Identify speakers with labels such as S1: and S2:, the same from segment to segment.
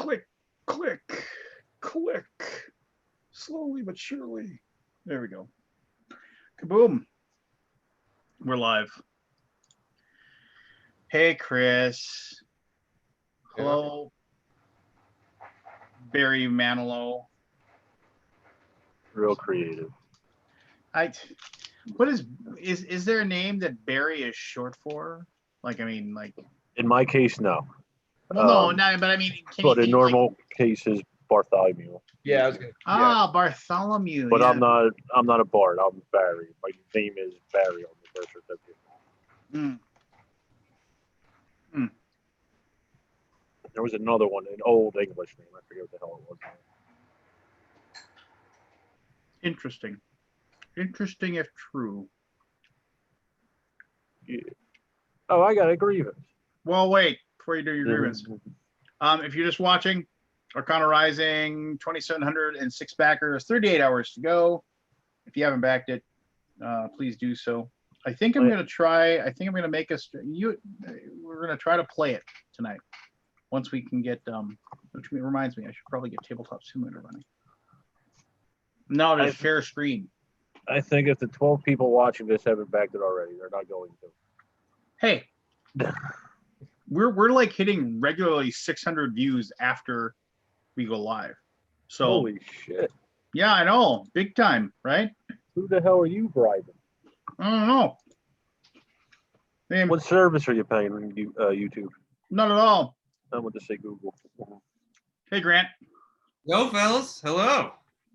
S1: Click, click, click. Slowly but surely. There we go. Kaboom. We're live. Hey, Chris. Hello, Barry Manilow.
S2: Real creative.
S1: What is there a name that Barry is short for? Like, I mean, like.
S2: In my case, no.
S1: Well, no, but I mean,
S2: but in normal cases, Bartholomew.
S3: Yeah, I was gonna,
S1: Bartholomew.
S2: But
S1: yeah.
S2: I'm not a Bart. I'm Barry. My name is Barry on the birth certificate. There was another one, an old English name. I forget what the hell it was.
S1: Interesting. Interesting if true.
S2: Yeah. Oh, I got a grievance.
S1: Well, wait, before you do your grievance. If you're just watching, Arcana Rising, 2,706 backers, 38 hours to go. If you haven't backed it, please do so. I think I'm going to try, we're going to try to play it tonight. Once we can get, which reminds me, I should probably get Tabletop Simulator running. No, there's share screen.
S2: I think if the 12 people watching this haven't backed it already, they're not going to.
S1: Hey, we're like hitting regularly 600 views after we go live. So
S2: holy shit.
S1: Yeah, I know. Big time, right?
S2: Who the hell are you bribing?
S1: I don't know. Man,
S2: what service are you paying on YouTube?
S1: Not at all.
S2: I want to say Google.
S1: Hey, Grant.
S3: Yo, fellas. Hello.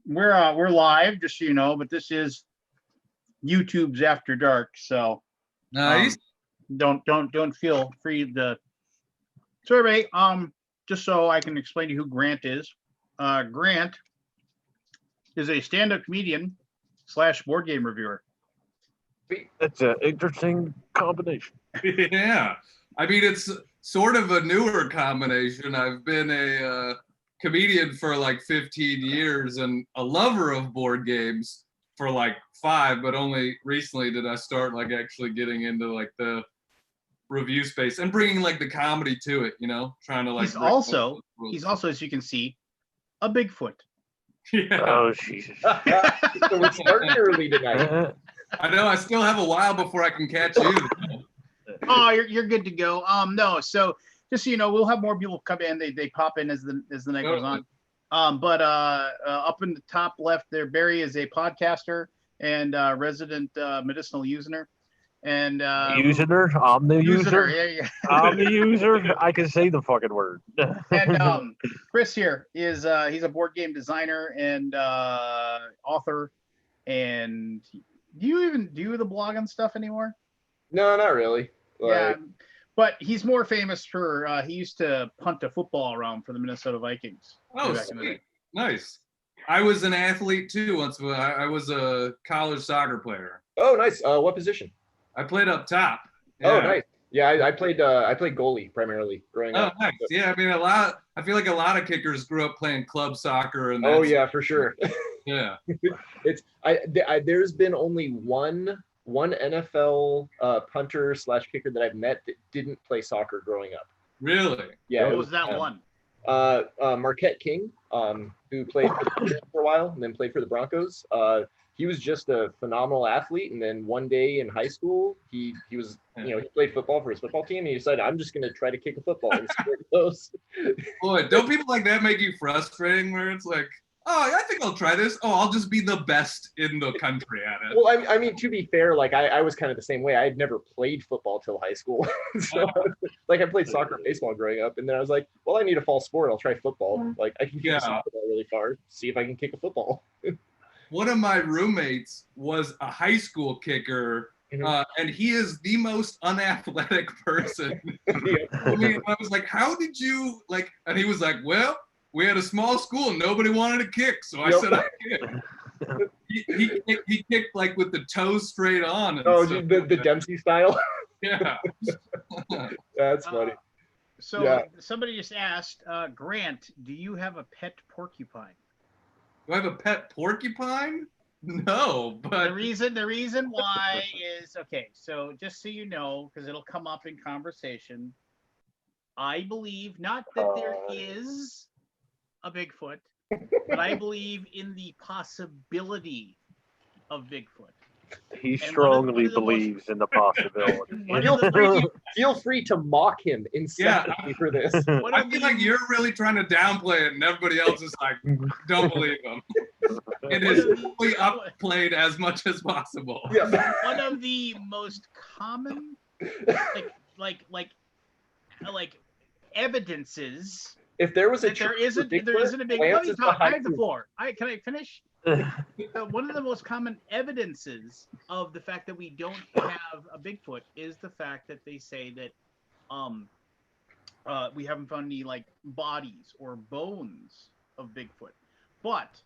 S1: We're live, just so you know, but this is YouTube's After Dark, so
S3: nice.
S1: Don't feel free to survey. Just so I can explain to you who Grant is. Grant is a stand-up comedian / board game reviewer.
S2: That's an interesting combination.
S3: Yeah. I mean, it's sort of a newer combination. I've been a comedian for like 15 years and a lover of board games for like 5, but only recently did I start like actually getting into like the review space and bringing like the comedy to it, you know, trying to like.
S1: He's also, as you can see, a Bigfoot.
S3: Yeah.
S2: Oh, Jesus.
S3: So we started early tonight. I know. I still have a while before I can catch you.
S1: Oh, you're good to go. No, so just so you know, we'll have more people come in. They pop in as the night goes on. But up in the top left there, Barry is a podcaster and resident medicinal user. And
S2: user, I'm the user.
S1: Yeah.
S2: I'm the user. I can say the fucking word.
S1: And Chris here is he's a board game designer and author. And do you even do the blog and stuff anymore?
S4: No, not really.
S1: Yeah, but he's more famous for he used to punt a football around for the Minnesota Vikings.
S3: Oh, sweet. Nice. I was an athlete too once, but I was a college soccer player.
S4: Oh, nice. What position?
S3: I played up top.
S4: Yeah. Oh, nice. Yeah, I played goalie primarily growing up.
S3: Oh, nice. Yeah, I mean I feel like a lot of kickers grew up playing club soccer and
S4: oh yeah, for sure.
S3: Yeah.
S4: There's been only one NFL punter / kicker that I've met that didn't play soccer growing up.
S3: Really?
S4: Yeah.
S1: What was that one?
S4: Marquette King, who played for the Patriots for a while and then played for the Broncos. He was just a phenomenal athlete, and then one day in high school, he was, he played football for his football team, and he decided, I'm just going to try to kick a football and see where it goes.
S3: Boy, don't people like that make you frustrating, where it's like, oh, I think I'll try this. Oh, I'll just be the best in the country at it.
S4: Well, I mean, to be fair, like I was kind of the same way. I had never played football till high school. So, like I played soccer and baseball growing up, and then I was like, well, I need a fall sport. I'll try football. Like I can kick a soccer ball really far. See if I can kick a football.
S3: One of my roommates was a high school kicker, and he is the most unathletic person. I mean, I was like, how did you, like, and he was like, well, we had a small school and nobody wanted to kick, so I said I kicked. He kicked like with the toes straight on.
S4: Oh, the Dempsey style?
S3: Yeah.
S4: That's funny.
S1: So somebody just asked, Grant, do you have a pet porcupine?
S3: Do I have a pet porcupine? No, but
S1: the reason why is, okay, so just so you know, because it'll come up in conversation, I believe not that there is a Bigfoot, but I believe in the possibility of Bigfoot.
S2: He
S1: And
S2: strongly
S1: one of the most-
S2: believes in the possibility.
S1: One of the most-
S4: Feel free to mock him incessantly for this.
S1: one
S3: I
S1: of
S3: feel
S1: the-
S3: like you're really trying to downplay it, and everybody else is like, don't believe him. It is really upplayed as much as possible.
S4: Yeah.
S1: one of the most common like evidences
S4: If there was a
S1: that there
S4: tree for
S1: isn't a big.
S4: Lance
S1: Let me
S4: is
S1: talk. I
S4: behind
S1: have the
S4: you.
S1: floor. Can I finish? One of the most common evidences of the fact that we don't have a Bigfoot is the fact that they say that we haven't found any like bodies or bones of Bigfoot. But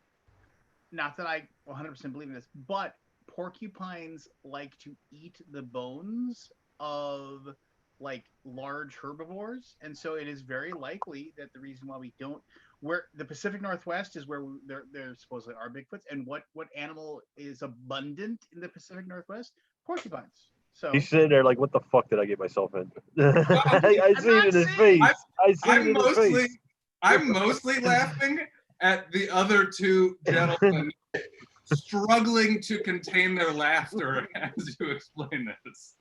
S1: not that I 100% believe in this, but porcupines like to eat the bones of like large herbivores, and so it is very likely that the reason why we don't, where the Pacific Northwest is where there supposedly are Bigfoots, and what animal is abundant in the Pacific Northwest? Porcupines. So
S2: He's sitting there like, what the fuck did I get myself in? I see it in his face. I see it in his face.
S3: I'm mostly laughing at the other two gentlemen struggling to contain their laughter as you explain this.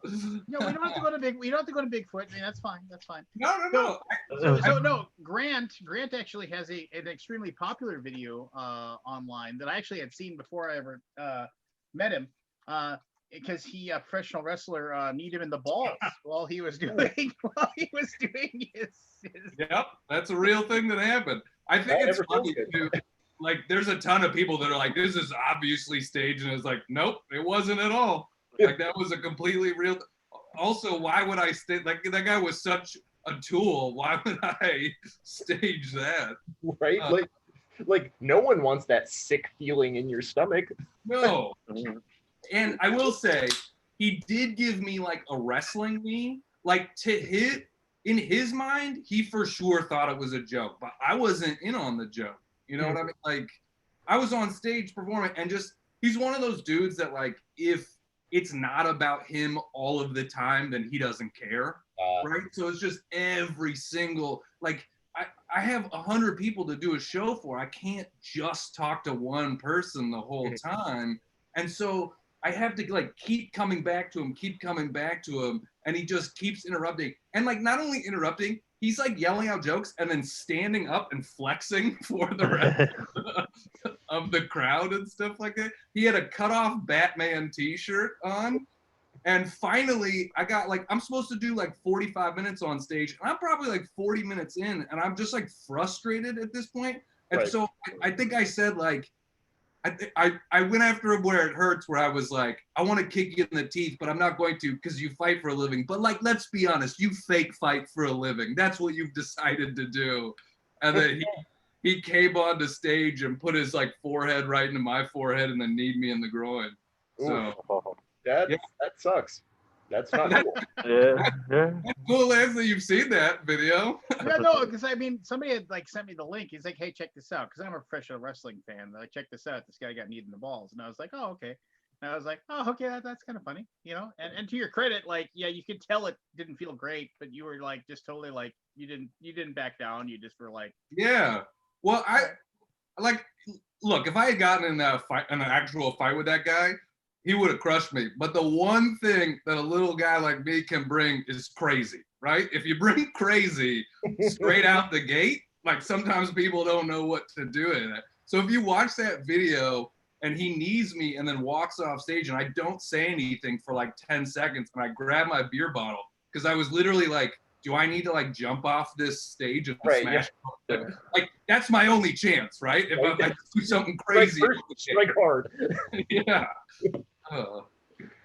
S1: no, we don't have to go to Bigfoot. I mean, that's fine. That's fine.
S3: No.
S1: So Grant actually has an extremely popular video online that I actually had seen before I ever met him, because he, a professional wrestler, kneed him in the balls while he was doing his.
S3: Yep, that's a real thing that happened. I think
S4: That
S3: it's
S4: never
S3: funny
S4: feels
S3: too. Like, there's a ton of people that are like, this is obviously staged, and it's like, nope, it wasn't at all. Like, that was a completely real. Also, why would I stage? Like, that guy was such a tool. Why would I stage that?
S4: Right? Like no one wants that sick feeling in your stomach.
S3: No. And I will say, he did give me like a wrestling knee. Like, to hit, in his mind, he for sure thought it was a joke, but I wasn't in on the joke. You know what I mean? Like, I was on stage performing, and just, he's one of those dudes that, like, if it's not about him all of the time, then he doesn't care, right? So it's just every single, like, I have 100 people to do a show for. I can't just talk to one person the whole time. And so I have to, like, keep coming back to him, and he just keeps interrupting. And, like, not only interrupting, he's like yelling out jokes and then standing up and flexing for the rest of the crowd and stuff like that. He had a cut-off Batman t-shirt on. And finally, I got, like, I'm supposed to do like 45 minutes on stage, and I'm probably like 40 minutes in, and I'm just like frustrated at this point. And so I think I said, like, I went after him where it hurts, where I was like, I want to kick you in the teeth, but I'm not going to, because you fight for a living. But, like, let's be honest, you fake fight for a living. That's what you've decided to do. And then he came on the stage and put his, like, forehead right into my forehead and then kneed me in the groin. So
S4: That sucks. That's not cool.
S2: Yeah.
S3: That's cool, Lance, that you've seen that video.
S1: Yeah, no, because I mean, somebody had like sent me the link. He's like, "Hey, check this out," because I'm a professional wrestling fan. Like, check this out. This guy got kneed in the balls, and I was like, "Oh, okay." And I was like, "Oh, okay, that's kind of funny, you know." And to your credit, like, yeah, you could tell it didn't feel great, but you were like just totally like you didn't back down. You just were like,
S3: Yeah. Well, I like, look, if I had gotten in an actual fight with that guy, he would have crushed me. But the one thing that a little guy like me can bring is crazy, right? If you bring crazy straight out the gate, like, sometimes people don't know what to do in it. So if you watch that video and he knees me and then walks off stage and I don't say anything for like 10 seconds and I grab my beer bottle, because I was literally like, do I need to like jump off this stage and smash?
S4: Yeah.
S3: Like, that's my only chance, right? If I like, do something crazy.
S4: Strike hard.
S3: Yeah.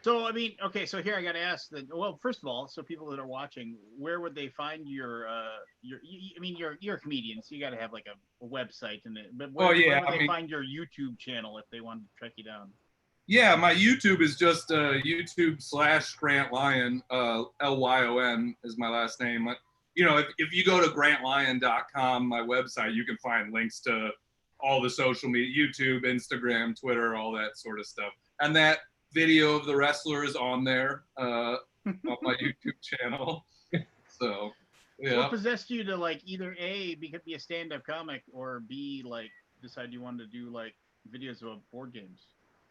S1: So I mean, okay, so here I got to ask that. Well, first of all, so people that are watching, where would they find your? I mean, you're a comedian, so you got to have like a website, but where would they find your YouTube channel if they want to track you down?
S3: Yeah, my YouTube is just YouTube/Grant Lyon. Lyon is my last name. You know, if you go to GrantLyon.com, my website, you can find links to all the social media: YouTube, Instagram, Twitter, all that sort of stuff. And that video of the wrestler is on there on my YouTube channel. So
S1: So what possessed you to like either A, be a stand-up comic, or B, like decide you wanted to do like videos about board games?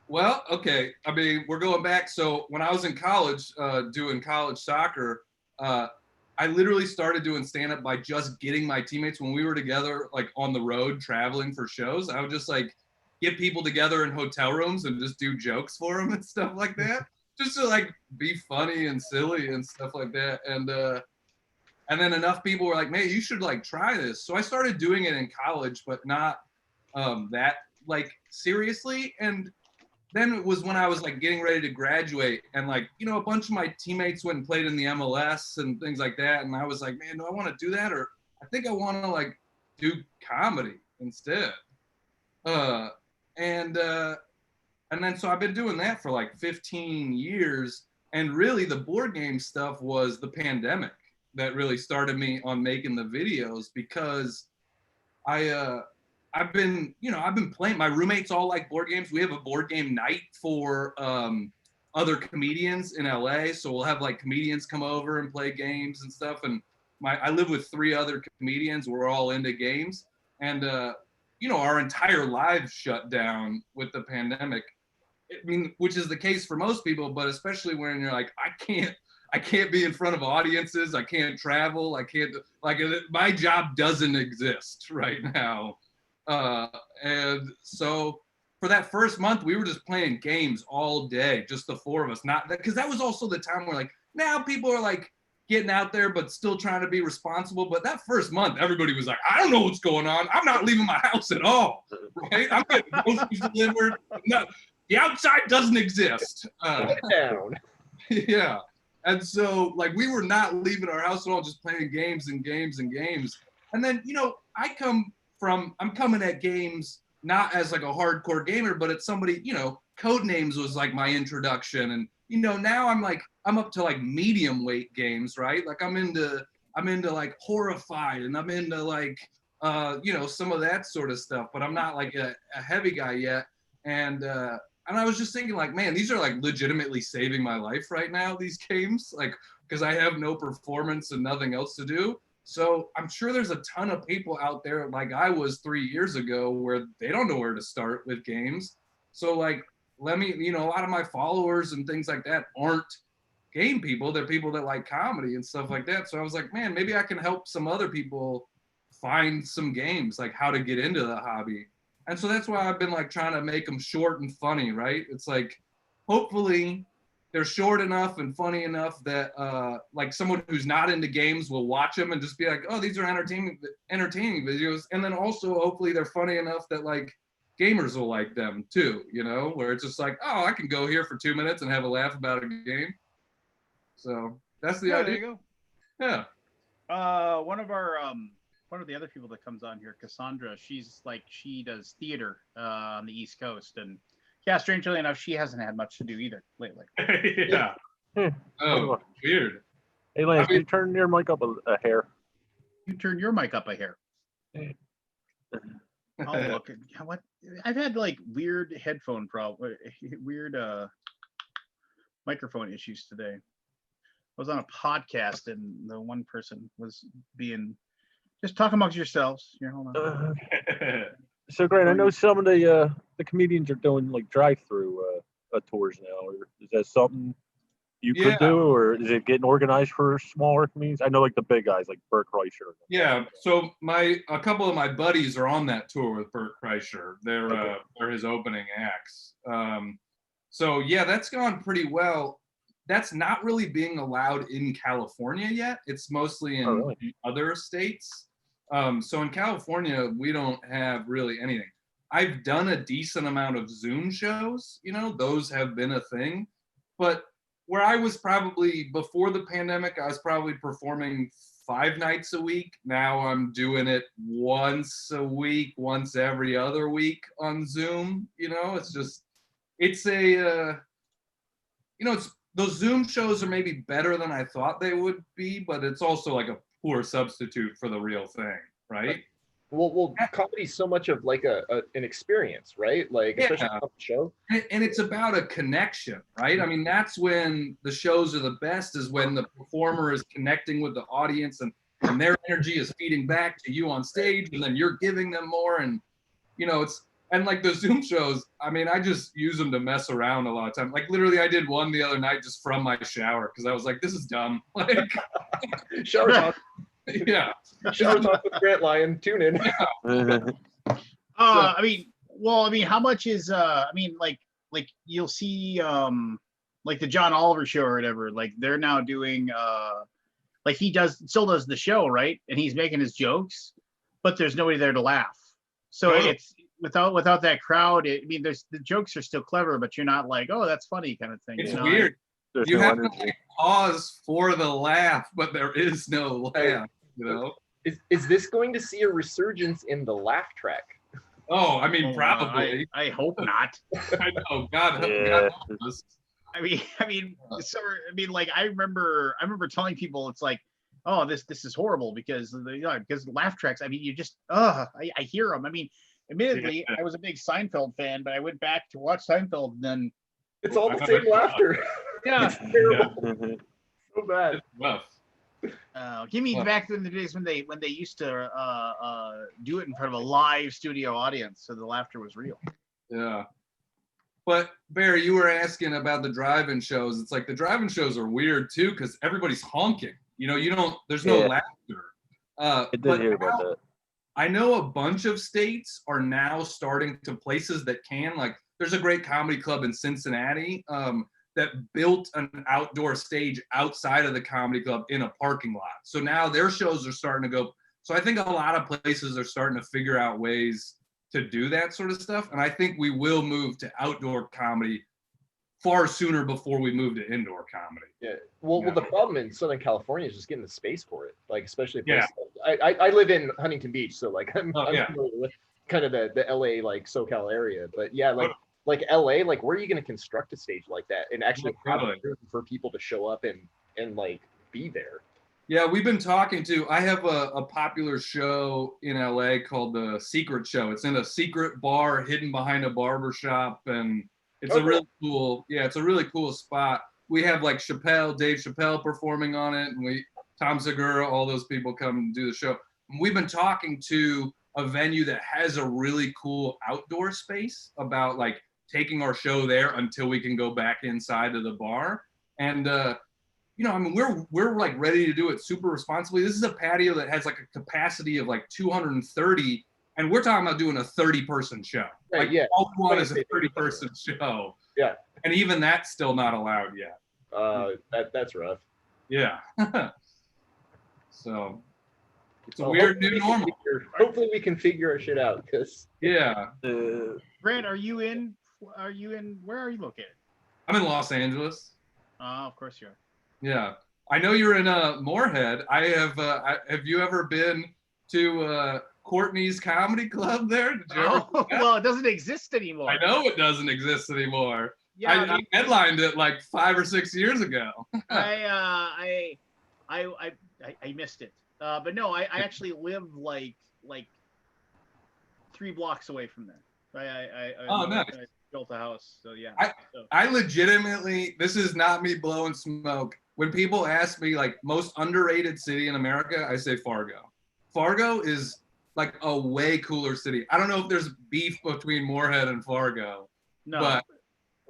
S3: Well, okay. I mean, we're going back. So when I was in college, doing college soccer, I literally started doing stand-up by just getting my teammates when we were together, like on the road traveling for shows. I would just like get people together in hotel rooms and just do jokes for them and stuff like that, just to like be funny and silly and stuff like that. And then enough people were like, "Man, you should like try this." So I started doing it in college, but not that like seriously. And then it was when I was like getting ready to graduate, and like, you know, a bunch of my teammates went and played in the MLS and things like that. And I was like, man, do I want to do that? Or I think I want to like do comedy instead. Uh, and then so I've been doing that for like 15 years. And really the board game stuff was the pandemic that really started me on making the videos, because I've been playing. My roommates all like board games. We have a board game night for other comedians in LA. So we'll have like comedians come over and play games and stuff. And I live with 3 other comedians. We're all into games. And our entire lives shut down with the pandemic. I mean, which is the case for most people, but especially when you're like, I can't be in front of audiences. I can't travel. I can't, like, my job doesn't exist right now. And so for that first month, we were just playing games all day, just the 4 of us. Not that, because that was also the time where like now people are like getting out there, but still trying to be responsible. But that first month, everybody was like, I don't know what's going on. I'm not leaving my house at all. Right? I'm getting groceries delivered. No, the outside doesn't exist.
S4: Down.
S3: Yeah. And so like we were not leaving our house at all, just playing games and games and games. And then, I'm coming at games not as like a hardcore gamer, but it's somebody, Codenames was like my introduction. And, now I'm up to like medium weight games, right? Like I'm into like Horrified, and I'm into like, some of that sort of stuff, but I'm not like a heavy guy yet. And I was just thinking like, man, these are like legitimately saving my life right now, these games, like, because I have no performance and nothing else to do. So I'm sure there's a ton of people out there like I was 3 years ago where they don't know where to start with games. So like, let me, a lot of my followers and things like that aren't game people. They're people that like comedy and stuff like that. So I was like, man, maybe I can help some other people find some games, like how to get into the hobby. And so that's why I've been like trying to make them short and funny, right? It's like, hopefully they're short enough and funny enough that like someone who's not into games will watch them and just be like, oh, these are entertaining videos. And then also hopefully they're funny enough that like gamers will like them too, where it's just like, oh, I can go here for 2 minutes and have a laugh about a game. So that's the idea.
S1: There you
S3: Yeah.
S1: go. One of the other people that comes on here, Cassandra, she does theater on the East Coast, and yeah, strangely enough, she hasn't had much to do either lately.
S3: Yeah. Oh, weird.
S2: Hey, Lance, can you turn your mic up a hair?
S1: You turn your mic up a hair. Oh, look. What? I've had like weird headphone weird microphone issues today. I was on a podcast and the one person was just talk amongst yourselves. Here, hold on.
S2: So great. I know some of the comedians are doing like drive-through tours now. Or is that something you could do, or is it getting organized for smaller comedians? I know like the big guys like Bert Kreischer.
S3: Yeah. So a couple of my buddies are on that tour with Bert Kreischer. They're his opening acts. So yeah, that's gone pretty well. That's not really being allowed in California yet. It's mostly in other states. So in California, we don't have really anything. I've done a decent amount of Zoom shows, those have been a thing. But where I was probably, before the pandemic, I was probably performing 5 nights a week. Now I'm doing it once a week, once every other week on Zoom. Those Zoom shows are maybe better than I thought they would be, but it's also like a poor substitute for the real thing, right?
S4: Well, comedy's so much of like an experience, right? Like, especially on the show.
S3: And it's about a connection, right? I mean, that's when the shows are the best, is when the performer is connecting with the audience and and their energy is feeding back to you on stage, and then you're giving them more. And and like the Zoom shows, I mean, I just use them to mess around a lot of times. Like literally, I did one the other night just from my shower because I was like, this is dumb. Like,
S4: Shower talk.
S3: yeah.
S4: Shower talk with Grant Lyon. Tune in.
S1: I mean, how much is like you'll see like the John Oliver show or whatever, like they're now doing like he still does the show, right? And he's making his jokes, but there's nobody there to laugh. So it's without that crowd, the jokes are still clever, but you're not like, oh, that's funny kind of thing.
S3: It's weird. You have to like pause for the laugh, but there is no laugh,
S4: Is this going to see a resurgence in the laugh track?
S3: Oh, I mean, probably.
S1: I hope not.
S3: I know. God help us.
S1: Like I remember telling people it's like, oh, this is horrible because laugh tracks. I mean, you just I hear them. I mean, admittedly, I was a big Seinfeld fan, but I went back to watch Seinfeld, and then
S4: it's all the same laughter.
S1: Yeah,
S4: it's terrible. So bad.
S3: It's rough.
S1: Give me back in the days when they used to do it in front of a live studio audience, so the laughter was real.
S3: Yeah. But Barry, you were asking about the drive-in shows. It's like the drive-in shows are weird too because everybody's honking. There's no laughter.
S2: I did hear about that.
S3: I know a bunch of states are now starting to places that can, like there's a great comedy club in Cincinnati that built an outdoor stage outside of the comedy club in a parking lot. So now their shows are starting to go. So I think a lot of places are starting to figure out ways to do that sort of stuff. And I think we will move to outdoor comedy far sooner before we move to indoor comedy.
S4: Yeah. Well, the problem in Southern California is just getting the space for it. Like, especially I live in Huntington Beach, so like I'm familiar with kind of the LA like SoCal area. But yeah, like LA, like where are you going to construct a stage like that and actually have room for people to show up and like be there?
S3: Yeah, we've been talking to, I have a popular show in LA called The Secret Show. It's in a secret bar hidden behind a barber shop, and it's it's a really cool spot. We have like Dave Chappelle performing on it, and Tom Segura, all those people come and do the show. And we've been talking to a venue that has a really cool outdoor space about like taking our show there until we can go back inside to the bar. And I mean, we're like ready to do it super responsibly. This is a patio that has like a capacity of like 230, and we're talking about doing a 30-person show.
S4: Right,
S3: like all we want is a 30-person show.
S4: Yeah.
S3: And even that's still not allowed yet.
S4: That's rough.
S3: Yeah. So it's a weird new normal.
S4: Hopefully we can figure our shit out, because
S1: Grant, where are you located?
S3: I'm in Los Angeles.
S1: Of course you are.
S3: Yeah, I know you're in Moorhead. Have you ever been to Courtney's Comedy Club there?
S1: Well, it doesn't exist anymore.
S3: I know it doesn't exist anymore.
S1: Yeah,
S3: I headlined it like 5 or 6 years ago.
S1: I missed it. But no, I actually live like 3 blocks away from there.
S3: Nice.
S1: I built a house, so yeah.
S3: I legitimately, this is not me blowing smoke. When people ask me like most underrated city in America, I say Fargo. Fargo is like a way cooler city. I don't know if there's beef between Moorhead and Fargo, but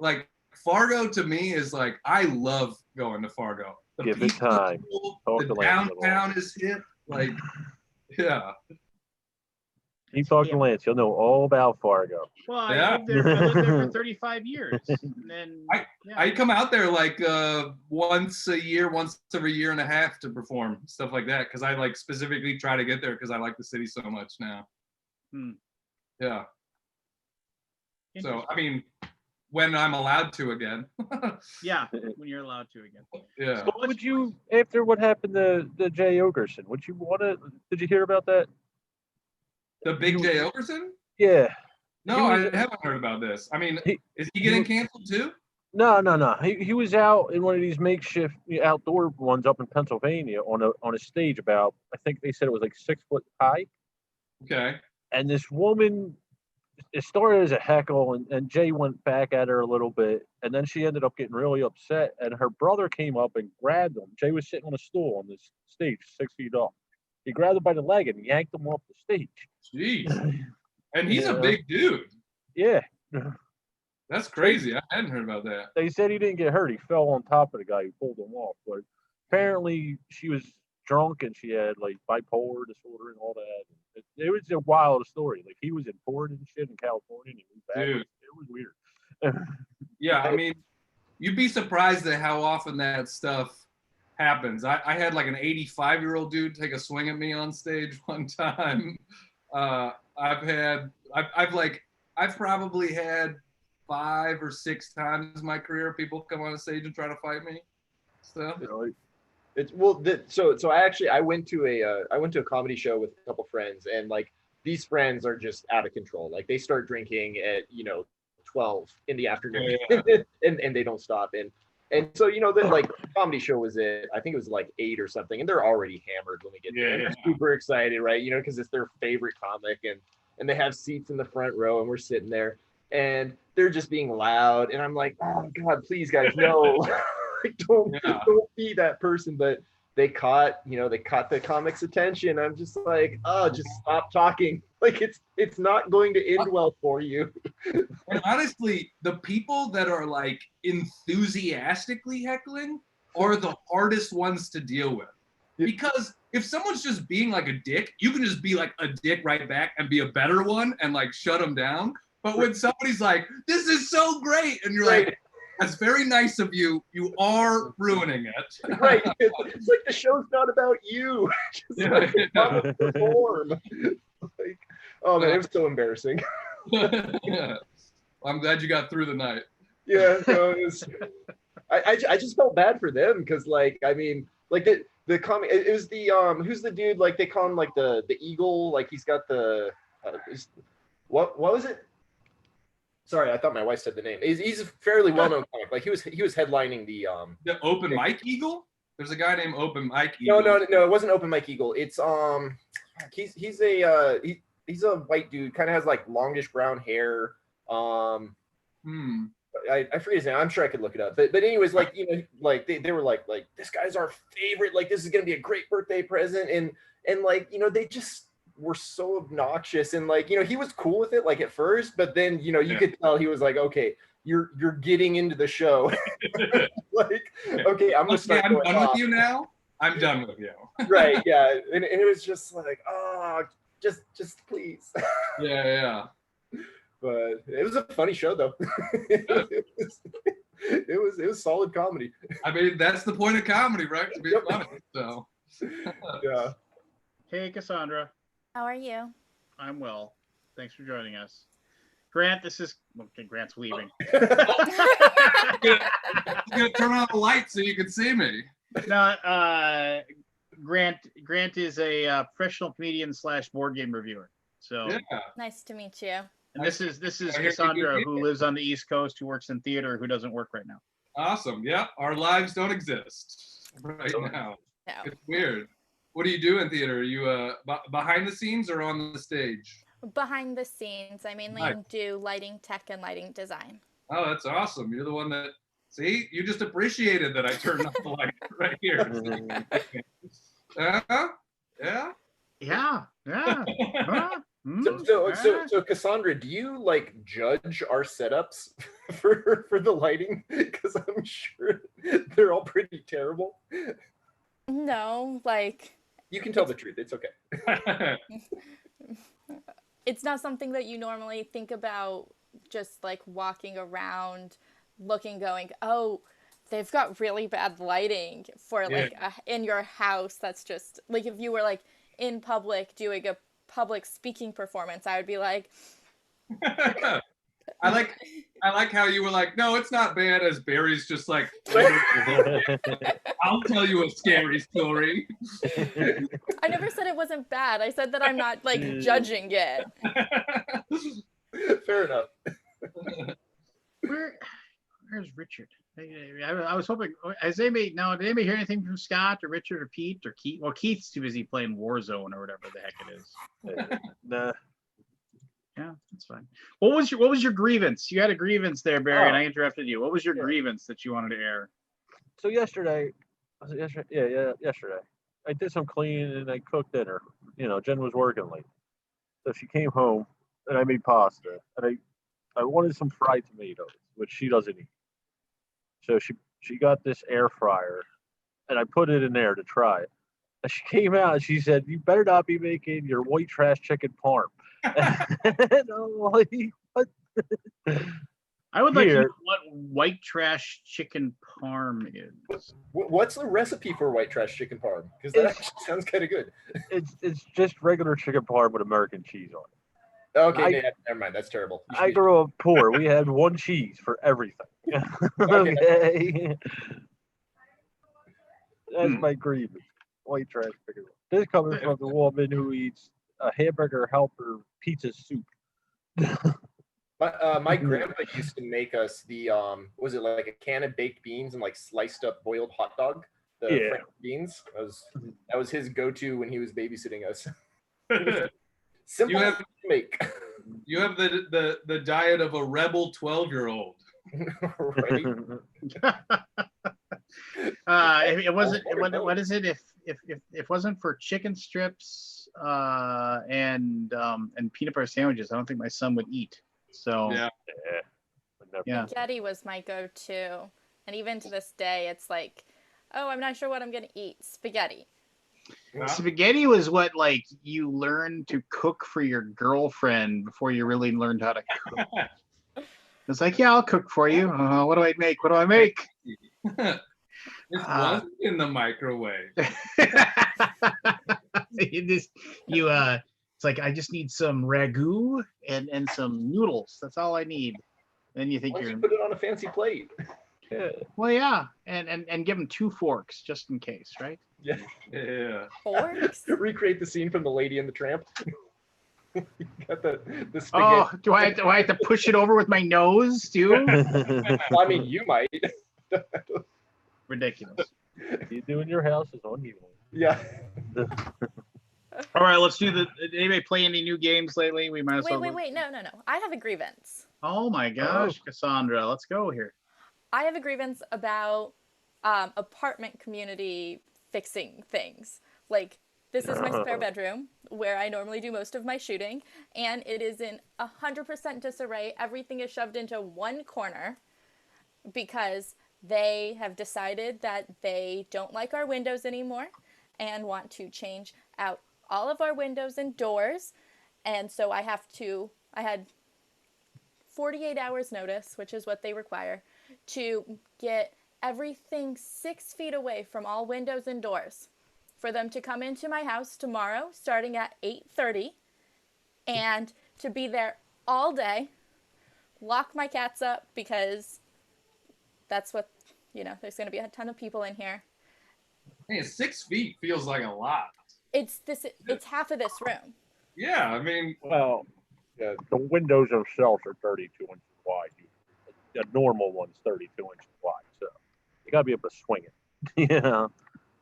S3: like Fargo to me is like, I love going to Fargo.
S2: Give it time.
S3: The downtown is hip. Like, yeah.
S2: Keep talking to Lance. You'll know all about Fargo.
S1: Well, I lived there for 35 years. And then
S3: I come out there like once a year, once every year and a half to perform, stuff like that. Because I like specifically try to get there because I like the city so much now. Yeah. So, I mean, when I'm allowed to again.
S1: Yeah, when you're allowed to again.
S3: Yeah.
S2: So would you, after what happened to Jay Ogerson, did you hear about that?
S3: The big Jay Ogerson?
S2: Yeah.
S3: No, I haven't heard about this. I mean, is he getting canceled too?
S2: No. He was out in one of these makeshift outdoor ones up in Pennsylvania on a stage about, I think they said it was like 6 foot high.
S3: Okay.
S2: And this woman, it started as a heckle, and Jay went back at her a little bit, and then she ended up getting really upset, and her brother came up and grabbed him. Jay was sitting on a stool on this stage, 6 feet up, He grabbed him by the leg and yanked him off the stage.
S3: Jeez. And he's a
S2: Yeah.
S3: big dude.
S2: Yeah.
S3: That's crazy. I hadn't heard about that.
S2: They said he didn't get hurt. He fell on top of the guy who pulled him off. But apparently she was drunk and she had like bipolar disorder and all that. It was a wild story. Like he was in Portland and shit in California and he moved back.
S3: Dude.
S2: It was weird.
S3: Yeah, I mean, you'd be surprised at how often that stuff happens. I had like an 85-year-old dude take a swing at me on stage one time. I've probably had 5 or 6 times in my career people come on a stage and try to fight me. So
S4: It's so I went to a comedy show with a couple friends, and like these friends are just out of control. Like they start drinking at 12 in the afternoon, and they don't stop. And so then like the comedy show was I think it was like 8 or something, and they're already hammered when we get there. They're super excited, right? Because it's their favorite comic, and they have seats in the front row, and we're sitting there, and they're just being loud, and I'm like, oh God, please guys, no. Don't be that person. But they caught the comic's attention. I'm just like, oh, just stop talking. Like it's not going to end well for you.
S3: And honestly, the people that are like enthusiastically heckling are the hardest ones to deal with. Because if someone's just being like a dick, you can just be like a dick right back and be a better one and like shut them down. But when somebody's like, this is so great, and you're like, that's very nice of you. You are ruining it.
S4: Right. It's like the show's not about you. Just perform. Like, oh man, it was so embarrassing.
S3: Well, I'm glad you got through the night.
S4: Yeah, no, it was, I just felt bad for them because like I mean like the comic it was the who's the dude, like they call him like the eagle, like he's got the what was it? Sorry, I thought my wife said the name. He's a fairly well-known comic. Like he was headlining the
S3: Open Mic Eagle. There's a guy named Open Mic Eagle.
S4: No, it wasn't Open Mic Eagle. It's he's a white dude, kind of has like longish brown hair. I forget his name. I'm sure I could look it up. But anyways, like like they were like this guy's our favorite. Like this is gonna be a great birthday present, and like they just were so obnoxious, and like he was cool with it like at first, but then you could tell he was like, okay, you're getting into the show. Like okay, I'm done
S3: with you now. I'm done with you.
S4: Right, yeah. And it was just like, oh, just please.
S3: Yeah.
S4: But it was a funny show though. It was solid comedy.
S3: I mean, that's the point of comedy, right? To be funny. So
S4: yeah.
S1: Hey, Cassandra.
S5: How are you?
S1: I'm well. Thanks for joining us. Grant, Grant's leaving.
S3: I'm gonna turn on the light so you can see me.
S1: No, Grant is a professional comedian / board game reviewer. So
S5: Nice to meet you.
S1: And this is Cassandra, who lives on the East Coast, who works in theater, who doesn't work right now.
S3: Awesome. Yeah, our lives don't exist right now.
S5: No.
S3: It's weird. What do you do in theater? Are you behind the scenes or on the stage?
S5: Behind the scenes, I mainly do lighting tech and lighting design.
S3: Oh, that's awesome. You're the one that, see, you just appreciated that I turned off the light right here. Yeah.
S4: So Cassandra, do you like judge our setups for the lighting? Because I'm sure they're all pretty terrible.
S5: No, like
S4: you can tell the truth. It's okay.
S5: It's not something that you normally think about, just like walking around looking, going, oh, they've got really bad lighting for like in your house. That's just like, if you were like in public doing a public speaking performance, I would be like,
S3: I like how you were like, no, it's not bad, as Barry's just like, I'll tell you a scary story.
S5: I never said it wasn't bad. I said that I'm not like judging it.
S4: Fair enough.
S1: Where's Richard? I was hoping. Did anybody hear anything from Scott or Richard or Pete or Keith? Well, Keith's too busy playing Warzone or whatever the heck it is.
S2: Nah.
S1: Yeah, that's fine. What was your grievance? You had a grievance there, Barry, and I interrupted you. What was your grievance that you wanted to air?
S2: So yesterday. Was it yesterday? Yeah, yesterday. I did some cleaning and I cooked dinner. Jen was working late, so she came home and I made pasta and I wanted some fried tomatoes, which she doesn't eat. So she got this air fryer and I put it in there to try it. And she came out and she said, "You better not be making your white trash chicken parm." And I'm like, what?
S1: I would like to
S2: Here.
S1: know what white trash chicken parm is.
S4: What's the recipe for white trash chicken parm? Because that
S2: It's-
S4: actually sounds kind of good.
S2: It's just regular chicken parm with American cheese on it.
S4: Okay, never mind. That's terrible.
S2: I grew up poor. We had one cheese for everything. Okay. That's my grievance. White trash chicken. This coming from the woman who eats a hamburger helper pizza soup.
S4: My grandpa used to make us the was it like a can of baked beans and like sliced up boiled hot dog? The French beans. That was his go-to when he was babysitting us. Simple to make.
S3: You have the diet of a rebel 12-year-old.
S4: Right?
S1: If it wasn't, what is it? If it wasn't for chicken strips and peanut butter sandwiches, I don't think my son would eat. So
S3: Yeah.
S5: Spaghetti was my go-to, and even to this day, it's like, oh, I'm not sure what I'm gonna eat. Spaghetti.
S1: Spaghetti was what like you learned to cook for your girlfriend before you really learned how to cook. It's like, yeah, I'll cook for you. What do I make? What do I make?
S3: It wasn't in the microwave.
S1: It's like I just need some ragu and some noodles. That's all I need. Then you think
S4: Once
S1: you're
S4: you put it on a fancy plate.
S2: Yeah.
S1: well, yeah, and give them 2 forks just in case, right?
S4: Yeah.
S3: Yeah.
S5: Forks?
S4: Recreate the scene from The Lady and the Tramp. You got the spaghetti.
S1: Oh, do I have to push it over with my nose too?
S4: Well, I mean, you might.
S1: Ridiculous.
S2: You do in your house is on you.
S4: Yeah.
S1: All right, let's do the. Did anybody play any new games lately? We might as well.
S5: Wait. No. I have a grievance.
S1: Oh my gosh, Cassandra, let's go here.
S5: I have a grievance about apartment community fixing things. Like, this is my spare bedroom where I normally do most of my shooting, and it is in 100% disarray. Everything is shoved into one corner because they have decided that they don't like our windows anymore and want to change out all of our windows and doors. And so I had 48 hours notice, which is what they require, to get everything 6 feet away from all windows and doors for them to come into my house tomorrow starting at 8:30 and to be there all day, lock my cats up because that's what, there's going to be a ton of people in here.
S3: Hey, 6 feet feels like a lot.
S5: It's half of this room.
S3: Yeah, I mean,
S2: Well, the windows themselves are 32 inches wide. The normal one's 32 inches wide, so you gotta be able to swing it. Yeah.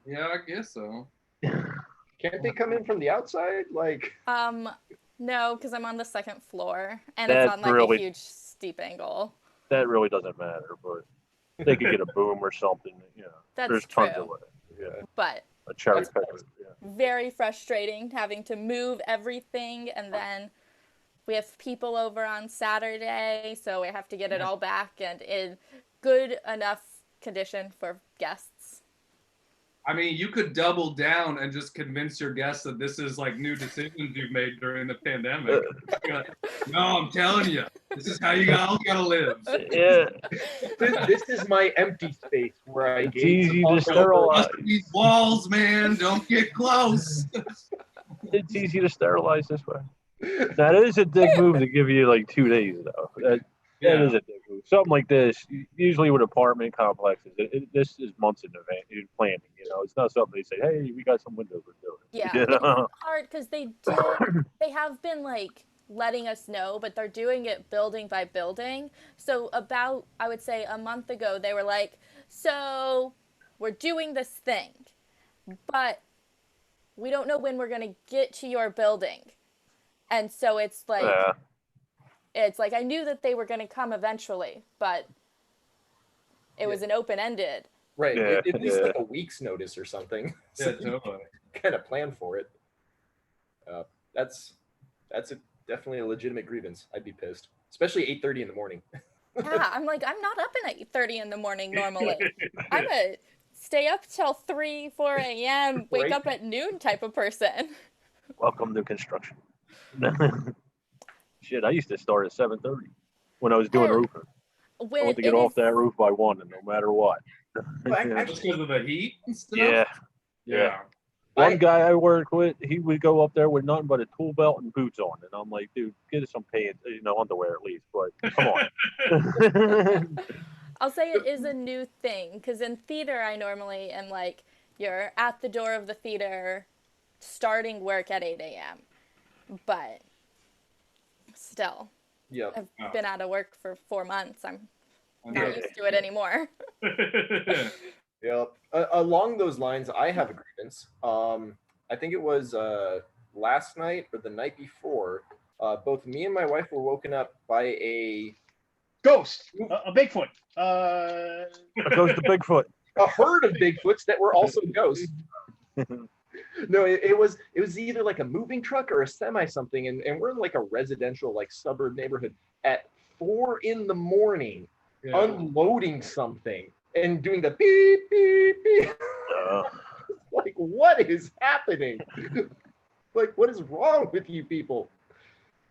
S3: yeah, I guess so.
S4: Can't they come in from the outside? Like,
S5: No, because I'm on the second floor and
S2: That's
S5: it's on like
S2: really-
S5: a huge steep angle.
S2: That really doesn't matter, but they could get a boom or something.
S5: That's
S2: There's
S5: true.
S2: tons of ways. Yeah.
S5: But
S2: A cherry
S4: That's
S2: picker. Yeah.
S5: very frustrating having to move everything, and then we have people over on Saturday, so we have to get it all back and in good enough condition for guests.
S3: I mean, you could double down and just convince your guests that this is like new decisions you've made during the pandemic. No, I'm telling you, this is how you all gotta live.
S2: Yeah.
S4: this is my empty space where I
S2: It's
S4: gain
S2: easy
S4: some
S2: to sterilize.
S3: Trust these walls, man. Don't get close.
S2: It's easy to sterilize this way. That is a dick move to give you like 2 days, though. That is a dick move. Something like this, usually with apartment complexes, this is months in advance in planning. It's not something they say, "Hey, we got some windows, we're doing it."
S5: Yeah, it's hard because they have been like letting us know, but they're doing it building by building. So about, I would say a month ago, they were like, so we're doing this thing, but we don't know when we're going to get to your building. And so it's like, I knew that they were going to come eventually, but it was an open-ended
S4: Right.
S2: Yeah,
S4: At least
S2: yeah.
S4: like a week's notice or something.
S3: Yeah, totally.
S4: Kind of plan for it. That's definitely a legitimate grievance. I'd be pissed, especially 8:30 in the morning.
S5: Yeah, I'm like, I'm not up at 8:30 in the morning normally. I'm a stay up till 3, 4 a.m., wake
S4: Right.
S5: up at noon type of person.
S2: Welcome to construction. Shit, I used to start at 7:30 when I was doing
S5: Hell,
S2: roofing. I
S5: when
S2: want to get
S5: it
S2: off
S5: is,
S2: that roof by 1, and no matter what.
S3: Just because of the heat and stuff.
S2: Yeah.
S3: Yeah.
S2: One guy I worked with, he would go up there with nothing but a tool belt and boots on, and I'm like, dude, get us some pants, underwear at least. But come on.
S5: I'll say it is a new thing, because in theater I normally am like, you're at the door of the theater starting work at 8 a.m. But still,
S4: Yep.
S5: I've been out of work for 4 months. I'm not
S3: Yeah.
S5: used to it anymore.
S4: Yep. Along those lines, I have a grievance. I think it was last night or the night before. Both me and my wife were woken up by a
S1: Ghost, a Bigfoot.
S2: There goes the Bigfoot.
S4: herd of Bigfoots that were also ghosts. No, it was either like a moving truck or a semi something, and we're in like a residential like suburb neighborhood at 4 in the morning,
S3: Yeah.
S4: unloading something and doing the beep beep beep. Like, what is happening? Like, what is wrong with you people?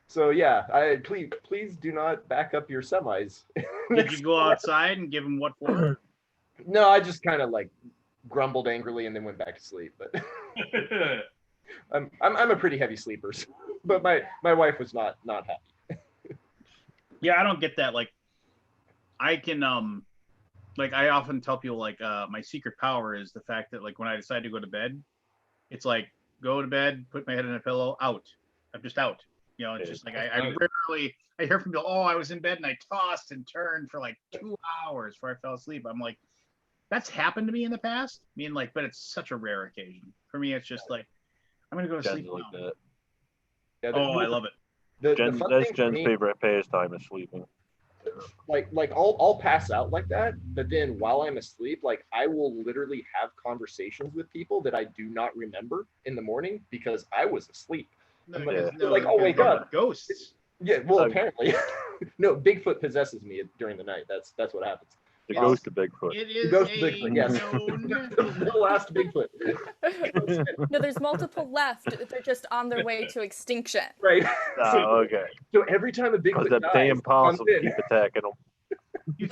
S4: So yeah, please do not back up your semis.
S1: Did you go outside and give him what for?
S4: No, I just kind of like grumbled angrily and then went back to sleep. But I'm a pretty heavy sleeper, but my wife was not happy.
S1: Yeah, I don't get that. Like, I can like I often tell people like my secret power is the fact that like when I decide to go to bed, it's like go to bed, put my head in a pillow, out. I'm just out. It's just like I rarely I hear from people, oh, I was in bed and I tossed and turned for like 2 hours before I fell asleep. I'm like, that's happened to me in the past. I mean, like, but it's such a rare occasion. For me, it's just like I'm gonna go to sleep
S2: Like
S1: now.
S2: that.
S4: Yeah,
S1: I love it.
S4: The
S2: Jen,
S4: fun
S2: that's
S4: thing for
S2: Jen's
S4: me,
S2: favorite pastime is sleeping.
S4: like I'll pass out like that, but then while I'm asleep, like I will literally have conversations with people that I do not remember in the morning because I was asleep.
S1: No,
S4: I'm
S1: because-
S4: like, like, I'll wake
S1: they're
S4: up.
S1: Ghosts.
S4: Yeah, well,
S2: Oh.
S4: apparently, no. Bigfoot possesses me during the night. That's what happens.
S2: The
S1: Yes.
S2: ghost of Bigfoot.
S1: It is
S4: ghost
S1: a
S4: Bigfoot, yes.
S1: known.
S4: The last Bigfoot.
S5: No, there's multiple left. They're just on their way to extinction.
S4: Right.
S2: Oh, okay.
S4: So every time a
S2: Because
S4: Bigfoot
S2: that
S4: dies,
S2: damn
S4: comes
S2: possum
S4: in.
S2: keep attacking them.
S1: You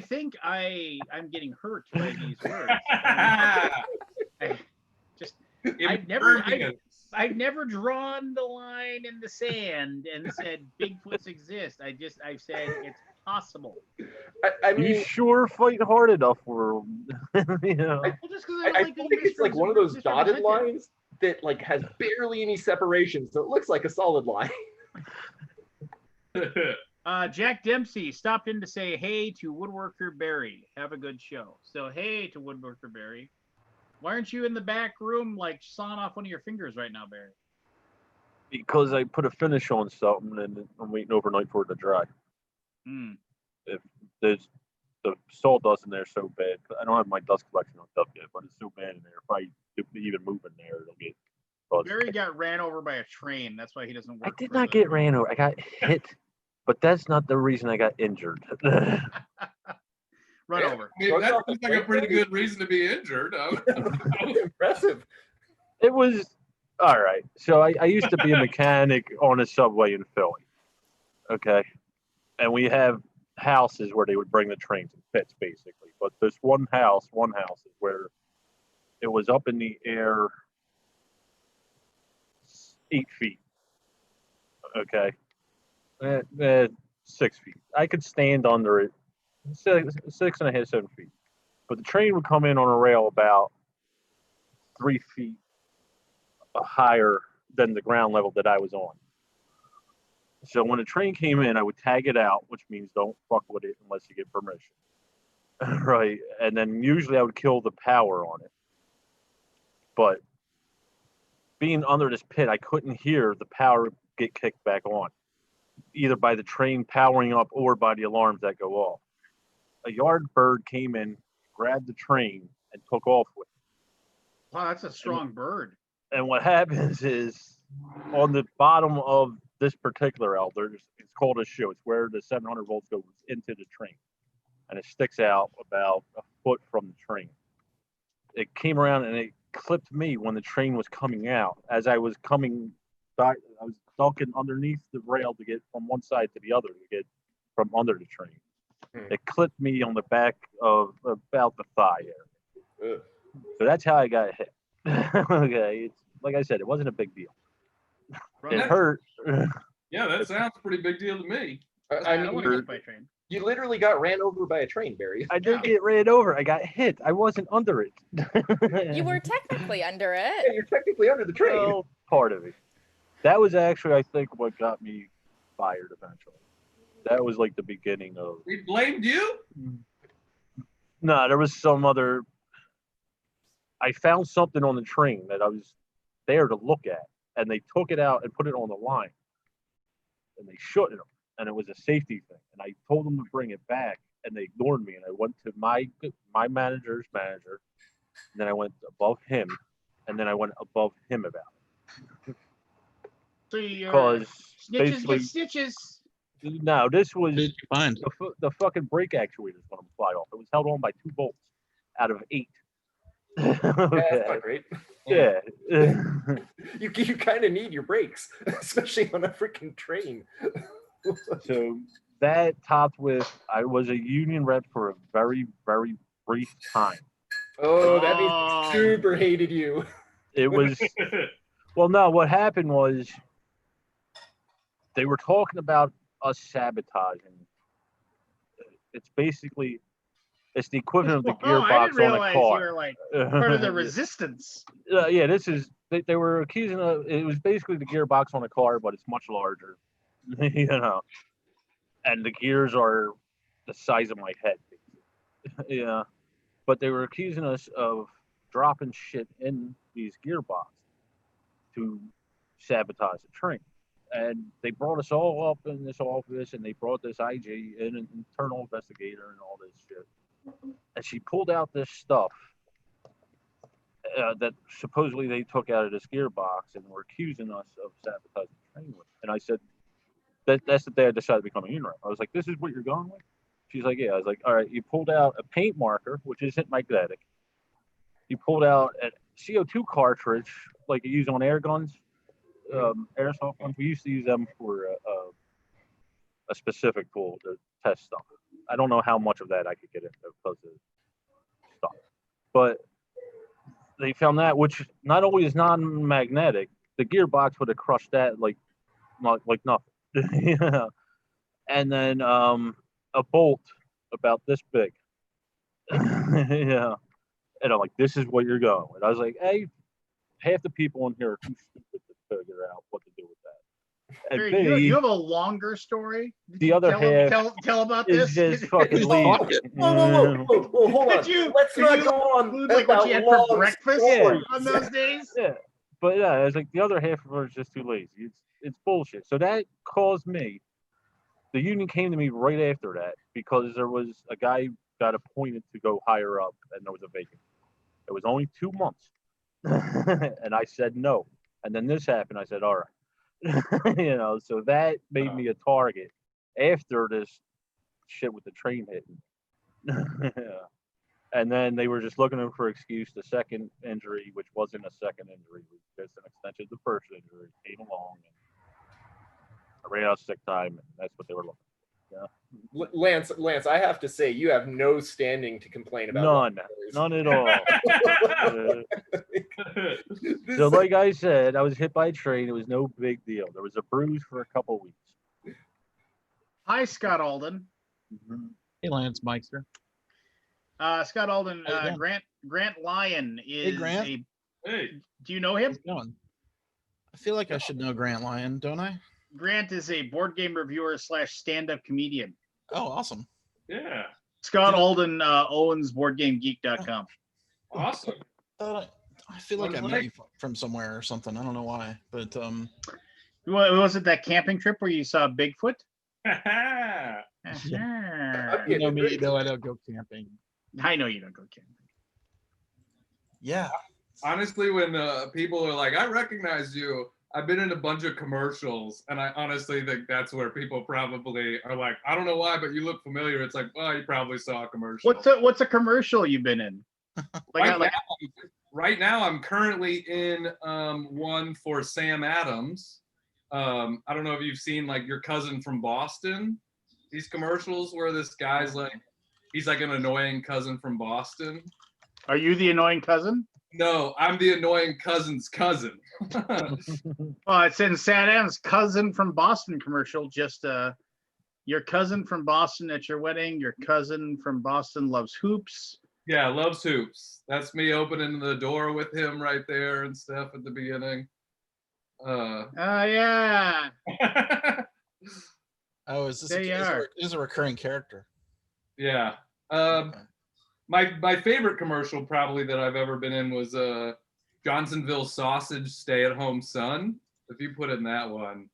S1: think I'm getting hurt by these words? I've never drawn the line in the sand and said Bigfoots exist. I've said it's possible.
S4: I mean,
S2: You sure fight hard enough for them.
S1: Well, just because
S4: I feel like it's like one of those dotted lines that like has barely any separation, so it looks like a solid line.
S1: Jack Dempsey stopped in to say hey to Woodworker Barry. Have a good show. So hey to Woodworker Barry. Why aren't you in the back room like sawing off one of your fingers right now, Barry?
S2: Because I put a finish on something and I'm waiting overnight for it to dry. If there's the sawdust in there so bad, I don't have my dust collection hooked up yet, but it's so bad in there. If I even move in there, it'll get buzzed.
S1: Barry got ran over by a train. That's why he doesn't work.
S2: I did not get ran over. I got hit, but that's not the reason I got injured.
S1: Run over.
S3: I mean, that seems like a pretty good reason to be injured.
S4: Impressive.
S2: It was all right. So I used to be a mechanic on a subway in Philly. Okay. And we have houses where they would bring the trains and pits basically. But this one house is where it was up in the air 8 feet. Okay. 6 feet. I could stand under it. 6.5, 7 feet. But the train would come in on a rail about 3 feet higher than the ground level that I was on. So when the train came in, I would tag it out, which means don't fuck with it unless you get permission. Right. And then usually I would kill the power on it. But being under this pit, I couldn't hear the power get kicked back on, either by the train powering up or by the alarms that go off. A yard bird came in, grabbed the train and took off with it.
S1: Wow, that's a strong bird.
S2: And what happens is on the bottom of this particular L, it's called a shoe. It's where the 700 volts goes into the train. And it sticks out about a foot from the train. It came around and it clipped me when the train was coming out. As I was coming back, I was ducking underneath the rail to get from one side to the other to get from under the train. It clipped me on the back of about the thigh area. So that's how I got hit. Okay, it's like I said, it wasn't a big deal. It hurt.
S3: Yeah, that sounds pretty big deal to me.
S4: I mean,
S1: want to get by train.
S4: you literally got ran over by a train, Barry.
S2: I did get ran over. I got hit. I wasn't under it.
S5: You were technically under
S4: Yeah,
S5: it.
S4: you're technically under the train.
S2: Well, part of it. That was actually, I think, what got me fired eventually. That was like the beginning of.
S3: We blamed you?
S2: No, there was some other. I found something on the train that I was there to look at, and they took it out and put it on the line, and they shouldn't have. And it was a safety thing. And I told them to bring it back, and they ignored me. And I went to my manager's manager, and then I went above him, and then I went above him about it.
S1: So you're
S2: Because
S1: snitches
S2: basically,
S1: get stitches.
S2: no, this was
S6: What did you find?
S2: the fucking brake actuator is going to fly off. It was held on by 2 bolts out of 8.
S4: Yeah, that's
S2: Okay.
S4: not great.
S2: Yeah.
S4: You kind of need your brakes, especially on a freaking train.
S2: So that topped with I was a union rep for a very, very brief time.
S4: Oh, that means he super hated you.
S2: It was well, no, what happened was they were talking about us sabotaging. It's basically it's the equivalent of the
S1: Oh, I
S2: gearbox
S1: didn't
S2: on a
S1: realize
S2: car.
S1: you were like part of the resistance.
S2: Yeah, this is they were accusing of it was basically the gearbox on a car, but it's much larger. You know. And the gears are the size of my head. Yeah. But they were accusing us of dropping shit in these gearboxes to sabotage the train. And they brought us all up in this office and they brought this IG in, an internal investigator and all this shit. And she pulled out this stuff that supposedly they took out of this gearbox and were accusing us of sabotaging the train with. And I said, that's the day I decided to become a union rep. I was like, this is what you're going with? She's like, yeah. I was like, all right, you pulled out a paint marker, which isn't magnetic. You pulled out a CO2 cartridge, like you use on air guns, airsoft guns. We used to use them for a specific tool to test stuff. I don't know how much of that I could get into because of stuff. But they found that, which not only is non-magnetic, the gearbox would have crushed that like nothing. Yeah. And then a bolt about this big. Yeah. And I'm like, this is what you're going with. I was like, hey, half the people in here are too stupid to figure out what to do with that. And
S1: Barry, you have a longer story?
S2: The other half
S1: tell about
S2: is
S1: this.
S2: just fucking
S6: Talk
S2: lazy.
S6: it.
S4: Whoa, hold on.
S1: Could you-
S4: Let's
S1: could
S4: not
S1: you
S4: go on
S1: Include, like what
S4: about
S1: you had
S4: long
S1: for breakfast
S4: stories.
S1: on those days?
S2: Yeah. But yeah, I was like, the other half of it is just too lazy. It's bullshit. So that caused me. The union came to me right after that because there was a guy got appointed to go higher up and there was a vacancy. It was only 2 months. And I said no. And then this happened. I said, all right. You know, so that made me a target after this shit with the train hitting. Yeah. And then they were just looking for an excuse. The second injury, which wasn't a second injury, was just an extension of the first injury, came along. And I ran out of sick time, and that's what they were looking for. Yeah.
S4: Lance, I have to say, you have no standing to complain about.
S2: None at all. So, like I said, I was hit by a train. It was no big deal. There was a bruise for a couple weeks.
S1: Hi, Scott Alden.
S2: Mm-hmm.
S6: Hey, Lance Meister.
S1: Scott Alden,
S6: How you doing?
S1: Grant Lyon is
S6: Grant.
S3: Hey,
S1: do you know him?
S6: How's it going? I feel like I should know Grant Lyon, don't I?
S1: Grant is a board game reviewer / stand-up comedian.
S6: Oh, awesome.
S3: yeah,
S1: Scott Alden owns BoardGameGeek.com.
S3: awesome.
S6: I feel like I met you from somewhere or something. I don't know why, but
S1: Was it that camping trip where you saw Bigfoot?
S6: you know me, you know I don't go camping.
S1: I know you don't go camping.
S6: Yeah.
S3: Honestly, when people are like, I recognize you, I've been in a bunch of commercials, and I honestly think that's where people probably are like, I don't know why, but you look familiar. It's like, well, you probably saw a commercial.
S1: What's a commercial you've been in?
S3: Right now, I'm currently in one for Sam Adams. I don't know if you've seen like Your Cousin from Boston. These commercials where this guy's like, he's like an annoying cousin from Boston.
S1: Are you the annoying cousin?
S3: No, I'm the annoying cousin's cousin.
S1: Well, it's in Sam Adams' cousin from Boston commercial. Just your cousin from Boston at your wedding. Your cousin from Boston loves hoops.
S3: Yeah, loves hoops. That's me opening the door with him right there and stuff at the beginning.
S1: Yeah.
S6: Oh, is this
S1: There you are.
S6: is a recurring character?
S3: Yeah.
S6: Okay.
S3: My favorite commercial probably that I've ever been in was Johnsonville Sausage Stay at Home Son. If you put in that one.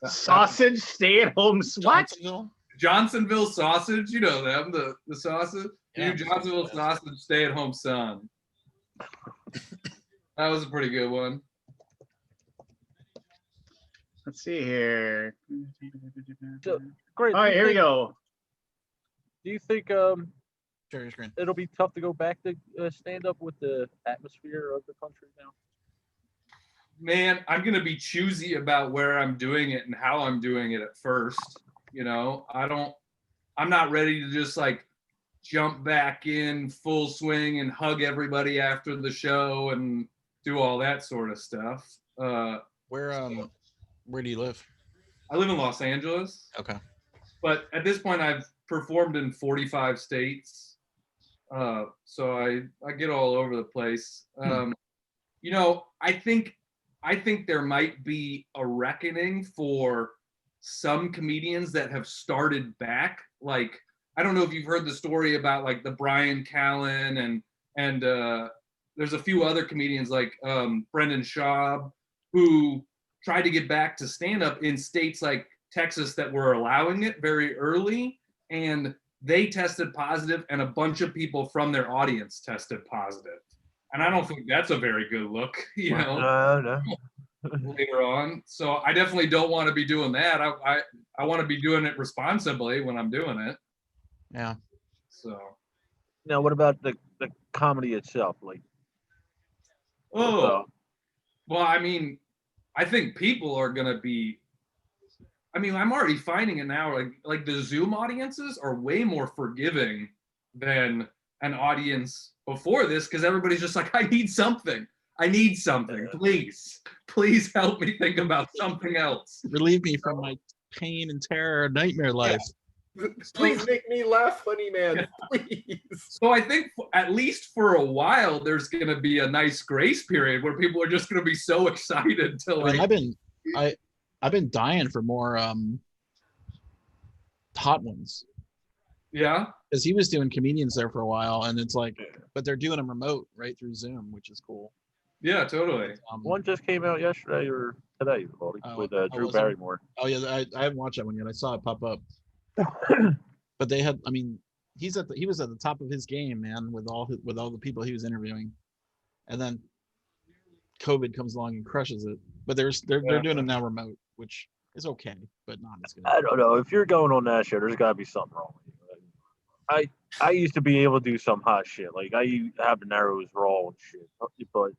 S1: Sausage stay at home. What?
S6: Johnsonville?
S3: Johnsonville Sausage, you know them, the sausage.
S6: Yeah,
S3: Johnsonville Sausage Stay at Home Son. That was a pretty good one.
S1: Let's see here.
S2: So, great.
S1: All right, here we go.
S2: Do you think
S6: Share your screen.
S2: it'll be tough to go back to stand up with the atmosphere of the country now?
S3: Man, I'm gonna be choosy about where I'm doing it and how I'm doing it at first. You know, I'm not ready to just like jump back in full swing and hug everybody after the show and do all that sort of stuff.
S6: Where do you live?
S3: I live in Los Angeles,
S6: Okay.
S3: but at this point I've performed in 45 states. So I get all over the place. You know, I think there might be a reckoning for some comedians that have started back. Like, I don't know if you've heard the story about like the Brian Callen and there's a few other comedians like Brendan Schaub who tried to get back to stand up in states like Texas that were allowing it very early, and they tested positive and a bunch of people from their audience tested positive. And I don't think that's a very good look, you know.
S2: No.
S3: Later on. So I definitely don't want to be doing that. I want to be doing it responsibly when I'm doing it.
S6: Yeah.
S3: So.
S2: Now, what about the comedy itself? Like,
S3: Oh. Well, I mean, I think people are gonna be. I mean, I'm already finding it now. Like the Zoom audiences are way more forgiving than an audience before this because everybody's just like, I need something. Please help me think about something else.
S6: Relieve me from my pain and terror, nightmare life.
S4: Please make me laugh, funny man. Please.
S3: So I think at least for a while, there's going to be a nice grace period where people are just going to be so excited to like.
S6: I mean, I've been dying for more hot ones.
S3: Yeah.
S6: Because he was doing comedians there for a while, and it's like, but they're doing them remote right through Zoom, which is cool.
S3: Yeah, totally.
S2: One just came out yesterday or today, with Drew Barrymore.
S6: Oh yeah, I haven't watched that one yet. I saw it pop up. But they had, I mean, he was at the top of his game, man, with all the people he was interviewing, and then COVID comes along and crushes it. But they're doing them now remote, which is okay, but not as good.
S2: I don't know. If you're going on that show, there's got to be something wrong with you. I used to be able to do some hot shit. Like I habaneros raw and shit, but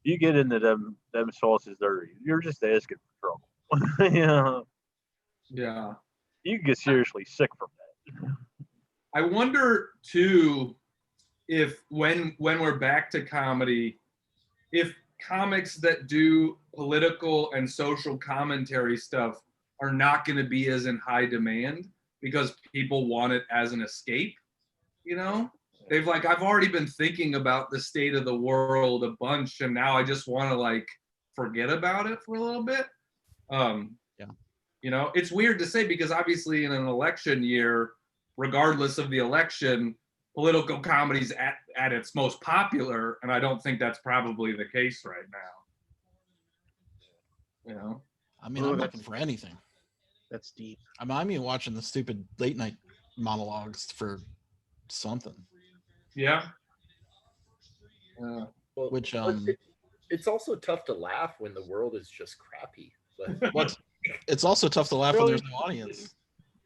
S2: you get into them sauces dirty, you're just asking for trouble. You know?
S3: Yeah.
S2: You can get seriously sick from that.
S3: I wonder too if when we're back to comedy, if comics that do political and social commentary stuff are not going to be as in high demand because people want it as an escape, you know? I've already been thinking about the state of the world a bunch, and now I just want to like forget about it for a little bit.
S6: Yeah.
S3: You know, it's weird to say because obviously in an election year, regardless of the election, political comedy's at its most popular, and I don't think that's probably the case right now. You know?
S6: I mean, I'm looking for anything.
S1: That's deep.
S6: I'm even watching the stupid late night monologues for something.
S3: Yeah.
S4: Well,
S6: Which
S4: but it's also tough to laugh when the world is just crappy. But
S6: well, it's also tough to laugh when there's no audience.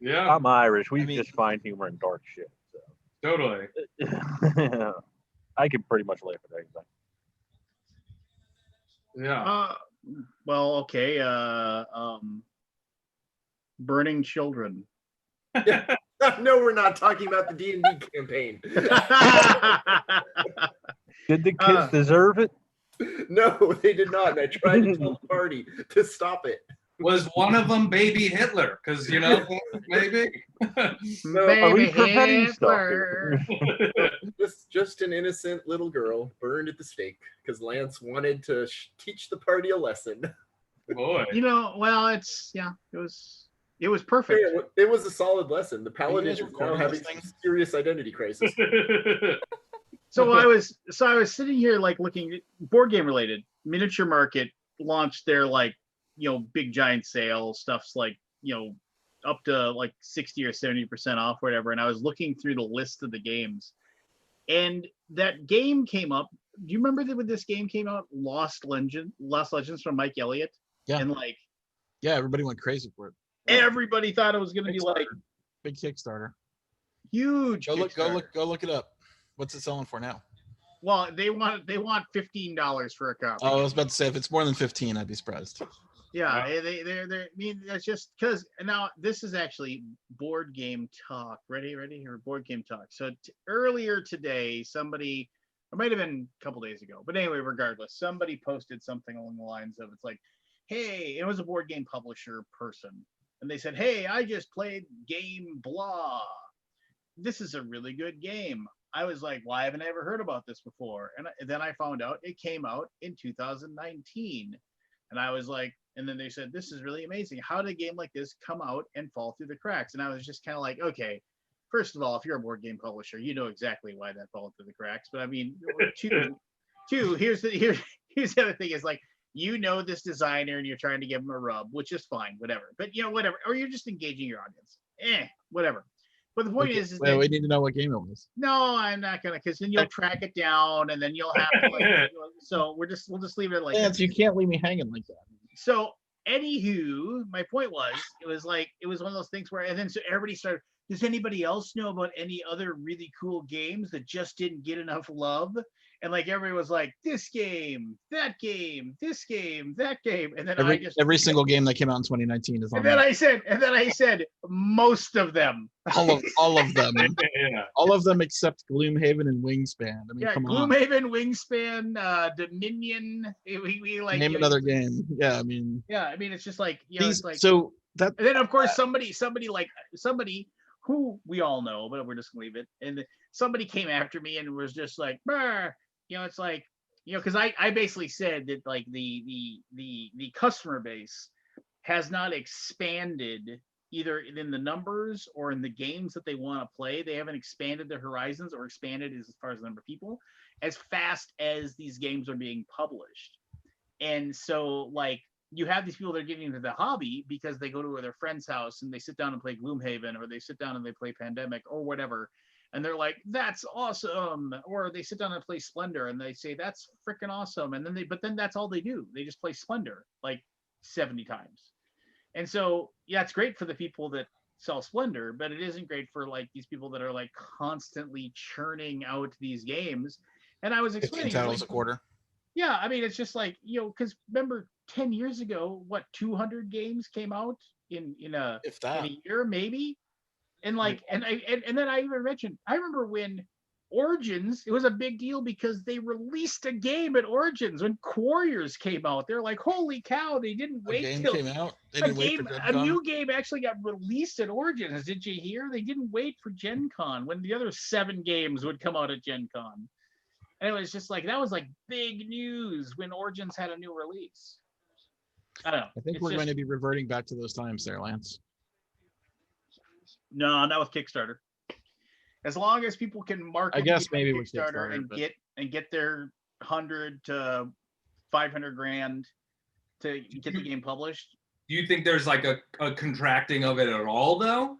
S3: Yeah.
S2: I'm Irish. We
S6: I mean-
S2: just find humor in dark shit.
S3: Totally.
S2: So. I can pretty much laugh at anything.
S3: Yeah.
S1: Well, okay. Burning children.
S4: no, we're not talking about the D&D campaign.
S2: Did the kids deserve it?
S4: No, they did not. And I tried to tell the party to stop it.
S3: Was one of them baby Hitler? Because maybe.
S4: No,
S2: Are we
S1: Baby
S2: preventing stuff
S1: Hitler.
S2: here?
S4: just an innocent little girl burned at the stake because Lance wanted to teach the party a lesson.
S3: Boy.
S1: Well, it was perfect.
S4: It was a solid lesson. The paladin
S6: guys
S4: is now
S6: recording
S4: having
S6: this
S4: some
S6: thing?
S4: serious identity crisis.
S1: So I was sitting here like looking board game related. Miniature Market launched their big giant sale stuff's up to like 60 or 70% off, whatever. And I was looking through the list of the games, and that game came up. Do you remember that when this game came out, Lost Legends from Mike Elliott?
S6: Yeah.
S1: And
S6: Yeah, everybody went crazy for it.
S1: everybody thought it was going to be like
S6: Big Kickstarter.
S1: huge.
S6: Go
S1: Kickstarter.
S6: look it up. What's it selling for now?
S1: Well, they want $15 for a copy.
S6: Oh, I was about to say if it's more than 15, I'd be surprised.
S1: Yeah, they're. I mean, that's just because now this is actually board game talk. Ready here, board game talk. So earlier today, somebody, it might have been a couple days ago, but anyway, regardless, somebody posted something along the lines of, it's like, hey, it was a board game publisher person, and they said, hey, I just played game blah. This is a really good game. I was like, why haven't I ever heard about this before? And then I found out it came out in 2019. And I was like, and then they said, this is really amazing. How did a game like this come out and fall through the cracks? And I was just kind of like, okay, first of all, if you're a board game publisher, you know exactly why that fell through the cracks. But I mean, two, here's the other thing is like, you know this designer and you're trying to give him a rub, which is fine, whatever. But whatever. Or you're just engaging your audience. Whatever. But the point is
S6: Wait, we need to know what game it was.
S1: no, I'm not gonna, because then you'll track it down, and then you'll have to so we'll just leave it like
S6: Lance,
S1: that.
S6: you can't leave me hanging like that.
S1: So, anywho, my point was, it was one of those things where, and then so everybody started. Does anybody else know about any other really cool games that just didn't get enough love? And everybody was like, this game, that game, this game, that game, and then
S6: Every single game that came out in 2019 is on.
S1: And then I said, most of them.
S6: all of them.
S3: Yeah.
S6: All of them except Gloomhaven and Wingspan. I mean,
S1: Yeah,
S6: come on.
S1: Gloomhaven, Wingspan, Dominion. We like
S6: Name another game. Yeah, I mean.
S1: Yeah, I mean it's just like
S6: These,
S1: it's like.
S6: so that.
S1: And then of course somebody who we all know, but we're just gonna leave it. And somebody came after me and was just like, "Brr," it's like, because I basically said that like the customer base has not expanded either in the numbers or in the games that they want to play. They haven't expanded their horizons or expanded as far as the number of people as fast as these games are being published. And so you have these people that are getting into the hobby because they go to their friend's house and they sit down and play Gloomhaven, or they sit down and they play Pandemic or whatever. And they're like, that's awesome. Or they sit down and play Splendor and they say, that's freaking awesome. And then but then that's all they do. They just play Splendor 70 times. And so, yeah, it's great for the people that sell Splendor, but it isn't great for these people that are constantly churning out these games. And I was
S6: 15
S1: explaining
S6: titles a quarter.
S1: Yeah, I mean, it's just because remember 10 years ago, what, 200 games came out in a year, maybe? And and then I even mentioned, I remember when Origins, it was a big deal because they released a game at Origins when Warriors came out. They're like, holy cow, they didn't wait till
S6: Came out. They didn't wait for Gen Con.
S1: A new game actually got released at Origins. Did you hear? They didn't wait for Gen Con when the other 7 games would come out at Gen Con. And it was just that was big news when Origins had a new release. I don't know.
S6: I think we're going to be reverting back to those times there, Lance.
S1: No, not with Kickstarter. As long as people can market,
S6: I guess maybe with
S1: Kickstarter and get their 100 to 500 grand to get the game published.
S3: Do you think there's a contracting of it at all though?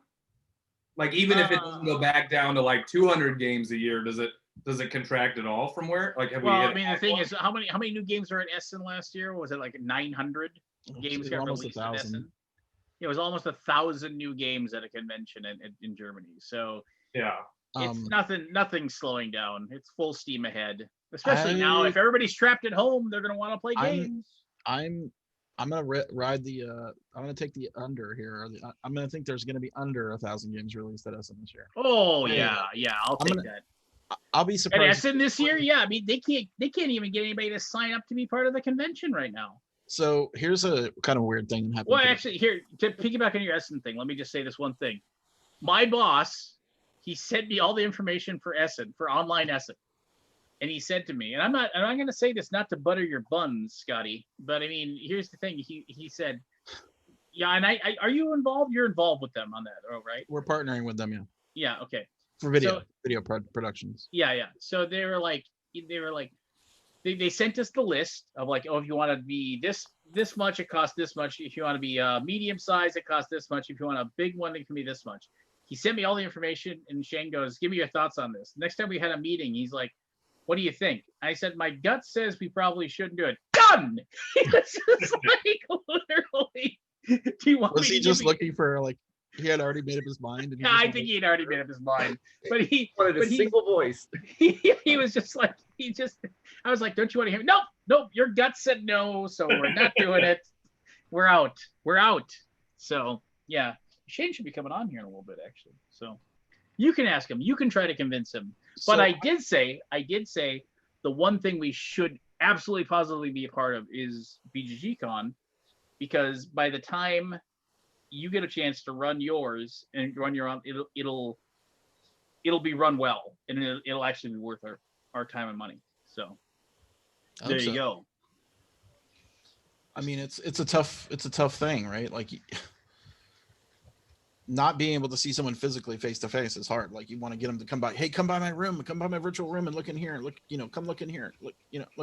S3: Even if it doesn't go back down to 200 games a year, does it does it contract at all from where? Like, have
S1: Well,
S3: we?
S1: I mean, the thing is, how many new games were in Essen last year? Was it like 900 games got
S6: almost
S1: released in
S6: 1,000.
S1: Essen? It was almost 1,000 new games at a convention in Germany. So
S3: Yeah.
S1: it's nothing slowing down. It's full steam ahead. Especially now, if everybody's trapped at home, they're gonna want to play games.
S6: I'm gonna ride the. I'm gonna take the under here. I'm gonna think there's gonna be under 1,000 games released at Essen this year.
S1: Oh
S6: Wait,
S1: yeah, I'll take that.
S6: I'll be
S1: At
S6: surprised.
S1: Essen this year, yeah. I mean, they can't even get anybody to sign up to be part of the convention right now.
S6: So here's a kind of weird thing that happened.
S1: Well, actually, here to piggyback on your Essen thing, let me just say this one thing. My boss, he sent me all the information for Essen, for online Essen, and he said to me, and I'm going to say this not to butter your buns, Scotty, but I mean, here's the thing. He said, yeah, and I are you involved? You're involved with them on that, right?
S6: We're partnering with them, yeah.
S1: Yeah. Okay.
S6: For video productions.
S1: Yeah. So they were like, they sent us the list of like, oh, if you want to be this much, it costs this much. If you want to be medium size, it costs this much. If you want a big one, it can be this much. He sent me all the information, and Shane goes, give me your thoughts on this. Next time we had a meeting, he's like, what do you think? I said, my gut says we probably shouldn't do it. Done. It's just like literally. Do you want
S6: Was
S1: me
S6: he
S1: to
S6: just
S1: give me-
S6: looking for like he had already made up his mind? And
S1: Yeah, I think he had already made up his mind, but he
S4: Wanted a single voice.
S1: he was just like I was like, don't you want to hear me? Nope, your gut said no, so we're not doing it. We're out. So yeah, Shane should be coming on here in a little bit actually. So you can ask him, you can try to convince him. But I did say the one thing we should absolutely positively be a part of is BGGCon, because by the time you get a chance to run yours and run your own, it'll be run well, and it'll actually be worth our time and money. So there you go.
S6: I mean, it's a tough thing, right? Like not being able to see someone physically face to face is hard. Like you want to get them to come by. Hey, come by my room. Come by my virtual room and look in here. Look, come look in here. Look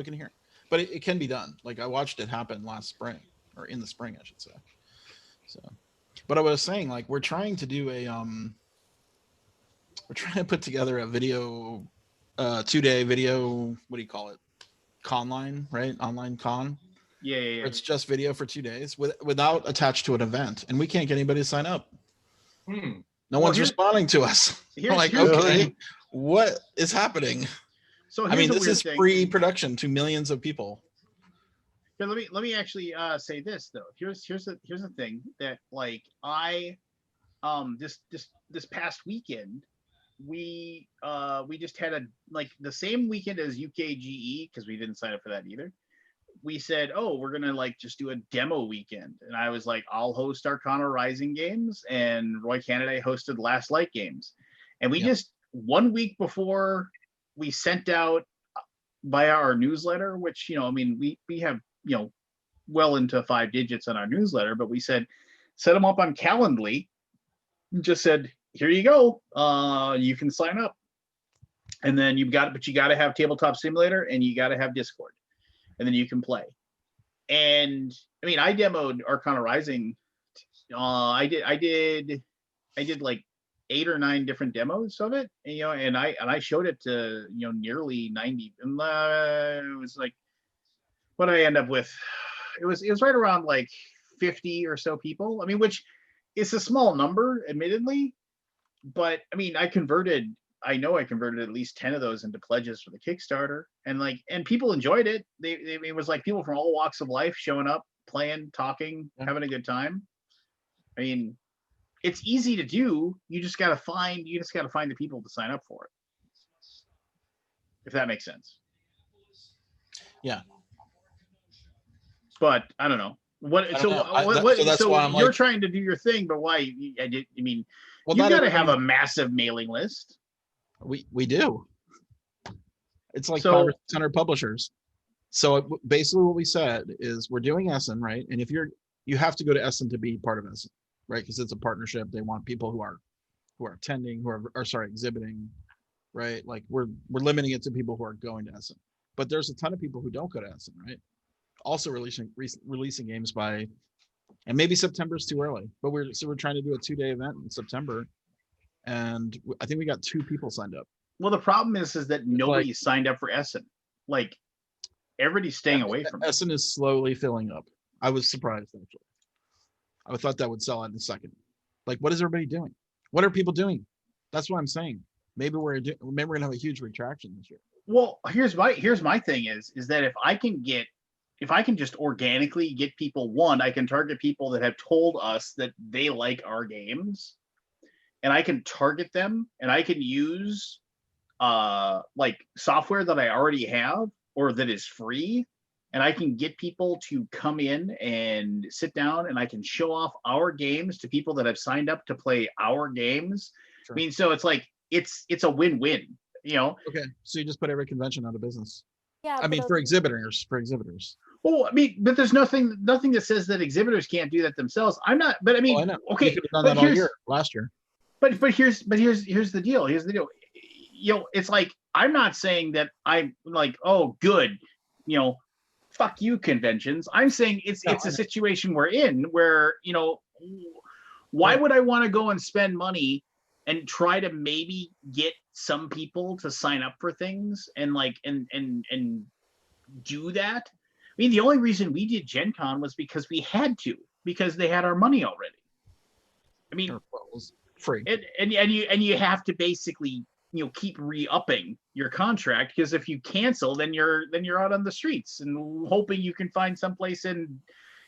S6: in here. But it can be done. Like I watched it happen last spring, or in the spring, I should say. So, but I was saying, like, we're trying to do we're trying to put together a video, 2-day video. What do you call it? Conline, right? Online con.
S1: Yeah.
S6: It's just video for 2 days without attached to an event, and we can't get anybody to sign up. No one's responding to us. I'm like, okay, what is happening?
S1: So
S6: I mean, this is free production to millions of people.
S1: Yeah, let me actually say this though. Here's the thing that like I this past weekend we just had the same weekend as UKGE, because we didn't sign up for that either. We said, oh, we're gonna like just do a demo weekend, and I was like, I'll host Arcana Rising games, and Roy Canada hosted Last Light games, and we just 1 week before we sent out via our newsletter, which I mean we have well into 5 digits on our newsletter, but we said set them up on Calendly, just said here you go, you can sign up, and then you got to have Tabletop Simulator and you got to have Discord, and then you can play. And I mean, I demoed Arcana Rising. I did like 8 or 9 different demos of it, and I showed it to nearly 90. And it was like, what I end up with, it was right around like 50 or so people. I mean, which is a small number, admittedly, but I mean, I know I converted at least 10 of those into pledges for the Kickstarter, and people enjoyed it. It was like people from all walks of life showing up, playing, talking, having a good time. I mean, it's easy to do. You just gotta find the people to sign up for it. If that makes sense.
S6: Yeah.
S1: But I don't know. So
S6: that's why I'm
S1: you're
S6: like,
S1: trying to do your thing, but why? I mean,
S6: well,
S1: you got to have a massive mailing list.
S6: We do. It's like 500 or 600 publishers. So basically what we said is we're doing Essen, right? And if you have to go to Essen to be part of Essen, right? Because it's a partnership. They want people who are attending, who are exhibiting, right? Like we're limiting it to people who are going to Essen. But there's a ton of people who don't go to Essen, right? Also releasing games by, and maybe September's too early, but we're trying to do a 2-day event in September, and I think we got 2 people signed up.
S1: Well, the problem is that nobody signed up for Essen. Like everybody's staying away from it.
S6: Essen is slowly filling up. I was surprised actually. I thought that would sell out in a second. Like, what is everybody doing? What are people doing? That's what I'm saying. Maybe we're gonna have a huge retraction this year.
S1: Well, here's my thing is that if I can just organically get people, one, I can target people that have told us that they like our games, and I can target them, and I can use like software that I already have or that is free, and I can get people to come in and sit down, and I can show off our games to people that have signed up to play our games.
S6: Sure.
S1: I mean, so it's like it's a win-win, you know.
S6: Okay, so you just put every convention out of business.
S5: Yeah.
S6: I mean,
S5: but
S6: for exhibitors.
S1: Well, I mean, but there's nothing that says that exhibitors can't do that themselves. I'm not, but I mean,
S6: I know.
S1: okay,
S6: You could have done
S1: but
S6: that all year last year.
S1: But here's the deal. Here's the deal. You know, it's like I'm not saying that I'm like, oh, good, you know, fuck you conventions. I'm saying it's a situation we're in where, you know, why would I want to go and spend money and try to maybe get some people to sign up for things and like and do that? I mean, the only reason we did Gen Con was because we had to, because they had our money already. I mean,
S6: It was free.
S1: and you have to basically, you know, keep re-upping your contract, because if you cancel, then you're out on the streets and hoping you can find someplace in,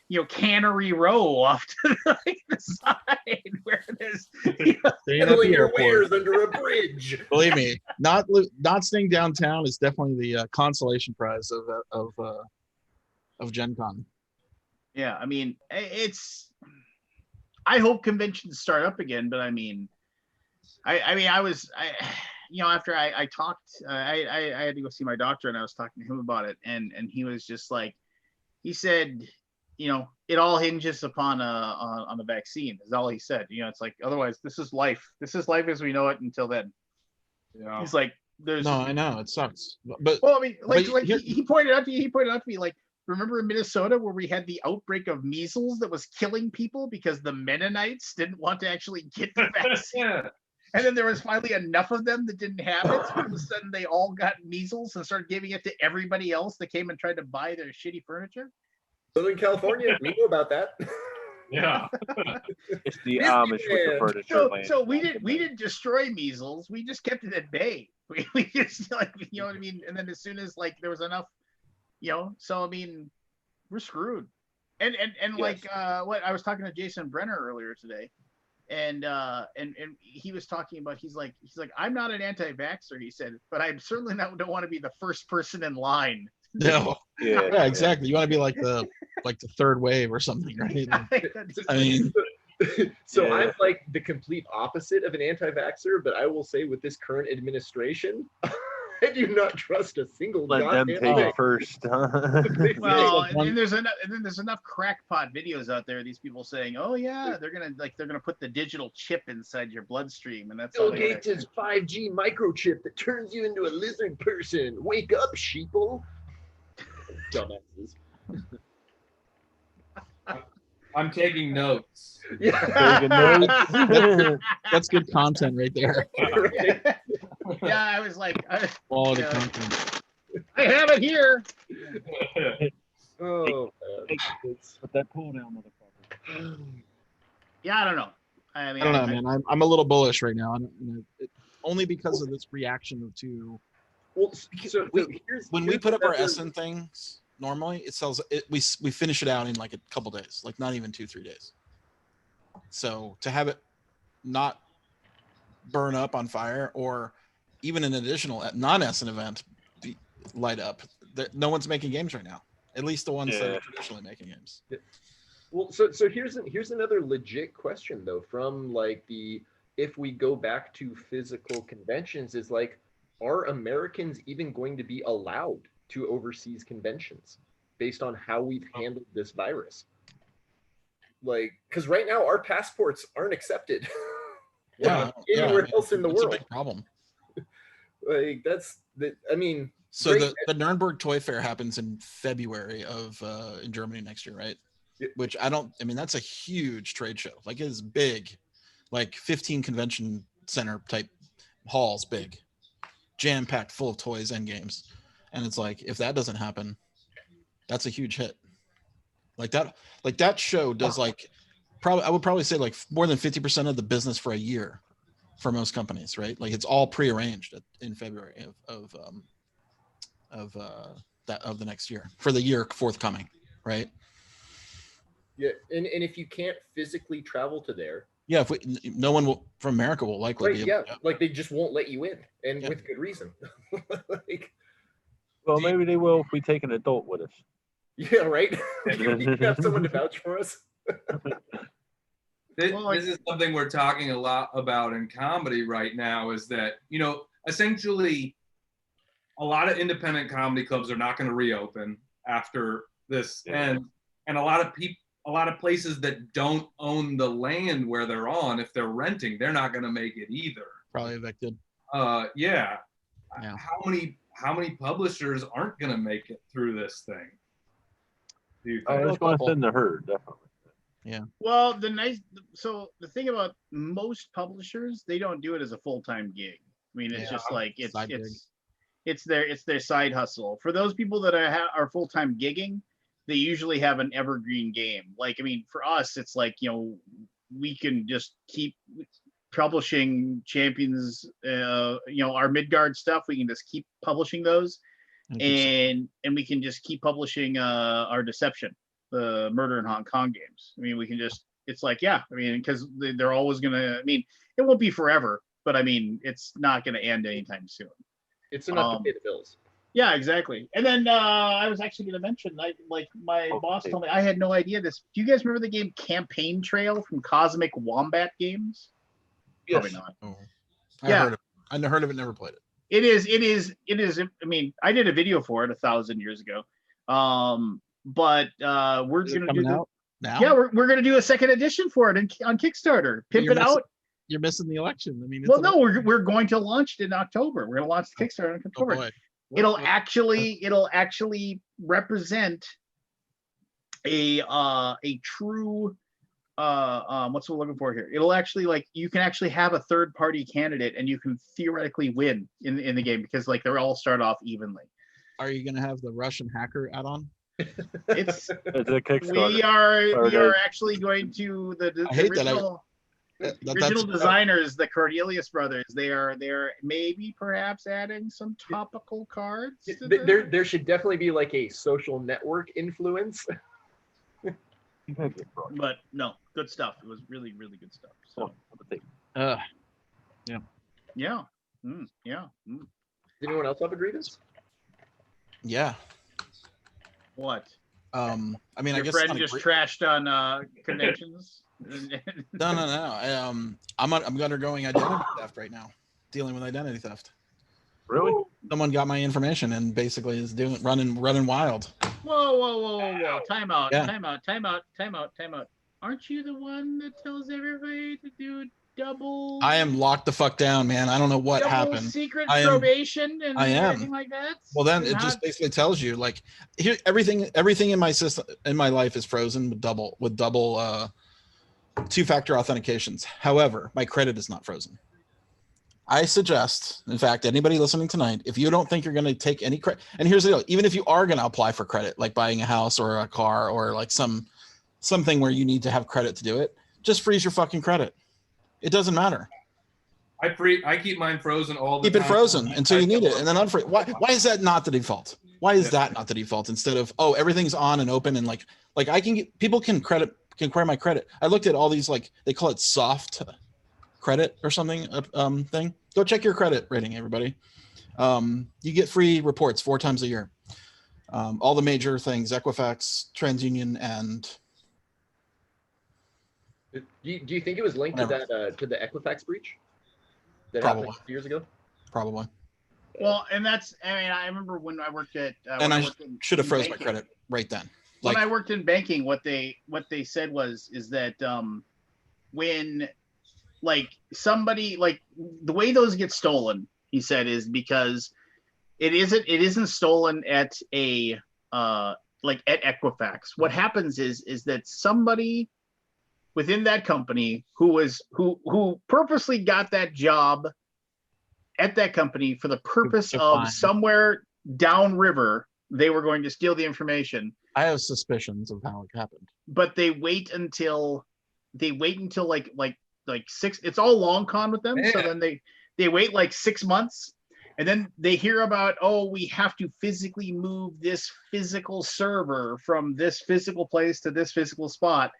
S1: you know, Cannery Row off to like the side where there's, you know,
S6: Staying at
S4: Handling
S6: the
S4: your
S6: airport.
S4: wares under a bridge.
S6: Believe me, not staying downtown is definitely the consolation prize of Gen Con.
S1: yeah, I mean, I hope conventions start up again, but I mean, you know, after I talked, I had to go see my doctor, and I was talking to him about it, and he was just like, he said, you know, it all hinges upon on the vaccine, is all he said. You know, it's like, otherwise this is life as we know it until then.
S3: Yeah.
S1: He's like, there's
S6: No, I know it sucks, but
S1: well, I mean, like
S6: here-
S1: he pointed out to me, like, remember in Minnesota where we had the outbreak of measles that was killing people because the Mennonites didn't want to actually get the vaccine?
S3: Yeah.
S1: And then there was finally enough of them that didn't have it. So all of a sudden they all got measles and started giving it to everybody else that came and tried to buy their shitty furniture.
S4: Southern California, we know about that.
S3: Yeah.
S2: It's the Amish with the furniture land.
S1: So we didn't destroy measles. We just kept it at bay. We just, like, you know what I mean? And then as soon as like there was enough, you know, so I mean, we're screwed. And
S4: Yes.
S1: like what I was talking to Jason Brenner earlier today, and he was talking about, he's like I'm not an anti-vaxxer, he said, but I certainly don't want to be the first person in line.
S6: no,
S2: Yeah.
S6: yeah, exactly. You want to be like the third wave or something, right? I mean,
S4: So
S2: Yeah.
S4: I'm like the complete opposite of an anti-vaxxer, but I will say with this current administration, I do not trust a single
S2: Let them
S4: goddamn
S2: take
S4: thing.
S2: it first. Huh?
S1: well,
S6: one-
S1: and then there's enough crackpot videos out there. These people saying, "Oh yeah, they're gonna put the digital chip inside your bloodstream," and that's all
S4: Bill
S1: they
S4: Gates' 5G microchip that turns you into a lizard person. Wake up, sheeple. Dumbasses.
S3: I'm taking notes.
S4: Yeah.
S2: Taking notes.
S6: that's good content right there.
S1: Yeah, I was like,
S6: Quality
S1: Yeah.
S6: content.
S1: I have it here.
S4: Oh,
S2: Hey, put that pull down, motherfucker.
S4: man.
S1: Yeah, I don't know. I mean,
S6: I don't know, man. I'm a little bullish right now. Only because of this reaction to
S4: Well, so here's
S6: when we
S4: here's
S6: put up our
S4: another-
S6: Essen things. Normally, it sells. We finish it out in like a couple days, like not even 2-3 days. So to have it not burn up on fire, or even an additional non-Essen event light up, no one's making games right now. At least the ones that
S2: Yeah.
S6: are traditionally making games.
S4: Well, so here's another legit question though, from like if we go back to physical conventions, is like, are Americans even going to be allowed to overseas conventions based on how we've handled this virus? Like, because right now our passports aren't accepted. Anywhere else in the
S6: it's
S4: world.
S6: a big problem.
S4: Like I mean,
S6: So
S4: great.
S6: the Nuremberg Toy Fair happens in February in Germany next year, right?
S4: Yeah.
S6: Which I mean, that's a huge trade show. Like, it is big, like 15 convention center type halls big. jam-packed full of toys and games. And it's like, if that doesn't happen, that's a huge hit. Like that show does like I would probably say like more than 50% of the business for a year for most companies, right? Like it's all prearranged in February of the next year for the year forthcoming, right?
S4: Yeah, and if you can't physically travel to there,
S6: Yeah, no one from America will likely
S4: right?
S6: be able
S4: Yeah,
S6: to.
S4: like they just won't let you in, and
S6: Yeah.
S4: with good reason. Like,
S2: Well, maybe they will if we take an adult with us.
S4: yeah, right. We can have someone to vouch for us.
S3: This is something we're talking a lot about in comedy right now, is that, essentially a lot of independent comedy clubs are not going to reopen after this ends. And a lot of places that don't own the land where they're on, if they're renting, they're not going to make it either.
S6: Probably evicted.
S3: Yeah.
S6: Yeah.
S3: How many publishers aren't going to make it through this thing? Do you think?
S2: I just want to send the herd, definitely.
S6: Yeah.
S1: Well, so the thing about most publishers, they don't do it as a full-time gig. I mean, it's just like it's their side hustle. For those people that are full-time gigging, they usually have an evergreen game. Like, I mean, for us, it's like, we can just keep publishing Champions, our Midgard stuff. We can just keep publishing those, and we can just keep publishing our Deception, the Murder in Hong Kong games. I mean, we can just, it's like, yeah, I mean, because they're always gonna, I mean, it won't be forever, but I mean, it's not gonna end anytime soon.
S4: It's enough to pay the bills.
S1: Yeah, exactly. And then I was actually going to mention, my boss told me, I had no idea this. Do you guys remember the game Campaign Trail from Cosmic Wombat Games?
S4: Yes.
S1: Probably not.
S6: Oh.
S1: Yeah.
S6: I heard of it, never played it.
S1: It is. I mean, I did a video for it 1,000 years ago. But we're going to do
S6: out now.
S1: Yeah, we're going to do a second edition for it on Kickstarter. Pimp it out.
S6: You're missing the election. I mean,
S1: well, no, we're going to launch it in October. We're going to launch the Kickstarter in October.
S6: Oh boy.
S1: It'll actually represent a true what's we're looking for here. It'll actually, like, you can actually have a third party candidate and you can theoretically win in the game, because like they all start off evenly.
S6: Are you going to have the Russian hacker add-on?
S1: It's
S2: a Kickstarter.
S1: we are actually going to the
S6: I hate
S1: original, original designers, the Cornelius brothers. They're maybe perhaps adding some topical cards.
S4: There should definitely be like a social network influence.
S1: But no, good stuff. It was really, really good stuff. So
S6: yeah.
S1: Yeah. Yeah.
S4: Does anyone else have a grievance?
S6: Yeah.
S1: What?
S6: I mean,
S1: Your
S6: I guess
S1: friend just trashed on conventions.
S6: No. I'm undergoing identity theft right now, dealing with identity theft.
S2: Really?
S6: Someone got my information and basically is running wild.
S1: Whoa. Time out.
S6: Yeah.
S1: Time out. Aren't you the one that tells everybody to do double?
S6: I am locked the fuck down, man. I don't know what happened.
S1: Secret probation and everything like that.
S6: Well, then it just basically tells you, like, here everything in my system, in my life, is frozen with double two-factor authentications. However, my credit is not frozen. I suggest, in fact, anybody listening tonight, if you don't think you're going to take any credit, and here's the deal, even if you are going to apply for credit, like buying a house or a car or like something where you need to have credit to do it, just freeze your fucking credit. It doesn't matter.
S3: I keep mine frozen all the time.
S6: Keep it frozen until you need it, and then unfreeze. Why is that not the default? Why is that not the default instead of, oh, everything's on and open, and like I can get, people can query my credit. I looked at all these, like, they call it soft credit or something thing. Go check your credit rating, everybody. You get free reports 4 times a year. All the major things: Equifax, TransUnion, and
S4: Do you think it was linked to that to the Equifax breach that
S6: Probably.
S4: happened years ago?
S6: Probably.
S1: Well, and that's, I mean, I remember when I worked at
S6: And I should have froze my credit right then.
S1: When I worked in banking, what they said is that when, like, somebody, like, the way those get stolen, he said, is because it isn't stolen at a like at Equifax. What happens is that somebody within that company who purposely got that job at that company for the purpose
S6: to
S1: of
S6: find-
S1: somewhere downriver, they were going to steal the information.
S6: I have suspicions of how it happened.
S1: But they wait until like 6. It's all long con with them. So
S3: Yeah.
S1: then they wait like 6 months, and then they hear about, oh, we have to physically move this physical server from this physical place to this physical spot,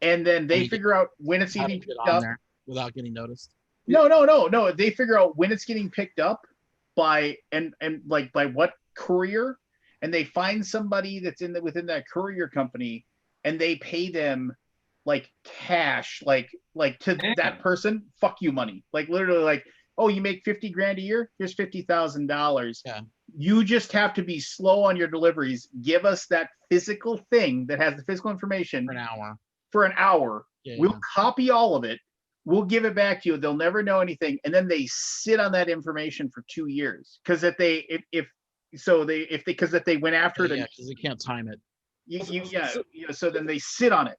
S1: and then they
S6: And you
S1: figure out when it's
S6: How to
S1: getting
S6: get
S1: picked
S6: on
S1: up.
S6: there without getting noticed.
S1: No. They figure out when it's getting picked up by and like by what courier, and they find somebody that's within that courier company, and they pay them like cash, like to that person, fuck you money, like literally, like, oh, you make 50 grand a year, here's $50,000.
S6: Yeah.
S1: You just have to be slow on your deliveries. Give us that physical thing that has the physical information
S6: For an hour.
S1: for an hour.
S6: Yeah,
S1: We'll
S6: yeah.
S1: copy all of it. We'll give it back to you. They'll never know anything. And then they sit on that information for 2 years. Because if they went after it,
S6: Yeah,
S1: and
S6: because they can't time it.
S1: so then they sit on it.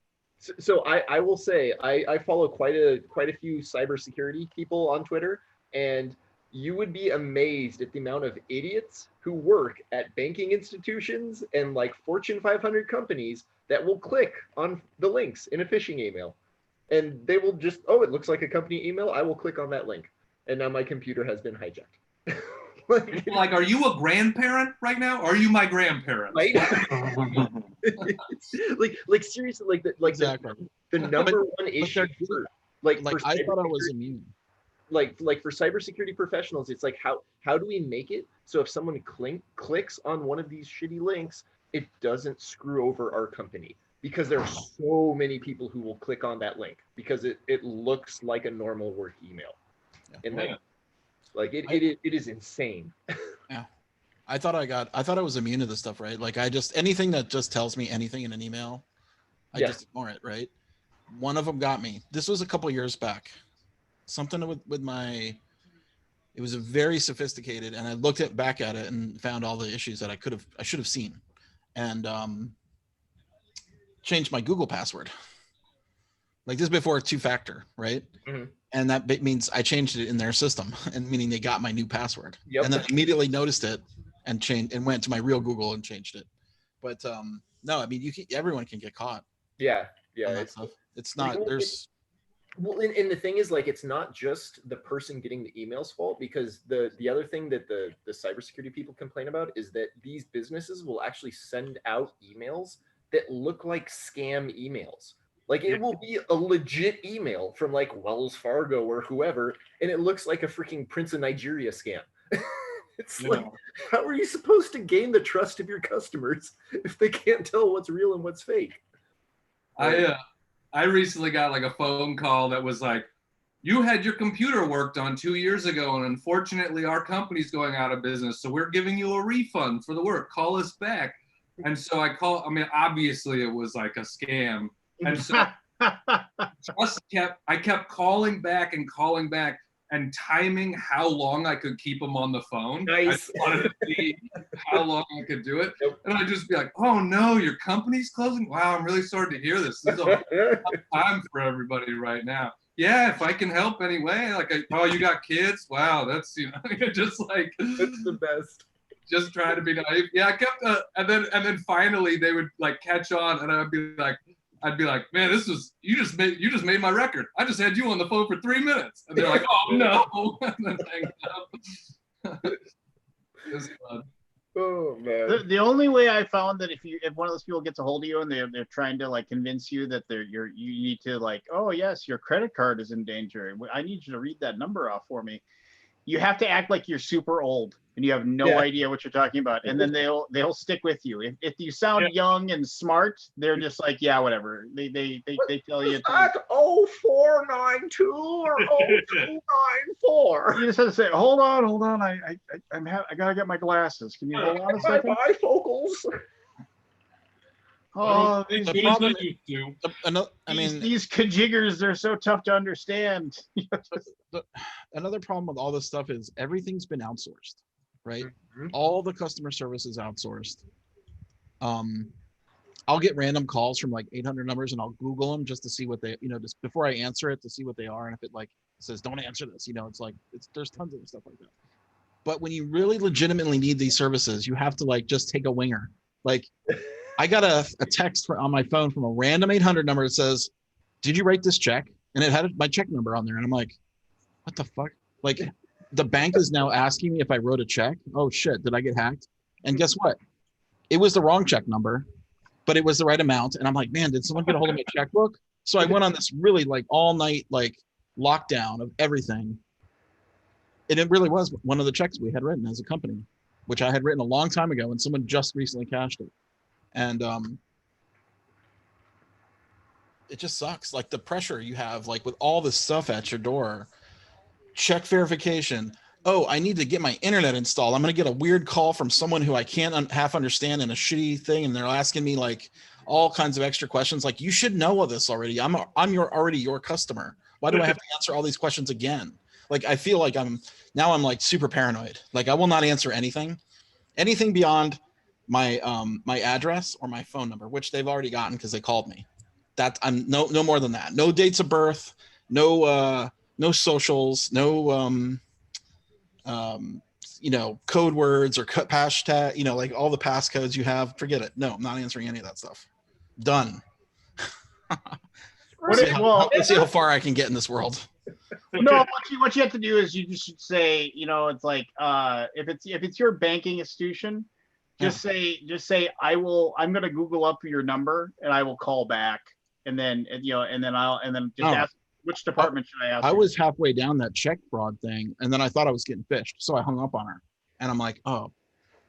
S4: So I will say I follow quite a few cybersecurity people on Twitter, and you would be amazed at the amount of idiots who work at banking institutions and like Fortune 500 companies that will click on the links in a phishing email, and they will just, oh, it looks like a company email, I will click on that link, and now my computer has been hijacked.
S3: Like, are you a grandparent right now? Or are you my grandparent?
S4: Right? like seriously,
S6: Exactly.
S4: the number one issue
S6: they're-
S4: for like for
S6: I thought I was
S4: cybersecurity-
S6: immune.
S4: like for cybersecurity professionals, it's like how do we make it so if someone clicks on one of these shitty links, it doesn't screw over our company, because there are so many people who will click on that link because it looks like a normal work email, and it is insane.
S6: I thought I was immune to this stuff, right? Like anything that just tells me anything in an email, I
S4: Yeah.
S6: just ignore it, right? One of them got me. This was a couple years back. Something with my, it was a very sophisticated, and I looked back at it and found all the issues that I should have seen, and changed my Google password. Like, this is before 2-factor, right?
S4: Mhm.
S6: And that means I changed it in their system, and meaning they got my new password.
S4: Yep.
S6: And then immediately noticed it and changed and went to my real Google and changed it. But no, I mean, everyone can get caught
S4: Yeah,
S6: on that stuff. It's not, there's
S4: well, and the thing is, like, it's not just the person getting the email's fault, because the other thing that the cybersecurity people complain about is that these businesses will actually send out emails that look like scam emails. Like, it will be a legit email from like Wells Fargo or whoever, and it looks like a freaking Prince of Nigeria scam. It's like, how are you supposed to gain the trust of your customers if they can't tell what's real and what's fake?
S3: I recently got like a phone call that was like, you had your computer worked on 2 years ago, and unfortunately our company's going out of business, so we're giving you a refund for the work. Call us back. And so I mean, obviously it was like a scam. And so I kept calling back and timing how long I could keep them on the phone.
S4: Nice.
S3: I just wanted to see how long I could do it. And I'd just be like, oh no, your company's closing? Wow, I'm really sorry to hear this. This is a tough time for everybody right now. Yeah, if I can help anyway. Like, oh, you got kids? Wow, that's, just like,
S4: That's the best.
S3: just trying to be naive. Yeah, I kept, and then finally they would like catch on, and I'd be like, man, you just made my record. I just had you on the phone for 3 minutes, and they're like, oh no, and then hang up. It was fun.
S4: Oh man.
S1: The only way I found that if one of those people gets a hold of you and they're trying to like convince you that you need to, like, oh yes, your credit card is in danger, I need you to read that number off for me. You have to act like you're super old and you have no idea what you're talking about, and then they'll stick with you. If you sound young and smart, they're just like, yeah, whatever. They tell you.
S4: Is that 0492 or 0294?
S1: You just have to say, hold on. I gotta get my glasses. Can you hold on a
S4: My
S1: second?
S4: bifocals.
S1: Oh,
S3: As
S1: these,
S3: good as they used to.
S1: these kajiggers, they're so tough to understand.
S6: another problem with all this stuff is everything's been outsourced, right?
S4: Mhm.
S6: All the customer service is outsourced. I'll get random calls from like 800 numbers and I'll Google them just to see what they, just before I answer it to see what they are. And if it like says, don't answer this, it's like, there's tons of stuff like that. But when you really legitimately need these services, you have to like just take a winger. Like I got a text on my phone from a random 800 number that says, did you write this check? And it had my check number on there. And I'm like, what the fuck? Like the bank is now asking me if I wrote a check. Oh shit, did I get hacked? And guess what? It was the wrong check number, but it was the right amount. And I'm like, man, did someone get a hold of my checkbook? So I went on this really like all night, like lockdown of everything. And it really was one of the checks we had written as a company, which I had written a long time ago, and someone just recently cashed it. And it just sucks. Like the pressure you have, like with all this stuff at your door, check verification. Oh, I need to get my internet installed. I'm going to get a weird call from someone who I can't half understand in a shitty thing. And they're asking me like all kinds of extra questions. Like, you should know all this already. I'm already your customer. Why do I have to answer all these questions again? Like, I feel like I'm like super paranoid. Like I will not answer anything beyond my my address or my phone number, which they've already gotten because they called me. That I'm no more than that. No dates of birth, no socials, no code words or hashtag, like all the passcodes you have. Forget it. No, I'm not answering any of that stuff. Done. Let's see how far I can get in this world.
S1: No, what you have to do is you just should say, it's like if it's your banking institution, just say I'm going to Google up your number and I will call back, and then ask which department should I ask.
S6: I was halfway down that check fraud thing, and then I thought I was getting phished, so I hung up on her, and I'm like, oh,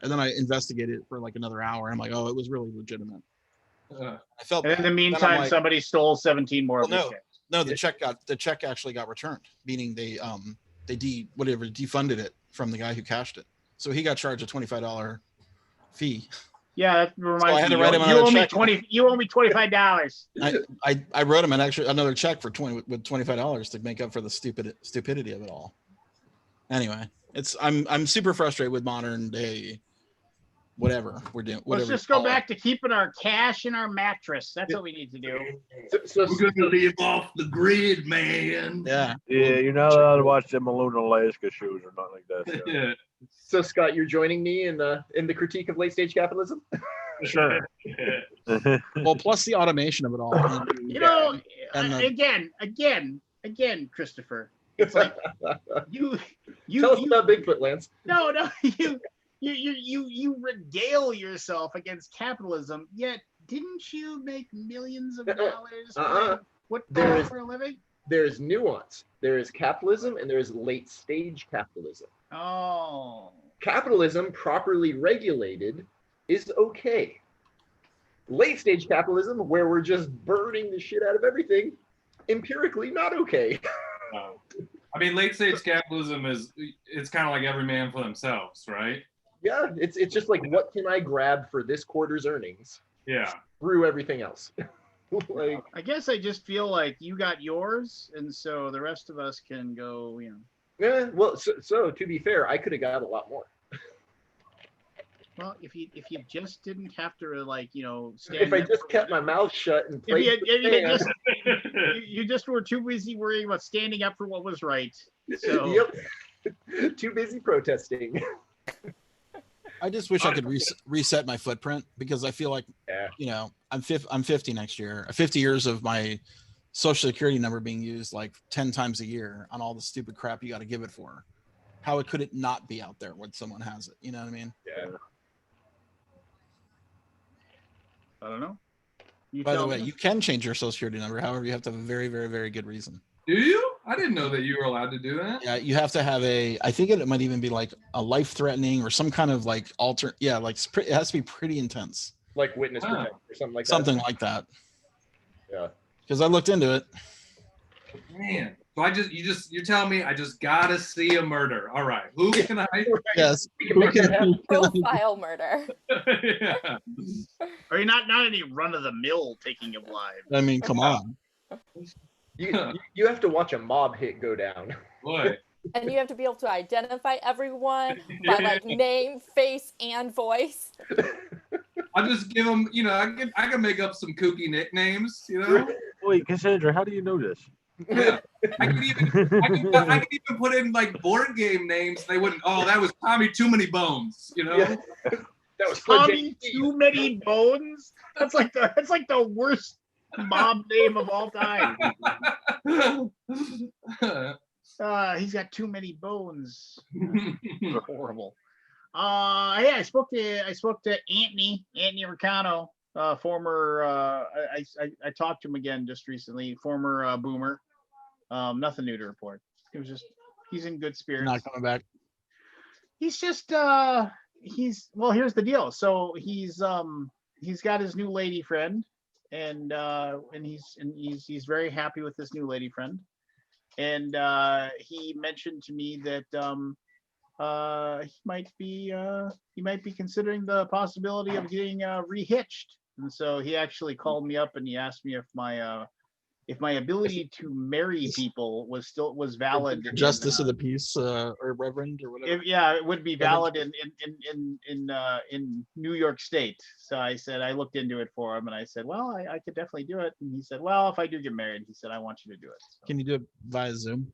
S6: and then I investigated it for like another hour. I'm like, oh, it was really legitimate. I felt.
S1: And in the meantime, like, somebody stole 17 more of the checks.
S6: No, the check actually got returned, meaning they defunded it from the guy who cashed it. So he got charged a $25 fee.
S1: Yeah, that reminds me.
S6: I had to write him
S1: you owe me $25.
S6: I wrote him another check with $25 to make up for the stupidity of it all. Anyway, I'm super frustrated with modern day whatever we're doing.
S1: Let's just go back to keeping our cash in our mattress. That's what we need to do.
S3: So we're gonna live off the grid, man.
S6: Yeah.
S2: Yeah, you're not allowed to watch them Malone Alaska shows or nothing like that. So.
S3: Yeah.
S4: So Scott, you're joining me in the critique of late stage capitalism?
S2: Sure.
S6: Well, plus the automation of it all.
S1: Again, Christopher. It's like you
S4: tell us about Bigfoot, Lance.
S1: No, you regale yourself against capitalism, yet didn't you make millions of dollars for a living?
S4: There's nuance. There is capitalism and there is late stage capitalism.
S1: Oh.
S4: Capitalism properly regulated is okay. Late stage capitalism, where we're just burning the shit out of everything, empirically not okay.
S3: No. I mean, late stage capitalism it's kind of like every man for themselves, right?
S4: Yeah, it's just like, what can I grab for this quarter's earnings?
S3: Yeah.
S4: Through everything else. Like,
S1: I guess I just feel like you got yours, and so the rest of us can go,
S4: Yeah, well, so to be fair, I could have got a lot more.
S1: Well, if you just didn't have to stand.
S4: If I just kept my mouth shut and played
S1: you just were too busy worrying about standing up for what was right. So.
S4: Yep. Too busy protesting.
S6: I just wish I could reset my footprint, because I feel like, I'm 50 next year. 50 years of my social security number being used like 10 times a year on all the stupid crap you got to give it for. How could it not be out there when someone has it? You know what I mean?
S4: Yeah.
S1: I don't know.
S6: By the way, you can change your social security number. However, you have to have a very, very, very good reason.
S3: Do you? I didn't know that you were allowed to do that.
S6: Yeah, you have to have I think it might even be like a life-threatening or some kind of like it has to be pretty intense.
S4: Like witness protection or something like that.
S6: Something like that.
S4: Yeah.
S6: Because I looked into it.
S3: Man. So you're telling me I just gotta see a murder. All right. Who can I?
S6: Yes.
S5: Profile murder.
S3: Yeah.
S1: Are you not any run of the mill taking of lives?
S6: I mean, come on.
S4: You have to watch a mob hit go down.
S3: What?
S5: And you have to be able to identify everyone by like name, face, and voice.
S3: I'll just give them, you know, I can make up some kooky nicknames, you know.
S2: Wait, Cassandra, how do you know this?
S3: Yeah. I can even put in like board game names. They wouldn't. Oh, that was Tommy Too Many Bones. You know.
S4: Yeah. That was
S1: Tommy Too Many Bones. That's like the worst mob name of all time. He's got too many bones. Horrible. Yeah, I spoke to Anthony Ricano, former. I talked to him again just recently. Former boomer. Nothing new to report. It was just he's in good spirits.
S6: Not coming back.
S1: He's just well, here's the deal. So he's got his new lady friend, and he's very happy with this new lady friend. And he mentioned to me that he might be considering the possibility of getting rehitched. And so he actually called me up and he asked me if my ability to marry people was valid.
S6: Justice of the peace, or reverend, or whatever.
S1: It would be valid in New York State. So I said, I looked into it for him and I said, well, I could definitely do it. And he said, well, if I do get married, he said, I want you to do it. So,
S6: Can you do it via Zoom?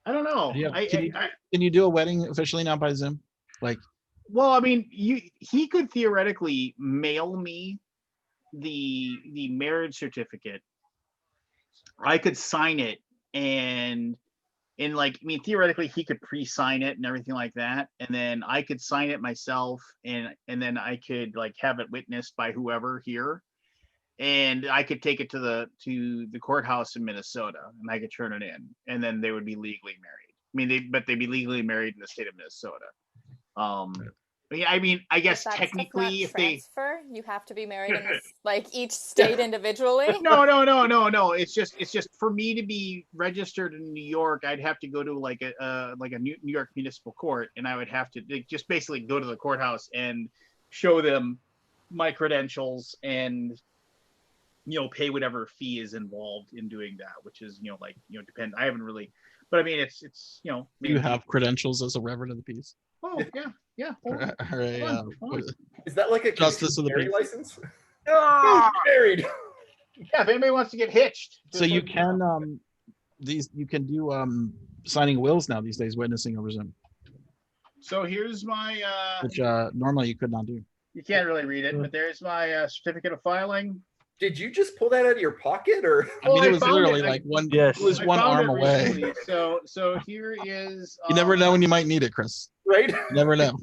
S1: I don't know.
S6: Can you do a wedding officially now by Zoom? Like,
S1: well, I mean, he could theoretically mail me the marriage certificate. I could sign it and like, I mean, theoretically he could pre-sign it and everything like that. And then I could sign it myself and then I could like have it witnessed by whoever here. And I could take it to the courthouse in Minnesota and I could turn it in and then they would be legally married. I mean, they'd be legally married in the state of Minnesota. I guess technically if
S5: transfer, you have to be married in this, like each state individually.
S1: No. It's just for me to be registered in New York, I'd have to go to like a New York municipal court, and I would have to just basically go to the courthouse and show them my credentials and pay whatever fee is involved in doing that, which is depend. I haven't really, but I mean it's
S6: you have credentials as a reverend of the peace.
S1: Oh yeah.
S4: Is that like a
S6: justice of the peace
S4: license?
S1: Married. Yeah, if anybody wants to get hitched.
S6: So you can you can do signing wills now these days, witnessing over Zoom.
S1: So here's my
S6: which normally you could not do.
S1: You can't really read it, but there's my certificate of filing.
S4: Did you just pull that out of your pocket, or?
S6: I mean, it was literally like one. Yes, it was one arm away.
S1: So here is.
S6: You never know when you might need it, Chris.
S4: Right.
S6: You never know.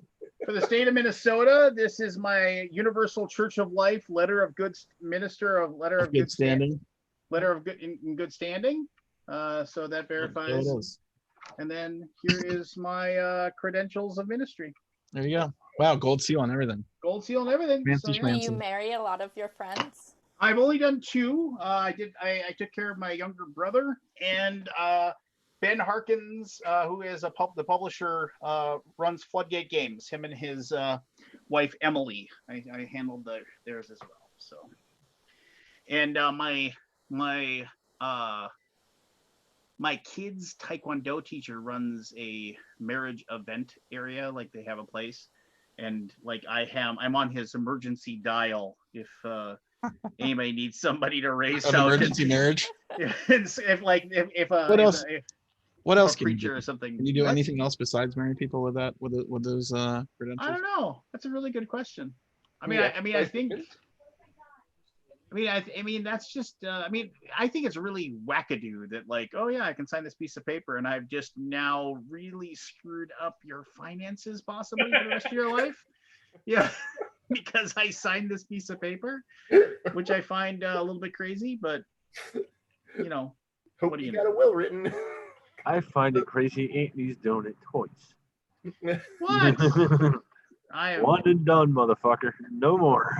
S1: For the state of Minnesota, this is my Universal Church of Life letter of good minister of letter of good standing. Letter of good in good standing. So that verifies.
S6: There it is.
S1: And then here is my credentials of ministry.
S6: There you go. Wow, gold seal on everything.
S1: Gold seal and everything.
S6: Fancy
S5: Do you marry a lot of your friends?
S1: I've only done 2. I took care of my younger brother, and Ben Harkins, who is the publisher, runs Floodgate Games. Him and his wife Emily. I handled theirs as well. So, and my kids' Taekwondo teacher runs a marriage event area. Like they have a place, and like I'm on his emergency dial if anybody needs somebody to raise
S6: an emergency marriage.
S1: if
S6: what else? What else can you do?
S1: Or something.
S6: Can you do anything else besides marry people with that? With those credentials?
S1: I don't know. That's a really good question. I mean, that's just. I think it's really wackadoo that like, oh yeah, I can sign this piece of paper, and I've just now really screwed up your finances possibly for the rest of your life. Yeah. Because I signed this piece of paper, which I find a little bit crazy, but
S4: Hope
S1: what do you
S4: got a will written.
S2: I find it crazy Anthony's doing it twice.
S1: What?
S2: One and done, motherfucker. No more.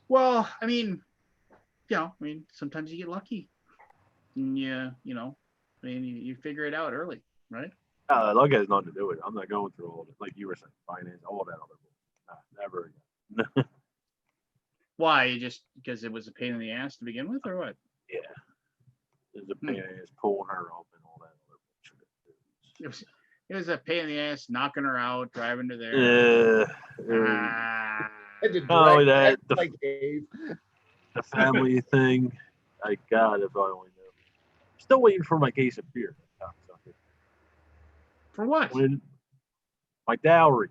S1: Well, I mean, sometimes you get lucky. And you figure it out early, right?
S2: Luck has nothing to do with it. I'm not going through all of it, like you were saying, finance, all that other bull. Never again.
S1: Why? Just because it was a pain in the ass to begin with, or what?
S2: Yeah. There's a pain in the ass pulling her up and all that other bullshit.
S1: It was a pain in the ass knocking her out, driving to there. Ah.
S4: I did
S2: Not only
S4: direct
S2: that,
S4: like Dave.
S2: the family thing. My God, if I only knew. Still waiting for my case of beer.
S1: For what?
S2: When my dowry,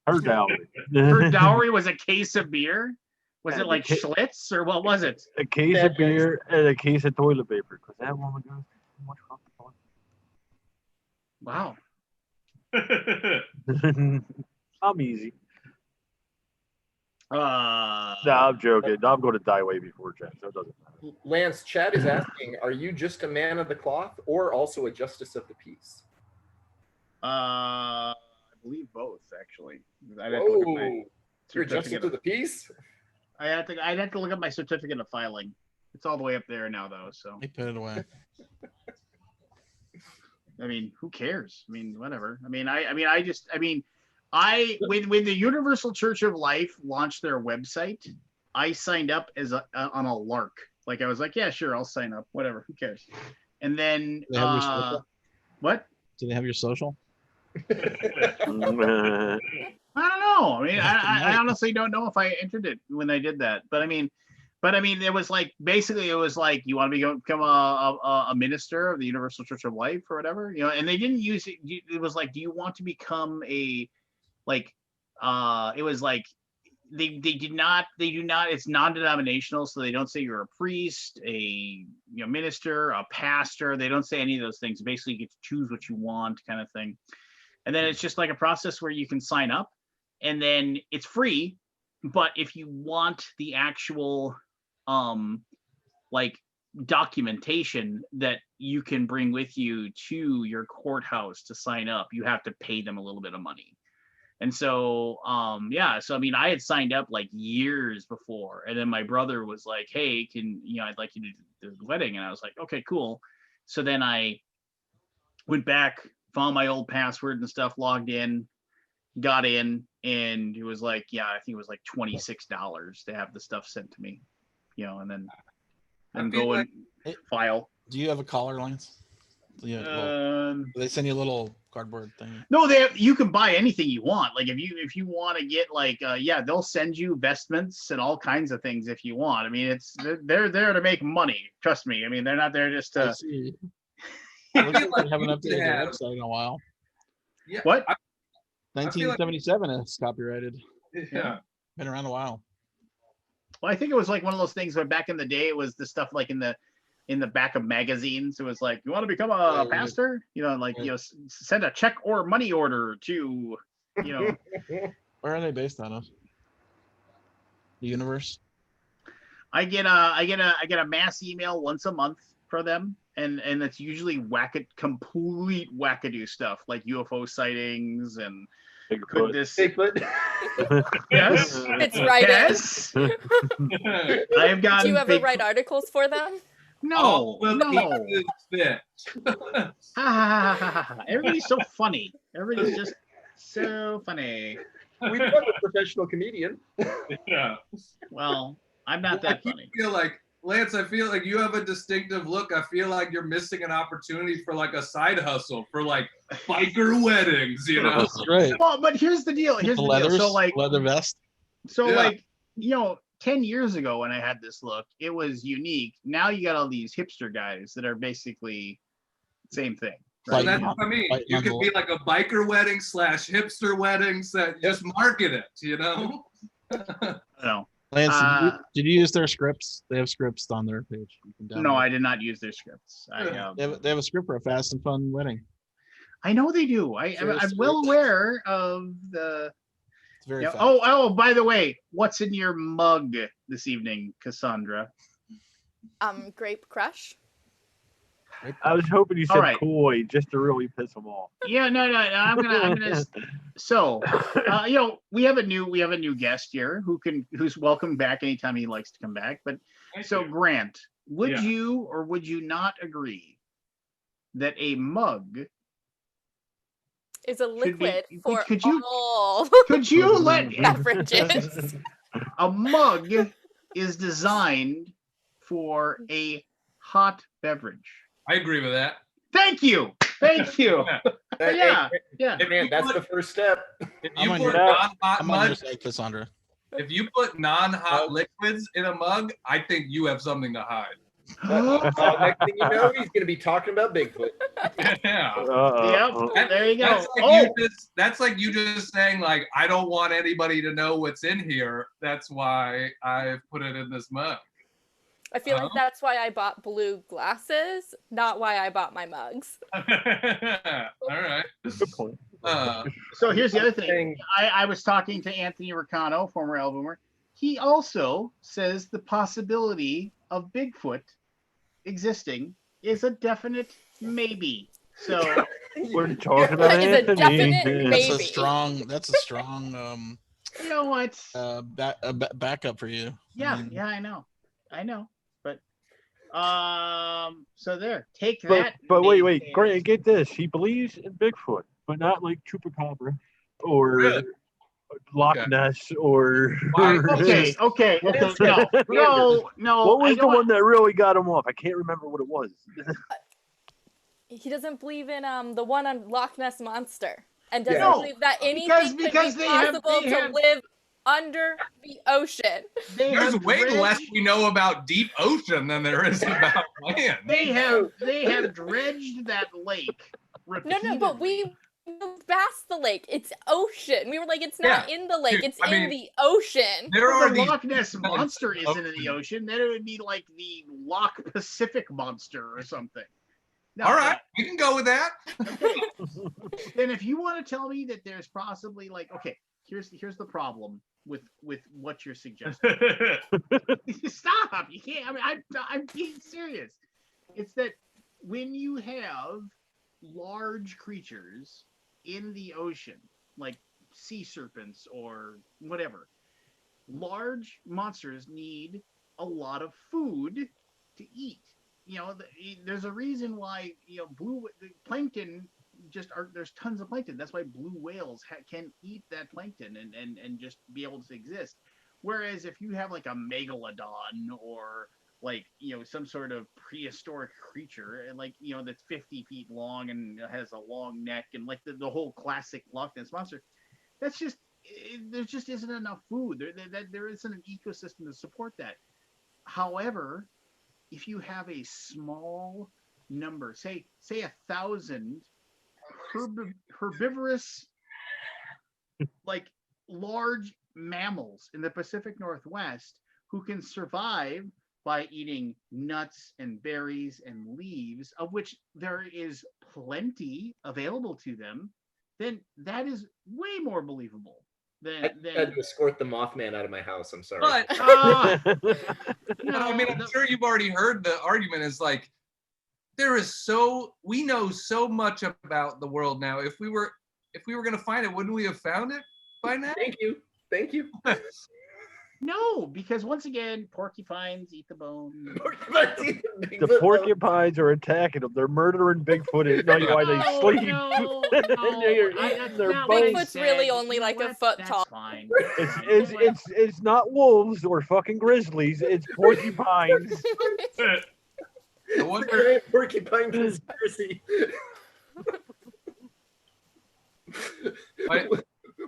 S2: her dowry.
S1: Her dowry was a case of beer? Was
S2: Yeah,
S1: it like Schlitz or what was it?
S2: A case of beer and a case of toilet paper because that woman goes too much
S1: Wow.
S2: fucking. I'm easy.
S1: Uh,
S2: No, I'm joking. I'm going to die way before Jen, so it doesn't matter.
S4: Lance, Chad is asking, are you just a man of the cloth or also a justice of the peace?
S1: I believe both actually. I'd have to look at my
S4: Whoa, you're a justice
S1: certificate
S4: of the peace?
S1: I'd have to look at my certificate of filing. It's all the way up there now though, so
S6: They put it away.
S1: I mean, who cares? I mean, whatever. I mean, when the Universal Church of Life launched their website, I signed up as on a lark. Like I was like, yeah, sure, I'll sign up. Whatever, who cares? And then
S6: They have your social?
S1: what?
S6: Do they have your social?
S1: I don't know. I mean, I honestly don't know if I entered it when I did that. But I mean, it was like basically it was like you want to become a minister of the Universal Church of Life or whatever, you know. And they didn't use it. It was like, do you want to become a like? It was like they do not. It's non-denominational, so they don't say you're a priest, a minister, a pastor. They don't say any of those things. Basically, you get to choose what you want, kind of thing. And then it's just like a process where you can sign up, and then it's free. But if you want the actual like documentation that you can bring with you to your courthouse to sign up, you have to pay them a little bit of money. And so so I mean, I had signed up like years before, and then my brother was like, hey, I'd like you to do the wedding. And I was like, okay, cool. So then I went back, found my old password and stuff, logged in, got in, and it was like, yeah, I think it was like $26 to have the stuff sent to me, and then go and file.
S6: Do you have a collar, Lance? Do they send you a little cardboard thing?
S1: No, you can buy anything you want. Like if you want to get like they'll send you vestments and all kinds of things if you want. I mean, they're there to make money. Trust me. I mean, they're not there just to.
S6: It looks like they haven't updated their website in a while.
S3: Yeah.
S1: What?
S6: 1977 is copyrighted.
S3: Yeah.
S6: Been around a while.
S1: Well, I think it was like one of those things where back in the day it was the stuff like in the back of magazines. It was like, you want to become a pastor? Send a check or money order to,
S6: Where are they based out of? The universe?
S1: I get a mass email once a month for them, and it's usually complete wackadoo stuff like UFO sightings and Bigfoot. Yes,
S5: It's right.
S1: Yes. I have gotten.
S5: Do you ever write articles for them?
S1: No, no.
S3: Fit.
S1: Everybody's so funny. Everybody's just so funny.
S4: We have a professional comedian.
S3: Yeah.
S1: Well, I'm not that funny.
S3: I feel like, Lance, I feel like you have a distinctive look. I feel like you're missing an opportunity for like a side hustle for like biker weddings,
S6: That's right.
S1: Well, but here's the deal. So like
S6: leather vest.
S1: So like 10 years ago when I had this look, it was unique. Now you got all these hipster guys that are basically same thing.
S3: Right? So that's what I mean. You could be like a biker wedding / hipster weddings that just market it,
S1: No.
S6: Lance, did you use their scripts? They have scripts on their page.
S1: No, I did not use their scripts.
S6: They have a script for a fast and fun wedding.
S1: I know they do. I'm well aware of the.
S6: It's very fast.
S1: By the way, what's in your mug this evening, Cassandra?
S5: Grape Crush.
S2: I was hoping you said koi just to really piss them off.
S1: Yeah, no. I'm gonna. So, we have a new guest here who's welcome back anytime he likes to come back. But Grant, would you or would you not agree that a mug
S5: is a liquid for all
S1: could you let
S5: beverages?
S1: A mug is designed for a hot beverage.
S3: I agree with that.
S1: Thank you. Thank you.
S4: Hey,
S1: Yeah, yeah.
S3: If
S4: man,
S3: you
S4: that's
S3: put-
S4: the first step.
S3: If
S6: I'm
S3: you
S6: on
S3: put
S6: your-
S3: non-hot
S6: I'm on your
S3: mud,
S6: side, Cassandra.
S3: if you put non-hot
S4: Oh.
S3: liquids in a mug, I think you have something to hide.
S4: Next thing you know, he's gonna be talking about Bigfoot.
S3: Yeah.
S1: Yep. There you go.
S3: That's like
S1: Oh,
S3: that's like you just saying like I don't want anybody to know what's in here. That's why I've put it in this mug.
S5: I feel like that's why I bought blue glasses, not why I bought my mugs.
S3: All right.
S2: Good point.
S1: so here's the other thing.
S4: Thing-
S1: I was talking to Anthony Ricano, former Alaboomer. He also says the possibility of Bigfoot existing is a definite maybe. So
S2: We're talking about
S5: That is a
S2: Anthony.
S5: definite
S6: That's
S5: maybe.
S6: a strong
S1: you know what?
S6: backup for you.
S1: Yeah,
S6: I mean,
S1: yeah, I know. But so there. Take
S2: But
S1: that.
S2: wait,
S1: naysayers.
S2: Grant, get this. He believes in Bigfoot, but not like Chupacabra or
S3: Really?
S2: Loch
S3: Okay.
S2: Ness or.
S3: Why-
S1: Okay. No.
S2: What was
S1: I
S2: the
S1: don't-
S2: one that really got him off? I can't remember what it was.
S5: He doesn't believe in the one on Loch Ness Monster, and doesn't
S1: No,
S5: believe that anything
S1: because
S5: could be
S1: they have-
S5: possible
S1: they
S5: to
S1: have-
S5: live under the ocean.
S1: They
S3: There's
S1: have
S3: way
S1: dredged-
S3: less we know about deep ocean than there is about land.
S1: They have dredged that lake.
S5: No, but we moved past the lake. It's ocean. We were like, it's not in the lake.
S3: Dude,
S5: It's
S3: I
S5: in
S3: mean,
S5: the ocean.
S3: There are
S1: the
S3: these
S1: Loch Ness
S3: kinds
S1: monster
S3: of
S1: isn't in the ocean. Then it would be like the Loch Pacific monster or something. No,
S3: All right, we can go with that.
S1: Then if you want to tell me that there's possibly like, okay, here's the problem with what you're suggesting. Stop! You can't. I mean, I'm being serious. It's that when you have large creatures in the ocean, like sea serpents or whatever, large monsters need a lot of food to eat. You know, there's a reason why the plankton there's tons of plankton. That's why blue whales can eat that plankton and just be able to exist. Whereas if you have like a megalodon or like some sort of prehistoric creature and like that's 50 feet long and has a long neck and like the whole classic Loch Ness monster, that's just there just isn't enough food. There isn't an ecosystem to support that. However, if you have a small number, say 1,000 herbivorous, like large mammals in the Pacific Northwest who can survive by eating nuts and berries and leaves, of which there is plenty available to them, then that is way more believable
S4: I
S1: than
S4: had to escort the Mothman out of my house. I'm sorry.
S3: But I mean, I'm sure you've already heard the argument is like, we know so much about the world now. If we were going to find it, wouldn't we have found it by now?
S4: Thank you.
S1: no, because once again, porcupines eat the bone.
S2: The porcupines are attacking them. They're murdering Bigfoot at night while they sleep.
S1: No,
S2: And they're eating their bones.
S5: Bigfoot's really only like a foot tall.
S1: Fine.
S2: It's not wolves or fucking grizzlies. It's porcupines.
S3: I wonder,
S4: Porcupine conspiracy.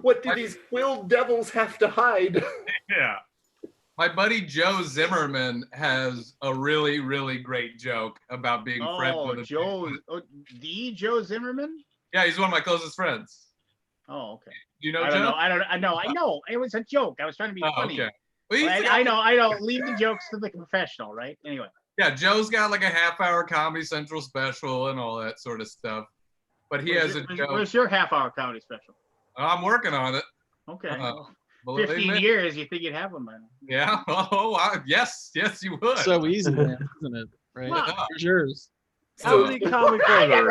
S4: What do these quilled devils have to hide?
S3: yeah. My buddy Joe Zimmerman has a really, really great joke about being friends with a
S1: the Joe Zimmerman?
S3: Yeah, he's one of my closest friends.
S1: Oh, okay.
S3: Do you know
S1: I
S3: Joe?
S1: don't know. It was a joke. I was trying to be funny.
S3: Okay. Well, he's
S1: I
S3: got-
S1: know. Leave the jokes to the professional, right? Anyway.
S3: Yeah, Joe's got like a half-hour Comedy Central special and all that sort of stuff. But he has a joke.
S1: Where's your half-hour comedy special?
S3: I'm working on it.
S1: Okay.
S3: Believe
S1: 15
S3: me.
S1: years, you think you'd have one by now.
S3: Yeah. Yes, you would.
S6: So easy, man, isn't it? Right?
S1: Well,
S6: Here's yours.
S2: How many comics are there?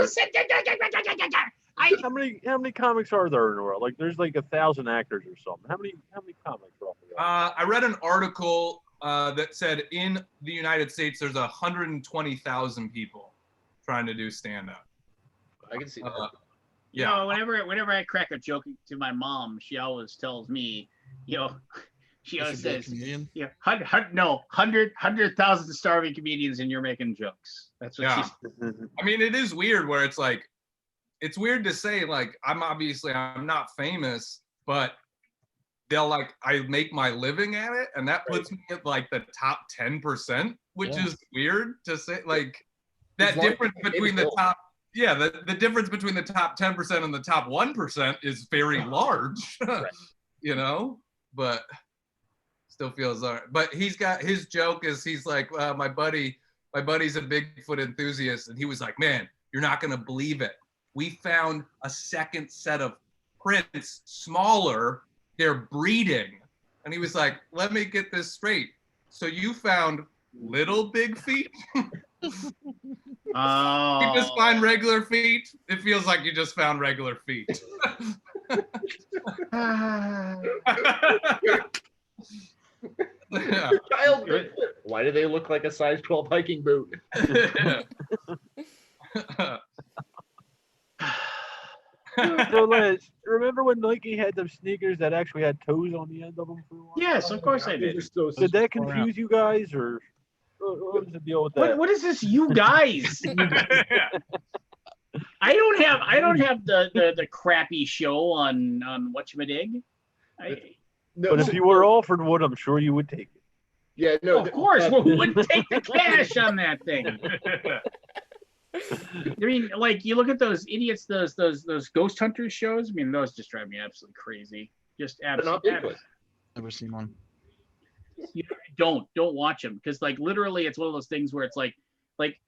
S1: I
S2: How many comics are there in the world? Like there's like 1,000 actors or something. How many comics roughly?
S3: I read an article that said in the United States there's 120,000 people trying to do stand-up.
S4: I can see that.
S3: Yeah.
S1: whenever I crack a joke to my mom, she always tells me, she
S6: You
S1: always
S6: should be a
S1: says,
S6: comedian.
S1: 100,000 starving comedians and you're making jokes. That's what
S3: Yeah.
S1: she's.
S3: I mean, it is weird where it's like it's weird to say, like, I'm not famous, but I make my living at it, and that puts me at like the top 10%, which is weird to say. Like, that difference between the top, the difference between the top 10% and the top 1% is very large, you know, but still feels all right. But he's got, his joke is, he's like, my buddy's a Bigfoot enthusiast, and he was like, man, you're not gonna believe it. We found a second set of prints, smaller, they're breeding. And he was like, let me get this straight. So you found little big feet?
S1: Oh.
S3: You just find regular feet? It feels like you just found regular feet.
S4: Child Bigfoot. Why do they look like a size 12 hiking boot?
S2: So Liz, remember when Nike had them sneakers that actually had toes on the end of them for a while?
S1: Yes, of course I did.
S2: Did that confuse you guys, or what was the deal with that?
S1: What is this, you guys? I don't have the crappy show on whatchamadig.
S4: No,
S2: But if you were offered one, I'm sure you would take it.
S4: yeah, no,
S1: of course, who wouldn't take the cash on that thing? I mean, like, you look at those idiots, those ghost hunters shows. I mean, those just drive me absolutely crazy. Just absolutely.
S6: Never seen one.
S1: You don't watch them, because like literally it's one of those things where it's like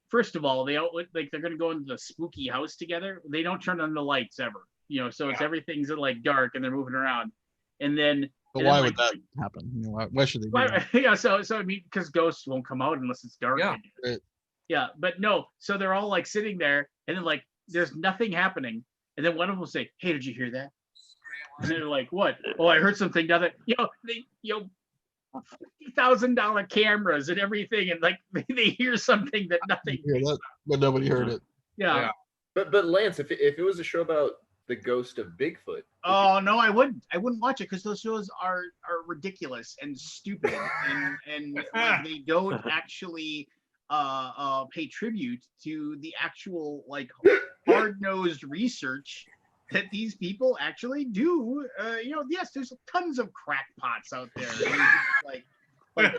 S1: first of all, they're gonna go into the spooky house together. They don't turn on the lights ever, you know, so it's everything's like dark and they're moving around, and then.
S6: But why would that happen? You know, why should they do that?
S1: Yeah, so I mean, because ghosts won't come out unless it's dark.
S3: Yeah.
S6: Right.
S1: Yeah, but no. So they're all like sitting there, and then like there's nothing happening, and then one of them will say, "Hey, did you hear that?" And they're like, "What?" "Oh, I heard something." Nothing. $50,000 cameras and everything, and like they hear something that nothing.
S6: Hear that, but nobody heard it.
S1: Yeah.
S4: But Lance, if it was a show about the ghost of Bigfoot.
S1: Oh no, I wouldn't watch it, because those shows are ridiculous and stupid, and like, they don't actually pay tribute to the actual like hard-nosed research that these people actually do. Yes, there's tons of crackpots out there who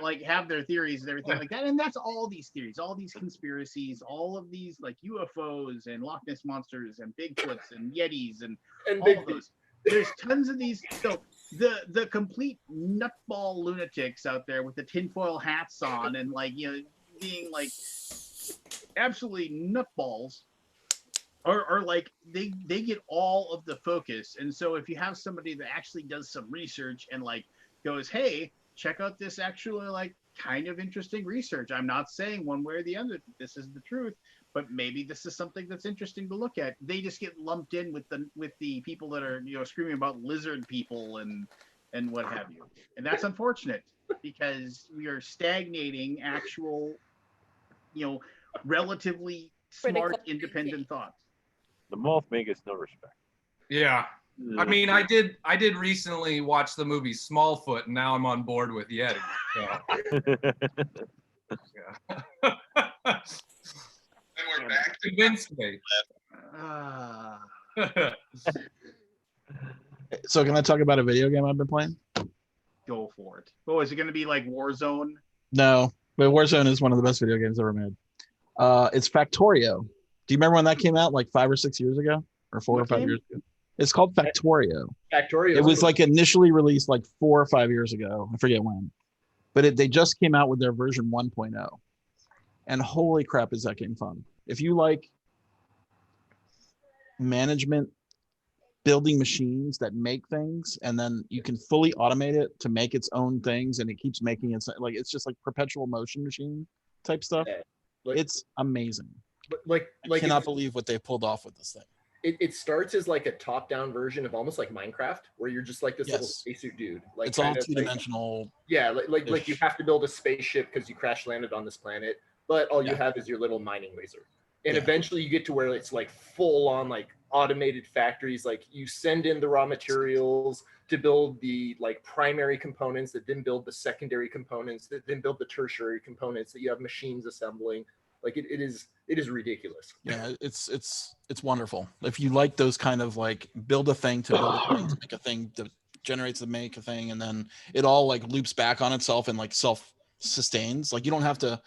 S1: like have their theories and everything like that, and that's all these theories, all these conspiracies, all of these like UFOs and Loch Ness monsters and Bigfoots and Yetis and all of those. There's tons of these. So the complete nutball lunatics out there with the tinfoil hats on and like, you know, being like absolutely nutballs are like they get all of the focus. And so if you have somebody that actually does some research and like goes, hey, check out this actually like kind of interesting research. I'm not saying one way or the other this is the truth, but maybe this is something that's interesting to look at. They just get lumped in with the people that are, you know, screaming about lizard people and what have you. And that's unfortunate, because we are stagnating actual, you know, relatively smart, independent thoughts.
S2: The moth may gets no respect.
S3: Yeah. I mean, I did recently watch the movie Smallfoot, and now I'm on board with Yeti. So. Yeah.
S7: And we're back to
S3: Convinced me.
S6: So can I talk about a video game I've been playing?
S1: Go for it. Oh, is it going to be like Warzone?
S6: No, but Warzone is one of the best video games ever made. It's Factorio. Do you remember when that came out, like 5 or 6 years ago, or 4 or 5 years ago? It's called Factorio.
S4: Factorio.
S6: It was like initially released like 4 or 5 years ago. I forget when, but they just came out with their version 1.0, and holy crap, is that game fun! If you like management, building machines that make things, and then you can fully automate it to make its own things, and it keeps making it like it's just like perpetual motion machine type stuff.
S4: Yeah. Like,
S6: it's amazing.
S4: Like
S6: I cannot believe what they pulled off with this thing.
S4: It starts as like a top-down version of almost like Minecraft, where you're just like this little
S6: Yes.
S4: spacesuit dude. Like
S6: It's all
S4: kind of
S6: two-dimensional.
S4: yeah, like you have to build a spaceship because you crash landed on this planet, but all you
S6: Yeah.
S4: have is your little mining laser. And
S6: Yeah.
S4: eventually you get to where it's like full on like automated factories. Like you send in the raw materials to build the like primary components that then build the secondary components that then build the tertiary components that you have machines assembling. Like it is ridiculous.
S6: Yeah, it's wonderful. If you like those kind of like build a thing to build a thing to make a thing that generates to make a thing, and then it all like loops back on itself and like self sustains. Like you don't have to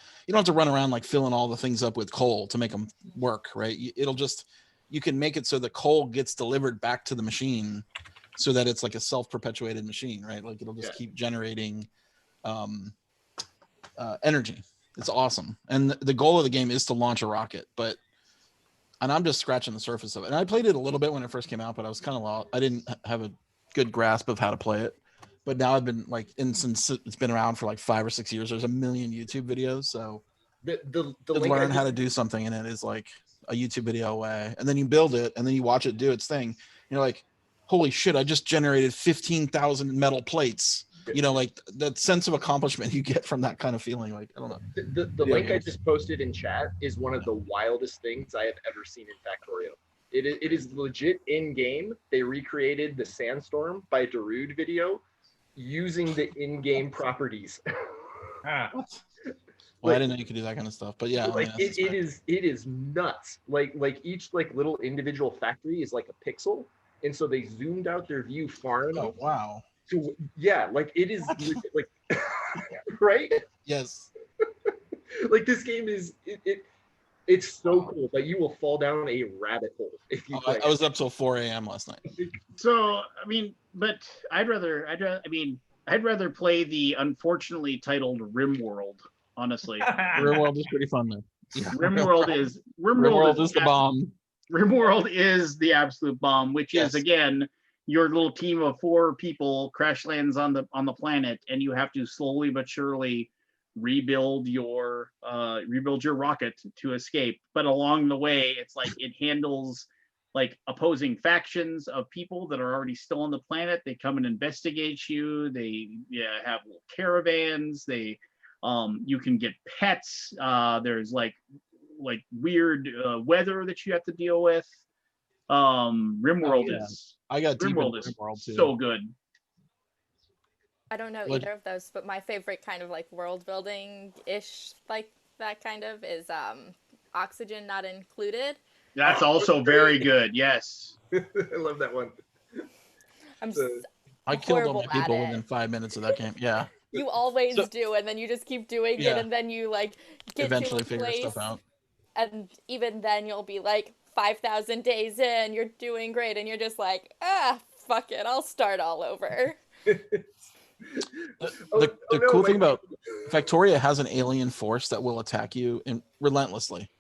S6: run around like filling all the things up with coal to make them work, right? It'll just, you can make it so the coal gets delivered back to the machine so that it's like a self-perpetuated machine, right? Like it'll just keep generating energy. It's awesome. And the goal of the game is to launch a rocket, and I'm just scratching the surface of it. And I played it a little bit when it first came out, but I was kind of lost. I didn't have a good grasp of how to play it. But now I've been like, since it's been around for like 5 or 6 years, there's a million YouTube videos. So
S4: The
S6: to learn how to do something in it is like a YouTube video away. And then you build it and then you watch it do its thing. You're like, holy shit, I just generated 15,000 metal plates. You know, like that sense of accomplishment you get from that kind of feeling. Like, I don't know.
S4: The link I just posted in chat is one of the wildest things I have ever seen in Factorio. It is legit in game. They recreated the Sandstorm by Darude video using the in-game properties.
S6: Well, I didn't know you could do that kind of stuff, but yeah,
S4: like
S6: I mean,
S4: it is nuts. Like each like little individual factory is like a pixel, and so they zoomed out their view far enough.
S6: oh wow.
S4: So yeah, like it is like right?
S6: Yes.
S4: Like this game is it's so cool that you will fall down a rabbit hole if you play.
S6: I was up till 4 a.m. last night.
S1: So I mean, but I'd rather play the unfortunately titled RimWorld. Honestly,
S6: RimWorld is pretty fun though. Yeah.
S1: RimWorld is
S6: the bomb.
S1: RimWorld is the absolute bomb, which
S6: Yes.
S1: is again your little team of 4 people crash lands on the planet, and you have to slowly but surely rebuild your rocket to escape. But along the way, it's like it handles like opposing factions of people that are already still on the planet. They come and investigate you. They have little caravans. They you can get pets. There's like weird weather that you have to deal with. RimWorld is
S6: I got deep
S1: RimWorld
S6: into
S1: is
S6: RimWorld too.
S1: so good.
S5: I don't know
S6: Like-
S5: either of those, but my favorite kind of like world building ish, like that kind of is Oxygen Not Included.
S1: That's also very good. Yes.
S4: I love that one.
S5: I'm
S6: I killed all
S5: horrible
S6: my people
S5: at it.
S6: within 5 minutes of that game. Yeah.
S5: You always
S6: So-
S5: do, and then you just keep doing
S6: Yeah.
S5: it, and then you like get
S6: Eventually
S5: to a
S6: figure
S5: place,
S6: stuff out.
S5: and even then you'll be like 5,000 days in, you're doing great, and you're just like, fuck it, I'll start all over.
S6: The
S4: no,
S6: cool
S4: like-
S6: thing about Factoria has an alien force that will attack you relentlessly.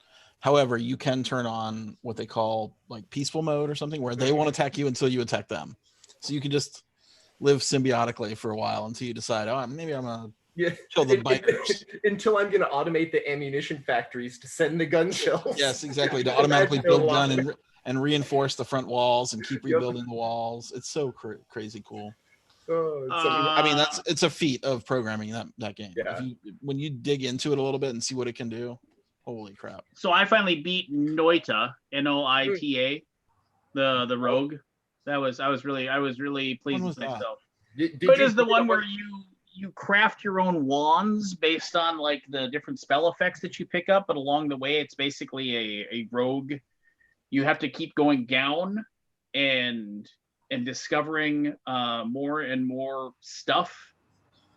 S6: However, you can turn on what they call like peaceful mode or something, where they won't attack you until you attack them. So you can just live symbiotically for a while until you decide, oh, maybe I'm gonna
S4: Yeah.
S6: kill the bikers.
S4: Until I'm gonna automate the ammunition factories to send the gun shells.
S6: Yes, exactly. To automatically
S4: That's so
S6: build gun
S4: long.
S6: and reinforce the front walls and keep
S4: Yep.
S6: rebuilding the walls. It's so crazy cool.
S4: Oh, it's so-
S6: I mean, it's a feat of programming that game.
S4: Yeah.
S6: When you dig into it a little bit and see what it can do, holy crap!
S1: So I finally beat Noita, Noita, the rogue. I was really pleased
S6: was
S1: with
S6: that?
S1: myself.
S4: Did
S1: It
S4: you
S1: is the
S4: beat it
S1: one
S4: on-
S1: where you craft your own wands based on like the different spell effects that you pick up, but along the way it's basically a rogue. You have to keep going down and discovering more and more stuff.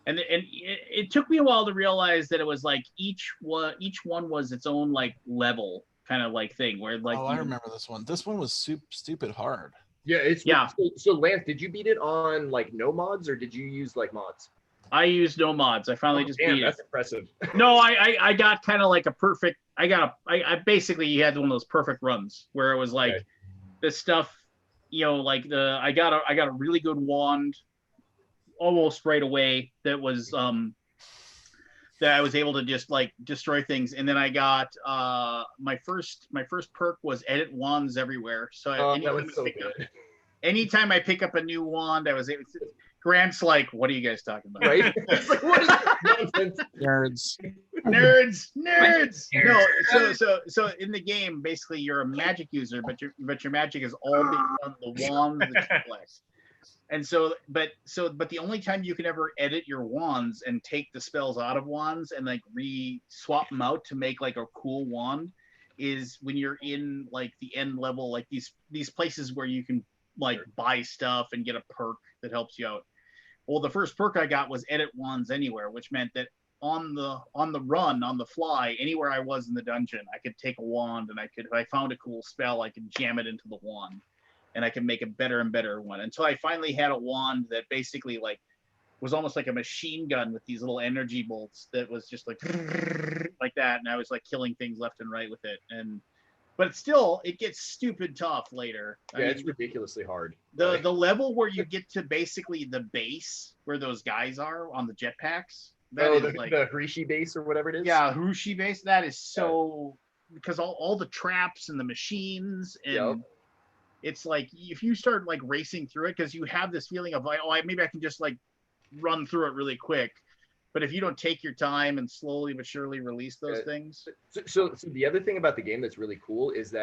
S1: And it took me a while to realize that it was like each one was its own like level kind of like thing where like
S6: I remember this one. This one was stupid hard.
S4: Yeah, it's
S1: Yeah.
S4: So Lance, did you beat it on like no mods or did you use like mods?
S1: I used no mods. I finally just
S4: Damn,
S1: beat it.
S4: that's impressive.
S1: No, I got kind of like a perfect. I basically had one of those perfect runs where it was like
S4: Okay.
S1: this stuff, like I got a really good wand almost right away that was that I was able to just like destroy things, and then I got my first perk was edit wands everywhere. So
S4: That was so good.
S1: anytime I pick up a new wand, I was able to. Grant's like, what are you guys talking about?
S4: Right? It's like, what is that nonsense?
S6: Nerds.
S1: Nerds. No, so in the game, basically you're a magic user, but your magic is all based on the wand that you collect. And but the only time you can ever edit your wands and take the spells out of wands and like swap them out to make like a cool wand is when you're in like the end level, like these places where you can like buy stuff and get a perk that helps you out. Well, the first perk I got was edit wands anywhere, which meant that on the run, on the fly, anywhere I was in the dungeon, I could take a wand and if I found a cool spell, I could jam it into the wand. And I can make a better and better one until I finally had a wand that basically like was almost like a machine gun with these little energy bolts that was just like that, and I was like killing things left and right with it. But it gets stupid tough later.
S4: Yeah, it's ridiculously hard.
S1: The level where you get to basically the base where those guys are on the jetpacks.
S4: The Hrishi base or whatever it is.
S1: Yeah, Hrishi base. That is so because all the traps and the machines and. It's like if you start like racing through it because you have this feeling of like, maybe I can just like run through it really quick. But if you don't take your time and slowly but surely release those things.
S4: So the other thing about the game that's really cool is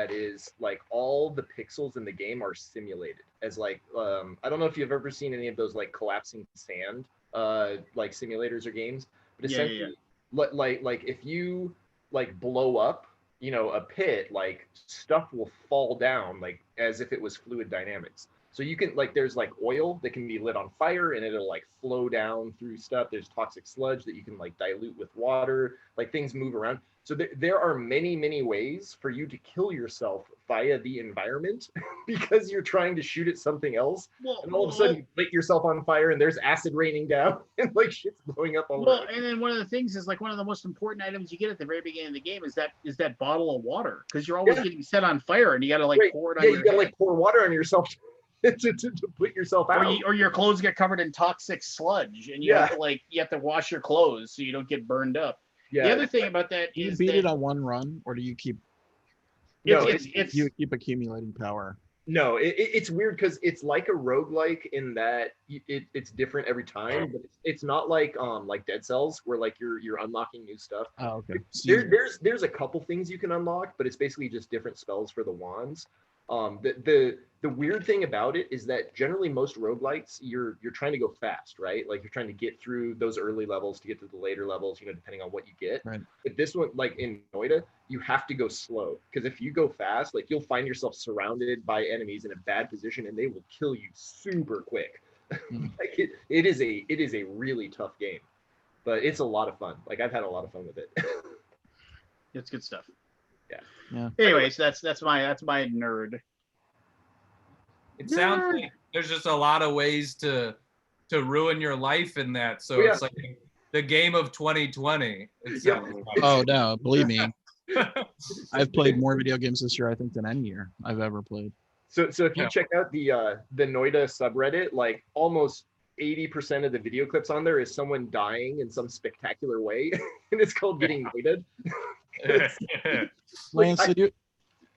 S4: like all the pixels in the game are simulated as like, I don't know if you've ever seen any of those like collapsing sand like simulators or games, but essentially like if you like blow up, a pit, like stuff will fall down like as if it was fluid dynamics. So you can like, there's like oil that can be lit on fire and it'll like flow down through stuff. There's toxic sludge that you can like dilute with water, like things move around. So there are many, many ways for you to kill yourself via the environment because you're trying to shoot at something else. And all of a sudden you light yourself on fire and there's acid raining down and like shit's blowing up all around.
S1: And then one of the things is like one of the most important items you get at the very beginning of the game is that bottle of water because you're always getting set on fire and you got to like pour it on your
S4: you got to like pour water on yourself to put yourself out.
S1: Or your clothes get covered in toxic sludge and you have to wash your clothes so you don't get burned up. Yeah. The other thing about that
S6: do you
S1: is
S6: beat it on one run, or do you keep?
S1: No,
S6: you keep accumulating power.
S4: No, it's weird because it's like a roguelike in that it's different every time, but it's not like Dead Cells where like you're unlocking new stuff.
S6: Oh, okay.
S4: There's a couple things you can unlock, but it's basically just different spells for the wands. The weird thing about it is that generally most roguelites, you're trying to go fast, right? Like you're trying to get through those early levels to get to the later levels, depending on what you get.
S6: Right.
S4: But this one, like in Noida, you have to go slow because if you go fast, like you'll find yourself surrounded by enemies in a bad position and they will kill you super quick. Like it is a really tough game, but it's a lot of fun. Like I've had a lot of fun with it.
S1: It's good stuff.
S6: Yeah.
S1: Anyways, that's my nerd.
S3: It sounds like there's just a lot of ways to ruin your life in that. So it's like the game of 2020. It sounds like.
S6: Oh no, believe me. I've played more video games this year, I think, than any year I've ever played.
S4: So if you check out the Noida subreddit, like almost 80% of the video clips on there is someone dying in some spectacular way, and it's called getting Noida'd.
S6: Lance,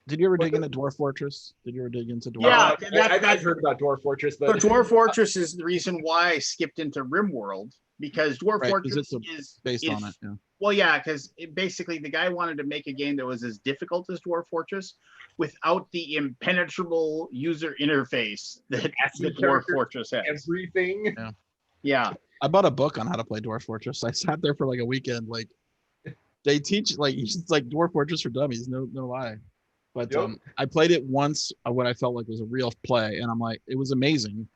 S6: did you ever dig into Dwarf Fortress? Did you ever dig into Dwarf?
S1: Yeah,
S4: I've heard about Dwarf Fortress, but
S1: Dwarf Fortress is the reason why I skipped into RimWorld because Dwarf Fortress is
S6: based on it. Yeah.
S1: Well, yeah, because basically the guy wanted to make a game that was as difficult as Dwarf Fortress without the impenetrable user interface that Dwarf Fortress has.
S4: Everything.
S1: Yeah.
S6: I bought a book on how to play Dwarf Fortress. I sat there for like a weekend. Like they teach like it's like Dwarf Fortress for dummies. No lie. But I played it once. What I felt like was a real play, and I'm like, it was amazing.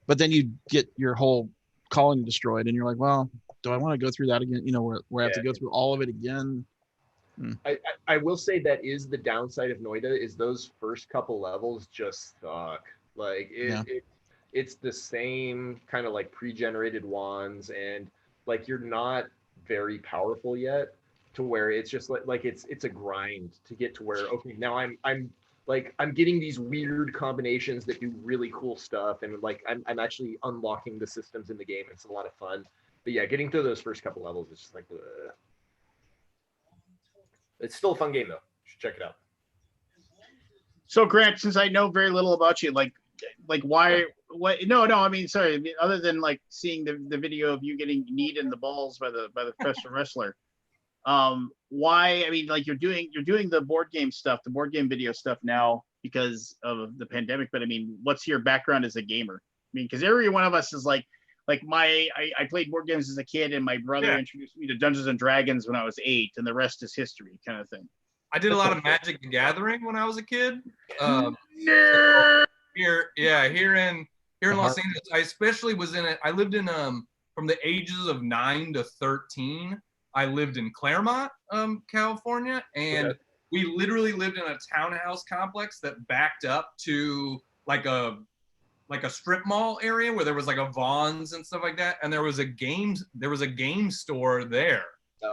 S6: But then you get your whole colony destroyed, and you're like, well, do I want to go through that again? Where I have to go through all of it again.
S4: I will say that is the downside of Noida is those first couple levels just suck. Like it's the same kind of like pre-generated wands, and like you're not very powerful yet. To where it's just like it's a grind to get to where now I'm getting these weird combinations that do really cool stuff, and like I'm actually unlocking the systems in the game. It's a lot of fun, but yeah, getting through those first couple levels is just like it's still a fun game though. You should check it out.
S1: So Grant, since I know very little about you, like why what no I mean sorry, other than like seeing the video of you getting kneed in the balls by the professional wrestler. Why? I mean, like you're doing the board game stuff, the board game video stuff now because of the pandemic. But I mean, what's your background as a gamer? mean, because every one of us is like I played board games as a kid, and my brother introduced me to Dungeons and Dragons when I was 8, and the rest is history, kind of thing.
S3: I did a lot of Magic the Gathering when I was a kid. So here in Los Angeles, I especially was in it. I lived in from the ages of 9 to 13. I lived in Claremont, California, and we literally lived in a townhouse complex that backed up to like a strip mall area where there was like a Vons and stuff like that, and there was a game store there,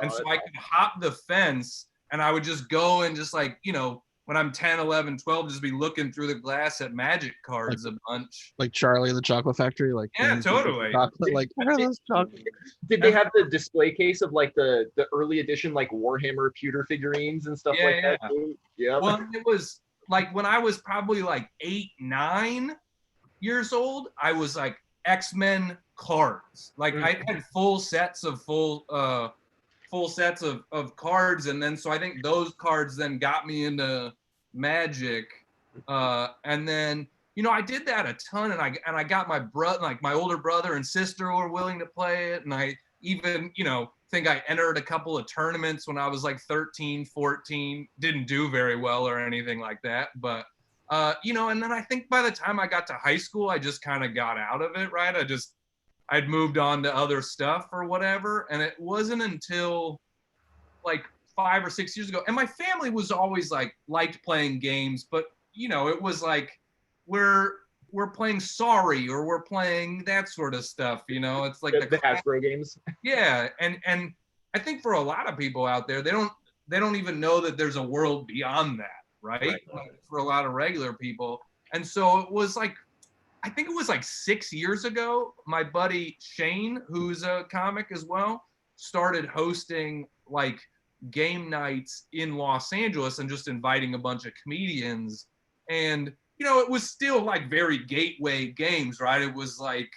S3: and so I could hop the fence, and I would just go and just like, you know, when I'm 10, 11, 12, just be looking through the glass at Magic cards a bunch.
S6: Like Charlie and the Chocolate Factory, like
S3: totally.
S6: Chocolate, like what are those chocolate?
S4: Did they have the display case of like the early edition like Warhammer pewter figurines and stuff like that? Yeah.
S3: Well, it was like when I was probably like 8, 9 years old, I was like X-Men cards. Like I had full sets of cards, and then so I think those cards then got me into Magic, and then, you know, I did that a ton, and I got my brother, like my older brother and sister were willing to play it, and I even, you know, think I entered a couple of tournaments when I was like 13, 14, didn't do very well or anything like that, but you know, and then I think by the time I got to high school, I just kind of got out of it, right? I'd moved on to other stuff or whatever. And it wasn't until like 5 or 6 years ago. And my family was always like, liked playing games, but you know, it was like, we're playing Sorry, or we're playing that sort of stuff. You know, it's like
S4: the Hasbro games.
S3: Yeah. And I think for a lot of people out there, they don't even know that there's a world beyond that. Right? Like, for a lot of regular people. And so it was like, I think it was like 6 years ago, my buddy Shane, who's a comic as well, started hosting like game nights in Los Angeles and just inviting a bunch of comedians. And, you know, it was still like very gateway games, right? It was like,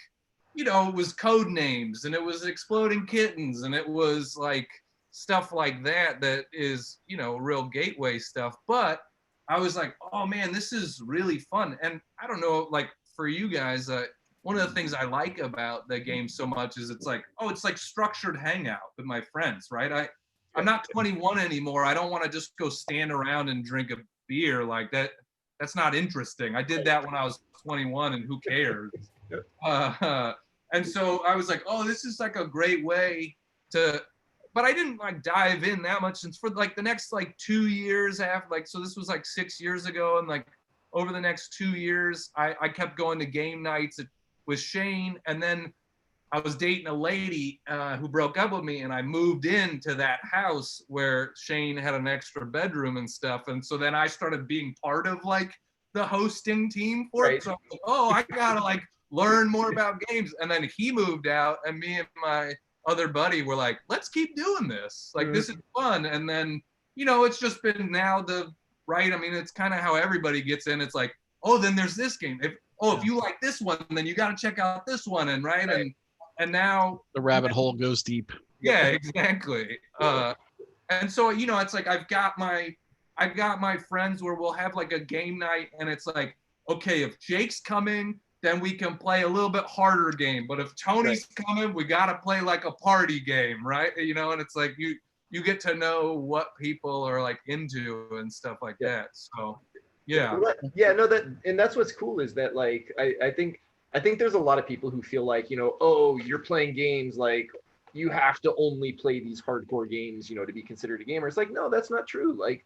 S3: you know, it was Code Names, and it was Exploding Kittens, and it was like stuff like that is, you know, real gateway stuff. But I was like, oh man, this is really fun. And I don't know, like for you guys, one of the things I like about the game so much is it's like structured hangout with my friends, right? I'm not 21 anymore. I don't want to just go stand around and drink a beer like that. That's not interesting. I did that when I was 21, and who cares? And so I was like, oh, this is like a great way to, but I didn't like dive in that much since for like the next like 2 years after, like, so this was like 6 years ago. And like over the next 2 years, I kept going to game nights with Shane. And then I was dating a lady who broke up with me, and I moved into that house where Shane had an extra bedroom and stuff. And so then I started being part of like the hosting team for it. So I was like, oh, I gotta like learn more about games. And then he moved out, and me and my other buddy were like, let's keep doing this. Like, this is fun. And then, you know, it's just been now I mean, it's kind of how everybody gets in. It's like, oh, then there's this game. If you like this one, then you got to check out this one. And and now
S6: the rabbit hole goes deep.
S3: Yeah, exactly. And so, you know, it's like, I've got my friends where we'll have like a game night, and it's like, okay, if Jake's coming, then we can play a little bit harder game. But if Tony's coming, we got to play like a party game, right? You know, and it's like you get to know what people are like into and stuff like that. So, yeah.
S4: Yeah, no, that's what's cool is that like I think there's a lot of people who feel like, you know, oh, you're playing games, like you have to only play these hardcore games, you know, to be considered a gamer. It's like, no, that's not true. Like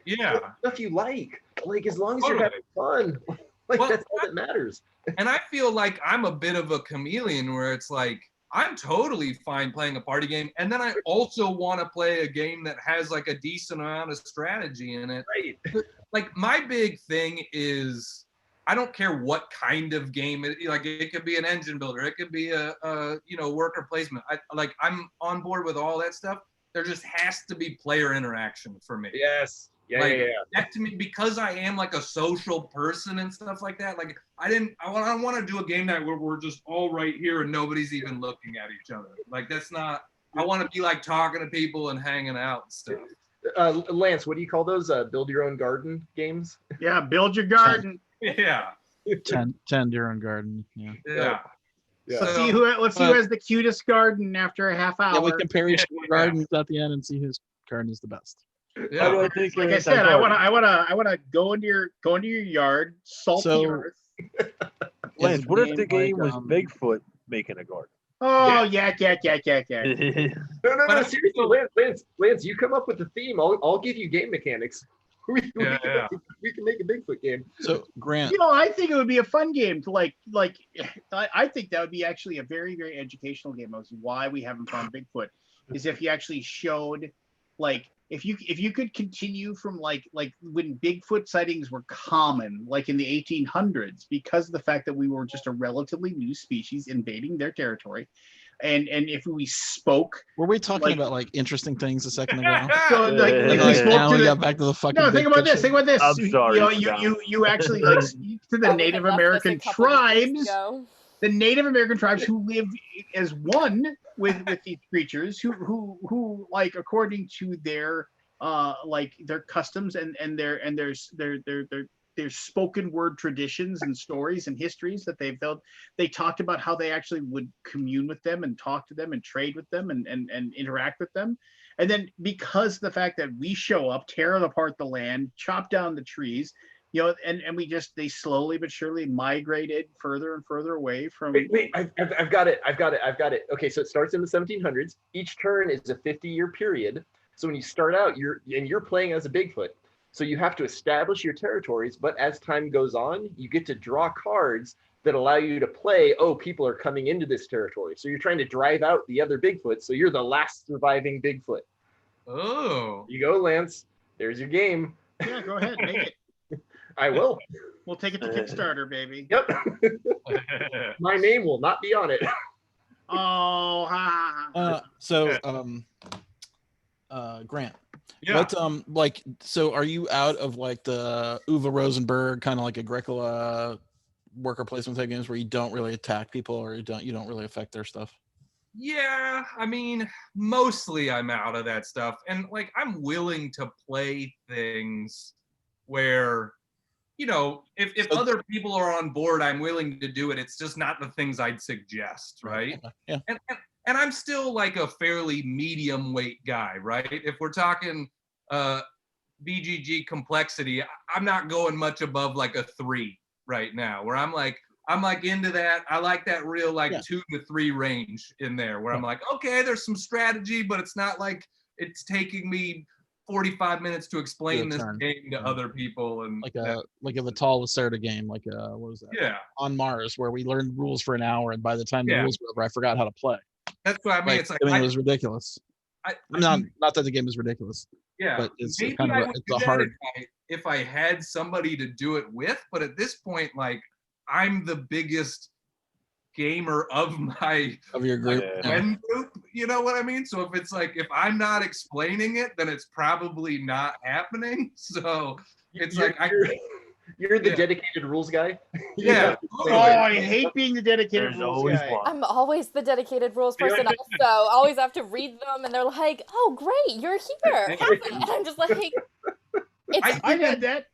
S3: yeah,
S4: stuff you like as long as you're having fun. Like, well, that's all that matters.
S3: And I feel like I'm a bit of a chameleon where it's like, I'm totally fine playing a party game. And then I also want to play a game that has like a decent amount of strategy in it.
S4: Right.
S3: Like, my big thing is, I don't care what kind of game it could be an engine builder. It could be a you know, worker placement. I'm on board with all that stuff. There just has to be player interaction for me.
S4: Yes. Yeah,
S3: like,
S4: yeah.
S3: That to me, because I am like a social person and stuff like that. Like, I don't want to do a game night where we're just all right here and nobody's even looking at each other. Like, that's not. I want to be like talking to people and hanging out and stuff.
S4: Lance, what do you call those? Build your own garden games?
S1: Yeah, build your garden.
S3: Yeah.
S6: tend your own garden. Yeah.
S3: Yeah.
S4: Yeah.
S1: Let's
S3: So-
S1: see who has the cutest garden after a half hour.
S6: Yeah, we compare each
S3: Yeah.
S6: gardens at the end and see whose garden is the best.
S2: How do
S3: Yeah.
S2: I think
S1: Like
S2: you're
S1: I said, I
S2: anti-garden?
S1: wanna go into your yard, salt the
S6: So-
S1: earth.
S2: Lance,
S6: Is
S2: what if the
S6: like,
S2: game was Bigfoot making a garden?
S1: Oh yeah.
S4: No,
S3: But I-
S4: seriously, Lance, you come up with the theme. I'll give you game mechanics. We
S3: Yeah, yeah.
S4: can make a Bigfoot game.
S6: So Grant,
S1: You know, I think it would be a fun game to I think that would be actually a very, very educational game. As why we haven't found Bigfoot is if you actually showed, like, if you could continue from like when Bigfoot sightings were common, like in the 1800s, because of the fact that we were just a relatively new species invading their territory, and if we spoke.
S6: were we talking
S1: like-
S6: about like interesting things a second ago?
S1: So like
S6: And
S1: if we
S6: like,
S1: spoke
S6: now
S1: to
S6: we
S1: the,
S6: got back to the fucking.
S1: no,
S6: big
S1: think about this.
S6: picture.
S1: Think about this.
S2: I'm sorry,
S1: You know,
S2: Scott.
S1: you actually like speak to the
S5: Oh, we
S1: Native
S5: had left this a
S1: American
S5: couple of years
S1: tribes,
S5: ago.
S1: the Native American tribes who lived as one with these creatures, who like according to their like their customs and their spoken word traditions and stories and histories that they felt. They talked about how they actually would commune with them and talk to them and trade with them and interact with them. And then because of the fact that we show up, tear apart the land, chop down the trees, you know, and they slowly but surely migrated further and further away from.
S4: Wait, I've got it. Okay, so it starts in the 1700s. Each turn is a 50-year period. So when you start out, you're playing as a Bigfoot. So you have to establish your territories, but as time goes on, you get to draw cards that allow you to play, oh, people are coming into this territory. So you're trying to drive out the other Bigfoot. So you're the last surviving Bigfoot.
S3: Oh.
S4: You go, Lance. There's your game.
S1: Yeah, go ahead, make it.
S4: I will.
S1: We'll take it to Kickstarter, baby.
S4: Yep. My name will not be on it.
S1: Oh, ha, ha, ha.
S6: Grant,
S3: Yeah.
S6: what like, so are you out of like the Uwe Rosenberg kind of like Agricola worker placement type games where you don't really attack people or you don't really affect their stuff?
S3: Yeah, I mean, mostly I'm out of that stuff. And like, I'm willing to play things where, you know, if other people are on board, I'm willing to do it. It's just not the things I'd suggest, right?
S6: Yeah.
S3: And I'm still like a fairly medium weight guy, right? If we're talking BGG complexity, I'm not going much above like a 3 right now, where I'm like into that. I like that real like 2 to 3 range in there, where I'm like, okay, there's some strategy, but it's not like it's taking me 45 minutes to explain this game to other people. And
S6: like a Vital Lacerda game, like what was that?
S3: Yeah.
S6: On Mars, where we learned rules for an hour, and by the time the rules were over, I forgot how to play.
S3: That's what I mean.
S6: Like,
S3: It's like
S6: it was ridiculous. Not that the game is ridiculous.
S3: Yeah,
S6: but it's
S3: maybe
S6: kind
S3: I
S6: of
S3: would
S6: it's
S3: do
S6: a
S3: that
S6: hard.
S3: if I had somebody to do it with. But at this point, like, I'm the biggest gamer of my
S6: Your group.
S3: friend group. You know what I mean? So if I'm not explaining it, then it's probably not happening. So it's
S4: You're the dedicated rules guy.
S3: Yeah.
S1: Oh, I hate being the dedicated
S2: There's
S1: rules
S2: always
S1: guy.
S2: one.
S5: I'm always the dedicated rules person also. Always have to read them and they're like, oh great, you're here. Have it. And I'm just like, it's
S1: I had that.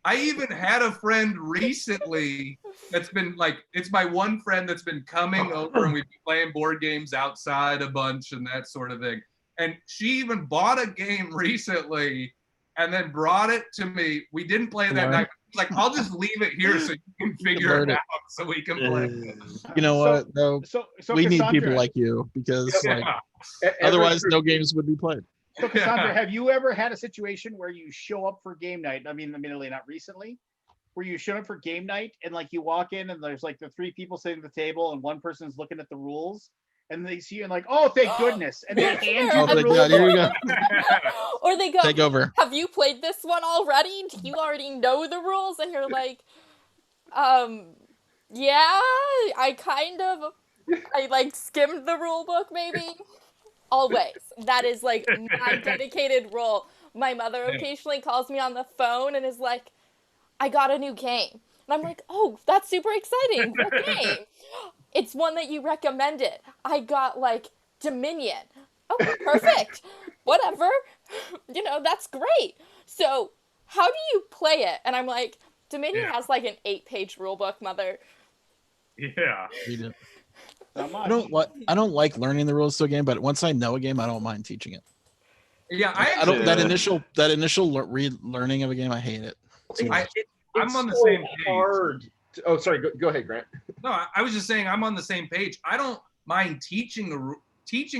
S3: I even had a friend recently that's been like, it's my one friend that's been coming over and we've been playing board games outside a bunch and that sort of thing. And she even bought a game recently and then brought it to me. We didn't play that night. Like, I'll just leave it here so you can figure it out so we can play.
S6: You know what? No,
S1: So
S6: we need
S1: Cassandra,
S6: people like you because like
S3: Yeah.
S6: otherwise no games would be played.
S1: So Cassandra, have you ever had a situation where you show up for game night? I mean, admittedly not recently, where you showed up for game night and like you walk in and there's like the 3 people sitting at the table and one person's looking at the rules and they see you and like, oh, thank goodness, and they hand you
S6: Oh,
S1: the
S6: thank
S1: rules.
S6: God, here you go.
S5: or they go,
S6: Take over.
S5: have you played this one already? Do you already know the rules? And you're like, yeah, I like skimmed the rule book maybe. Always. That is like my dedicated role. My mother occasionally calls me on the phone and is like, I got a new game. And I'm like, oh, that's super exciting. What game? It's one that you recommended. I got like Dominion. Oh, perfect. Whatever. You know, that's great. So how do you play it? And I'm like, Dominion
S3: Yeah.
S5: has like an 8-page rule book, Mother.
S3: Yeah.
S6: Read it.
S1: Not much.
S6: I don't like learning the rules to a game, but once I know a game, I don't mind teaching it.
S3: Yeah,
S6: I don't that initial learning of a game, I hate it.
S3: I'm on the
S4: so
S3: same page.
S4: hard. Oh, sorry. Go ahead, Grant.
S3: No, I was just saying I'm on the same page. I don't mind teaching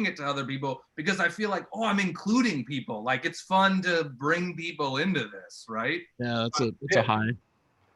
S3: it to other people because I feel like, oh, I'm including people. Like it's fun to bring people into this, right?
S6: Yeah, it's a high.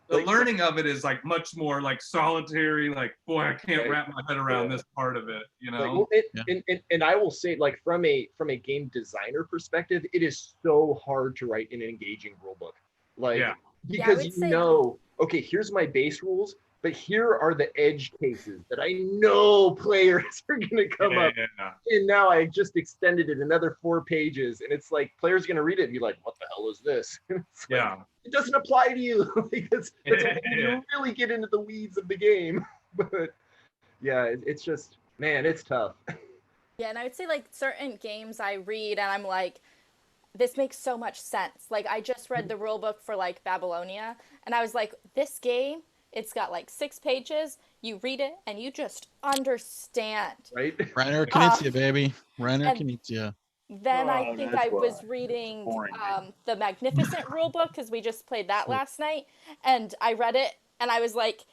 S3: The
S4: Like-
S3: learning of it is like much more like solitary. Like, boy, I can't
S4: Right.
S3: wrap my head around this part of it. You know?
S4: Like,
S6: Yeah.
S4: and I will say, like from a game designer perspective, it is so hard to write an engaging rule book. Like
S3: Yeah.
S4: because
S5: would
S4: you
S5: say-
S4: know, okay, here's my base rules, but here are the edge cases that I know players are gonna come up.
S3: Yeah.
S4: And now I just extended it another 4 pages, and it's like players are gonna read it and be like, "What the hell is this?" It's like,
S3: Yeah.
S4: it doesn't apply to you because that's when you really get into the weeds of the game. But yeah, it's just, man, it's tough.
S5: Yeah, and I would say like certain games I read and I'm like, this makes so much sense. Like I just read the rule book for like Babylonia and I was like, this game, it's got like 6 pages. You read it and you just understand.
S4: Right?
S6: Reiner Knizia, baby. Reiner
S5: and-
S6: Knizia.
S5: Then I
S2: Oh,
S5: think
S2: that's
S5: I
S2: why.
S5: was reading
S2: Boring.
S5: the Magnificent rulebook because we just played that last night, and I read it and I was like,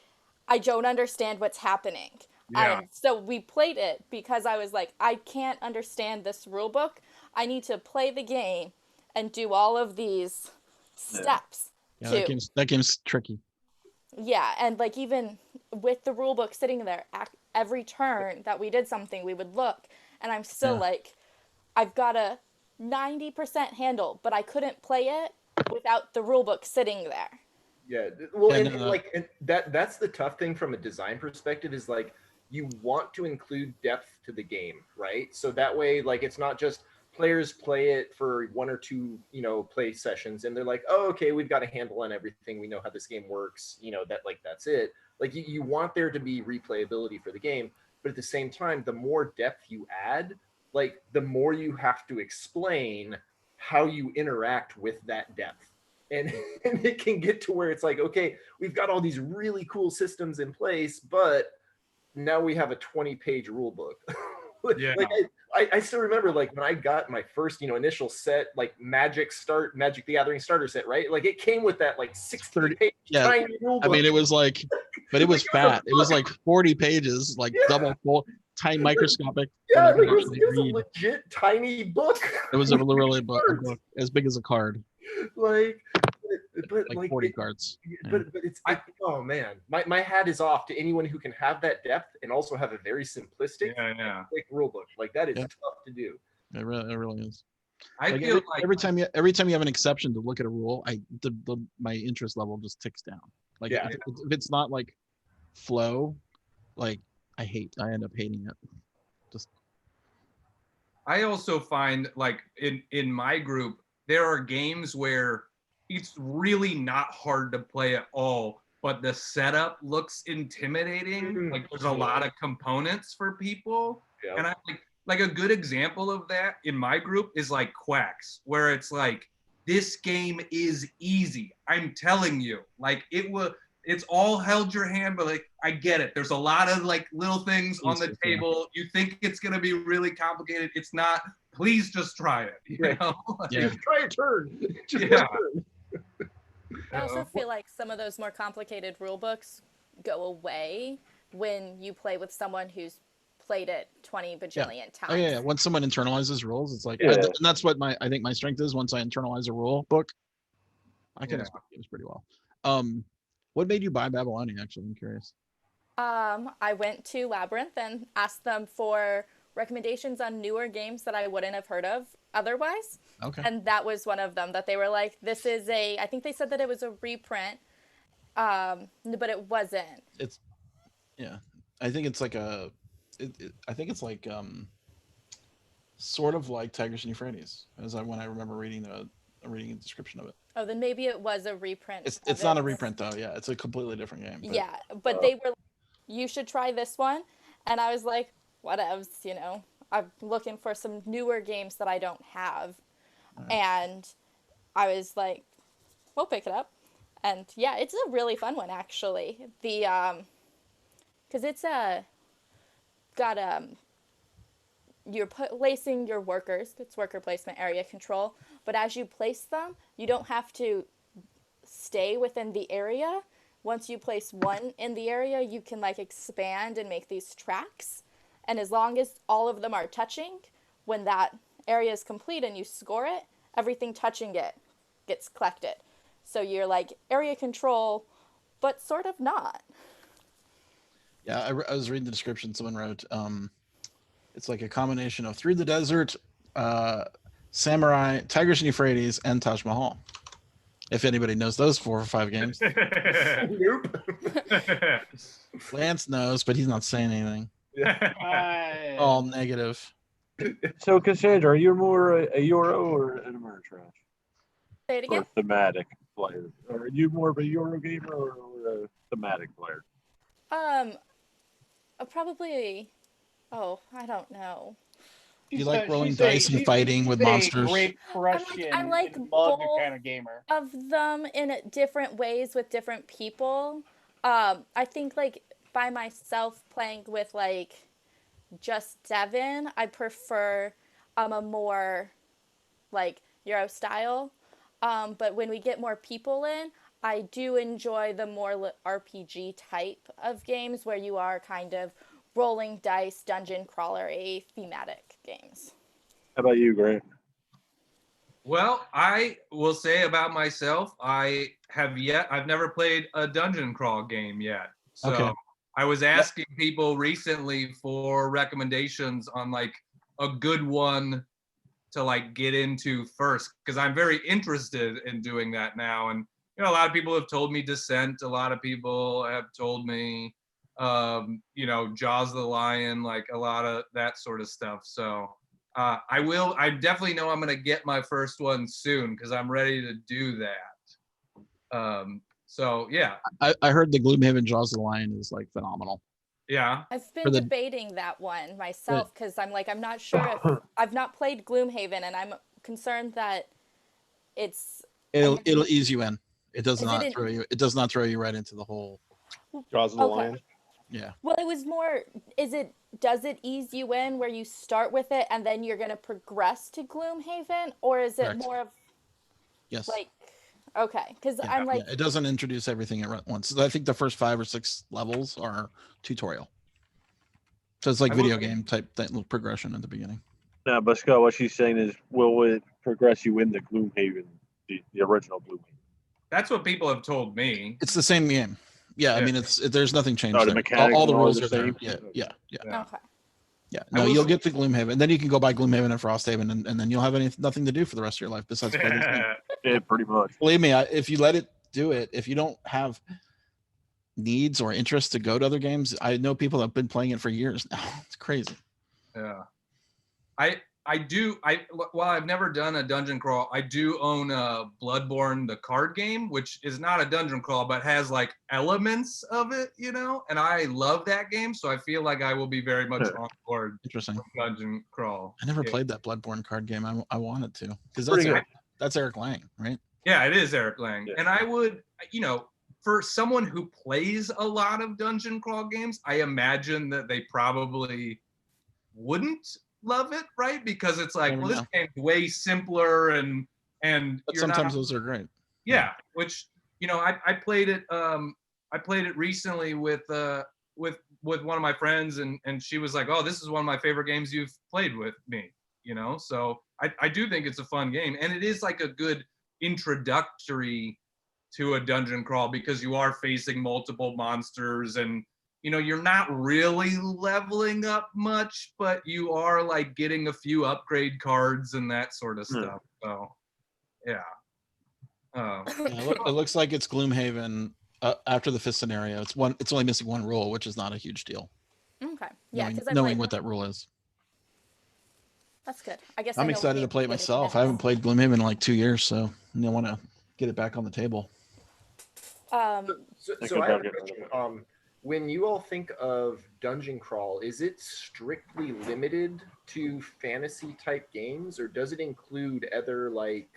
S5: I don't understand what's happening.
S3: Yeah.
S5: So we played it because I was like, I can't understand this rulebook. I need to play the game and do all of these steps.
S6: Yeah,
S5: to
S6: that game's tricky.
S5: Yeah, and like even with the rule book sitting there, every turn that we did something, we would look, and I'm still
S6: Yeah.
S5: like, I've got a 90% handle, but I couldn't play it without the rule book sitting there.
S4: Yeah. Well,
S6: Yeah,
S4: and,
S6: no,
S4: like and that's the tough thing from a design perspective is like you want to include depth to the game, right? So that way, like it's not just players play it for 1 or 2, play sessions, and they're like, oh, okay, we've got a handle on everything. We know how this game works. That's it. Like you want there to be replayability for the game, but at the same time, the more depth you add, like the more you have to explain how you interact with that depth. And, and it can get to where it's like, okay, we've got all these really cool systems in place, but now we have a 20-page rule book.
S3: Yeah.
S4: Like I still remember like when I got my first, initial set, like Magic the Gathering starter set, right? Like it came with that like 60-page
S6: Yeah.
S4: tiny rule book.
S6: I mean, it was like, but it was
S4: Like, what
S6: fat.
S4: the
S6: It was
S4: fuck?
S6: like 40 pages, like
S4: Yeah.
S6: double full, tiny microscopic.
S4: Yeah,
S6: and I
S4: like,
S6: could
S4: it was
S6: actually
S4: a
S6: read.
S4: legit tiny book.
S6: It was a really book,
S4: Cards.
S6: as big as a card,
S4: Like, but
S6: like
S4: like
S6: 40
S4: it-
S6: cards.
S4: but it's oh man, my hat is off to anyone who can have that depth and also have a very simplistic
S3: Yeah.
S4: quick rule book. Like that is
S6: Yeah.
S4: tough to do.
S6: It really is.
S3: I
S6: Like
S3: feel
S6: every
S3: like
S6: time you have an exception to look at a rule, my interest level just ticks down. Like
S4: Yeah.
S6: if it's not like flow, like I end up hating it.
S3: I also find like in my group, there are games where it's really not hard to play at all, but the setup looks intimidating.
S4: Mhm.
S3: Like there's a lot of components for people.
S4: Yeah.
S3: And I like a good example of that in my group is like Quacks, where it's like, this game is easy. I'm telling you, like it's all held your hand, but like I get it. There's a lot of like little things on the
S6: Easy, yeah.
S3: table. You think it's gonna be really complicated. It's not. Please just try it. You
S4: Right.
S3: know?
S6: Yeah.
S4: Just try a turn. Just
S3: Yeah.
S4: a turn.
S5: I also feel like some of those more complicated rule books go away when you play with someone who's played it 20 bajillion times.
S6: Oh yeah, once someone internalizes rules, it's like,
S2: Yeah.
S6: and that's what I think my strength is. Once I internalize a rule book, I can
S3: Yeah.
S6: explain games pretty well. What made you buy Babylonia? Actually, I'm curious.
S5: I went to Labyrinth and asked them for recommendations on newer games that I wouldn't have heard of otherwise.
S6: Okay.
S5: And that was one of them that they were like, this is I think they said that it was a reprint, but it wasn't.
S6: I think it's like I think it's like sort of like Tigris and Euphrates, when I remember reading a description of it.
S5: Oh, then maybe it was a reprint.
S6: It's not a reprint though. Yeah, it's a completely different game. But
S5: Yeah, but they were like, you should try this one. And I was like, whatevs, I'm looking for some newer games that I don't have.
S6: Alright.
S5: And I was like, we'll pick it up. And yeah, it's a really fun one actually. Because it's got you're placing your workers. It's worker placement area control. But as you place them, you don't have to stay within the area. Once you place one in the area, you can like expand and make these tracks. And as long as all of them are touching, when that area is complete and you score it, everything touching it gets collected. So you're like area control, but sort of not.
S6: Yeah, I was reading the description. Someone wrote, it's like a combination of Through the Desert, Samurai, Tigris and Euphrates, and Taj Mahal. If anybody knows those 4 or 5 games.
S4: Nope.
S6: Lance knows, but he's not saying anything. All negative.
S2: So, Cassandra, are you more a Euro or an Ameritrash?
S5: Say it
S2: Or
S5: again.
S2: a thematic player? Are you more of a Euro gamer or a thematic player?
S5: Probably. Oh, I don't know.
S6: You like rolling dice and fighting with monsters.
S1: Great Prussian
S5: I like
S1: and mug
S5: both
S1: kind of gamer.
S5: of them in different ways with different people. I think like by myself playing with like just Devin, I prefer a more like Euro style. But when we get more people in, I do enjoy the more RPG type of games where you are kind of rolling dice, dungeon crawlery, thematic games.
S2: How about you, Grant?
S3: Well, I will say about myself, I've never played a dungeon crawl game yet. So
S6: Okay.
S3: I was asking people recently for recommendations on like a good one to like get into first, because I'm very interested in doing that now. And you know, a lot of people have told me Descent. A lot of people have told me, you know, Jaws of the Lion, like a lot of that sort of stuff. So I definitely know I'm going to get my first one soon because I'm ready to do that. So yeah.
S6: I heard the Gloomhaven Jaws of the Lion is like phenomenal.
S3: Yeah.
S5: I've been debating that one myself because I'm like, I'm not sure if I've not played Gloomhaven and I'm concerned that
S6: it'll ease you in. It does not
S5: it
S6: throw you. It does not throw you right into the whole.
S2: Jaws of the Lion.
S6: Yeah.
S5: Well, it was more. Does it ease you in where you start with it and then you're going to progress to Gloomhaven, or is it
S6: Correct.
S5: more of
S6: Yes.
S5: like okay? Because I'm like,
S6: it doesn't introduce everything at once. I think the first 5 or 6 levels are tutorial. So it's like video game type progression at the beginning.
S2: Now, but Scott, what she's saying is, will it progress you into Gloomhaven, the original Gloomhaven?
S3: That's what people have told me.
S6: It's the same game. Yeah, I mean, there's nothing changed.
S2: The
S6: there.
S2: mechanics
S6: all the
S2: are
S6: rules
S2: the
S6: are there.
S2: same?
S6: Yeah.
S5: okay.
S6: Yeah. No, you'll get to Gloomhaven, and then you can go buy Gloomhaven and Frosthaven, and then you'll have nothing to do for the rest of your life besides play this game.
S2: Yeah, pretty much.
S6: Believe me, if you let it do it, if you don't have needs or interest to go to other games, I know people that have been playing it for years now. It's crazy.
S3: Yeah. While I've never done a dungeon crawl, I do own Bloodborne, the card game, which is not a dungeon crawl, but has like elements of it, you know, and I love that game. So I feel like I will be very much on board.
S6: Interesting.
S3: Dungeon crawl.
S6: I never played that Bloodborne card game. I wanted to, because that's Eric Lang, right?
S3: Yeah, it is Eric Lang.
S2: Yeah.
S3: And I would, you know, for someone who plays a lot of dungeon crawl games, I imagine that they probably wouldn't love it, right? Because it's like, well, this game's way simpler and
S6: but sometimes those are great.
S3: Yeah, which, you know, I played it recently with one of my friends, and she was like, oh, this is one of my favorite games you've played with me, you know. So I do think it's a fun game, and it is like a good introductory to a dungeon crawl because you are facing multiple monsters, and you know, you're not really leveling up much, but you are like getting a few upgrade cards and that sort of stuff. So yeah.
S6: It looks like it's Gloomhaven after the 5th scenario. It's only missing one rule, which is not a huge deal.
S5: Okay. Yeah, because
S6: knowing what that rule is.
S5: That's good. I guess
S6: I'm excited to play it myself. I haven't played Gloomhaven in like 2 years, so I want to get it back on the table.
S4: So I have a question. When you all think of dungeon crawl, is it strictly limited to fantasy type games, or does it include other like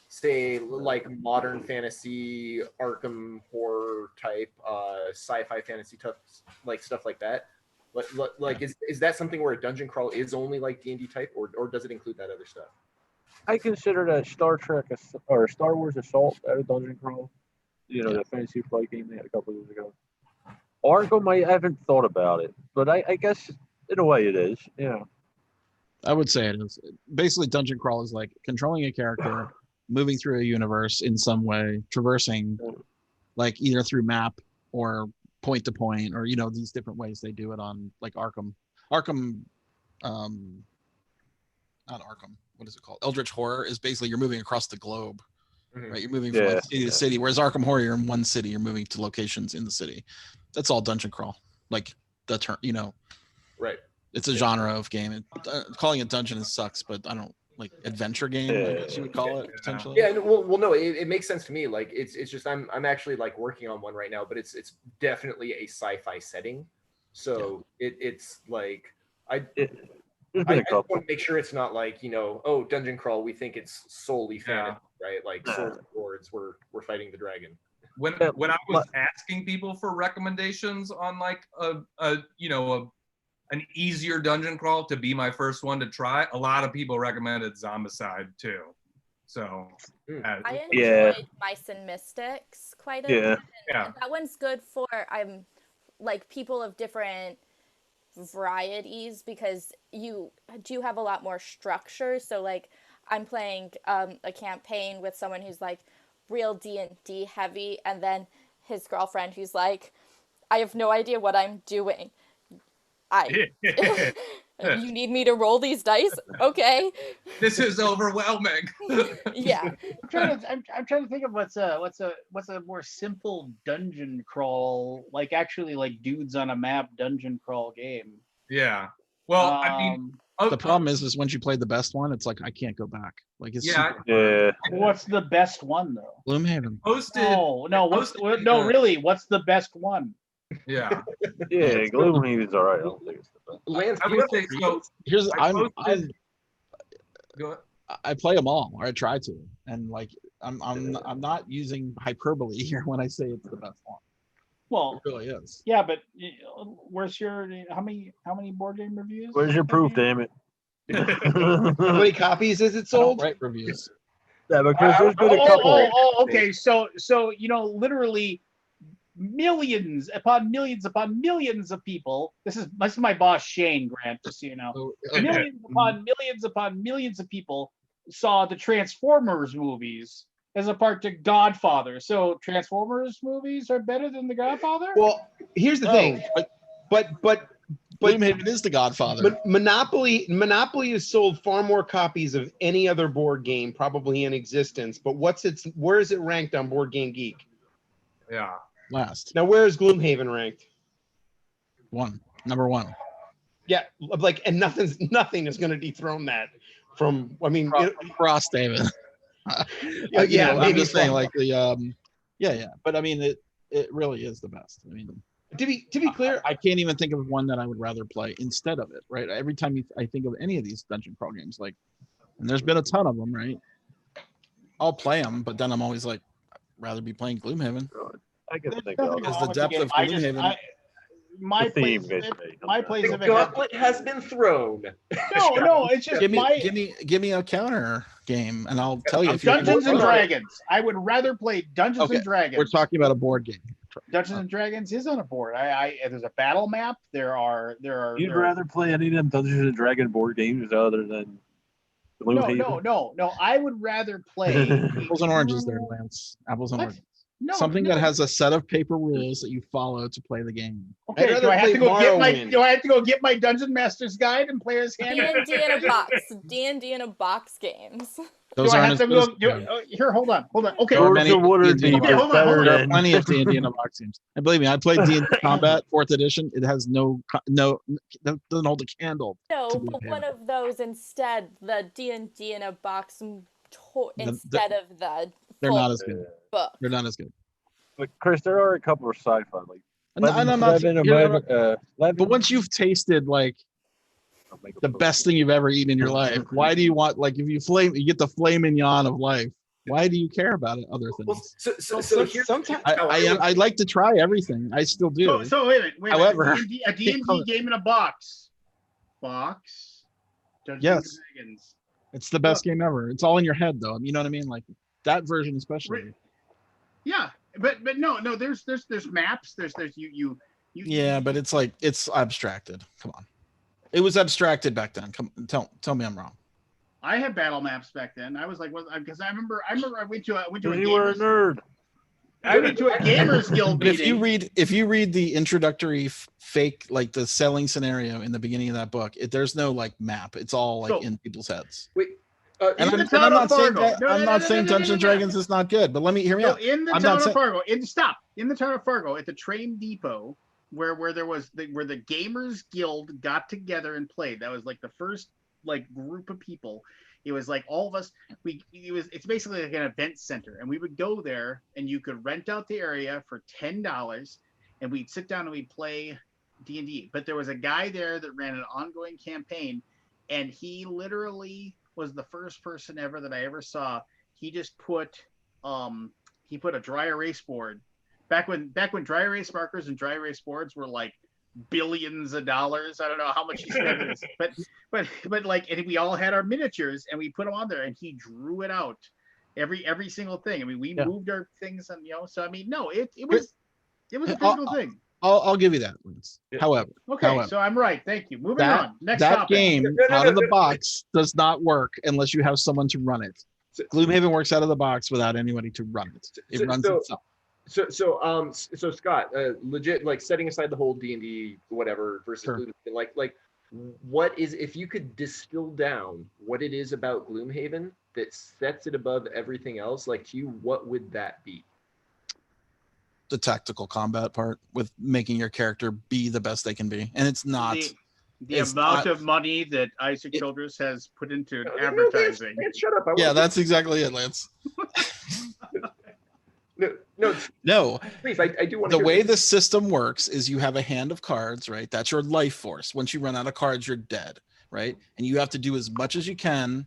S4: say like modern fantasy, Arkham horror type, sci-fi fantasy type, like stuff like that. Like is that something where a dungeon crawl is only like D&D type, or does it include that other stuff?
S2: I consider that Star Trek or Star Wars Assault a dungeon crawl. The fantasy flight game they had a couple years ago. Arkham, I haven't thought about it, but I guess in a way it is. Yeah.
S6: I would say it is. Basically, dungeon crawl is like controlling a character, moving through a universe in some way, traversing, like either through map or point to point, or these different ways they do it on like Arkham. Not Arkham. What is it called? Eldritch Horror is basically you're moving across the globe, right? You're moving from like city to city. Whereas Arkham Horror, you're in one city. You're moving to locations in the city. That's all dungeon crawl. Like the term,
S4: Right.
S6: It's a genre of game. Calling it dungeon sucks, but I don't like adventure game. I guess you would call it potentially.
S4: Yeah. Well, no, it makes sense to me. Like it's just I'm actually like working on one right now, but it's definitely a sci-fi setting. So it's like I just want to make sure it's not like dungeon crawl. We think it's solely fantasy, right? Like swords and swords. We're fighting the dragon.
S3: When I was asking people for recommendations on like an easier dungeon crawl to be my first one to try, a lot of people recommended Zombicide too. So
S5: I enjoyed Mice and Mystics quite a bit.
S3: Yeah.
S5: That one's good for like people of different varieties because you do have a lot more structure. So like I'm playing a campaign with someone who's like real D&D heavy, and then his girlfriend who's like, I have no idea what I'm doing. You need me to roll these dice? Okay.
S3: This is overwhelming.
S5: Yeah.
S1: I'm trying to think of what's a more simple dungeon crawl, like actually like dudes on a map dungeon crawl game.
S3: Yeah. Well, I mean,
S6: the problem is once you play the best one, it's like I can't go back. Like it's
S1: What's the best one though?
S6: Gloomhaven.
S1: Really, what's the best one?
S3: Yeah.
S2: Yeah, Gloomhaven's all right. I don't think it's the best.
S4: Lance,
S3: I would say so.
S6: Here's
S3: Go ahead.
S6: I play them all, or I try to, and like I'm not using hyperbole here when I say it's the best one.
S1: Well,
S6: it really is.
S1: Yeah, but where's your how many board game reviews?
S2: Where's your proof, damn it?
S8: How many copies is it sold?
S6: Write reviews.
S2: Yeah, because there's been a couple.
S1: Okay. So literally millions upon millions upon millions of people. This is my boss Shane Grant, just so you know. Millions upon millions of people saw the Transformers movies as a part to Godfather. So Transformers movies are better than the Godfather?
S8: Well, here's the thing. But
S6: Gloomhaven is the Godfather.
S8: But Monopoly has sold far more copies of any other board game probably in existence. But where is it ranked on Board Game Geek?
S3: Yeah.
S6: Last.
S8: Now where is Gloomhaven ranked?
S6: Number one.
S8: Yeah, like, and nothing is going to dethrone that. From
S6: Frost, David.
S8: maybe
S6: I'm just saying, like the but I mean it really is the best. I mean,
S8: to be clear,
S6: I can't even think of one that I would rather play instead of it. Right? Every time I think of any of these dungeon crawl games, like, and there's been a ton of them, right? I'll play them, but then I'm always like, I'd rather be playing Gloomhaven.
S2: I can think of
S6: because the depth of Gloomhaven.
S1: My place
S4: the gauntlet has been thrown.
S1: No, it's just
S6: give me a counter game, and I'll tell you. If
S1: Dungeons and Dragons. I would rather play Dungeons and Dragons.
S6: We're talking about a board game.
S1: Dungeons and Dragons is on a board. There's a battle map. You'd
S2: rather play any of them Dungeons and Dragons board games other than Gloomhaven?
S1: No. I would rather play
S6: apples and oranges there, Lance. Apples and oranges.
S1: No,
S6: something that has a set of paper rules that you follow to play the game.
S1: Okay, do I have to go get my Dungeon Master's Guide and Player's Handbook?
S5: D&D in a box. D&D in a box games.
S6: Those aren't
S1: here, hold on. Okay.
S6: There are plenty of D&D in a box games. And believe me, I played D&D Combat 4th edition. It has no doesn't hold a candle.
S5: No, but one of those instead, the D&D in a box instead of the
S6: they're not as good.
S5: Book.
S6: They're not as good.
S2: But Chris, there are a couple of sci-fi like.
S6: But once you've tasted like the best thing you've ever eaten in your life, why do you want if you get the filet mignon of life? Why do you care about it? Other
S4: Well,
S6: things.
S4: so here's
S8: sometimes
S6: I'd like to try everything. I still do.
S1: So wait a minute.
S6: However,
S1: a D&D game in a box. Dungeons
S6: Yes.
S1: and Dragons.
S6: It's the best game ever. It's all in your head, though. You know what I mean? Like that version, especially.
S1: Yeah, but no. There's maps. There's you.
S6: Yeah, but it's like it's abstracted. Come on, it was abstracted back then. Come, tell me I'm wrong.
S1: I had battle maps back then. I was like, because I remember I went to a
S2: You were a nerd.
S1: I went to a gamers guild
S6: But
S1: meeting.
S6: if you read the introductory fake, like the selling scenario in the beginning of that book, there's no like map. It's all like in people's heads.
S4: Wait,
S6: And
S1: in the
S6: I'm
S1: town
S6: not
S1: of
S6: saying
S1: Fargo.
S6: that. I'm not saying Dungeons and Dragons is not good, but let me hear me out.
S1: In the
S6: I'm
S1: town
S6: not
S1: of
S6: saying-
S1: Fargo, in the town of Fargo, at the train depot, where there was where the gamers guild got together and played. That was like the first like group of people. It was like all of us. It's basically like an event center, and we would go there, and you could rent out the area for $10, and we'd sit down and we'd play D&D. But there was a guy there that ran an ongoing campaign, and he literally was the first person ever that I ever saw. He just put a dry erase board back when dry erase markers and dry erase boards were like billions of dollars. I don't know how much he spent on this, but like, and we all had our miniatures and we put them on there, and he drew it out every single thing. I mean, we moved our things, and so I mean, no, it was a physical thing.
S6: I'll give you that, Lance. However,
S1: So I'm right. Thank you. Moving on. Next
S6: that
S1: topic.
S6: game out of the box does not work unless you have someone to run it. Gloomhaven works out of the box without anybody to run it. It runs itself.
S4: So Scott, legit, like setting aside the whole D&D whatever versus Gloomhaven, like what is, if you could distill down what it is about Gloomhaven that sets it above everything else, like to you, what would that be?
S6: The tactical combat part with making your character be the best they can be, and it's not
S1: the amount of money that Isaac Childress has put into advertising.
S4: Lance, shut up.
S6: Yeah, that's exactly it, Lance. No.
S4: Please, I do want to.
S6: The way the system works is you have a hand of cards, right? That's your life force. Once you run out of cards, you're dead, right? And you have to do as much as you can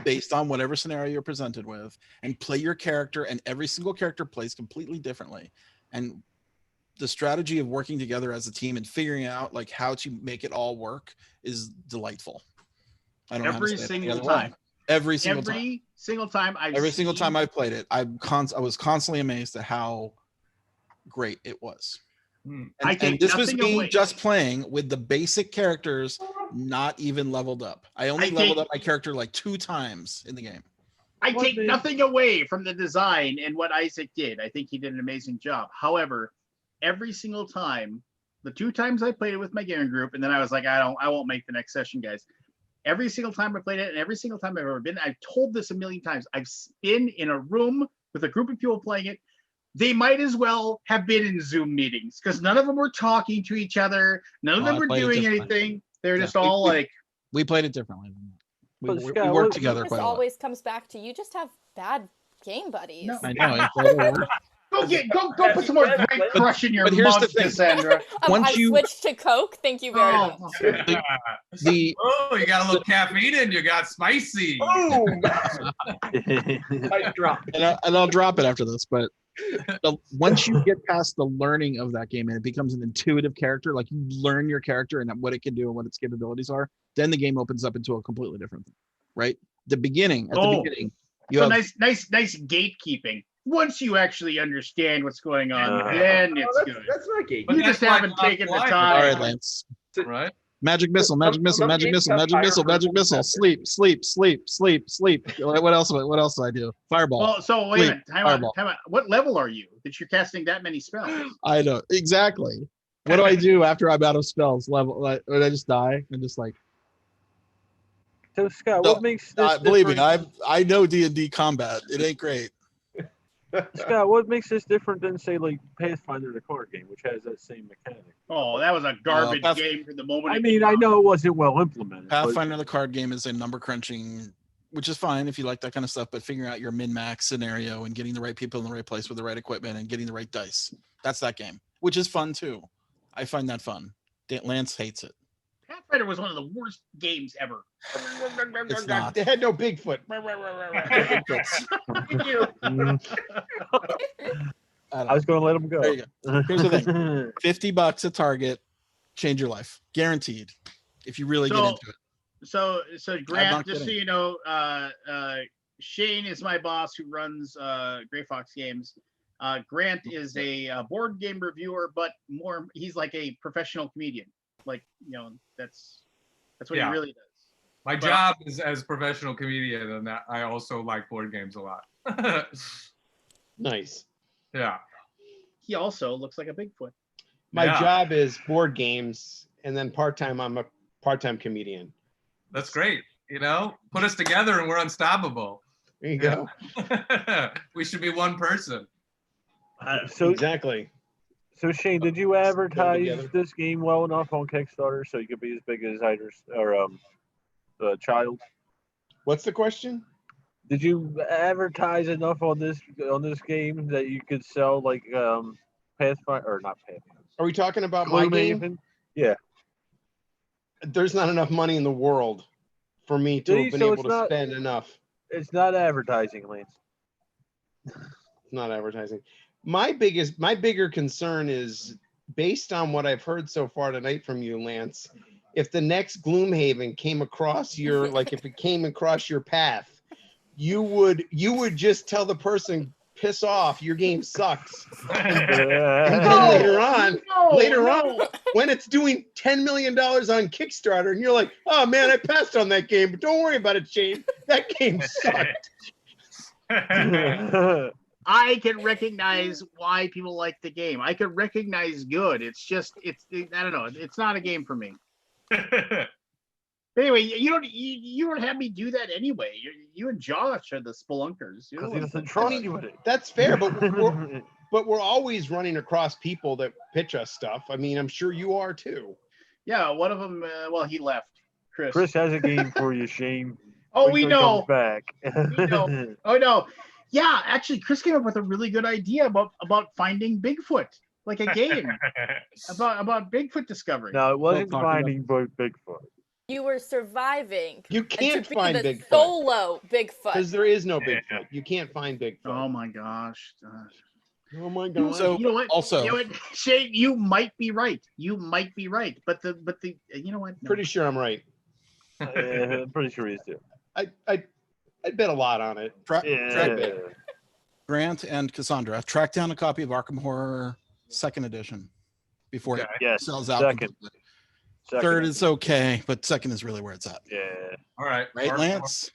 S6: based on whatever scenario you're presented with, and play your character, and every single character plays completely differently. And the strategy of working together as a team and figuring out like how to make it all work is delightful. I don't know
S1: every single time.
S6: Every single time I've played it, I was constantly amazed at how great it was. And this was me just playing with the basic characters, not even leveled up. I only leveled up my character like 2 times in the game.
S1: I take nothing away from the design and what Isaac did. I think he did an amazing job. However, every single time, the 2 times I played it with my gaming group, and then I was like, I won't make the next session, guys. Every single time I played it, and every single time I've ever been, I've told this a million times. I've been in a room with a group of people playing it. They might as well have been in Zoom meetings because none of them were talking to each other. None of them were doing anything. They're just all like.
S6: We played it differently. We
S2: Scott,
S6: worked together
S5: This
S6: quite a lot.
S5: always comes back to you just have bad game buddies.
S1: No.
S6: I know.
S1: Go put some more Great Crush in your
S6: here's the
S1: mouth,
S6: thing.
S1: Cassandra.
S6: Once
S5: I
S6: you-
S5: switched to Coke. Thank you very much.
S3: Oh, you got a little caffeine in. You got spicy.
S4: Oh, I dropped.
S6: And I'll drop it after this, but once you get past the learning of that game and it becomes an intuitive character, like you learn your character and what it can do and what its capabilities are, then the game opens up into a completely different thing, right? The beginning, you
S1: So
S6: have
S1: nice gatekeeping. Once you actually understand what's going on, then it's good.
S4: That's not gay.
S3: But
S1: You just
S3: that's why
S1: haven't
S3: it's not
S1: taken the
S3: blind.
S1: time.
S6: all right, Lance.
S3: Right?
S6: Magic missile, magic missile,
S4: some
S6: magic
S4: games
S6: missile,
S4: have
S6: magic missile,
S4: higher
S6: magic missile. Sleep. What else do I do? Fireball.
S1: Well, so wait a minute.
S6: Fireball.
S1: Time out. What level are you that you're casting that many spells?
S6: I know exactly. What do I do after I'm out of spells? Level? Like, would I just die? I'm just like.
S2: So Scott,
S6: No,
S2: what makes this
S6: believe me,
S2: different?
S6: I know D&D combat. It ain't great.
S2: Scott, what makes this different than say like Pathfinder the card game, which has that same mechanic?
S1: Oh, that was a garbage
S6: Path-
S1: game from the moment.
S2: I
S1: it
S2: mean,
S1: came
S2: I
S1: out.
S2: know it wasn't well implemented. but-
S6: Pathfinder the card game is a number crunching, which is fine if you like that kind of stuff, but figuring out your min-max scenario and getting the right people in the right place with the right equipment and getting the right dice. That's that game, which is fun too. I find that fun. Lance hates it.
S1: Strider was one of the worst games ever.
S6: It's not.
S8: They had no Bigfoot.
S1: Thank you.
S2: I was going to let him go.
S6: There you go. Here's the thing. $50 at Target, change your life. Guaranteed. If you really get
S1: So-
S6: into it.
S1: So Grant,
S6: not
S1: just so
S6: kidding.
S1: you know, Shane is my boss who runs Gray Fox Games. Grant is a board game reviewer, but he's like a professional comedian. Like, that's what
S3: Yeah.
S1: he really does.
S3: My job is as professional comedian, and that I also like board games a lot.
S8: Nice.
S3: Yeah.
S1: He also looks like a Bigfoot.
S8: My
S3: Yeah.
S8: job is board games, and then part-time, I'm a part-time comedian.
S3: That's great. Put us together and we're unstoppable.
S8: There you go.
S3: We should be one person.
S2: So
S8: Exactly.
S2: Shane, did you advertise
S8: together.
S2: this game well enough on Kickstarter so you could be as big as Child?
S8: What's the question?
S2: Did you advertise enough on this game that you could sell like Pathfinder or not Pathfinder?
S8: Are we talking about my game?
S2: Gloomhaven? Yeah.
S8: There's not enough money in the world for me to have been
S2: So
S8: able
S2: it's
S8: to
S2: not-
S8: spend enough.
S2: It's not advertising, Lance.
S8: It's not advertising. My bigger concern is based on what I've heard so far tonight from you, Lance. If the next Gloomhaven came across your if it came across your path, you would just tell the person, piss off, your game sucks. And then later on, when it's doing $10 million on Kickstarter, and you're like, oh man, I passed on that game, but don't worry about it, Shane. That game sucked.
S1: I can recognize why people like the game. I can recognize good. It's just, I don't know. It's not a game for me. But anyway, you don't have me do that anyway. You and Josh are the spelunkers.
S2: Because he doesn't trust you with it.
S8: That's fair, but we're always running across people that pitch us stuff. I mean, I'm sure you are too.
S1: Yeah, one of them. He left. Chris.
S2: Chris has a game for you, Shane.
S1: Oh,
S2: Wait
S1: we
S2: till he
S1: know.
S2: comes back.
S1: We know. Oh no. Yeah, actually, Chris came up with a really good idea about finding Bigfoot, like a game about Bigfoot discovery.
S2: No, it wasn't
S6: We'll talk about
S2: finding Bigfoot.
S5: You were surviving.
S8: You
S5: and
S8: can't
S5: to be
S8: find
S5: the
S8: Bigfoot
S5: solo Bigfoot.
S8: because there is no Bigfoot. You can't find Bigfoot.
S1: Oh my gosh.
S8: Oh my god.
S6: So
S1: You know what?
S6: also,
S1: You know what, Shane, you might be right. You might be right. But the you know what? No.
S8: Pretty sure I'm right.
S2: I'm pretty sure he is too.
S8: I'd bet a lot on it.
S2: Yeah.
S6: Grant and Cassandra, track down a copy of Arkham Horror 2nd edition before it
S2: Yes.
S6: sells out.
S2: Second.
S6: completely.
S2: Second.
S6: Third is okay, but second is really where it's at.
S2: Yeah.
S3: All right.
S6: Right, Lance?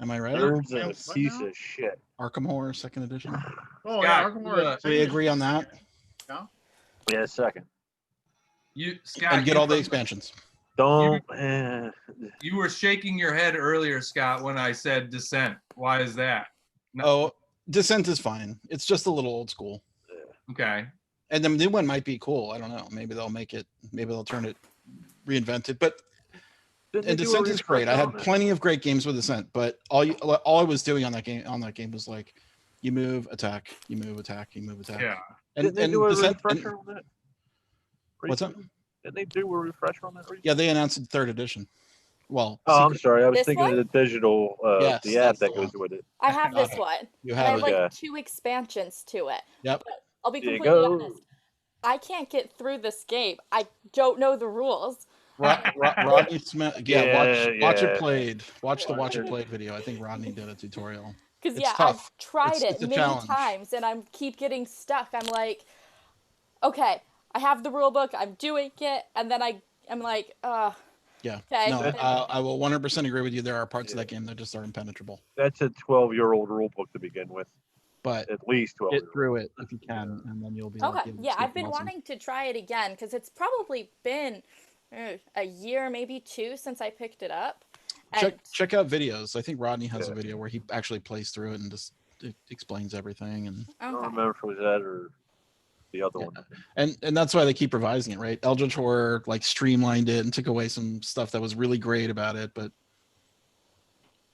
S6: Am I right?
S2: Third's a
S1: What
S2: piece
S1: now?
S2: of shit.
S6: Arkham Horror 2nd edition.
S1: Oh
S3: Scott,
S1: yeah, Arkham Horror.
S6: Do we agree on that?
S2: Yeah, second.
S3: Scott,
S6: And get all the expansions.
S2: Don't.
S3: You were shaking your head earlier, Scott, when I said Descent. Why is that? No.
S6: Oh, Descent is fine. It's just a little old school.
S3: Okay.
S6: And the new one might be cool. I don't know. Maybe they'll make it. Maybe they'll turn it, reinvent it. But and Descent is great. I had plenty of great games with Descent, but all I was doing on that game was like, you move, attack, you move, attack, you move, attack.
S3: Yeah.
S6: And
S2: Didn't they do a
S6: Descent.
S2: refresher on that?
S6: What's that?
S2: Didn't they do a refresher on that? Recently?
S6: Yeah, they announced the 3rd edition. Well,
S2: Oh, I'm sorry. I was
S5: This
S2: thinking
S5: one?
S2: of the digital,
S6: Yes,
S2: the app
S6: that's the
S2: that goes
S6: one.
S2: with it.
S5: I have this one.
S6: you
S5: And I
S6: have
S5: have
S6: it.
S5: like
S2: Yeah.
S5: 2 expansions to it.
S6: Yep.
S5: But I'll be
S2: There you
S5: completely
S2: go.
S5: honest. I can't get through this game. I don't know the rules.
S6: Rodney Smith. Yeah,
S2: Yeah,
S6: watch
S2: yeah.
S6: it played. Watch the watch it played video. I think Rodney did a tutorial.
S5: Because
S6: It's
S5: yeah,
S6: tough.
S5: I've tried
S6: It's
S5: it
S6: a
S5: many
S6: challenge.
S5: times and I'm keep getting stuck. I'm like, okay, I have the rule book, I'm doing it, and then I'm like,
S6: Yeah.
S5: okay.
S6: No, I will 100% agree with you. There are parts of that game that just are impenetrable.
S2: That's a 12-year-old rule book to begin with.
S6: But
S2: At least 12.
S6: get through it if you can, and then you'll be like,
S5: Okay, yeah, I've been wanting to try it again because it's probably been a year, maybe 2 since I picked it up. And
S6: Check out videos. I think Rodney has a
S2: Yeah.
S6: video where he actually plays through it and just it explains everything. And
S2: I don't
S5: okay.
S2: remember if it was that or the other
S6: Yeah.
S2: one.
S6: and that's why they keep revising it, right? Eldritch Horror like streamlined it and took away some stuff that was really great about it, but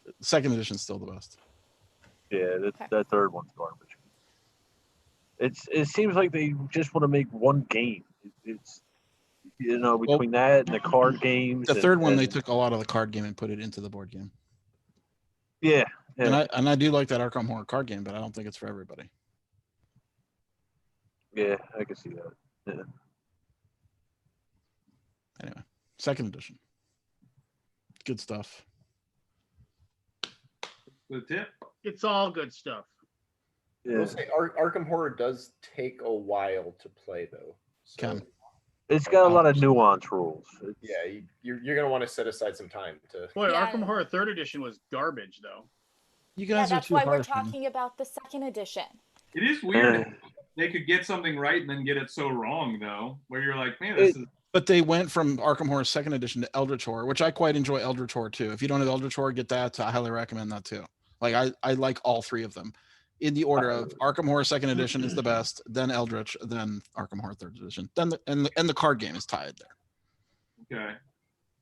S6: the 2nd edition's still the best.
S2: Yeah,
S5: Okay.
S2: that third one's garbage. It seems like they just want to make one game. It's You know, between that and the card games.
S6: The third one, they
S2: and-
S6: took a lot of the card game and put it into the board game.
S2: Yeah.
S6: And I do like that Arkham Horror card game, but I don't think it's for everybody.
S2: Yeah, I can see that. Yeah.
S6: Anyway, second edition. Good stuff.
S3: Good tip.
S1: It's all good stuff.
S4: I
S2: Yeah.
S4: will say Arkham Horror does take a while to play though. So,
S6: Can.
S2: It's got a lot of nuance rules. It's,
S4: yeah, you're gonna want to set aside some time to.
S1: Boy,
S5: Yeah.
S1: Arkham Horror Third Edition was garbage, though.
S6: You
S5: Yeah,
S6: guys are
S5: that's
S6: too
S5: why we're
S6: harsh. man.
S5: talking about the second edition.
S3: It is weird. They could get something right and then get it so wrong, though, where you're like, man, this is.
S6: But they went from Arkham Horror Second Edition to Eldritch Horror, which I quite enjoy Eldritch Horror too. If you don't have Eldritch Horror, get that. I highly recommend that too. Like I like all three of them in the order of Arkham Horror Second Edition is the best, then Eldritch, then Arkham Horror Third Edition, then the card game is tied there.
S3: Okay.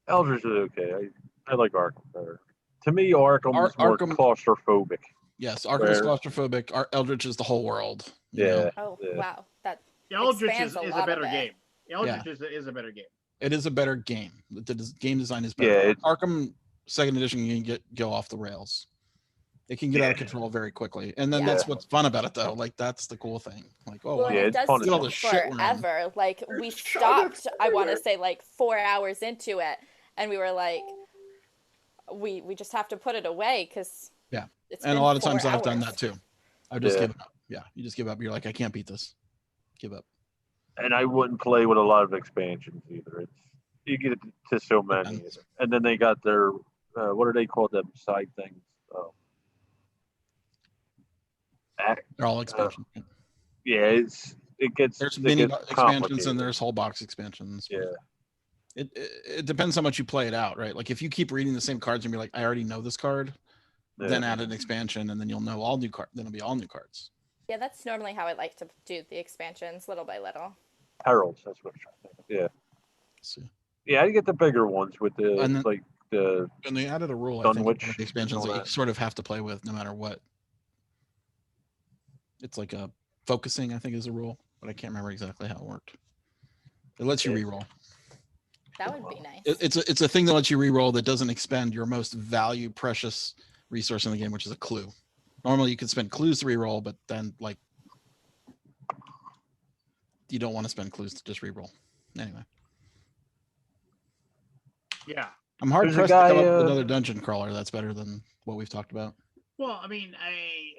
S2: Eldritch is okay. I like Arkham better. To me, Arkham is more
S6: Arkham-
S2: claustrophobic.
S6: Yes, Arkham is
S2: Where-
S6: claustrophobic. Eldritch is the whole world. you know?
S2: Yeah.
S5: Oh
S2: Yeah.
S5: wow, that
S1: Eldritch
S5: expands
S1: is
S5: a
S1: a
S5: lot
S1: better
S5: of it.
S1: game. Eldritch is a better game.
S6: It is a better game. The game design is better.
S2: Yeah, it's-
S6: Arkham Second Edition can go off the rails. It can get out of control very quickly, and then that's what's fun about it, though. Like that's the cool thing. Like, oh,
S5: Well,
S6: wow.
S2: Yeah,
S5: it
S2: it's
S5: does
S2: fun as
S5: seem
S6: hell. All the shit we're in.
S5: forever. Like we stopped, I want to say like 4 hours into it, and we were like, we just have to put it away because
S6: Yeah.
S5: it's
S6: And a
S5: been
S6: lot of
S5: 4
S6: times I've done
S5: hours.
S6: that too. I've just
S2: Yeah.
S6: given up. Yeah, you just give up. You're like, I can't beat this. Give up.
S2: And I wouldn't play with a lot of expansions either. It's you get to so many,
S6: Depends.
S2: and then they got their what are they called? Them side things.
S6: They're all expansions.
S2: Yeah, it gets
S6: There's
S2: it
S6: mini
S2: gets
S6: expansions
S2: complicated.
S6: and there's whole box expansions.
S2: Yeah.
S6: It depends how much you play it out, right? Like if you keep reading the same cards and be like, I already know this card,
S2: Yeah.
S6: then add an expansion and then you'll know all new cards. Then it'll be all new cards.
S5: Yeah, that's normally how I like to do the expansions, little by little.
S2: Heralds. That's what I'm trying to think. Yeah,
S6: So,
S2: yeah. I get the bigger ones with the
S6: And then-
S2: like the
S6: and they added a rule, I think, in one
S2: Dunwich
S6: of the expansions
S2: and all
S6: that you
S2: that.
S6: sort of have to play with no matter what. It's like a focusing, I think, is a rule, but I can't remember exactly how it worked. It lets you
S2: Yeah.
S6: re-roll.
S5: That would be nice.
S6: It's a thing that lets you re-roll that doesn't expend your most precious resource in the game, which is a clue. Normally you can spend clues to re-roll, but then like you don't want to spend clues to just re-roll. Anyway,
S1: Yeah.
S6: I'm hard
S2: There's a
S6: pressed
S2: guy,
S6: to come up with another dungeon crawler that's better than what we've talked about.
S1: Well, I mean, I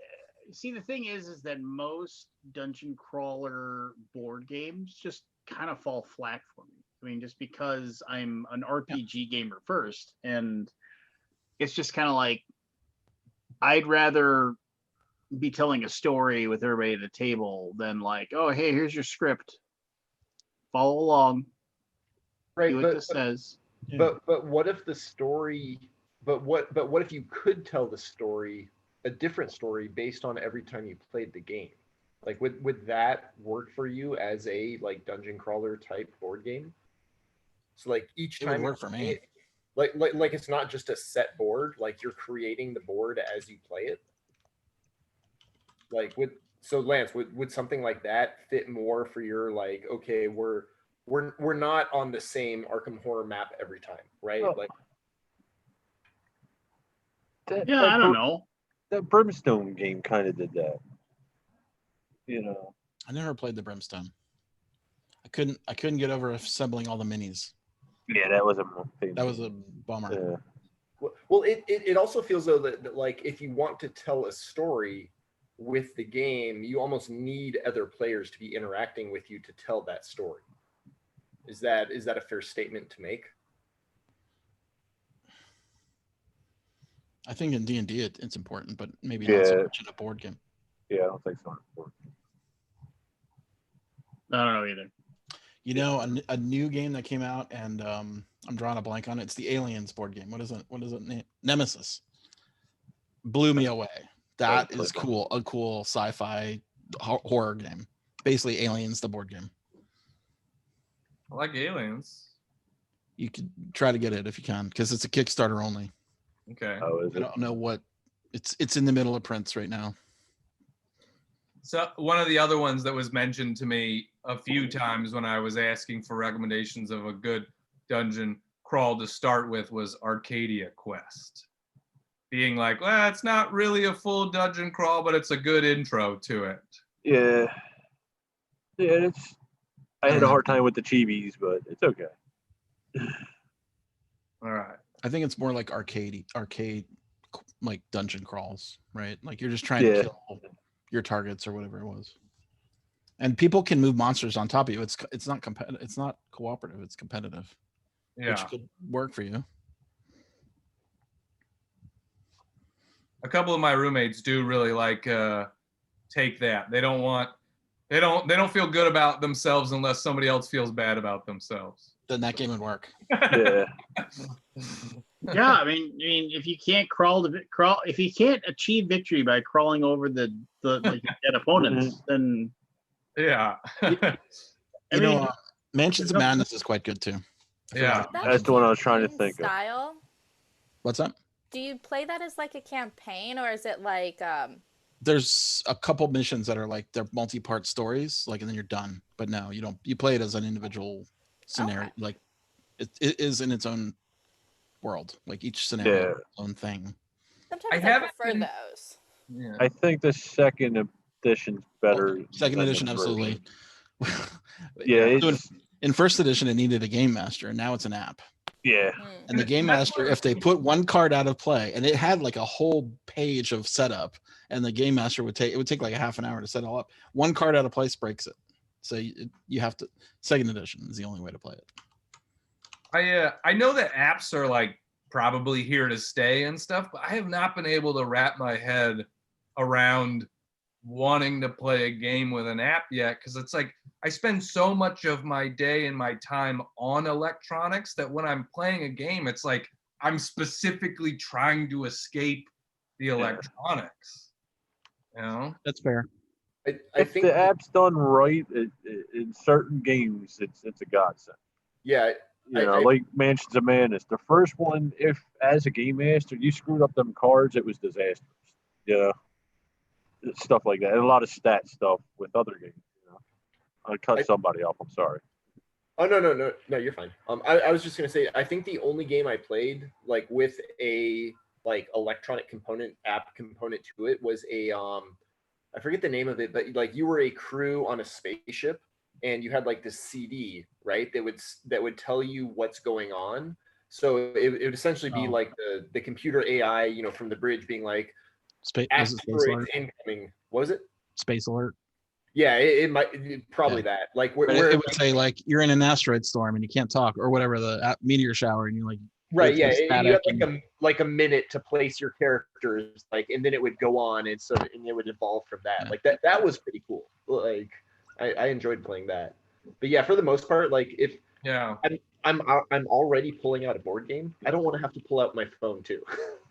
S1: see the thing is that most dungeon crawler board games just kind of fall flat for me. I mean, just because I'm an RPG gamer first, and it's just kind of like I'd rather be telling a story with everybody at the table than like, oh, hey, here's your script. Follow along.
S4: Right,
S1: See what this says.
S4: but what if the story? But what if you could tell the story, a different story based on every time you played the game? Like would that work for you as a like dungeon crawler type board game? So like each
S6: It would
S4: time
S6: work for me.
S4: Like it's not just a set board, like you're creating the board as you play it. Like so Lance, would something like that fit more for your like, okay, we're not on the same Arkham Horror map every time, right?
S2: Well,
S4: Like
S1: Yeah, I don't know.
S2: That Brimstone game kind of did that. You know.
S6: I never played the Brimstone. I couldn't get over assembling all the minis.
S2: Yeah, that was a
S6: That was a bummer.
S2: Yeah.
S4: well, it also feels though that like if you want to tell a story with the game, you almost need other players to be interacting with you to tell that story. Is that a fair statement to make?
S6: I think in D&D it's important, but maybe not so
S2: Yeah.
S6: much in a board game.
S2: Yeah, I don't think so.
S1: I don't know either.
S6: You know, a new game that came out, and I'm drawing a blank on it. It's the Aliens board game. What is it? Nemesis. Blew me away. That is cool. A cool sci-fi horror game. Basically, Aliens, the board game.
S3: I like aliens.
S6: You could try to get it if you can, because it's a Kickstarter only.
S3: Okay.
S2: Oh, is
S6: I
S2: it?
S6: don't know what. It's in the middle of prints right now.
S3: So one of the other ones that was mentioned to me a few times when I was asking for recommendations of a good dungeon crawl to start with was Arcadia Quest. Being like, well, it's not really a full dungeon crawl, but it's a good intro to it.
S2: Yeah. Yeah, I had a hard time with the chibis, but it's okay.
S3: All right.
S6: I think it's more like arcade like dungeon crawls, right? Like you're just trying to kill your targets or whatever it was. And people can move monsters on top of you. It's not competitive. It's not cooperative. It's competitive, which could work for you.
S3: A couple of my roommates do really like take that. They don't feel good about themselves unless somebody else feels bad about themselves.
S6: Then that game would work.
S2: Yeah.
S1: Yeah, I mean, if you can't if you can't achieve victory by crawling over the like dead opponents, then
S3: yeah.
S1: I mean,
S6: Mansions of Madness is quite good too.
S3: Yeah,
S2: that's the one I was trying to think of.
S5: Style?
S6: What's that?
S5: Do you play that as like a campaign, or is it like
S6: There's a couple missions that are like they're multi-part stories, like, and then you're done. But no, you don't. You play it as an individual scenario.
S5: Okay.
S6: Like it is in its own world. Like each scenario, its own thing.
S5: Sometimes I prefer those.
S3: Yeah.
S2: I think the second edition's better.
S6: Second
S2: than
S6: edition,
S2: the
S6: absolutely.
S2: Yeah.
S6: So in first edition, it needed a game master, and now it's an app.
S2: Yeah.
S6: And the game master, if they put one card out of play, and it had like a whole page of setup, and the game master would take like a half an hour to set it all up. One card out of place breaks it. So you have to. Second edition is the only way to play it.
S3: I know that apps are like probably here to stay and stuff, but I have not been able to wrap my head around wanting to play a game with an app yet, because it's like I spend so much of my day and my time on electronics that when I'm playing a game, it's like I'm specifically trying to escape the electronics. You know?
S6: That's fair.
S4: I think
S2: the app's done right in certain games, it's a godsend.
S4: Yeah.
S2: Like Mansions of Madness. The first one, if as a game master you screwed up them cards, it was disastrous. Yeah. Stuff like that. And a lot of stat stuff with other games. I cut somebody off. I'm sorry.
S4: Oh no, you're fine. I was just gonna say, I think the only game I played like with a like electronic component app component to it was a I forget the name of it, but like you were a crew on a spaceship and you had like this CD, right? That would tell you what's going on. So it would essentially be like the computer AI, from the bridge being like, asteroids incoming. What was it?
S6: Space Alert.
S4: Yeah, it might probably that. Like where
S6: it would say like you're in an asteroid storm and you can't talk, or whatever, the meteor shower, and you're like,
S4: right, yeah, you have like a minute to place your characters, like, and then it would go on, and it would evolve from that. Like that was pretty cool. Like I enjoyed playing that. But yeah, for the most part, like if I'm already pulling out a board game, I don't want to have to pull out my phone too.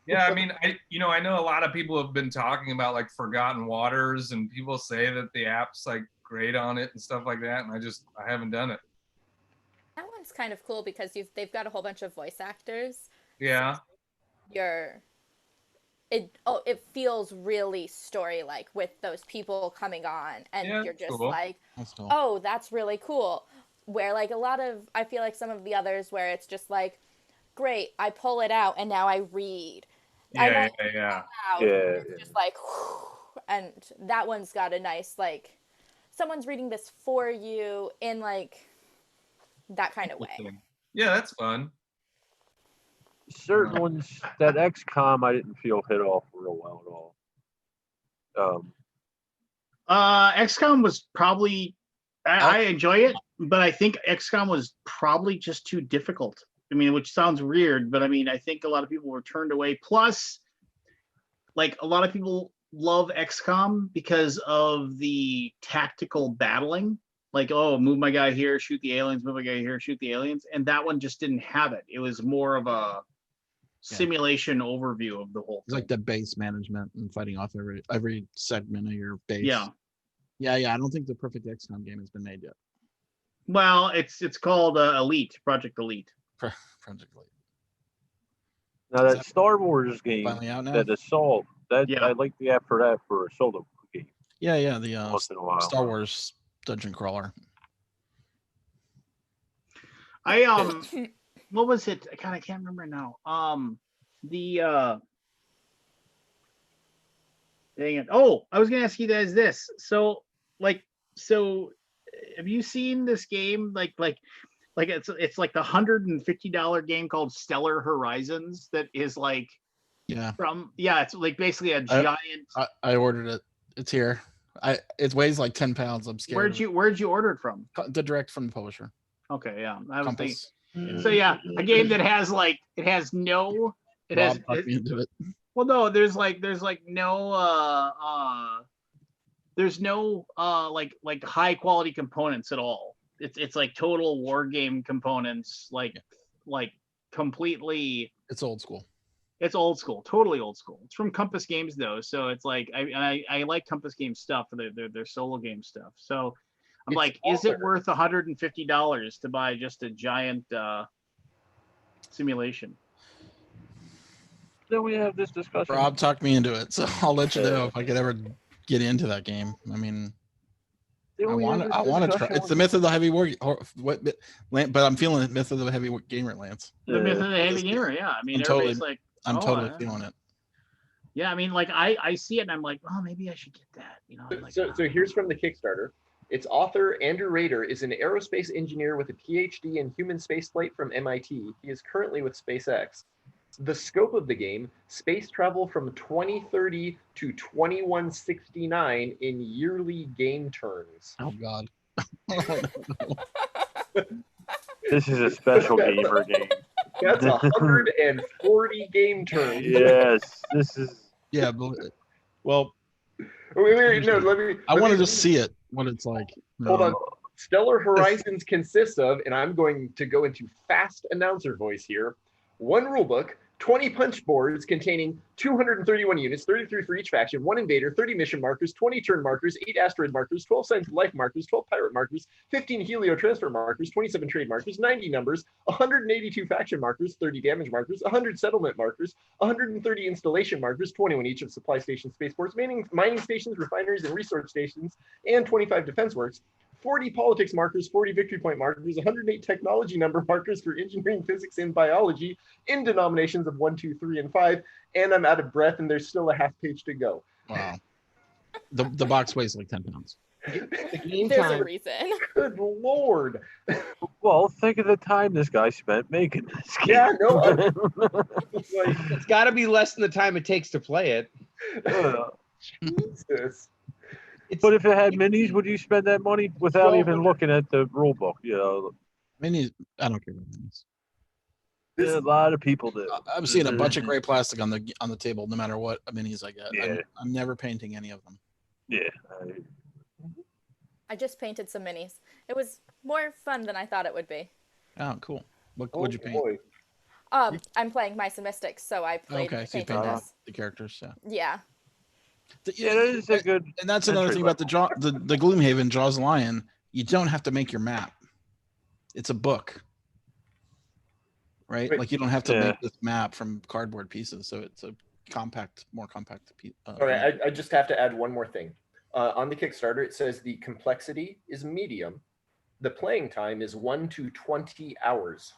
S3: Yeah, I mean, I know a lot of people have been talking about like Forgotten Waters, and people say that the app's like great on it and stuff like that, and I haven't done it.
S5: That one's kind of cool because they've got a whole bunch of voice actors.
S3: Yeah.
S5: It feels really story-like with those people coming on, and you're just like, cool. Oh, that's really cool. Where like I feel like some of the others where it's just like, great, I pull it out and now I read.
S3: Yeah.
S5: It's just like, and that one's got a nice like, someone's reading this for you in like that kind of way.
S3: Yeah, that's fun.
S2: Certain ones, that XCOM, I didn't feel hit off real well at all.
S1: XCOM was probably I enjoy it, but I think XCOM was probably just too difficult. I mean, which sounds weird, but I mean, I think a lot of people were turned away. Plus, like a lot of people love XCOM because of the tactical battling. Like, oh, move my guy here, shoot the aliens, move my guy here, shoot the aliens. And that one just didn't have it. It was more of a simulation overview of the whole thing.
S6: It's like the base management and fighting off every segment of your base.
S1: Yeah.
S6: I don't think the perfect XCOM game has been made yet.
S1: Well, it's called Elite, Project Elite.
S6: Project Elite.
S2: Now that Star Wars game,
S6: finally out now?
S2: that Assault, I like the app for that for a solo game.
S6: Yeah, the
S2: once in a while.
S6: Star Wars dungeon crawler.
S1: what was it? God, I can't remember now. The dang it. Oh, I was gonna ask you guys this. So have you seen this game? Like it's like the $150 game called Stellar Horizons that is like
S6: Yeah.
S1: it's like basically a giant.
S6: I ordered it. It's here. It weighs like 10 pounds. I'm scared.
S1: Where'd you order it from?
S6: The direct from the publisher.
S1: Okay, yeah. I was thinking.
S6: Compass.
S1: So yeah, a game that has like no
S6: Rob talked me into it.
S1: well no there's no like high quality components at all. It's like total war game components, like completely.
S6: It's old school.
S1: It's old school, totally old school. It's from Compass Games though, so it's like I like Compass Games stuff for their solo game stuff. So I'm like, is it worth $150 to buy just a giant simulation?
S2: Then we have this discussion.
S6: Rob talked me into it, so I'll let you know if I could ever get into that game. I mean, I want to try. It's the Myth of the Heavy War. But I'm feeling the Myth of the Heavy Gamer, Lance.
S1: The Myth of the Heavy Gamer, yeah. I mean,
S6: I'm totally feeling it.
S1: Yeah, I mean, like I see it and I'm like, oh, maybe I should get that. You know.
S4: So here's from the Kickstarter. Its author, Andrew Rader, is an aerospace engineer with a PhD in human spaceflight from MIT. He is currently with SpaceX. The scope of the game, space travel from 2030 to 2169 in yearly game turns.
S6: Oh, God.
S2: This is a special gamer game.
S4: That's 140 game turns.
S2: Yes, this is...
S6: Yeah, well...
S4: Wait, no, let me...
S6: I want to just see it, what it's like.
S4: Hold on. Stellar Horizons consists of, and I'm going to go into fast announcer voice here, one rulebook, 20 punch boards containing 231 units, 33 for each faction, 1 invader, 30 mission markers, 20 turn markers, 8 asteroid markers, 12 signs of life markers, 12 pirate markers, 15 helio transfer markers, 27 trade markers, 90 numbers, 182 faction markers, 30 damage markers, 100 settlement markers, 130 installation markers, 21 each of supply stations, spaceports, mining stations, refineries, and resource stations, and 25 defense works. 40 politics markers, 40 victory point markers, 108 technology number markers for engineering, physics, and biology in denominations of 1, 2, 3, and 5. And I'm out of breath, and there's still a half page to go.
S6: Wow. The box weighs like 10 pounds.
S5: There's a reason.
S4: Good Lord.
S2: Well, think of the time this guy spent making this game.
S4: Yeah, no.
S8: It's got to be less than the time it takes to play it.
S4: Jesus.
S2: But if it had minis, would you spend that money without even looking at the rule book? You know,
S6: minis. I don't care about minis.
S2: Yeah, a lot of people do.
S6: I'm seeing a bunch of gray plastic on the table, no matter what minis I get.
S2: Yeah.
S6: I'm never painting any of them.
S2: Yeah.
S5: I just painted some minis. It was more fun than I thought it would be.
S6: Oh, cool. What'd you paint?
S4: Boy.
S5: I'm playing Mice and Mystics, so I painted
S6: so you painted
S5: this.
S6: the characters. Yeah.
S5: Yeah.
S2: Yeah, that is a good.
S6: And that's another thing about the Gloomhaven Jaws Lion. You don't have to make your map. It's a book, right?
S4: Wait,
S6: like you don't have to make this map from cardboard pieces. So it's a more compact piece.
S4: Okay, I just have to add one more thing. On the Kickstarter, it says the complexity is medium. The playing time is 1 to 20 hours.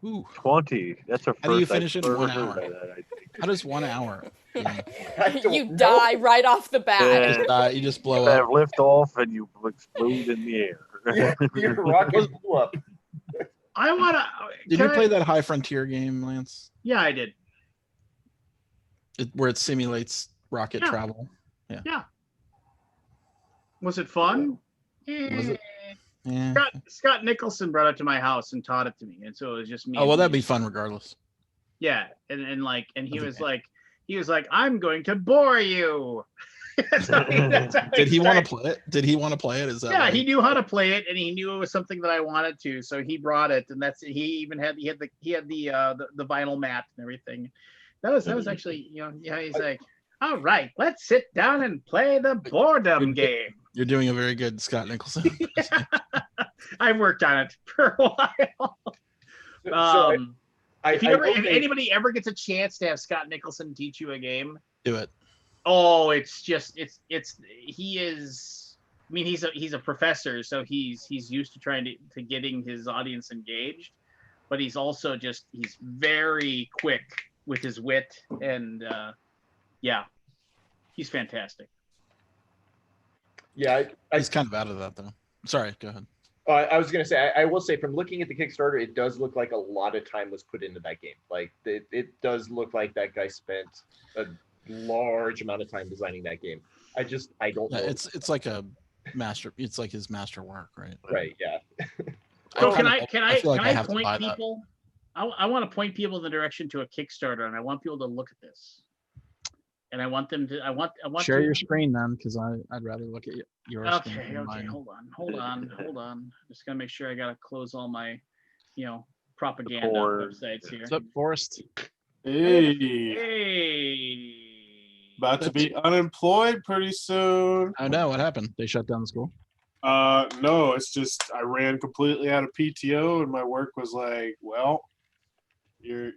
S6: Ooh.
S2: 20. That's a first.
S6: How do you finish it in 1 hour?
S2: That,
S6: How does 1 hour?
S5: You die right off the bat.
S2: Yeah.
S6: You just blow
S2: up.
S6: up.
S2: Lift off and you explode in the air.
S4: Your rocket blew up.
S1: I want to.
S6: Did you play that High Frontier game, Lance?
S1: Yeah, I did.
S6: Where it simulates rocket travel.
S1: Yeah. Was it fun?
S6: Was it? Yeah.
S1: Scott Nicholson brought it to my house and taught it to me, and so it was just me.
S6: Oh well, that'd be fun regardless.
S1: Yeah, and he was like, I'm going to bore you.
S6: Did he want to play it? Did he want to play it? Is that?
S1: Yeah, he knew how to play it, and he knew it was something that I wanted to, so he brought it, and he even had the vinyl mat and everything. That was actually, he's like, all right, let's sit down and play the boredom game.
S6: You're doing a very good Scott Nicholson.
S1: Yeah. I've worked on it for a while. If anybody ever gets a chance to have Scott Nicholson teach you a game,
S6: do it.
S1: Oh, he I mean, he's a professor, so he's used to trying to getting his audience engaged, but he's also he's very quick with his wit, and yeah, he's fantastic.
S4: Yeah,
S6: He's kind of out of that though. Sorry, go ahead.
S4: I was gonna say, I will say, from looking at the Kickstarter, it does look like a lot of time was put into that game. Like it does look like that guy spent a large amount of time designing that game. I don't know.
S6: It's like a master. It's like his master work, right?
S4: Right. Yeah.
S1: So can I
S6: feel like I have to
S1: point
S6: buy that.
S1: people? I want to point people in the direction to a Kickstarter, and I want people to look at this. And I want them to. I want.
S6: Share
S1: to,
S6: your screen then, because I'd rather look at yours.
S1: Okay. Hold on. Just gotta make sure I gotta close all my, propaganda websites here.
S6: What's up, Forrest?
S9: Hey,
S1: Hey.
S9: about to be unemployed pretty soon.
S6: I know what happened. They shut down the school.
S9: No, it's just I ran completely out of PTO, and my work was like, well, you're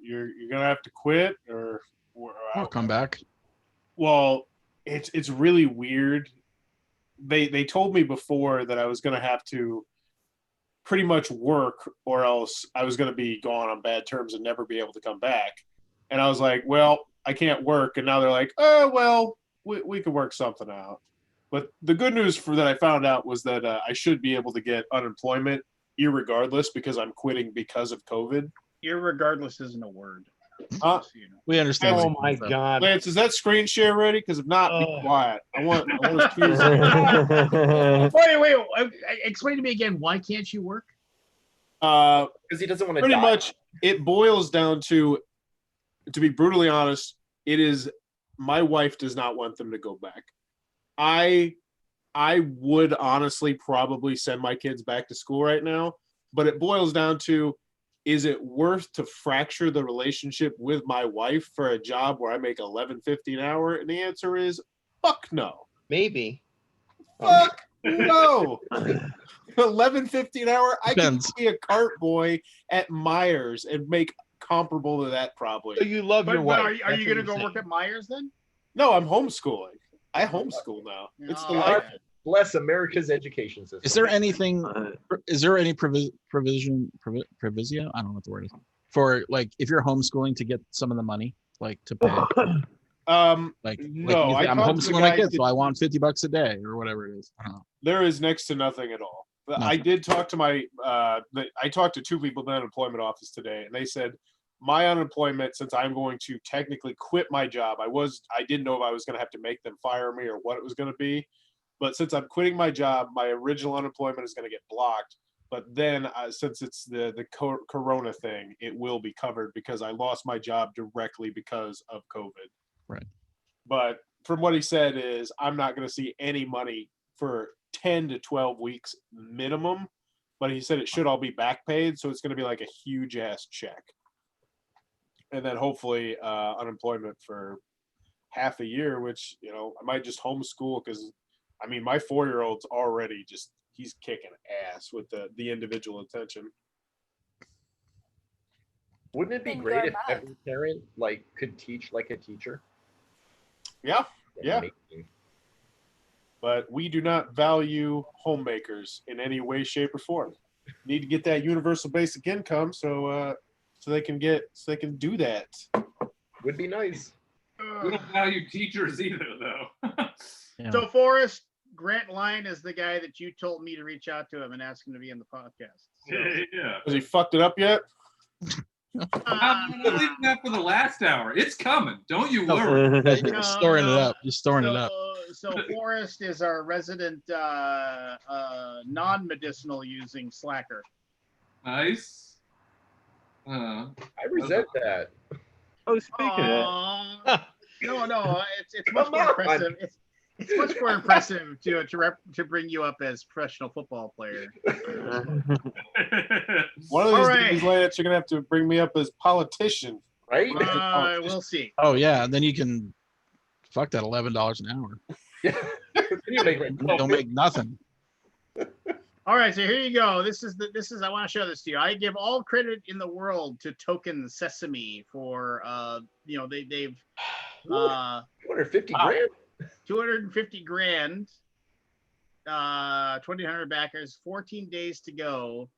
S9: gonna have to quit, or
S6: I'll come back.
S9: Well, it's really weird. They told me before that I was gonna have to pretty much work, or else I was gonna be gone on bad terms and never be able to come back. And I was like, well, I can't work. And now they're like, oh, well, we could work something out. But the good news that I found out was that I should be able to get unemployment irregardless, because I'm quitting because of COVID.
S1: Irregardless isn't a word.
S6: We understand.
S8: Oh my God.
S9: Lance, is that screen share ready? Because if not, be quiet. I want to choose.
S1: Wait. Explain to me again. Why can't you work?
S4: Because he doesn't want to.
S9: Pretty much, it boils down to be brutally honest, it is my wife does not want them to go back. I would honestly probably send my kids back to school right now, but it boils down to, is it worth to fracture the relationship with my wife for a job where I make $11.50 an hour? And the answer is fuck no.
S8: Maybe.
S9: Fuck no. $11.50 an hour. I can
S6: Depends.
S9: be a cart boy at Myers and make comparable to that probably.
S8: So you love your
S1: But
S8: wife.
S1: are you
S8: That's
S1: going to
S8: what
S1: go
S8: you're
S1: work at Myers then?
S9: No, I'm homeschooling. I homeschool now. It's
S1: Oh,
S9: delightful.
S4: Bless America's education system.
S6: Is there anything? Is there any provision? I don't know what the word is. For like, if you're homeschooling, to get some of the money, like to pay. Like
S9: No,
S6: I'm
S9: talked to the
S6: homeschooling my
S9: guys
S6: kids,
S9: that-
S6: so I want $50 a day or whatever it is. I don't know.
S9: There is next to nothing at all. But I
S6: Nothing.
S9: did talk to I talked to two people in the unemployment office today, and they said my unemployment, since I'm going to technically quit my job, I didn't know if I was going to have to make them fire me or what it was going to be. But since I'm quitting my job, my original unemployment is going to get blocked. But then since it's the corona thing, it will be covered because I lost my job directly because of COVID.
S6: Right.
S9: But from what he said is I'm not going to see any money for 10 to 12 weeks minimum. But he said it should all be back paid. So it's going to be like a huge ass check. And then hopefully unemployment for half a year, which, I might just homeschool because, I mean, my 4-year-old's already he's kicking ass with the individual attention.
S4: Wouldn't it be
S5: Then
S4: great
S5: go
S4: if
S5: back.
S4: every parent could teach like a teacher?
S9: Yeah, yeah.
S4: Amazing.
S9: But we do not value homemakers in any way, shape, or form. Need to get that universal basic income so they can do that.
S4: Would be nice.
S3: We don't value teachers either, though.
S6: Yeah.
S1: So Forrest, Grant Line is the guy that you told me to reach out to him and ask him to be in the podcast. So,
S3: Yeah.
S9: Has he fucked it up yet?
S3: I'm leaving that for the last hour. It's coming. Don't you worry.
S6: Yeah, you're storing it up. You're storing it up.
S1: So Forrest is our resident non-medicinal using slacker.
S3: Nice.
S4: I resent that.
S2: Oh, speaking of
S1: Aw. No, it's much
S4: Come
S1: more
S4: on.
S1: impressive. It's much more impressive to bring you up as professional football player.
S9: One of
S1: All
S9: these
S1: right.
S9: days, Lance, you're gonna have to bring me up as politician.
S4: Right?
S1: We'll see.
S6: Oh yeah, and then you can fuck that $11 an hour.
S4: You make like
S6: Don't make nothing.
S1: All right, so here you go. This is I want to show this to you. I give all credit in the world to Token Sesame for they've
S4: 250 grand.
S1: 250 grand 2,100 backers, 14 days to go.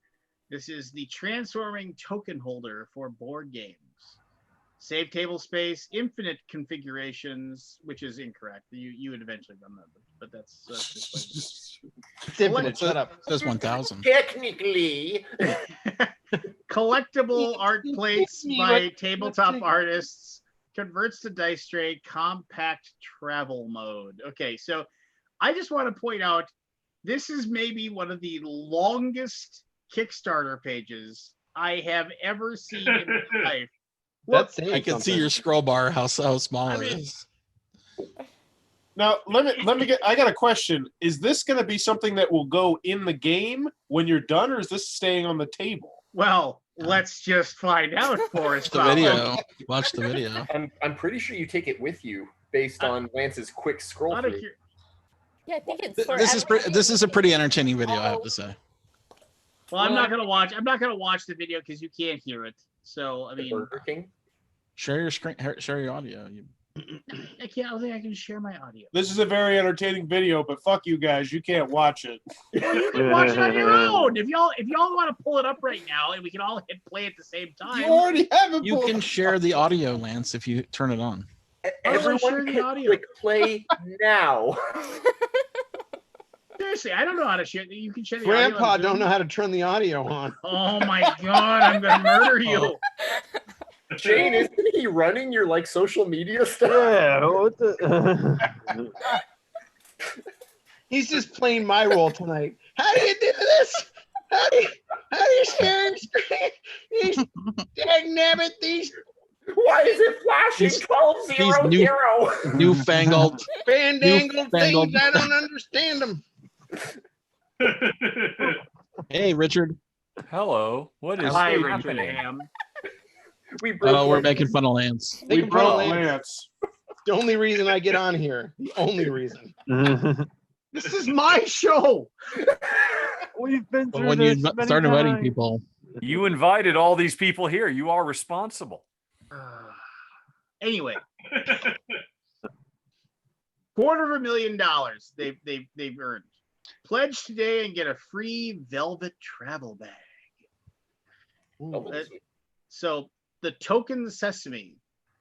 S1: This is the transforming token holder for board games. Save table space, infinite configurations, which is incorrect. You would eventually run that, but that's just
S8: It's infinite. Shut up.
S6: It says 1,000.
S4: Technically,
S1: collectible art plates by tabletop artists, converts to dice tray, compact travel mode. Okay, so I just want to point out this is maybe one of the longest Kickstarter pages I have ever seen in my life.
S8: That's
S6: I can see your scroll bar, how small it is.
S9: Now let me get. I got a question. Is this going to be something that will go in the game when you're done, or is this staying on the table?
S1: Well, let's just find out for us.
S6: The video. Watch the video.
S4: I'm pretty sure you take it with you based on Lance's quick scroll through.
S5: Yeah, I think it's for
S6: This is a pretty entertaining video, I have to say.
S1: Well, I'm not gonna watch the video because you can't hear it. So I mean,
S4: Burger King.
S6: Share your screen. Share your audio.
S1: I don't think I can share my audio.
S9: This is a very entertaining video, but fuck you guys, you can't watch it.
S1: Well, you can watch it on your own. If y'all want to pull it up right now, and we can all hit play at the same time.
S9: You already have it.
S6: You can share the audio, Lance, if you turn it on.
S4: Everyone can click play now.
S1: Seriously, I don't know how to share. You can share the
S8: Grandpa
S1: audio.
S8: don't know how to turn the audio on.
S1: Oh my god, I'm gonna murder you.
S4: Jane, isn't he running your like social media stuff?
S2: Yeah, what the?
S8: He's just playing my role tonight. How do you do this? How do you share your screen? These dagnabbit, these
S4: Why is it flashing 12-0-0?
S6: Newfangled
S8: fandangled things. I don't understand them.
S6: Hey, Richard.
S10: Hello. What is
S1: Hi,
S10: happening?
S6: We're making fun of Lance.
S8: We
S9: brought
S8: Lance.
S9: Lance.
S8: The only reason I get on here. The only reason.
S1: This is my show.
S2: We've been
S6: But
S2: through
S6: when you
S2: this many
S6: start inviting
S2: times.
S6: people,
S10: You invited all these people here. You are responsible.
S1: Anyway, $250,000 they've earned. Pledge today and get a free velvet travel bag. So the Token Sesame.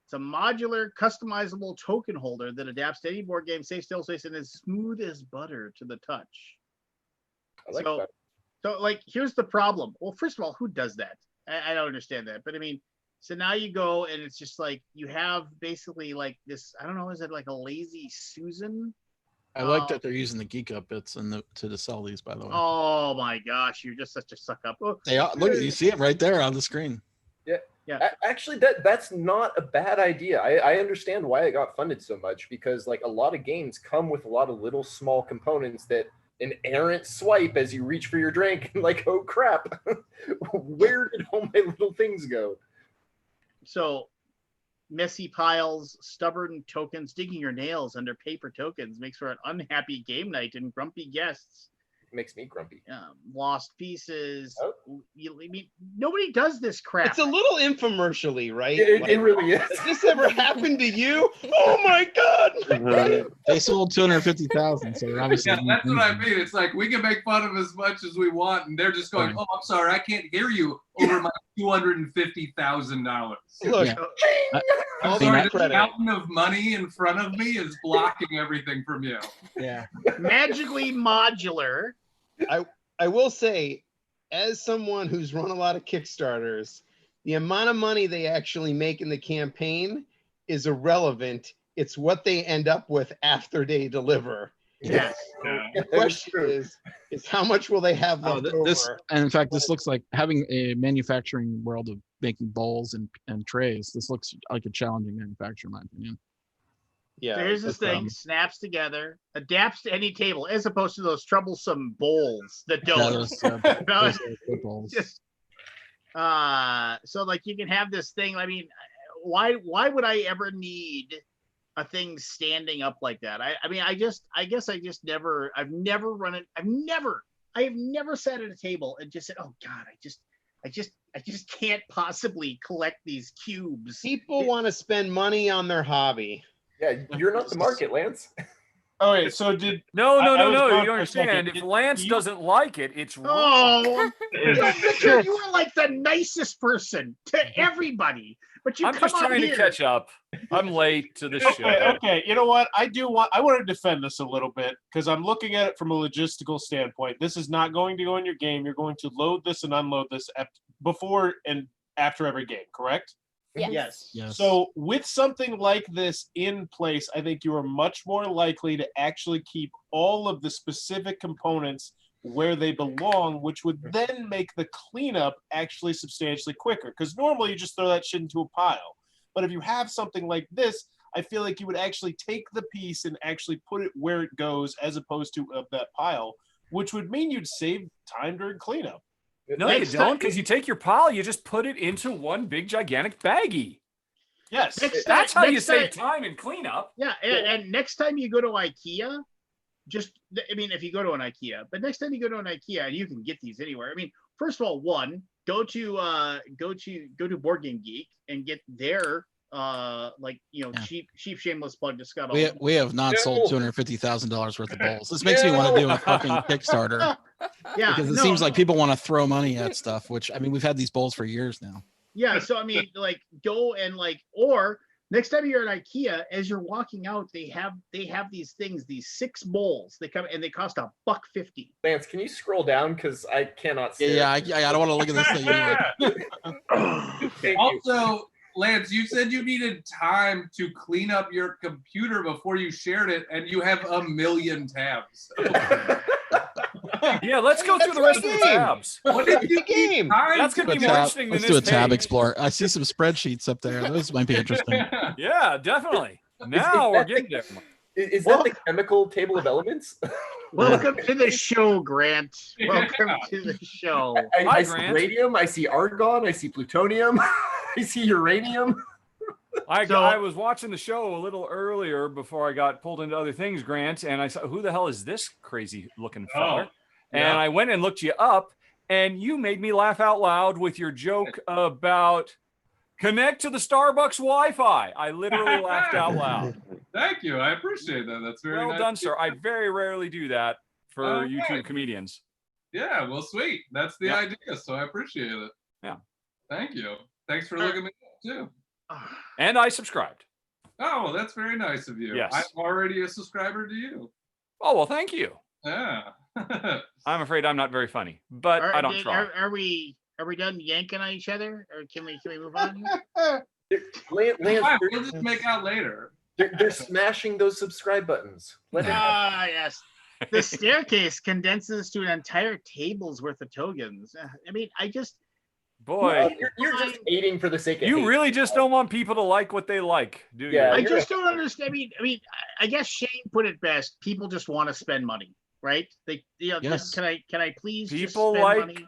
S1: It's a modular, customizable token holder that adapts to any board game, safe stale space, and is smooth as butter to the touch.
S4: I like that.
S1: So like, here's the problem. Well, first of all, who does that? I don't understand that. But I mean, so now you go and it's just like you have basically like this. I don't know. Is it like a lazy Susan?
S6: I like that they're using the geek up bits to sell these. By the way.
S1: Oh my gosh, you're just such a suck up. Oh,
S6: They are, look, you see it right there on the screen.
S1: Yeah.
S4: Actually, that's not a bad idea. I understand why it got funded so much because like a lot of games come with a lot of little small components that an errant swipe as you reach for your drink and like, oh crap, where did all my little things go?
S1: So messy piles, stubborn tokens, digging your nails under paper tokens makes for an unhappy game night and grumpy guests.
S4: Makes me grumpy.
S1: Lost pieces.
S4: Oh.
S1: I mean, nobody does this crap.
S8: It's a little infomercially, right?
S4: It really is.
S8: Has this ever happened to you? Oh my god!
S6: They sold 250,000, so they're obviously.
S3: Yeah, that's what I mean. It's like we can make fun of as much as we want, and they're just going, "Oh, I'm sorry, I can't hear you over my $250,000."
S8: Look,
S6: Yeah.
S3: I'm
S8: all
S3: sorry,
S8: the
S3: this
S8: credit.
S3: mountain of money in front of me is blocking everything from you.
S6: Yeah.
S1: Magically modular.
S8: I will say, as someone who's run a lot of Kickstarters, the amount of money they actually make in the campaign is irrelevant. It's what they end up with after they deliver.
S1: Yes.
S8: The question is how much will they have left over?
S6: And in fact, this looks like having a manufacturing world of making bowls and trays. This looks like a challenging manufacturer, in my opinion.
S8: Yeah.
S1: So here's this thing, snaps together, adapts to any table, as opposed to those troublesome bowls that don't.
S6: Bowls.
S1: Just, so like you can have this thing. I mean, why would I ever need a thing standing up like that? I guess I just never. I've never run it. I have never sat at a table and just said, "Oh God, I just can't possibly collect these cubes."
S8: People want to spend money on their hobby.
S4: Yeah, you're not the market, Lance.
S9: Oh wait, so did
S10: No,
S9: I was
S10: no.
S9: gone
S10: You
S9: for a second.
S10: understand? If
S9: Did
S10: Lance
S9: you-
S10: doesn't like it, it's wrong.
S1: Oh, Victor, you were like the nicest person to everybody, but you
S10: I'm
S1: come
S10: just
S1: on
S10: trying
S1: here.
S10: to catch up. I'm late to the show.
S9: Okay, you know what? I want to defend this a little bit because I'm looking at it from a logistical standpoint. This is not going to go in your game. You're going to load this and unload this before and after every game, correct?
S5: Yes.
S6: Yes.
S9: So with something like this in place, I think you are much more likely to actually keep all of the specific components where they belong, which would then make the cleanup actually substantially quicker. Because normally you just throw that shit into a pile. But if you have something like this, I feel like you would actually take the piece and actually put it where it goes as opposed to that pile, which would mean you'd save time during cleanup.
S10: No, you don't, because you take your pile, you just put it into one big gigantic baggie.
S9: Yes.
S10: That's how you save time in cleanup.
S1: Yeah, and next time you go to IKEA, if you go to an IKEA, but next time you go to an IKEA, and you can get these anywhere. I mean, first of all, go to Board Game Geek and get their cheap shameless plug to Scott.
S6: We have not sold $250,000 worth of bowls. This makes me want to do a fucking Kickstarter.
S1: Yeah,
S6: because it seems like people want to throw money at stuff. Which I mean, we've had these bowls for years now.
S1: Yeah, so I mean, go and or next time you're at IKEA, as you're walking out, they have these things, these 6 bowls. They come and they cost $1.50.
S4: Lance, can you scroll down because I cannot see.
S6: Yeah, I don't want to look at this thing.
S3: Also, Lance, you said you needed time to clean up your computer before you shared it, and you have a million tabs.
S10: Yeah, let's go through the rest of the tabs.
S3: What did you
S8: game?
S10: That's going to be more interesting than
S6: Let's
S10: this
S6: do a tab
S10: page.
S6: explorer. I see some spreadsheets up there. Those might be interesting.
S10: Yeah, definitely. Now we're getting there.
S4: Is that the chemical table of elements?
S1: Welcome to the show, Grant. Welcome to the show.
S4: I see radium, I see argon, I see plutonium, I see uranium.
S10: I was watching the show a little earlier before I got pulled into other things, Grant, and I saw, who the hell is this crazy looking fella? And I went and looked you up, and you made me laugh out loud with your joke about connect to the Starbucks Wi-Fi. I literally laughed out loud.
S3: Thank you. I appreciate that. That's very
S10: well
S3: nice.
S10: done, sir. I very rarely do that for
S3: Okay.
S10: YouTube comedians.
S3: Yeah, well, sweet. That's the idea, so I appreciate it.
S10: Yeah.
S3: Thank you. Thanks for looking me up, too.
S10: And I subscribed.
S3: Oh, well, that's very nice of you.
S10: Yes.
S3: I'm already a subscriber to you.
S10: Oh, well, thank you.
S3: Yeah.
S10: I'm afraid I'm not very funny, but I don't try.
S1: Are we done yanking on each other, or can we move on?
S4: Lance,
S3: Fine, we'll just make out later.
S4: they're smashing those subscribe buttons. Let it
S1: Ah, yes. The staircase condenses to an entire table's worth of tokens. I mean,
S10: Boy,
S4: you're just hating for the sake of
S10: you
S4: hate.
S10: really just don't want people to like what they like, do you?
S4: Yeah.
S1: I just don't understand. I mean, I guess Shane put it best. People just want to spend money, right?
S6: Yes.
S1: Can I please just
S10: People
S1: spend
S10: like
S1: money?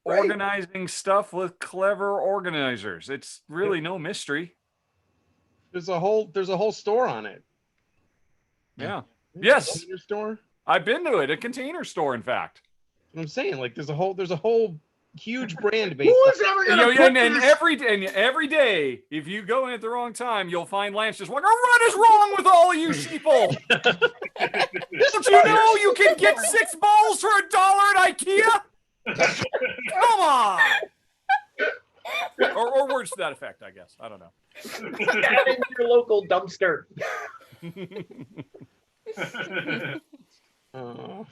S10: organizing stuff with clever organizers. It's really no mystery.
S8: There's a whole store on it.
S10: Yeah. Yes.
S8: Container store.
S10: I've been to it. A container store, in fact.
S8: That's what I'm saying, like there's a whole huge brand based.
S1: Who is ever
S10: You
S1: gonna
S10: know,
S1: put
S10: and
S1: this?
S10: every day, if you go in at the wrong time, you'll find Lance just like, "Oh, what is wrong with all of you sheeple? Don't you know you can get 6 bowls for $1 at IKEA? Come on!" or words to that effect, I guess. I don't know.
S4: Add in your local dumpster.
S8: Oh.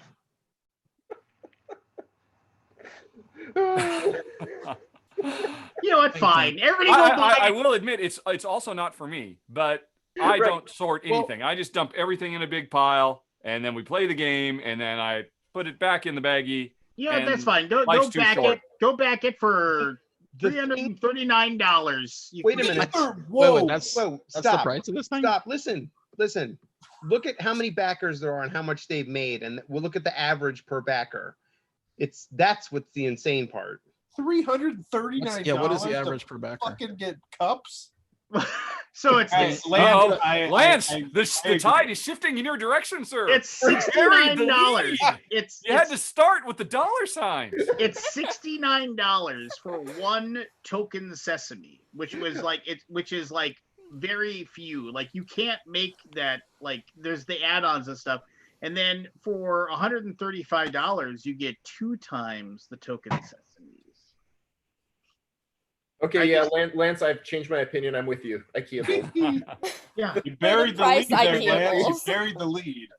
S1: You know what? Fine. Everybody go buy.
S10: I will admit it's also not for me, but I
S4: Right.
S10: don't sort anything. I just dump everything in a big pile, and then we play the game, and then I put it back in the baggie.
S1: Yeah,
S10: and
S1: that's fine. Go
S10: life's too
S1: back
S10: short.
S1: it. Go back it for
S8: The
S1: $339.
S6: Wait, that's the
S8: stop.
S6: price of this thing?
S8: Stop. Listen. Look at how many backers there are and how much they've made, and we'll look at the average per backer. That's what's the insane part.
S9: $339.
S6: Yeah, what is the average per backer?
S9: Fucking get cups.
S1: So it's
S9: Hey,
S1: this.
S9: Lance,
S10: Lance,
S9: I
S10: the
S9: agree.
S10: tide is shifting in your direction, sir.
S1: It's
S10: Bury the
S1: $69.
S10: lead.
S1: It's
S10: You had to start with the dollar signs.
S1: it's $69 for one token sesame, which is like very few. Like you can't make that. Like there's the add-ons and stuff. And then for $135, you get 2 times the token sesames.
S4: Okay, yeah, Lance, I've changed my opinion. I'm with you. IKEA Bowl.
S1: Yeah.
S9: You buried the
S5: price,
S9: lead there,
S5: IKEA
S9: Lance. You
S5: bowls.
S9: buried the lead.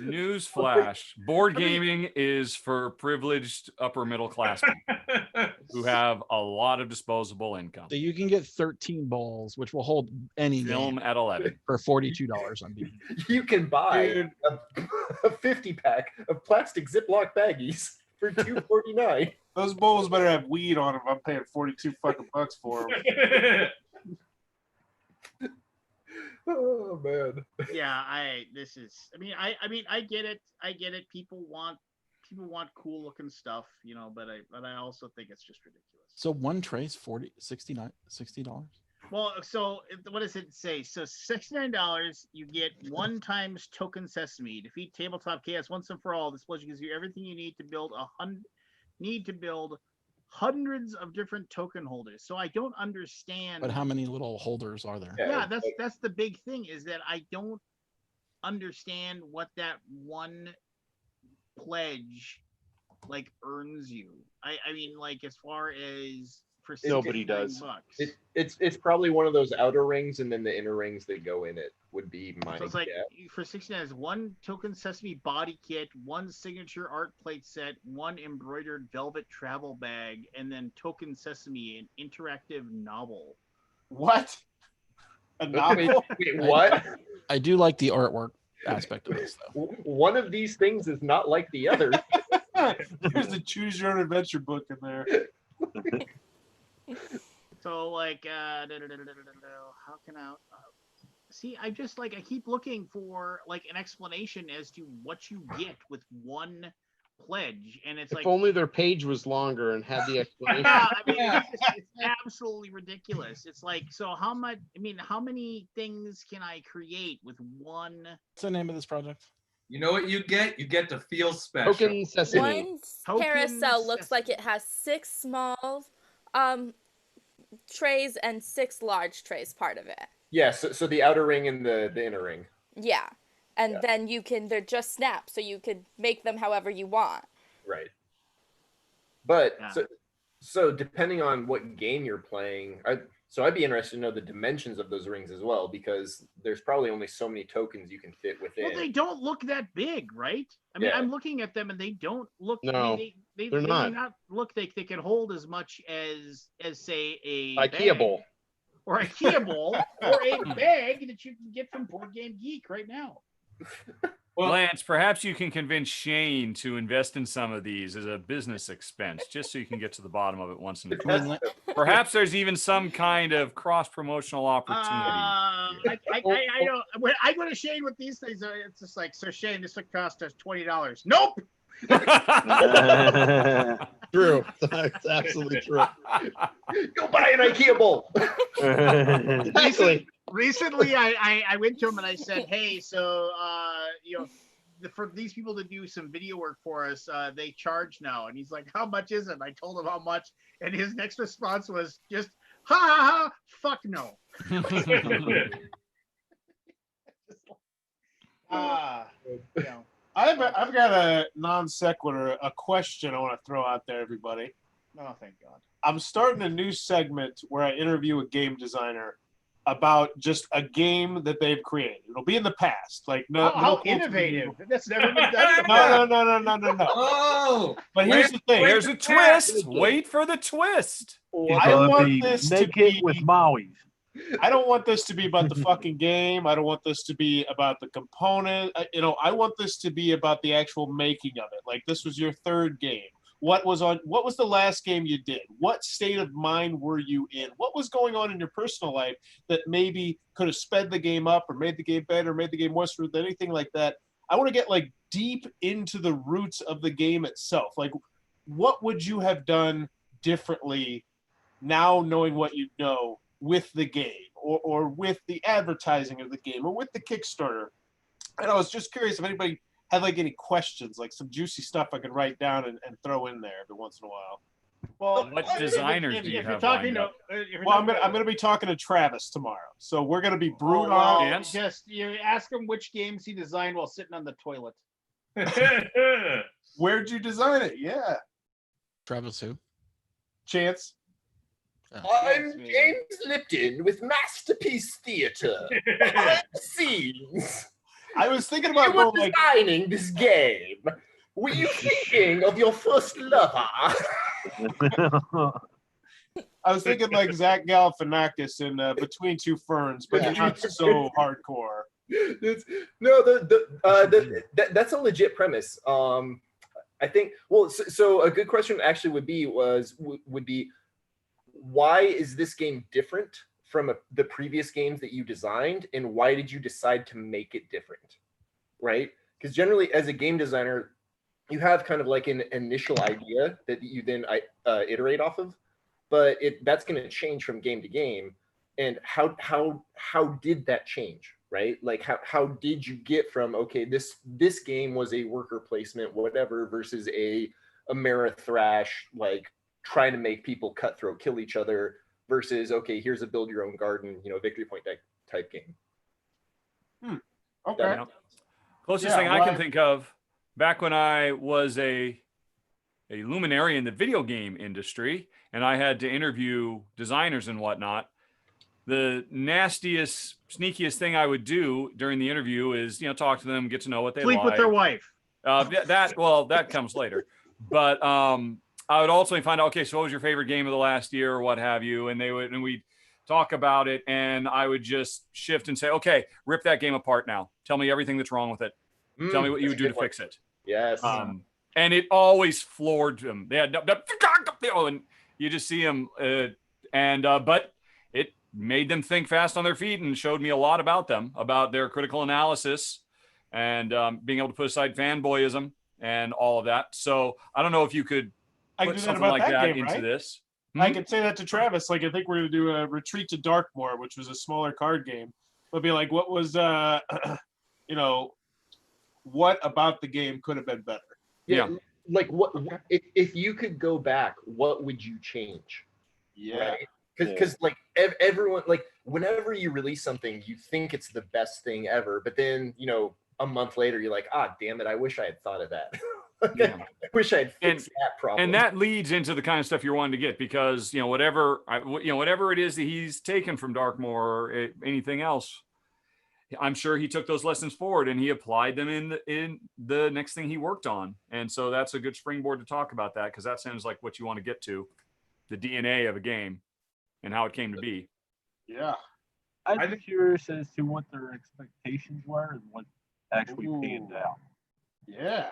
S10: Newsflash: board gaming is for privileged upper middle class people who have a lot of disposable income.
S6: So you can get 13 bowls, which will hold any
S10: Film
S6: game
S10: at 11.
S6: for $42 on BB.
S4: You can buy
S9: Dude.
S4: a 50-pack of plastic Ziploc baggies for $2.49.
S9: Those bowls better have weed on them. I'm paying 42 fucking bucks for them.
S4: Oh man.
S1: Yeah, I get it. I get it. People want cool looking stuff, you know, but I also think it's just ridiculous.
S6: So one tray's $60.
S1: Well, so what does it say? So $69, you get 1 times token sesame. Defeat tabletop chaos once and for all. This pledge gives you everything you need to build hundreds of different token holders. So I don't understand.
S6: But how many little holders are there?
S1: Yeah, that's the big thing, is that I don't understand what that one pledge like earns you. I mean, like, as far as for
S8: Nobody does.
S1: $69.
S4: It's probably one of those outer rings, and then the inner rings that go in it would be my
S1: So it's like
S4: guess.
S1: for $69 is 1 token sesame body kit, 1 signature art plate set, 1 embroidered velvet travel bag, and then token sesame, an interactive novel.
S9: What? A novel?
S4: Wait, what?
S6: I do like the artwork aspect of this, though.
S4: One of these things is not like the other.
S9: There's a choose your own adventure book in there.
S1: So like, how can I? See, I just like I keep looking for like an explanation as to what you get with one pledge, and it's
S8: If
S1: like
S8: only their page was longer and had the explanation.
S1: yeah, I mean, it's absolutely ridiculous. It's like, so how much? I mean, how many things can I create with one?
S6: What's the name of this project?
S3: You know what you get? You get to feel special.
S8: Token sesame.
S5: One
S1: Token
S5: carousel looks like
S1: sesame.
S5: it has 6 small trays and 6 large trays part of it.
S4: Yeah, so the outer ring and the inner ring.
S5: Yeah. And
S4: Yeah.
S5: then they're just snaps, so you could make them however you want.
S4: Right. But
S1: Yeah.
S4: so depending on what game you're playing, so I'd be interested to know the dimensions of those rings as well, because there's probably only so many tokens you can fit within.
S1: Well, they don't look that big, right? I mean,
S4: Yeah.
S1: I'm looking at them and they don't look.
S8: No,
S1: they
S8: they're
S1: may
S8: not.
S1: not look like they can hold as much as say a
S8: IKEA
S1: bag,
S8: bowl.
S1: or IKEA bowl, or a bag that you can get from Board Game Geek right now.
S3: Well,
S10: Lance, perhaps you can convince Shane to invest in some of these as a business expense, just so you can get to the bottom of it once and for all. Perhaps there's even some kind of cross-promotional opportunity.
S1: I don't. When I go to Shane with these things, it's just like, so Shane, this would cost us $20. Nope.
S8: True. That's absolutely true.
S4: Go buy an IKEA bowl.
S8: Exactly.
S1: Recently, I went to him and I said, hey, so you know, for these people to do some video work for us, they charge now. And he's like, how much is it? I told him how much, and his next response was just, ha ha ha, fuck no. You know.
S9: I've got a non sequitur, a question I want to throw out there, everybody.
S1: Oh, thank God.
S9: I'm starting a new segment where I interview a game designer about just a game that they've created. It'll be in the past, like
S1: How innovative! That's never been done before.
S9: No.
S3: Oh,
S9: But here's the thing.
S10: There's a twist. Wait for the twist.
S9: I want this to
S2: naked
S9: be
S2: with Maui's.
S9: I don't want this to be about the fucking game. I don't want this to be about the component. I want this to be about the actual making of it. Like, this was your third game. What was the last game you did? What state of mind were you in? What was going on in your personal life that maybe could have sped the game up or made the game better, made the game more smooth, anything like that? I want to get like deep into the roots of the game itself. Like, what would you have done differently now knowing what you know with the game or with the advertising of the game or with the Kickstarter? And I was just curious if anybody had like any questions, like some juicy stuff I could write down and throw in there every once in a while.
S1: Well,
S10: What designers do you
S1: if you're
S10: have
S1: talking
S10: lined
S1: to,
S10: up?
S1: if you're
S9: Well,
S1: talking
S9: I'm gonna be talking to Travis tomorrow, so we're gonna be
S1: Oh,
S9: brewed
S1: well,
S9: on.
S10: Yes.
S1: just you ask him which games he designed while sitting on the toilet.
S9: Where'd you design it? Yeah,
S6: Travis who?
S9: Chance.
S4: I'm James Lipton with Masterpiece Theatre. Behind the scenes.
S9: I was thinking
S4: You
S9: about
S4: were
S9: going like,
S4: designing this game. Were you thinking of your first lover?
S9: I was thinking like Zach Galifianakis in Between Two Ferns, but not so hardcore.
S4: That's a legit premise. I think. Well, so a good question actually would be why is this game different from the previous games that you designed, and why did you decide to make it different? Right? Because generally, as a game designer, you have kind of like an initial idea that you then iterate off of, but that's going to change from game to game. And how did that change? Right? Like how did you get from, okay, this game was a worker placement, whatever, versus a Amerithrash, like trying to make people cutthroat kill each other, versus, okay, here's a build your own garden, victory point type game.
S9: Okay.
S10: Closest
S9: Yeah,
S10: thing I
S9: well,
S10: can think of, back when I was a luminary in the video game industry, and I had to interview designers and whatnot, the nastiest, sneakiest thing I would do during the interview is, talk to them, get to know what they
S1: Sleep
S10: like.
S1: with their wife.
S10: That comes later. But I would also find out, okay, so what was your favorite game of the last year or what have you? And we'd talk about it, and I would just shift and say, okay, rip that game apart now. Tell me everything that's wrong with it. Tell me what you would do to fix it.
S4: Yes.
S10: And it always floored them. They had and you just see them, but it made them think fast on their feet and showed me a lot about them, about their critical analysis, and being able to put aside fanboyism and all of that. So I don't know if you could
S9: I can
S10: put
S9: do that
S10: something
S9: about
S10: like
S9: that
S10: that
S9: game,
S10: into
S9: right?
S10: this.
S9: I could say that to Travis. Like, I think we're gonna do a Retreat to Darkmoor, which was a smaller card game. But be like, what was what about the game could have been better?
S10: Yeah.
S4: Like what if you could go back, what would you change?
S9: Yeah.
S4: Right? Because like everyone, like whenever you release something, you think it's the best thing ever, but then a month later you're like, damn it, I wish I had thought of that. I wish I had fixed that problem.
S10: And that leads into the kind of stuff you're wanting to get, because whatever it is that he's taken from Darkmoor or anything else, I'm sure he took those lessons forward and he applied them in the next thing he worked on. And so that's a good springboard to talk about that, because that sounds like what you want to get to, the DNA of a game and how it came to be.
S9: Yeah.
S2: I'm curious as to what their expectations were and what actually panned out.
S9: Yeah.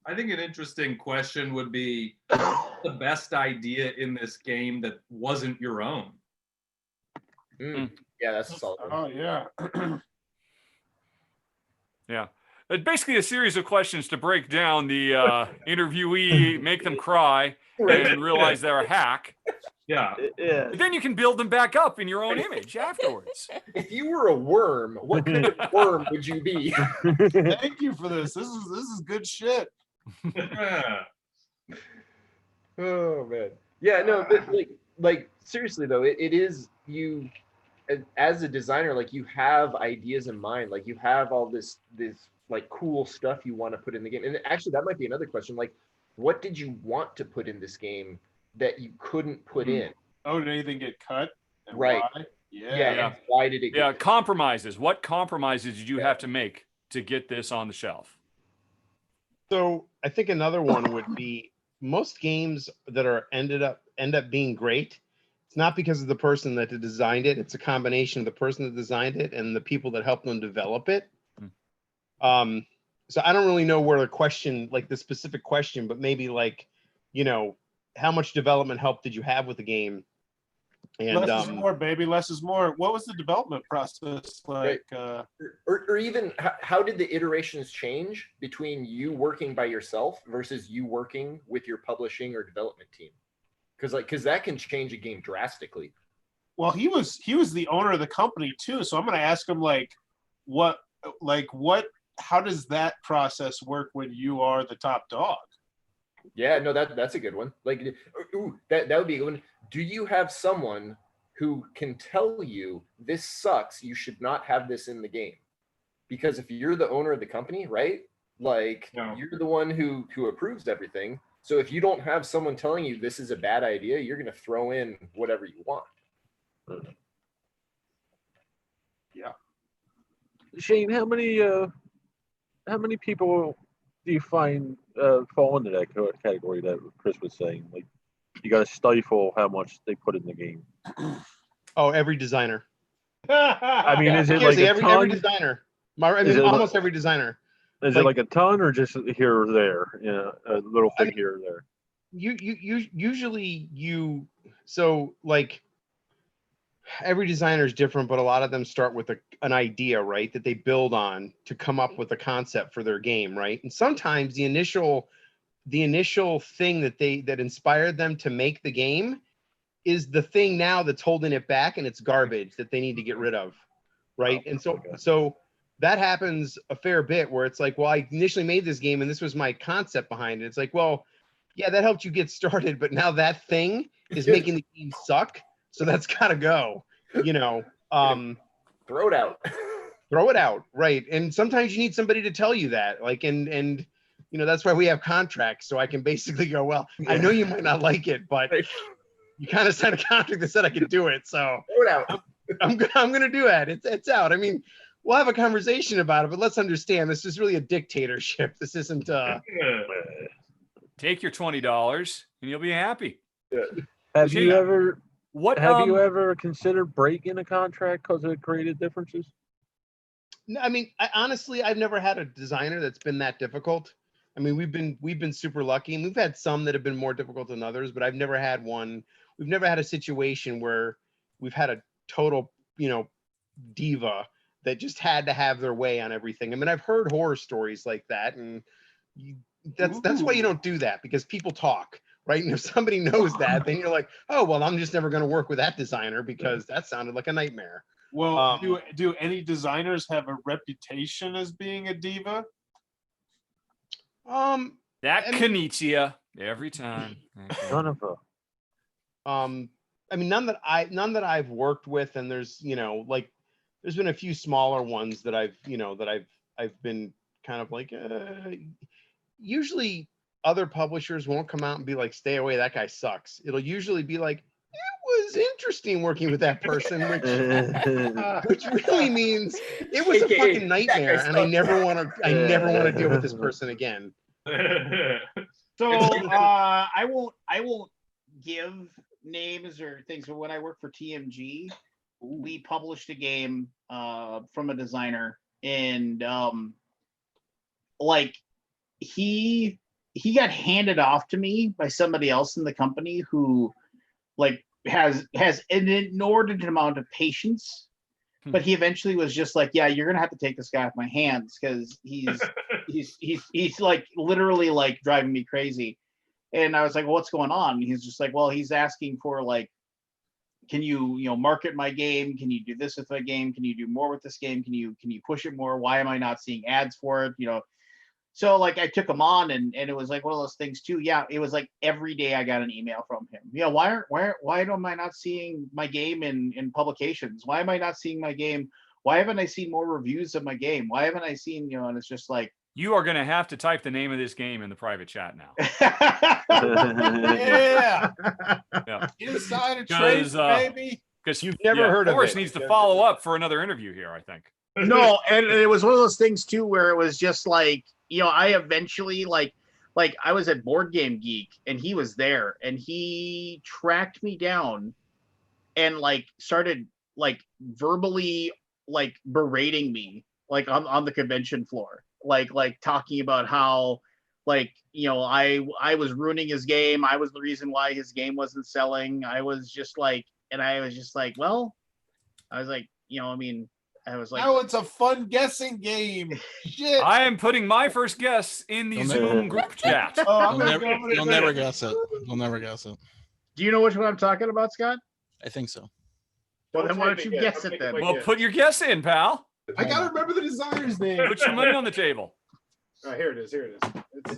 S3: I think an interesting question would be the best idea in this game that wasn't your own.
S4: Yeah, that's a solid one.
S9: Oh yeah.
S10: Yeah. It's basically a series of questions to break down the interviewee, make them cry, and realize they're a hack.
S3: Yeah.
S10: But then you can build them back up in your own image afterwards.
S4: If you were a worm, what kind of worm would you be?
S9: Thank you for this. This is good shit.
S4: Oh man. Yeah, no, but like seriously though, it is you as a designer, like you have ideas in mind, like you have all this like cool stuff you want to put in the game. And actually that might be another question. Like, what did you want to put in this game that you couldn't put in?
S9: Oh, did anything get cut? And
S4: Right.
S9: Why?
S4: Yeah. And why did it get cut?
S10: Compromises. What compromises did you have to make to get this on the shelf?
S8: So I think another one would be most games that end up being great. It's not because of the person that designed it. It's a combination of the person that designed it and the people that helped them develop it. So I don't really know where the specific question, but maybe like, how much development help did you have with the game? And
S9: less is more, baby. Less is more. What was the development process like?
S4: Or even how did the iterations change between you working by yourself versus you working with your publishing or development team? Because that can change a game drastically.
S9: Well, he was the owner of the company too, so I'm going to ask him how does that process work when you are the top dog?
S4: Yeah, no, that's a good one. Like, ooh, that would be a good one. Do you have someone who can tell you this sucks? You should not have this in the game, because if you're the owner of the company, right? Like, you're the one who approves everything. So if you don't have someone telling you this is a bad idea, you're going to throw in whatever you want.
S9: Yeah.
S2: Shane, how many people do you find fall into that category that Chris was saying? Like, you got to stifle how much they put in the game.
S8: Oh, every designer.
S2: I mean, is it like
S8: Seriously,
S2: a ton?
S8: every designer. Almost every designer.
S2: Is it like a ton or just here or there? Yeah, a little thing here or there.
S8: Usually so like every designer is different, but a lot of them start with an idea, right, that they build on to come up with a concept for their game, right? And sometimes the initial thing that inspired them to make the game is the thing now that's holding it back, and it's garbage that they need to get rid of, right? And so that happens a fair bit, where it's like, well, I initially made this game and this was my concept behind it. It's like, well, yeah, that helped you get started, but now that thing is making the game suck, so that's got to go,
S4: throw it out.
S8: Throw it out, right? And sometimes you need somebody to tell you that, like, and that's why we have contracts, so I can basically go, well, I know you might not like it, but you kind of signed a contract that said I could do it, so
S4: throw it out.
S8: I'm gonna do that. It's out. I mean, we'll have a conversation about it, but let's understand this is really a dictatorship. This isn't.
S10: Take your $20 and you'll be happy.
S2: Have you ever considered breaking a contract because it created differences?
S8: No, I mean, honestly, I've never had a designer that's been that difficult. I mean, we've been super lucky, and we've had some that have been more difficult than others, but I've never had one. We've never had a situation where we've had a total, diva that just had to have their way on everything. I mean, I've heard horror stories like that, and that's why you don't do that, because people talk, right? And if somebody knows that, then you're like, oh, well, I'm just never going to work with that designer because that sounded like a nightmare.
S9: Well, do any designers have a reputation as being a diva?
S10: Konnichiwa every time.
S2: None of them.
S8: I mean, none that I've worked with, and there's there's been a few smaller ones that I've been kind of like, usually other publishers won't come out and be like, stay away, that guy sucks. It'll usually be like, it was interesting working with that person, which really means it was a fucking nightmare, and I never want to deal with this person again.
S1: So I won't give names or things, but when I worked for TMG, we published a game from a designer, and he got handed off to me by somebody else in the company who has an inordinate amount of patience, but he eventually was just like, yeah, you're gonna have to take this guy off my hands, because he's like literally like driving me crazy. And I was like, well, what's going on? And he's just like, well, he's asking for like, can you market my game? Can you do this with my game? Can you do more with this game? Can you push it more? Why am I not seeing ads for it? So like I took him on, and it was like one of those things too. Yeah, it was like every day I got an email from him. Yeah, why am I not seeing my game in publications? Why am I not seeing my game? Why haven't I seen more reviews of my game? Why haven't I seen, and it's just like,
S10: you are going to have to type the name of this game in the private chat now.
S9: Yeah. Insider trade, baby.
S10: Because
S8: you've never heard of it.
S10: Forrest needs to follow up for another interview here, I think.
S1: No, and it was one of those things too where it was just like, I eventually like I was at Board Game Geek, and he was there, and he tracked me down and like started like verbally like berating me like on the convention floor, like talking about how I was ruining his game. I was the reason why his game wasn't selling. I was just like, well, I was like,
S9: now it's a fun guessing game. Shit.
S10: I am putting my first guess in the Zoom group chat.
S6: You'll never guess it. You'll never guess it.
S1: Do you know which one I'm talking about, Scott?
S6: I think so.
S1: Well, then why don't you guess it then?
S10: Well, put your guess in, pal.
S9: I gotta remember the designer's name.
S10: Put your money on the table.
S9: Here it is. It's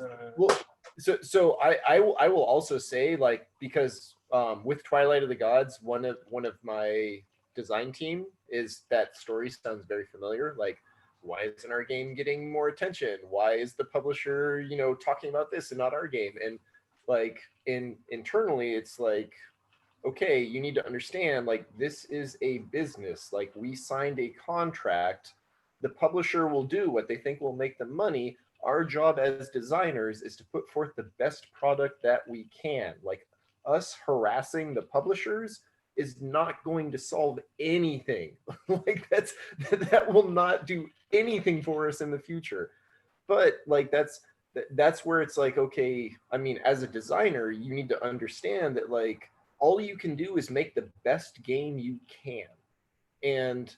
S4: So I will also say, like, because with Twilight of the Gods, one of my design team is that story sounds very familiar. Like, why isn't our game getting more attention? Why is the publisher, talking about this and not our game? And like internally, it's like, okay, you need to understand, like, this is a business. Like, we signed a contract. The publisher will do what they think will make them money. Our job as designers is to put forth the best product that we can. Like, us harassing the publishers is not going to solve anything. Like, that will not do anything for us in the future. But like, that's where it's like, okay, I mean, as a designer, you need to understand that, like, all you can do is make the best game you can. And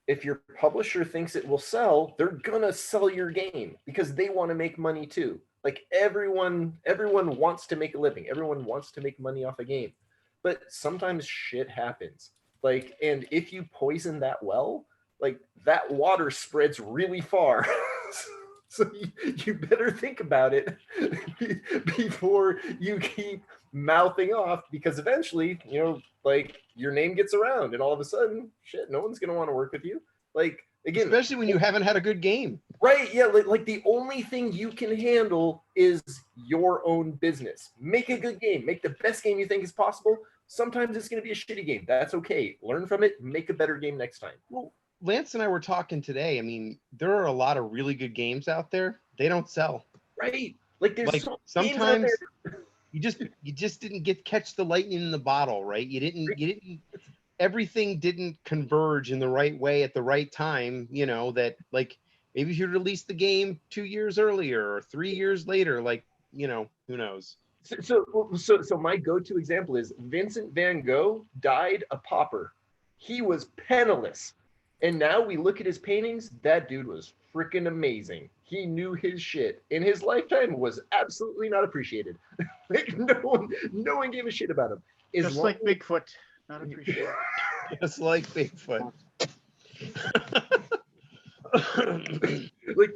S4: if your publisher thinks it will sell, they're gonna sell your game because they want to make money too. Like, everyone wants to make a living. Everyone wants to make money off a game. But sometimes shit happens. Like, and if you poison that well, like, that water spreads really far. So you better think about it before you keep mouthing off, because eventually, like, your name gets around and all of a sudden, shit, no one's going to want to work with you. Like, again,
S8: especially when you haven't had a good game.
S4: Right. Yeah. Like the only thing you can handle is your own business. Make a good game. Make the best game you think is possible. Sometimes it's going to be a shitty game. That's okay. Learn from it. Make a better game next time.
S8: Well, Lance and I were talking today. I mean, there are a lot of really good games out there. They don't sell.
S4: Right. Like, there's
S8: like, sometimes you just didn't catch the lightning in the bottle, right? You didn't everything didn't converge in the right way at the right time, that, like, maybe if you released the game 2 years earlier or 3 years later, like, who knows?
S4: So my go-to example is Vincent van Gogh died a pauper. He was penniless. And now we look at his paintings, that dude was freaking amazing. He knew his shit. In his lifetime was absolutely not appreciated. Like, no one gave a shit about him.
S1: Just like Bigfoot, not appreciated.
S8: Just like Bigfoot.
S4: Like,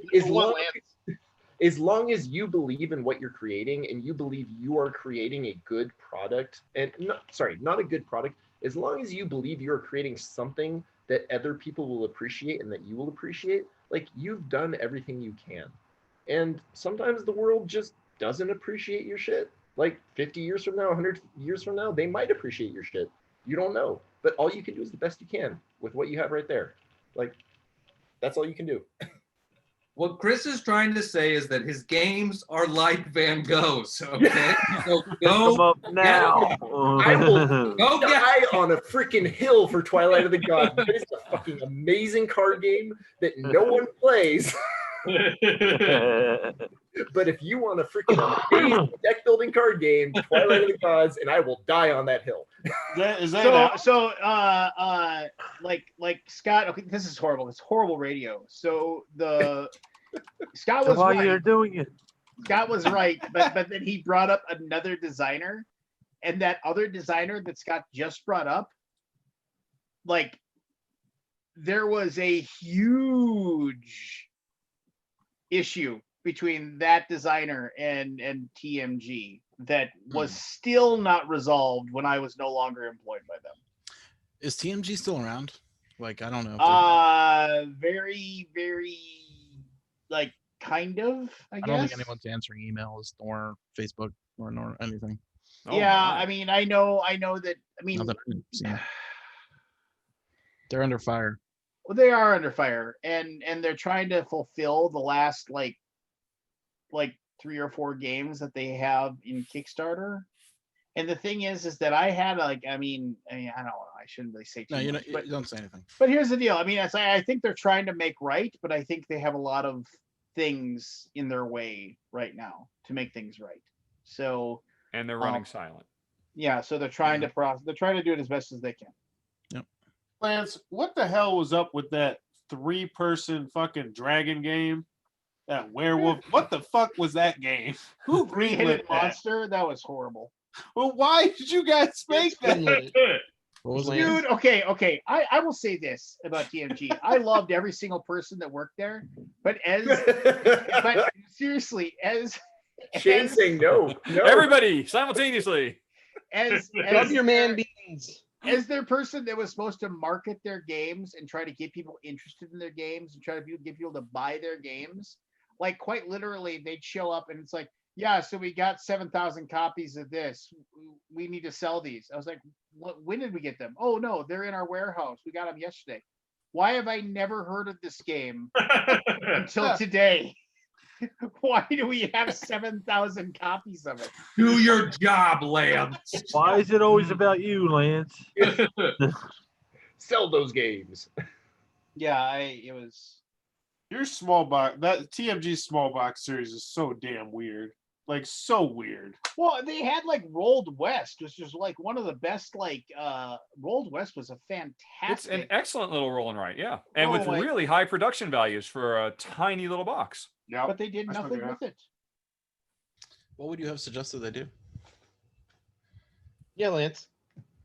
S4: as long as you believe in what you're creating and you believe you are creating a good product, and not a good product, as long as you believe you're creating something that other people will appreciate and that you will appreciate, like, you've done everything you can. And sometimes the world just doesn't appreciate your shit. Like, 50 years from now, 100 years from now, they might appreciate your shit. You don't know. But all you can do is the best you can with what you have right there. Like, that's all you can do.
S3: What Chris is trying to say is that his games are like Van Gogh's, okay? So go
S2: now.
S4: I will go die on a freaking hill for Twilight of the Gods. It is a fucking amazing card game that no one plays. But if you want a freaking amazing deck building card game, Twilight of the Gods, and I will die on that hill.
S1: Like Scott. Okay, this is horrible. It's horrible radio. So Scott was
S2: while
S1: right.
S2: you're doing it,
S1: Scott was right, but then he brought up another designer, and that other designer that Scott just brought up, like, there was a huge issue between that designer and TMG that was still not resolved when I was no longer employed by them.
S6: Is TMG still around? Like, I don't know.
S1: Very, very, like, kind of, I guess.
S6: I don't think anyone's answering emails or Facebook nor anything.
S1: I mean, I know that, I mean,
S6: they're under fire.
S1: Well, they are under fire, and they're trying to fulfill the last like 3 or 4 games that they have in Kickstarter. And the thing is that I had I don't know, I shouldn't really say too much,
S6: you don't say anything.
S1: But here's the deal. I mean, I think they're trying to make right, but I think they have a lot of things in their way right now to make things right. So,
S10: and they're running silent.
S1: Yeah, so they're trying to do it as best as they can.
S6: Yep.
S9: Lance, what the hell was up with that 3-person fucking dragon game? That werewolf. What the fuck was that game? Who
S1: Three-headed
S9: greenlit that?
S1: monster? That was horrible.
S9: Well, why did you guys make that?
S1: Dude, okay. I will say this about TMG. I loved every single person that worked there, but seriously, as
S4: Shane's saying no. No.
S10: Everybody simultaneously.
S8: Rub your man beans.
S1: As their person that was supposed to market their games and try to get people interested in their games and try to get people to buy their games, like quite literally, they'd show up and it's like, yeah, so we got 7,000 copies of this. We need to sell these. I was like, when did we get them? Oh no, they're in our warehouse. We got them yesterday. Why have I never heard of this game until today? Why do we have 7,000 copies of it?
S3: Do your job, Lance.
S2: Why is it always about you, Lance?
S4: Sell those games.
S1: Yeah, it was.
S9: Your small box, that TMG small box series is so damn weird. Like so weird.
S1: Well, they had like Rolled West, which was like one of the best. Like Rolled West was a fantastic.
S10: It's an excellent little roll and write, yeah, and with
S1: like,
S10: really high production values for a tiny little box.
S9: Yeah,
S1: but they did nothing with it.
S6: What would you have suggested they do?
S8: Yeah, Lance.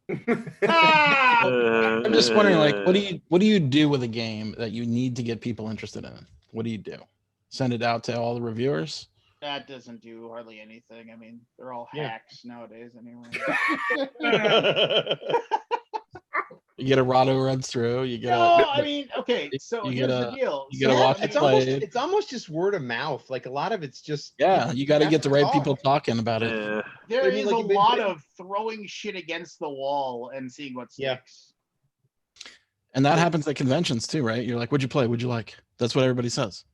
S6: I'm just wondering, like, what do you do with a game that you need to get people interested in it? What do you do? Send it out to all the reviewers?
S1: That doesn't do hardly anything. I mean, they're all hacks nowadays anyway.
S6: You get a Rado runs through. You get.
S1: No, I mean, okay. So here's the deal.
S6: You gotta watch it played.
S8: It's almost just word of mouth. Like a lot of it's just.
S6: Yeah, you got to get the right people talking about it.
S1: There
S8: I mean,
S1: is
S8: like,
S1: a
S8: you've been
S1: lot
S8: putting-
S1: of throwing shit against the wall and seeing what sticks.
S6: And that happens at conventions too, right? You're like, "What'd you play? What'd you like?" That's what everybody says.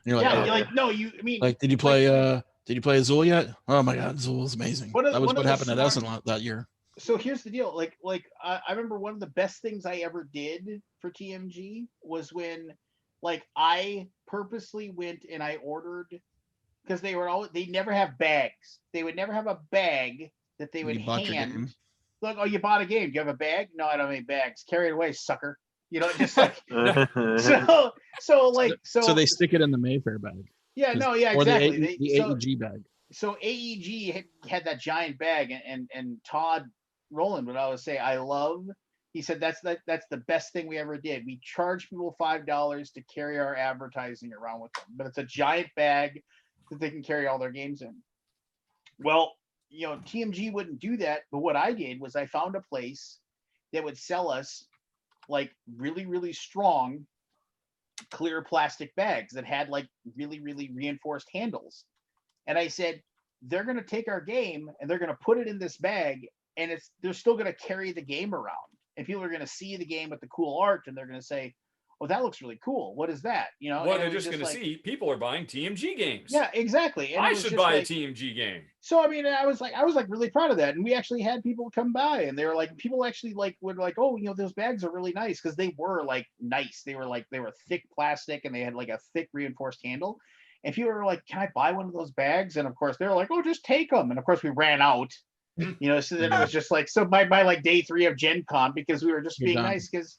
S6: And you're like,
S1: Yeah,
S6: "Oh,
S1: you're like, no, you. I mean,
S6: like, did you play Azul yet? Oh my God, Azul is amazing. That was what happened at Essen that year.
S1: So here's the deal. Like I remember one of the best things I ever did for TMG was when, like, I purposely went and I ordered, because they never have bags. They would never have a bag that they would
S6: You bought your
S1: hand.
S6: game.
S1: Like, oh, you bought a game. Do you have a bag? No, I don't have any bags. Carry it away, sucker. You know, just like so
S6: they stick it in the Mayfair bag.
S1: Yeah, no, yeah,
S6: or
S1: exactly.
S6: The AEG bag.
S1: So AEG had that giant bag, and Todd Rowland would always say, "I love." He said that's the best thing we ever did. We charge people $5 to carry our advertising around with them, but it's a giant bag that they can carry all their games in. Well, you know, TMG wouldn't do that, but what I did was I found a place that would sell us like really, really strong clear plastic bags that had like really, really reinforced handles. And I said, they're going to take our game and they're going to put it in this bag, and they're still going to carry the game around. And people are going to see the game with the cool art, and they're going to say, "Oh, that looks really cool. What is that?" You know,
S10: Well,
S1: and
S10: they're just going to
S1: like,
S10: see people are buying TMG games.
S1: Yeah, exactly. And
S10: I
S1: it was
S10: should
S1: just
S10: buy
S1: like,
S10: a TMG game.
S1: So I mean, I was like really proud of that, and we actually had people come by, and they were like, people actually like were like, "Oh, you know, those bags are really nice," because they were like nice. They were thick plastic, and they had like a thick reinforced handle. And people were like, "Can I buy one of those bags?" And of course, they were like, "Oh, just take them." And of course, we ran out. You know, so then it was just like, so by like day 3 of Gen Con, because we were just being nice, because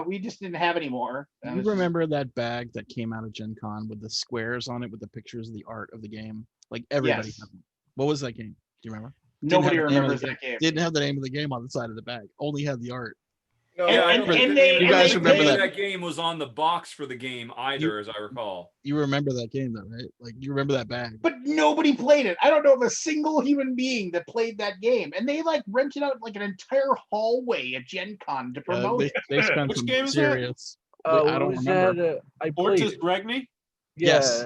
S1: we just didn't have any more.
S6: You remember that bag that came out of Gen Con with the squares on it with the pictures of the art of the game? Like everybody had one. What was that game? Do you remember?
S1: Nobody remembers that game.
S6: Didn't have the name of the game on the side of the bag. Only had the art.
S10: No, yeah,
S1: and you
S6: guys remember
S10: that game was on the box for the game either, as I recall.
S6: You remember that game though, right? Like you remember that bag.
S1: But nobody played it. I don't know of a single human being that played that game. And they like rented out like an entire hallway at Gen Con to promote it.
S6: They spent
S9: Which
S6: some
S9: game is
S6: serious. I don't remember.
S2: I played
S9: Ortis Regni?
S6: Yes.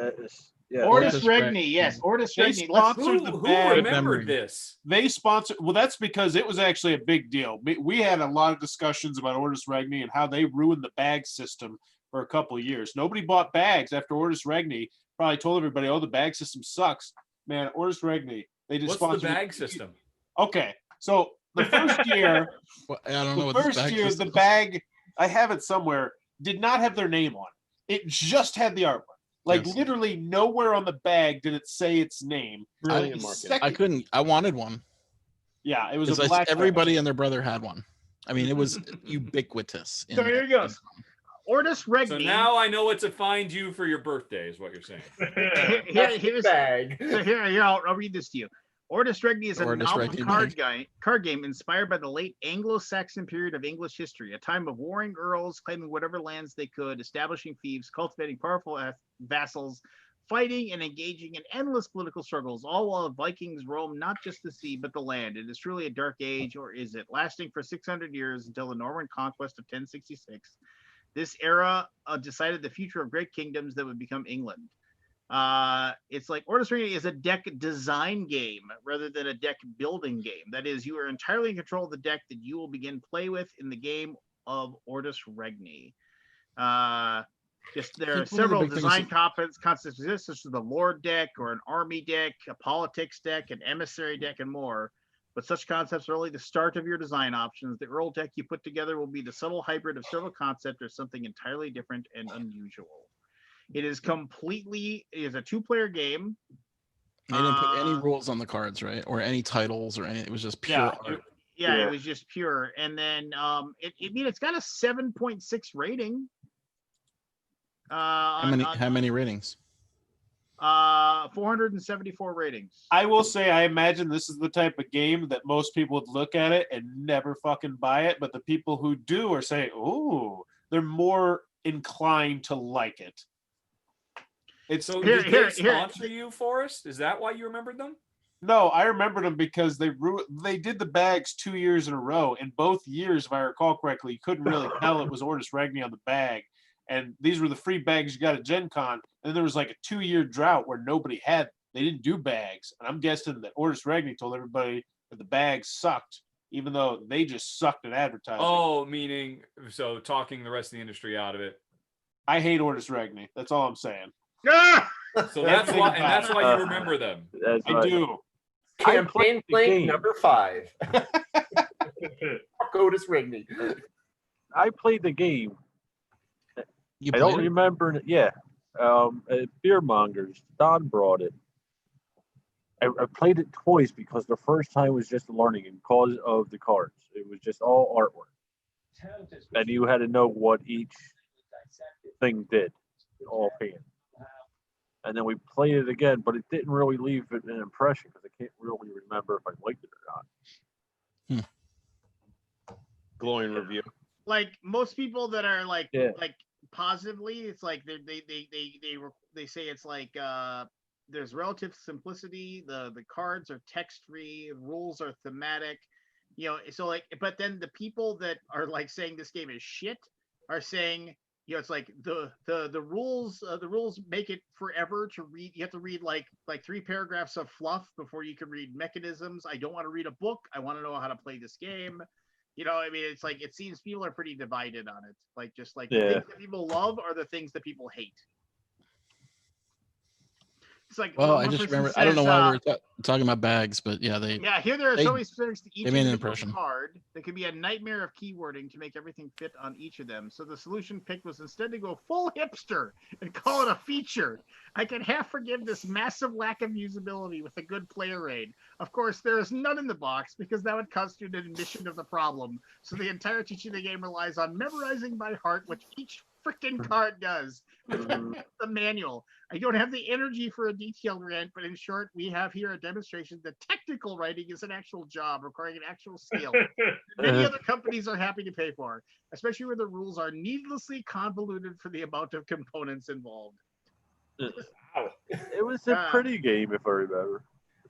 S2: Yeah.
S1: Ortis Regni, yes. Ortis
S9: They
S1: Regni.
S9: sponsored the
S10: Who
S9: bag.
S10: remembered this?
S9: They sponsored. Well, that's because it was actually a big deal. We had a lot of discussions about Ortis Regni and how they ruined the bag system for a couple of years. Nobody bought bags after Ortis Regni probably told everybody, "Oh, the bag system sucks." Man, Ortis Regni. They just
S10: What's
S9: sponsored
S10: the bag system?
S9: Okay, so the first year,
S6: Well, I don't know
S9: the
S6: what this
S9: first
S6: bag
S9: year,
S6: is.
S9: the bag, I have it somewhere, did not have their name on. It just had the artwork. Like
S6: Yes.
S9: literally nowhere on the bag did it say its name.
S8: Brilliant
S9: The
S8: marketing.
S9: second-
S6: I couldn't. I wanted one.
S9: Yeah, it was
S6: Because
S9: a black.
S6: everybody and their brother had one. I mean, it was ubiquitous.
S1: So here you go. Ortis Regni.
S10: So now I know what to find you for your birthday, is what you're saying.
S1: Here's
S4: bag.
S1: So here, I'll read this to you. Ortis Regni is a
S6: Ortis
S1: novel
S6: Regni
S1: card game inspired by the late Anglo-Saxon period of English history, a time of warring earls claiming whatever lands they could, establishing fiefs, cultivating powerful vassals, fighting and engaging in endless political struggles, all while Vikings roam not just the sea but the land. It is truly a dark age, or is it? Lasting for 600 years until the Norman conquest of 1066. This era decided the future of great kingdoms that would become England. It's like Ordus Regni is a deck design game rather than a deck building game. That is, you are entirely in control of the deck that you will begin play with in the game of Ordus Regni. There are several design concepts exist, such as the Lord deck or an army deck, a politics deck, an emissary deck, and more. But such concepts are only the start of your design options. The Earl deck you put together will be the subtle hybrid of several concepts or something entirely different and unusual. It is a two-player game.
S6: They didn't put any rules on the cards, right? Or any titles or any. It was just pure art.
S1: It was just pure. And then it's got a 7.6 rating.
S6: How many ratings?
S1: 474 ratings.
S9: I will say, I imagine this is the type of game that most people would look at it and never fucking buy it. But the people who do are saying, "Ooh," they're more inclined to like it.
S10: So did they sponsor you, Forrest? Is that why you remembered them?
S9: No, I remembered them because they did the bags 2 years in a row. And both years, if I recall correctly, you couldn't really tell it was Ordus Regni on the bag. And these were the free bags you got at Gen Con. And there was like a 2-year drought where they didn't do bags. And I'm guessing that Ordus Regni told everybody that the bags sucked, even though they just sucked at advertising.
S10: Oh, so talking the rest of the industry out of it.
S9: I hate Ordus Regni. That's all I'm saying.
S10: So that's why you remember them.
S9: I do.
S4: Campaign blank number 5. Ordus Regni.
S2: I played the game.
S6: I
S2: don't remember it. Yeah. At Beer Mongers, Don brought it. I played it twice because the first time was just learning and because of the cards. It was just all artwork. And you had to know what each thing did offhand. And then we played it again, but it didn't really leave an impression because I can't really remember if I liked it or not.
S8: Glowing review.
S1: Like most people that are like positively, it's like they say it's like there's relative simplicity. The cards are text free, rules are thematic. So like, but then the people that are like saying this game is shit are saying, it's like the rules make it forever to read. You have to read like 3 paragraphs of fluff before you can read mechanisms. I don't want to read a book. I want to know how to play this game. It's like, it seems people are pretty divided on it. Like, just like the things that people love are the things that people hate. It's like,
S6: well, I just remember. I don't know why we're talking about bags, but yeah,
S1: here there are so many specifics to each
S6: impression.
S1: card that could be a nightmare of keywording to make everything fit on each of them. So the solution picked was instead to go full hipster and call it a feature. I can half forgive this massive lack of usability with a good player aid. Of course, there is none in the box because that would constitute an admission of the problem. So the entire teaching of the game relies on memorizing by heart what each freaking card does. The manual. I don't have the energy for a detailed rant, but in short, we have here a demonstration that technical writing is an actual job requiring an actual skill. Many other companies are happy to pay for, especially where the rules are needlessly convoluted for the amount of components involved.
S2: It was a pretty game, if I remember.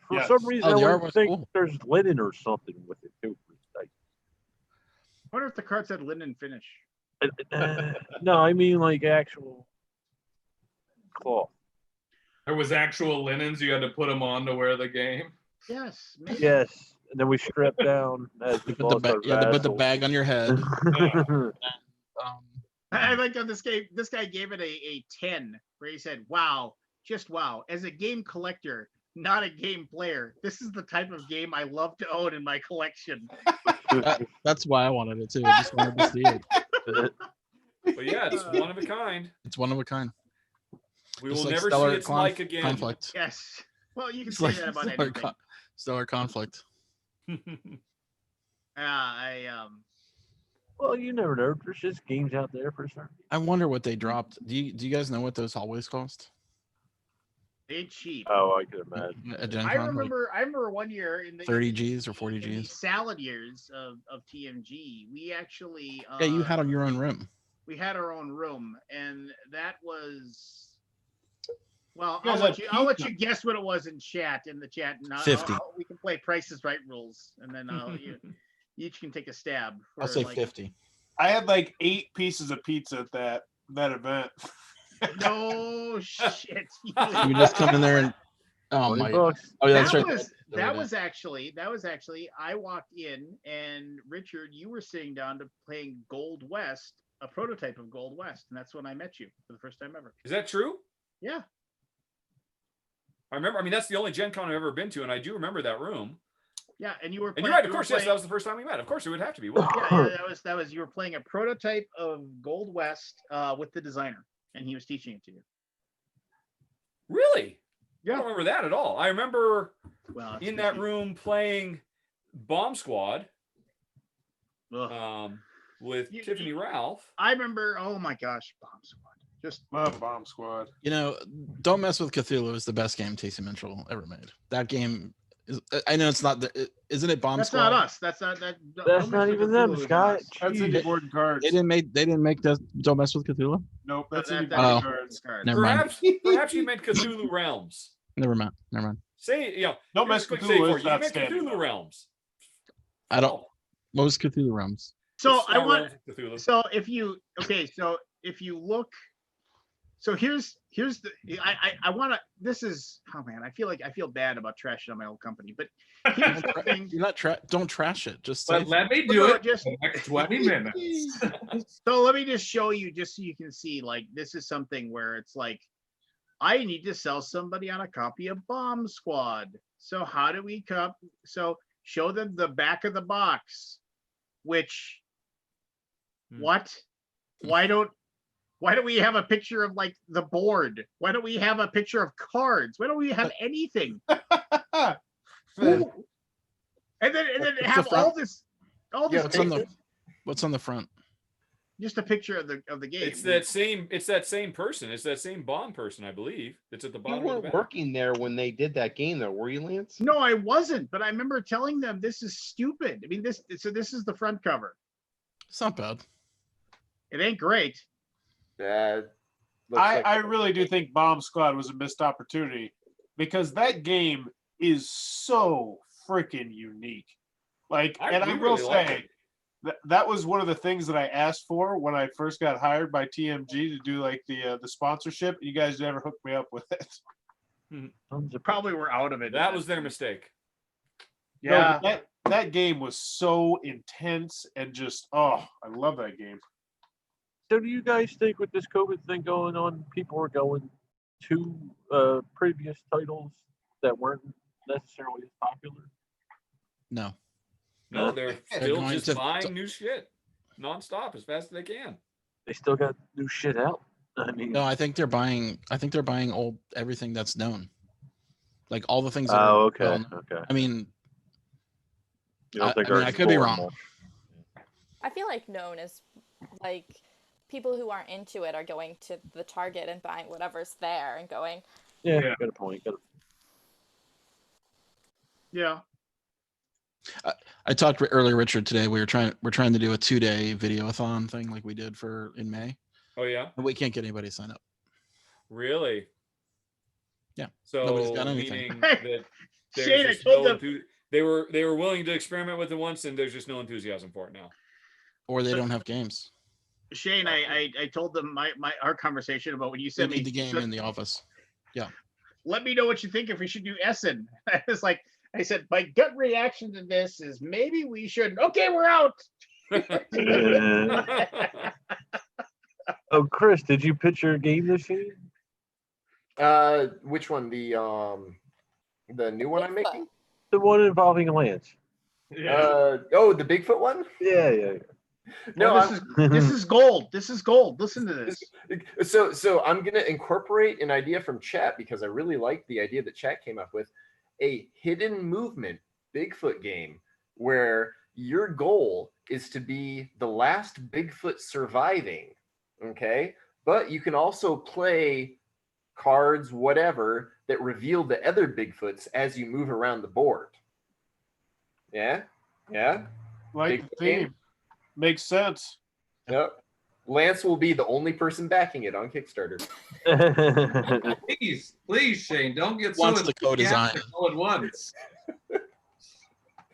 S2: For some reason, I think there's linen or something with it too.
S1: I wonder if the cards had linen finish.
S2: No, I mean like actual cloth.
S3: There was actual linens you had to put them on to wear the game.
S1: Yes. Maybe.
S2: Yes, and then we stripped down. As we
S6: put the bag on your head.
S1: I like how this guy gave it a 10, where he said, "Wow, just wow. As a game collector, not a game player, this is the type of game I love to own in my collection."
S6: That's why I wanted it too. I just wanted to see it.
S10: But yeah, it's one of a kind.
S6: It's one of a kind.
S10: We will never see its like again.
S6: Conflict.
S1: Yes. Well, you can say that about anything.
S6: Stellar conflict.
S2: Well, you never know. There's just games out there for certain.
S6: I wonder what they dropped. Do you guys know what those hallways cost?
S1: They're cheap.
S2: Oh, I can imagine.
S1: I remember one year in the
S6: 30 Gs or 40 Gs.
S1: Salad years of TMG, we actually
S6: you had your own room.
S1: We had our own room, and that was Well,
S9: You guys
S1: I'll let
S9: have
S1: you guess what it was in the chat. And
S6: 50.
S1: we can play Prices Right rules, and then you each can take a stab. For,
S6: I'll say
S1: like,
S6: 50.
S9: I had like 8 pieces of pizza at that event.
S1: No shit.
S6: You just come in there and oh my.
S2: $20.
S6: Oh yeah, that's
S1: that
S6: right.
S1: was actually I walked in, and Richard, you were sitting down to playing Gold West, a prototype of Gold West, and that's when I met you for the first time ever.
S10: Is that true?
S1: Yeah.
S10: I remember. I mean, that's the only Gen Con I've ever been to, and I do remember that room.
S1: Yeah, and you were.
S10: And you're right. Of course, yes, that was the first time we met. Of course, it would have to be.
S1: Yeah, that was. You were playing a prototype of Gold West with the designer, and he was teaching it to you.
S10: Really?
S1: Yeah.
S10: I don't remember that at all. I remember
S1: Well,
S10: in that room playing Bomb Squad with Tiffany Ralph.
S1: I remember. Oh my gosh, Bomb Squad. Just
S9: love Bomb Squad.
S6: You know, Don't Mess with Cthulhu is the best game Tasty Mitchell ever made. That game is. I know it's not. Isn't it Bomb
S1: that's
S6: Squad?
S1: not us. That's not that.
S2: That's not even them, Scott.
S9: That's Indie Board Cards.
S6: They didn't make Don't Mess with Cthulhu.
S9: Nope, that's Indie
S6: Oh.
S9: Board Cards.
S6: Never mind.
S10: Perhaps you meant Cthulhu Realms.
S6: Never mind.
S10: Say,
S9: Don't Mess with Cthulhu is
S10: you meant
S9: outstanding.
S10: Cthulhu Realms.
S6: I don't. What was Cthulhu Realms?
S1: So
S10: It's
S1: I
S10: Star
S1: want.
S10: Realms of Cthulhu.
S1: So if you look. So here's the I want to. This is, oh man, I feel bad about trashing on my old company, but here's the thing.
S6: You're not don't trash it. Just
S3: But
S6: say
S3: let me do it for the next 20 minutes.
S1: So let me just show you, just so you can see, like, this is something where it's like, I need to sell somebody on a copy of Bomb Squad. So how do we show them the back of the box, which what? Why don't we have a picture of, like, the board? Why don't we have a picture of cards? Why don't we have anything? Who- and then
S6: What's
S1: have
S6: the front?
S1: all this
S6: what's on the front?
S1: just a picture of the game.
S10: It's that same person. It's that same Bomb person, I believe. It's at the
S8: You
S10: bottom of the
S8: weren't
S10: back.
S8: working there when they did that game, though, were you, Lance?
S1: No, I wasn't, but I remember telling them this is stupid. I mean, this is the front cover.
S6: It's not bad.
S1: It ain't great.
S9: I really do think Bomb Squad was a missed opportunity because that game is so freaking unique. Like, and I will say that was one of the things that I asked for when I first got hired by TMG to do like the sponsorship. You guys never hooked me up with it.
S1: Probably were out of it.
S10: That was their mistake.
S1: Yeah.
S9: No, that game was so intense and just I love that game.
S2: So do you guys think with this COVID thing going on, people are going to previous titles that weren't necessarily as popular?
S6: No.
S10: No, they're still
S6: going
S10: just
S6: to-
S10: buying new shit nonstop as fast as they can.
S2: They still got new shit out. I mean,
S6: No, I think they're buying old everything that's known. Like all the things that
S2: oh,
S6: are
S2: okay,
S6: well-known.
S2: okay.
S6: I mean,
S2: You don't think
S6: I mean,
S2: they're
S6: I could be
S2: exploring
S6: wrong.
S2: more?
S5: I feel like known is like people who aren't into it are going to the Target and buying whatever's there and going.
S2: Yeah, got a point.
S1: Yeah.
S6: I talked earlier, Richard. Today we're trying to do a 2-day videothon thing like we did in May.
S10: Oh yeah,
S6: and we can't get anybody to sign up.
S10: really?
S6: Yeah.
S10: So
S6: Nobody's got anything.
S10: meaning that there's
S1: Shane, I
S10: just
S1: told
S10: no
S1: them-
S10: they were willing to experiment with it once, and there's just no enthusiasm for it now.
S6: Or they don't have games.
S1: Shane, I told them our conversation about when you
S6: They
S1: said
S6: need the game in the office. Yeah.
S1: Let me know what you think if we should do Essen. I was like, I said, my gut reaction to this is maybe we shouldn't. Okay, we're out.
S2: Oh, Chris, did you pitch your game this year?
S4: Which one? The new one I'm making?
S2: The one involving Lance.
S4: The Bigfoot one?
S2: Yeah.
S4: No,
S1: Well, this is gold. This is gold. Listen to this.
S4: So I'm gonna incorporate an idea from chat because I really like the idea that chat came up with, a hidden movement Bigfoot game where your goal is to be the last Bigfoot surviving. Okay, but you can also play cards, whatever, that reveal the other Bigfoots as you move around the board. Yeah.
S9: Like
S4: Bigfoot
S9: the theme.
S4: game?
S9: Makes sense.
S4: Yep. Lance will be the only person backing it on Kickstarter.
S3: Please, Shane, don't get
S6: Wants
S3: so
S6: the co-design.
S3: enthusiastic all at once.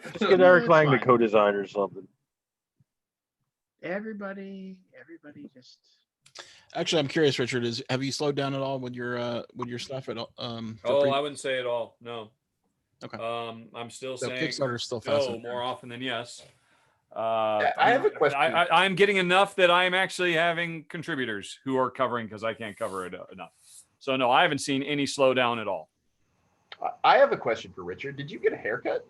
S2: Just get Eric
S1: It's
S2: Lang to
S1: fine.
S2: co-design or something.
S1: Everybody just.
S6: Actually, I'm curious, Richard. Have you slowed down at all with your stuff at all?
S10: I wouldn't say at all. No.
S6: Okay.
S10: I'm still
S6: So
S10: saying
S6: Kickstarter's still
S10: no
S6: faster.
S10: more often than yes.
S4: I have a question.
S10: I'm getting enough that I'm actually having contributors who are covering because I can't cover it enough. So no, I haven't seen any slowdown at all.
S4: I have a question for Richard. Did you get a haircut?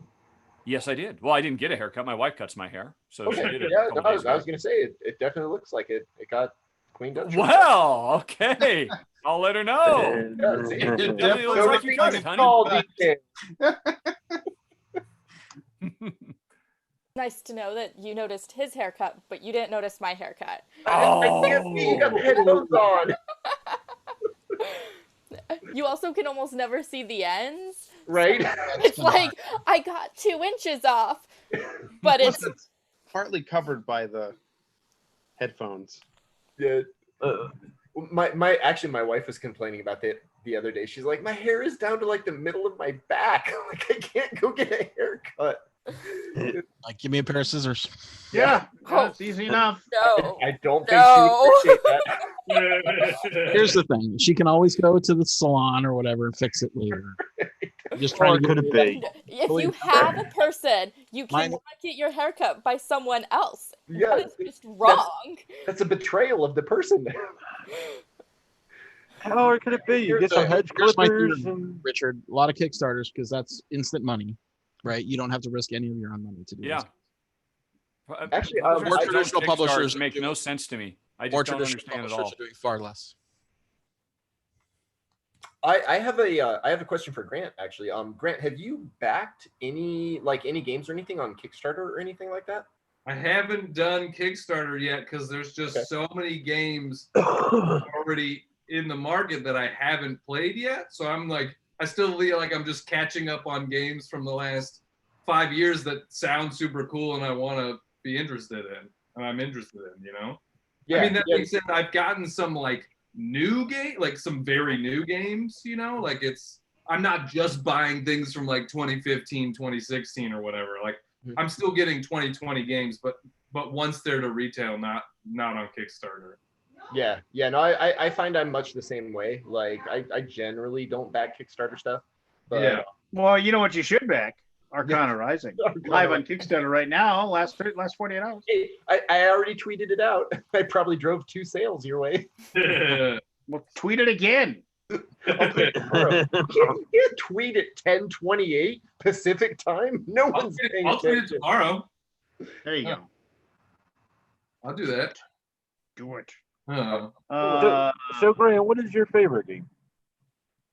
S10: Yes, I did. Well, I didn't get a haircut. My wife cuts my hair, so she
S4: Okay.
S10: did it.
S4: Yeah,
S10: a couple
S4: I
S10: days
S4: was
S10: ago.
S4: going to say it definitely looks like it got cleaned up.
S10: Well, okay. I'll let her know.
S4: Yeah, see,
S10: It
S1: definitely
S10: definitely looks like you cut it, honey.
S4: All details.
S5: Nice to know that you noticed his haircut, but you didn't notice my haircut.
S10: Oh.
S4: I can't see. You got the headphones on.
S5: You also can almost never see the ends.
S4: Right?
S5: It's like I got 2 inches off, but
S8: Plus,
S5: it's
S8: partly covered by the headphones.
S4: Yeah. My wife was complaining about that the other day. She's like, my hair is down to like the middle of my back. Like I can't go get a haircut.
S6: Like, give me a pair of scissors.
S1: Yeah, that's easy enough.
S5: no.
S4: I don't think
S5: No.
S4: she would appreciate that.
S6: Here's the thing: she can always go to the salon or whatever and fix it later. Just trying to
S2: could
S6: get
S2: it be?
S5: If you have a person, you
S6: Mine-
S5: cannot get your haircut by someone else.
S4: Yeah,
S5: That is just wrong.
S4: That's a betrayal of the person.
S2: How hard could it be? You get some hedge
S6: Here's my
S2: clippers
S6: theory,
S2: and
S6: Richard. A lot of Kickstarters because that's instant money, right? You don't have to risk any of your own money to do
S10: Yeah.
S6: this.
S4: Actually,
S10: Publishers
S6: more
S10: that don't
S6: traditional
S10: Kickstart
S6: publishers
S10: make
S6: do-
S10: no sense to me. I
S6: More
S10: just don't
S6: traditional
S10: understand at
S6: publishers
S10: all.
S6: are doing far less.
S4: I have a question for Grant actually. Grant, have you backed any games or anything on Kickstarter or anything like that?
S3: I haven't done Kickstarter yet because there's just
S4: Okay.
S3: so many games already in the market that I haven't played yet. So I'm like, I still feel like I'm just catching up on games from the last 5 years that sound super cool and I want to be interested in, and I'm interested in, you know?
S4: Yeah.
S3: I mean, that
S4: yeah.
S3: being said, I've gotten some like new game, like some very new games, you know, like I'm not just buying things from like 2015, 2016 or whatever. Like I'm still getting 2020 games, but once they're to retail, not on Kickstarter.
S4: Yeah. No, I find I'm much the same way. Like I generally don't back Kickstarter stuff. But
S3: Yeah.
S1: Well, you know what you should back? Arcana Rising.
S4: Arcana
S1: Live on
S4: Rising.
S1: Kickstarter right now, last 48 hours.
S4: Hey, I already tweeted it out. I probably drove 2 sales your way.
S1: Well, tweet it again.
S4: Okay, you can't tweet at 10:28 Pacific time. No one's paying
S3: I'll tweet it
S4: attention.
S3: tomorrow.
S1: There you
S3: Yeah.
S1: go.
S3: I'll do that.
S1: Do it.
S2: So Grant, what is your favorite game?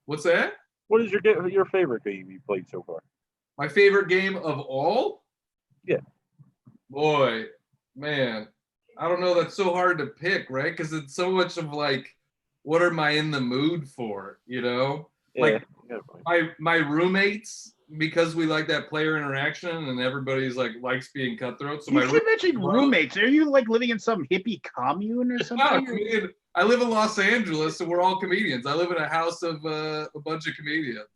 S3: What's that?
S2: What is your favorite game you played so far?
S3: My favorite game of all?
S2: Yeah.
S3: Boy, man, I don't know. That's so hard to pick, right? Because it's so much of like, what am I in the mood for? You know, like my roommates, because we like that player interaction and everybody's like likes being cutthroat. So
S1: You
S3: my
S1: keep mentioning roommates. Are you like living in some hippie commune or
S3: No,
S1: something?
S3: comedian. I live in Los Angeles, so we're all comedians. I live in a house of a bunch of comedians.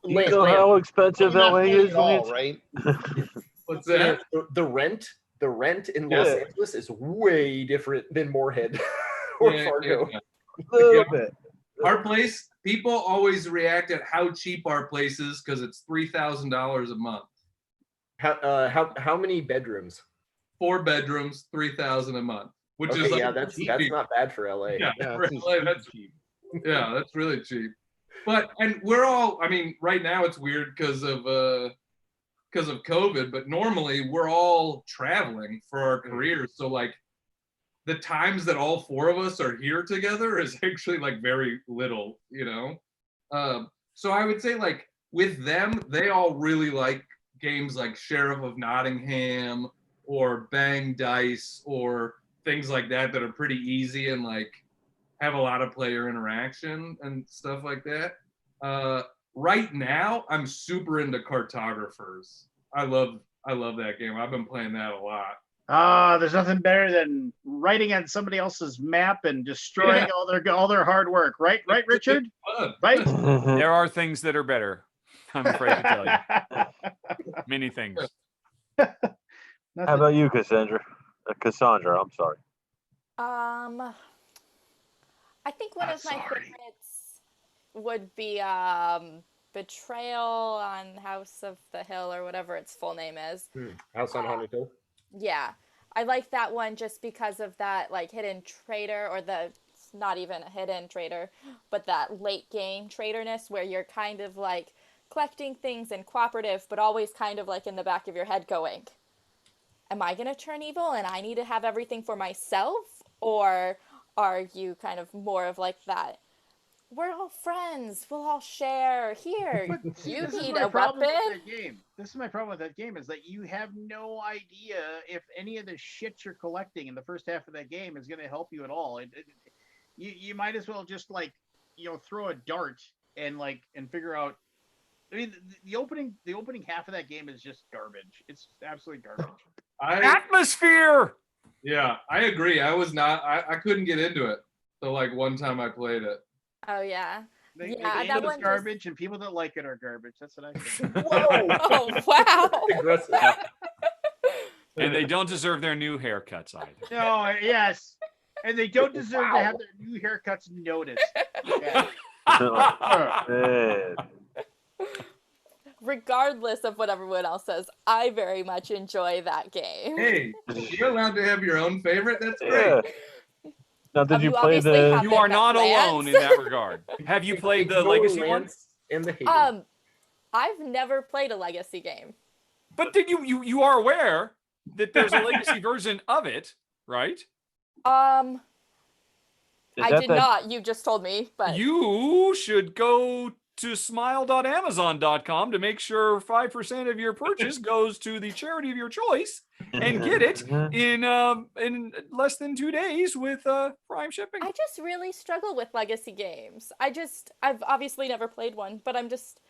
S2: You know how expensive
S8: Not
S2: LA
S8: funny
S2: is,
S8: at all,
S2: Lance?
S8: right?
S3: What's that?
S4: The rent in Los
S2: Yeah.
S4: Angeles is way different than Moorhead or
S3: Yeah,
S4: Fargo.
S3: yeah.
S2: A little bit.
S3: Our place, people always react at how cheap our place is because it's $3,000 a month.
S4: How many bedrooms?
S3: 4 bedrooms, $3,000 a month, which
S4: Okay,
S3: is like
S4: yeah, that's
S3: cheap.
S4: not bad for LA.
S3: Yeah,
S8: Yeah,
S3: for
S8: that's
S3: LA, that's cheap. Yeah, that's really cheap. But and we're all, I mean, right now it's weird because of COVID, but normally we're all traveling for our careers. So like the times that all 4 of us are here together is actually like very little, you know? So I would say like with them, they all really like games like Sheriff of Nottingham or Bang Dice or things like that that are pretty easy and like have a lot of player interaction and stuff like that. Right now, I'm super into Cartographers. I love that game. I've been playing that a lot.
S1: There's nothing better than writing on somebody else's map and destroying all their hard work. Right, Richard? Right?
S10: There are things that are better. I'm afraid to tell you. Many things.
S2: How about you, Cassandra? Cassandra, I'm sorry.
S5: I think one of my favorites would be Betrayal on House of the Hill, or whatever its full name is.
S4: House on Haunted Hill.
S5: Yeah, I like that one just because of that like hidden traitor, or it's not even a hidden traitor, but that late game traitorness where you're kind of like collecting things and cooperative, but always kind of like in the back of your head going, am I going to turn evil and I need to have everything for myself? Or are you kind of more of like that, we're all friends, we'll all share here. You need a weapon.
S1: This is my problem with that game, is that you have no idea if any of the shit you're collecting in the first half of that game is going to help you at all. You might as well just like, throw a dart and figure out. I mean, the opening half of that game is just garbage. It's absolutely garbage.
S10: Atmosphere.
S3: Yeah, I agree. I couldn't get into it. So like one time I played it.
S5: Oh yeah.
S1: The
S5: Yeah,
S1: game
S5: that
S1: is
S5: one
S1: garbage, and people that like it are garbage. That's what I say.
S4: Whoa!
S5: Oh wow.
S4: Aggressive.
S10: And they don't deserve their new haircuts either.
S1: No, yes. And they don't deserve to have their new haircuts noticed. Yeah.
S2: Man.
S5: Regardless of what everyone else says, I very much enjoy that game.
S3: Hey, you're allowed to have your own favorite. That's great.
S2: Yeah. Now, did you
S5: You
S2: play
S5: obviously
S2: the?
S5: have
S10: You are not
S5: Lance.
S10: alone in that regard. Have you played the
S4: Ignore
S10: legacy one?
S4: Lance and the hater.
S5: I've never played a legacy game.
S10: But did you are aware that there's a legacy version of it, right?
S5: I
S2: that
S5: did
S2: the-
S5: not. You just told me, but
S10: You should go to smile.amazon.com to make sure 5% of your purchase goes to the charity of your choice and get it in less than 2 days with Prime shipping.
S5: I just really struggle with legacy games. I've obviously never played one, but I'm just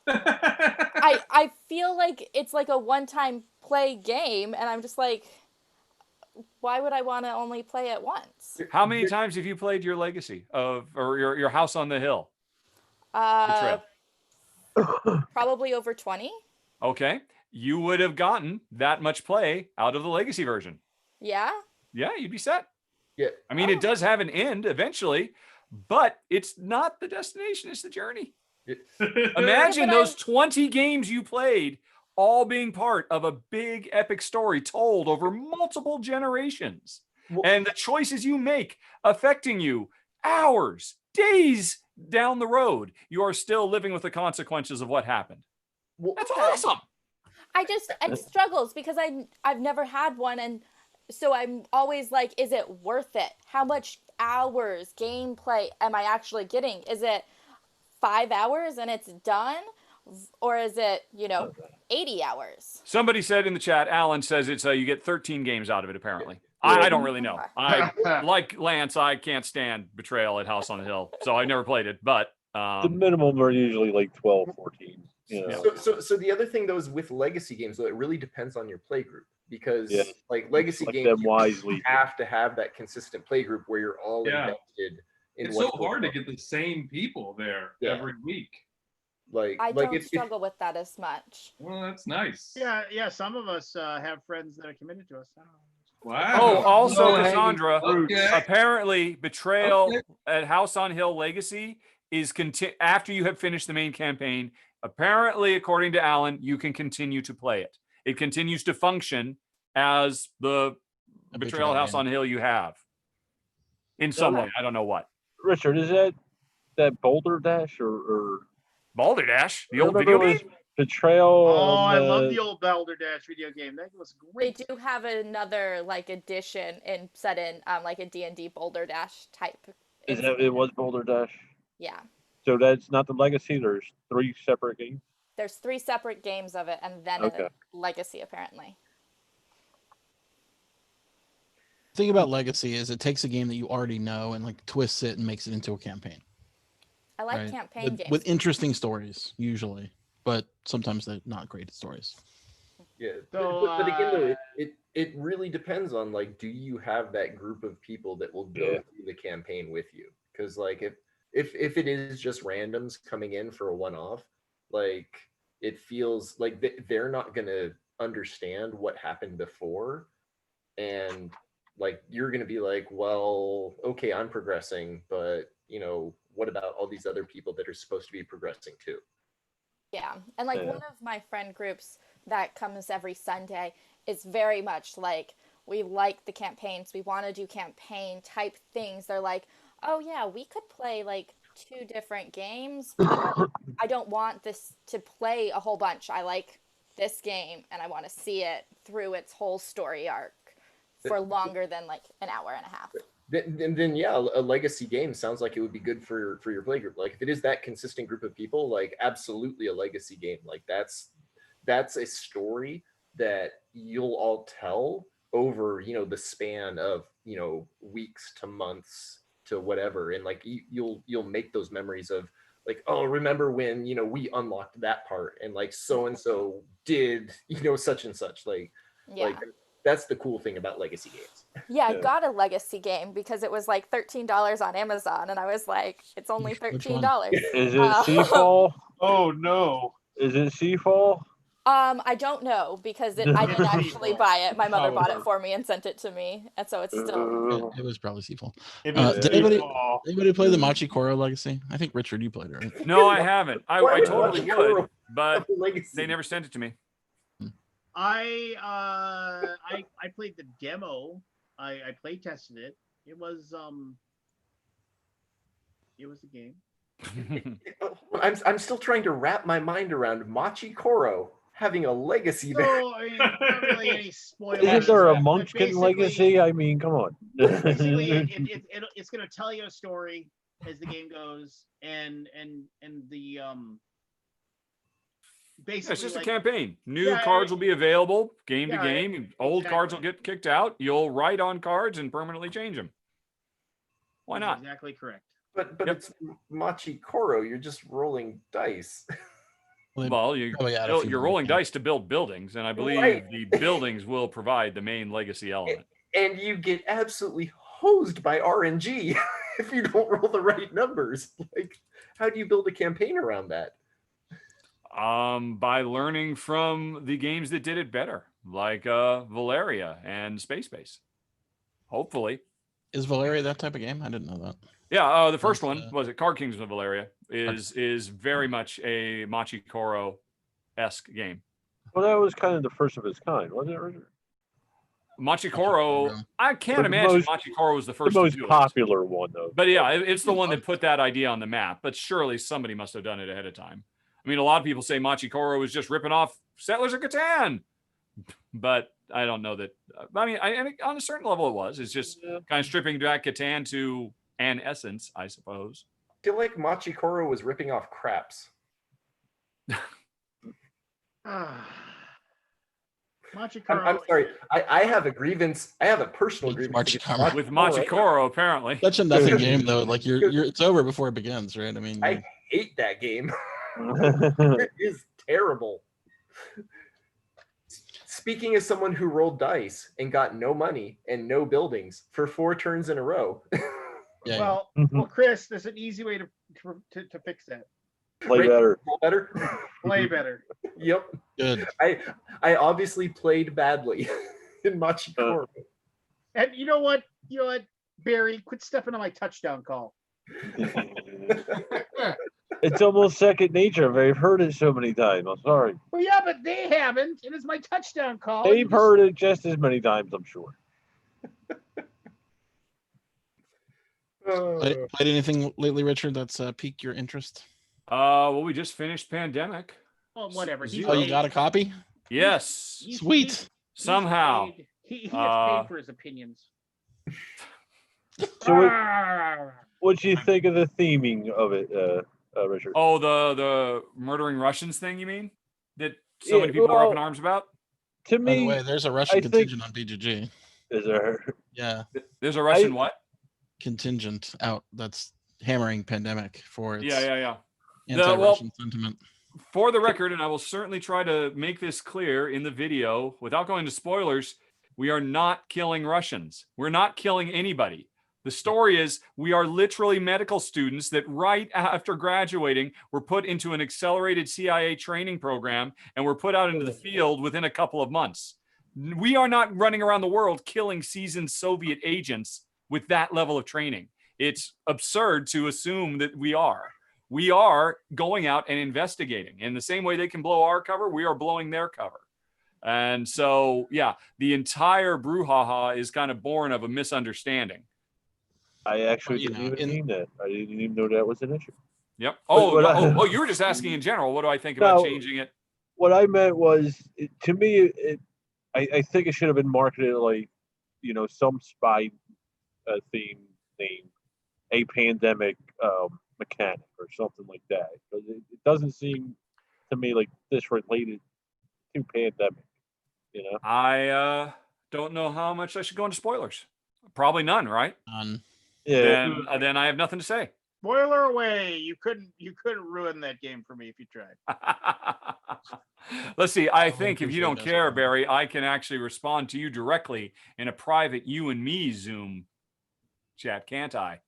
S5: I feel like it's like a one-time play game, and I'm just like, why would I want to only play it once?
S10: How many times have you played your legacy or your House on the Hill?
S5: Probably over 20.
S10: Okay. You would have gotten that much play out of the legacy version.
S5: Yeah.
S10: Yeah, you'd be set.
S4: Yeah.
S10: I mean, it does have an end eventually, but it's not the destination, it's the journey. Imagine those 20 games you played all being part of a big epic story told over multiple generations. And the choices you make affecting you hours, days down the road, you are still living with the consequences of what happened. That's awesome.
S5: It struggles because I've never had one, and so I'm always like, is it worth it? How much hours gameplay am I actually getting? Is it 5 hours and it's done, or is it 80 hours?
S10: Somebody said in the chat, Alan says it's you get 13 games out of it apparently. I don't really know. I like Lance. I can't stand Betrayal at House on the Hill, so I never played it. But
S2: the minimum are usually like 12, 14.
S4: So the other thing though is with legacy games, though, it really depends on your play group, because like legacy games, you have to have that consistent play group where you're all invested.
S3: It's so hard to get the same people there every week.
S5: I don't struggle with that as much.
S3: Well, that's nice.
S1: Yeah. Some of us have friends that are committed to us.
S3: Wow.
S10: Oh, also, Cassandra, apparently Betrayal at House on Hill Legacy is after you have finished the main campaign. Apparently, according to Alan, you can continue to play it. It continues to function as the Betrayal House on Hill you have in some way. I don't know what.
S2: Richard, is that Boulder Dash or
S10: Boulder Dash, the old video game?
S2: Betrayal.
S1: Oh, I love the old Boulder Dash video game. That was great.
S5: They do have another edition set in like a D&D Boulder Dash type.
S2: It was Boulder Dash?
S5: Yeah.
S2: So that's not the legacy. There's 3 separate games.
S5: There's 3 separate games of it, and then a legacy apparently.
S6: The thing about legacy is it takes a game that you already know and twists it and makes it into a campaign.
S5: I like campaign games
S6: with interesting stories usually, but sometimes they're not great stories.
S4: Yeah,
S1: So,
S4: but again, though, it really depends on like, do you have that group of people that will go through the campaign with you? Because like, if it is just randoms coming in for a one-off, like it feels like they're not gonna understand what happened before, and like you're gonna be like, well, okay, I'm progressing, but what about all these other people that are supposed to be progressing too?
S5: Yeah. And like one of my friend groups that comes every Sunday is very much like, we like the campaigns. We want to do campaign type things. They're like, oh yeah, we could play like 2 different games, but I don't want this to play a whole bunch. I like this game and I want to see it through its whole story arc for longer than like an hour and a half.
S4: Then yeah, a legacy game sounds like it would be good for your play group. Like if it is that consistent group of people, like absolutely a legacy game. Like that's a story that you'll all tell over the span of weeks to months to whatever, and like you'll make those memories of like, oh, remember when we unlocked that part and like so and so did such and such. Like that's the cool thing about legacy games.
S5: Yeah, I got a legacy game because it was like $13 on Amazon, and I was like, it's only $13.
S2: Is it Seafall?
S9: Oh no.
S2: Is it Seafall?
S5: I don't know because I didn't actually buy it. My mother bought it for me and sent it to me, and so it's still.
S6: It was probably Seafall.
S9: Did
S6: anybody play the Machi Koro Legacy? I think Richard, you played it, right?
S10: No, I haven't. I totally would, but they never sent it to me.
S1: I played the demo. I play tested it. It was a game.
S4: I'm still trying to wrap my mind around Machi Koro having a legacy.
S1: So, I mean, not really any spoilers.
S2: Isn't there a Munchkin legacy? I mean, come on.
S1: Basically, it's going to tell you a story as the game goes, and the basically
S10: it's just
S1: like,
S10: a campaign. New cards will be available game to game. Old cards will get kicked out. You'll write on cards and permanently change them. Why not?
S1: Exactly correct.
S4: But it's Machi Koro. You're just rolling dice.
S10: Well, you're rolling dice to build buildings, and I believe the buildings will provide the main legacy element.
S4: And you get absolutely hosed by RNG if you don't roll the right numbers. Like, how do you build a campaign around that?
S10: By learning from the games that did it better, like Valeria and Space Base. Hopefully.
S6: Is Valeria that type of game? I didn't know that.
S10: Yeah, the first one was it Card Kings of Valeria is very much a Machi Koro-esque game.
S2: Well, that was kind of the first of its kind, wasn't it, Richard?
S10: Machi Koro, I can't imagine Machi Koro was the first.
S2: The most popular one, though.
S10: But yeah, it's the one that put that idea on the map. But surely somebody must have done it ahead of time. I mean, a lot of people say Machi Koro was just ripping off Settlers of Catan, but I don't know that. I mean, on a certain level, it was. It's just kind of stripping back Catan to an essence, I suppose.
S4: I feel like Machi Koro was ripping off Craps.
S1: Machi Koro.
S4: I'm sorry. I have a grievance. I have a personal grievance
S10: with Machi Koro, apparently.
S6: Such a nothing game, though. Like it's over before it begins, right? I mean,
S4: I hate that game. It is terrible. Speaking as someone who rolled dice and got no money and no buildings for 4 turns in a row.
S1: Well, Chris, there's an easy way to fix that.
S2: Play better.
S1: Play better.
S4: Yep.
S6: Good.
S4: I obviously played badly in Machi Koro.
S1: And you know what, Barry, quit stepping on my touchdown call.
S2: It's almost second nature. They've heard it so many times. I'm sorry.
S1: Well, yeah, but they haven't. It is my touchdown call.
S2: They've heard it just as many times, I'm sure.
S6: Played anything lately, Richard, that's piqued your interest?
S10: Well, we just finished Pandemic.
S1: Well, whatever.
S6: You got a copy?
S10: Yes.
S6: Sweet.
S10: Somehow.
S1: He gets paid for his opinions.
S2: So what do you think of the theming of it, Richard?
S10: Oh, the murdering Russians thing, you mean? That so many people are up in arms about?
S2: To me,
S6: by the way, there's a Russian contingent on BGG.
S2: Is there?
S6: Yeah.
S10: There's a Russian what?
S6: Contingent out that's hammering Pandemic for its
S10: yeah.
S6: anti-Russian sentiment.
S10: for the record, and I will certainly try to make this clear in the video without going to spoilers, we are not killing Russians. We're not killing anybody. The story is we are literally medical students that right after graduating were put into an accelerated CIA training program and were put out into the field within a couple of months. We are not running around the world killing seasoned Soviet agents with that level of training. It's absurd to assume that we are. We are going out and investigating. In the same way they can blow our cover, we are blowing their cover. And so, yeah, the entire brouhaha is kind of born of a misunderstanding.
S2: I actually didn't even mean that. I didn't even know that was an issue.
S10: Yep. Oh, you were just asking in general. What do I think about changing it?
S2: What I meant was, to me, I think it should have been marketed like, some spy theme name, a pandemic mechanic or something like that. Because it doesn't seem to me like this related to pandemic.
S10: I don't know how much I should go into spoilers. Probably none, right?
S6: None.
S2: Yeah.
S10: Then I have nothing to say.
S1: Spoiler away. You couldn't ruin that game for me if you tried.
S10: Let's see. I think if you don't care, Barry, I can actually respond to you directly in a private you and me Zoom chat, can't I?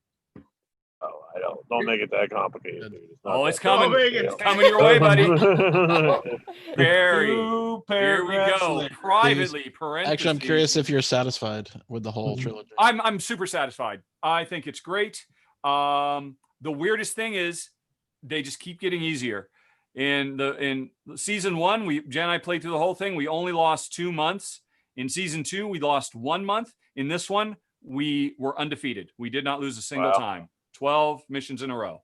S2: Oh, I don't make it that complicated. Dude.
S10: It's coming. It's coming your way, buddy. Barry, here we go. Privately, parentheses.
S6: Actually, I'm curious if you're satisfied with the whole trilogy.
S10: I'm super satisfied. I think it's great. The weirdest thing is they just keep getting easier. In season 1, Jen and I played through the whole thing. We only lost 2 months. In season 2, we lost 1 month. In this one, we were undefeated. We did not lose a single time. 12 missions in a row,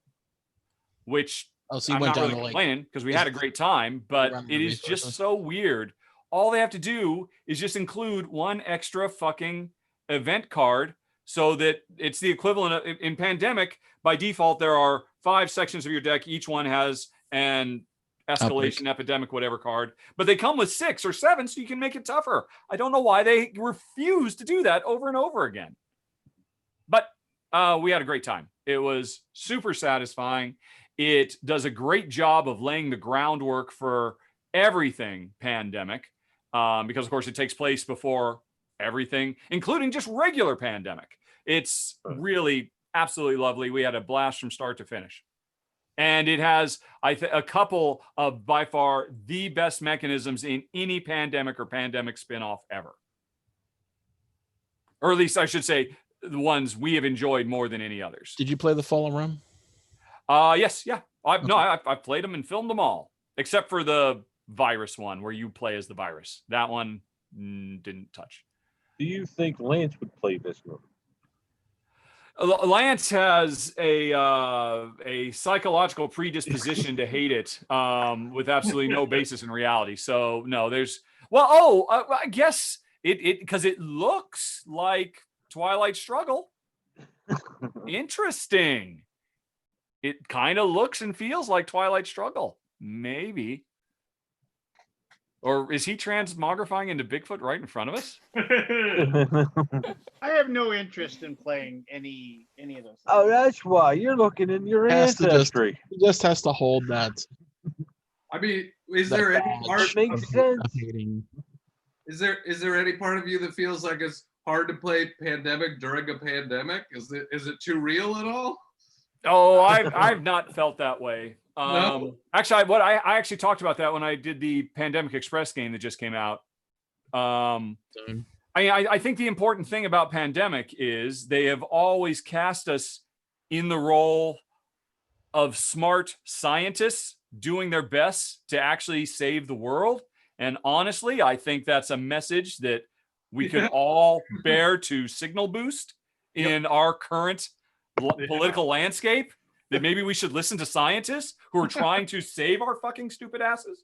S10: which
S6: so
S10: I'm not really complaining because we had a great time, but it is just so weird. All they have to do is just include one extra fucking event card so that it's the equivalent of, in Pandemic, by default, there are 5 sections of your deck. Each one has an escalation, epidemic, whatever card, but they come with 6 or 7 so you can make it tougher. I don't know why they refuse to do that over and over again. But we had a great time. It was super satisfying. It does a great job of laying the groundwork for everything Pandemic, because of course it takes place before everything, including just regular Pandemic. It's really absolutely lovely. We had a blast from start to finish. And it has, a couple of, by far, the best mechanisms in any Pandemic or Pandemic spinoff ever. Or at least I should say, the ones we have enjoyed more than any others.
S6: Did you play the Fallen Realm?
S10: Yes, yeah. I've played them and filmed them all, except for the virus one where you play as the virus. That one didn't touch.
S2: Do you think Lance would play this one?
S10: Lance has a psychological predisposition to hate it, with absolutely no basis in reality. So no, I guess it because it looks like Twilight Struggle. Interesting. It kind of looks and feels like Twilight Struggle. Maybe. Or is he transmogrifying into Bigfoot right in front of us?
S1: I have no interest in playing any of those things.
S2: Oh, that's why you're looking in your ancestry.
S6: He just has to hold that.
S3: I mean, is there any part?
S2: Makes sense.
S3: Is there any part of you that feels like it's hard to play Pandemic during a pandemic? Is it too real at all?
S10: Oh, I've not felt that way.
S3: No?
S10: Actually, I actually talked about that when I did the Pandemic Express game that just came out. I think the important thing about Pandemic is they have always cast us in the role of smart scientists doing their best to actually save the world. And honestly, I think that's a message that we could all bear to signal boost in our current political landscape, that maybe we should listen to scientists who are trying to save our fucking stupid asses.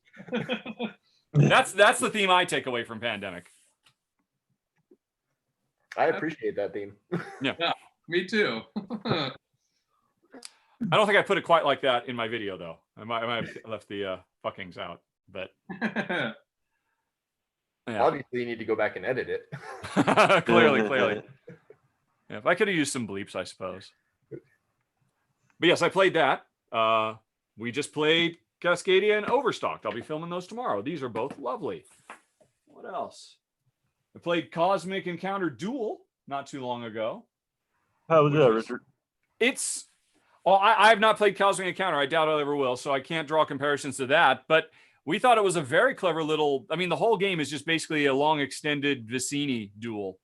S10: That's the theme I take away from Pandemic.
S4: I appreciate that theme.
S10: Yeah,
S3: me too.
S10: I don't think I put it quite like that in my video, though. I might have left the fuckings out, but yeah.
S4: Obviously you need to go back and edit it.
S10: clearly. Yeah, if I could have used some bleeps, I suppose. But yes, I played that. We just played Cascadia, and Overstocked. I'll be filming those tomorrow. These are both lovely. What else? I played Cosmic Encounter Duel not too long ago.
S2: How was that, Richard?
S10: It's. Oh, I have not played Cosmic Encounter. I doubt I ever will, so I can't draw comparisons to that. But we thought it was a very clever little. I mean, the whole game is just basically a long extended Vicini duel.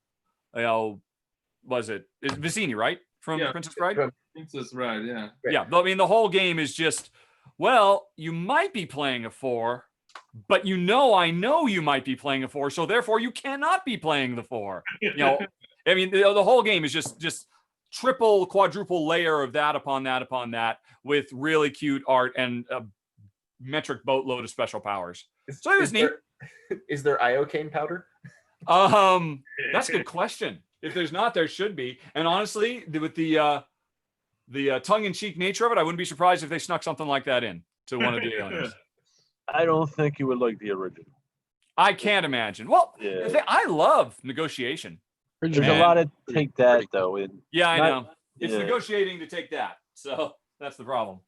S10: Was it? It's Vicini, right? From Princess Bride?
S3: Princess Bride, yeah.
S10: Yeah, but I mean, the whole game is just, well, you might be playing a 4, but I know you might be playing a 4, so therefore you cannot be playing the 4. I mean, the whole game is just triple, quadruple layer of that upon that with really cute art and a metric boatload of special powers. So it was neat.
S4: Is there iocane powder?
S10: That's a good question. If there's not, there should be. And honestly, with the tongue-in-cheek nature of it, I wouldn't be surprised if they snuck something like that in to one of the aliens.
S2: I don't think you would like the original.
S10: I can't imagine. Well, I love negotiation.
S2: There's a lot of take that though.
S10: Yeah, I know. It's negotiating to take that. So that's the problem.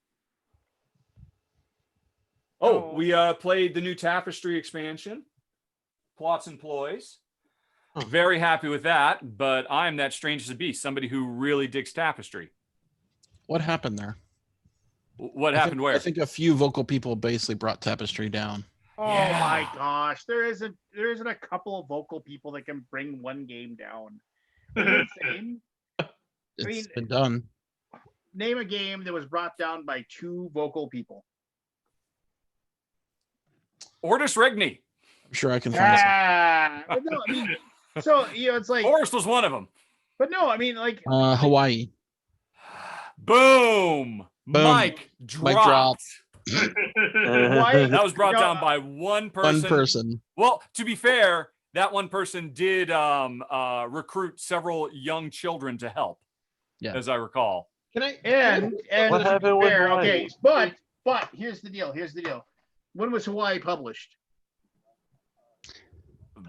S10: Oh, we played the new Tapestry expansion, Plots and Ploys. Very happy with that, but I'm that strange as a beast, somebody who really digs Tapestry.
S6: What happened there?
S10: What happened where?
S6: I think a few vocal people basically brought Tapestry down.
S1: Oh my gosh, there isn't a couple of vocal people that can bring one game down. Are you insane?
S6: It's been done.
S1: Name a game that was brought down by 2 vocal people.
S10: Ordis Regni.
S6: I'm sure I can find
S1: but no, I mean, so it's like
S10: Forrest was one of them.
S1: But no, I mean, like
S6: Hawaii.
S10: Boom. Mike dropped. That was brought down by one person.
S6: One person.
S10: Well, to be fair, that one person did recruit several young children to help.
S6: Yeah,
S10: as I recall.
S1: Can I and
S2: what happened with
S1: fair,
S2: Hawaii?
S1: okay, but here's the deal. When was Hawaii published?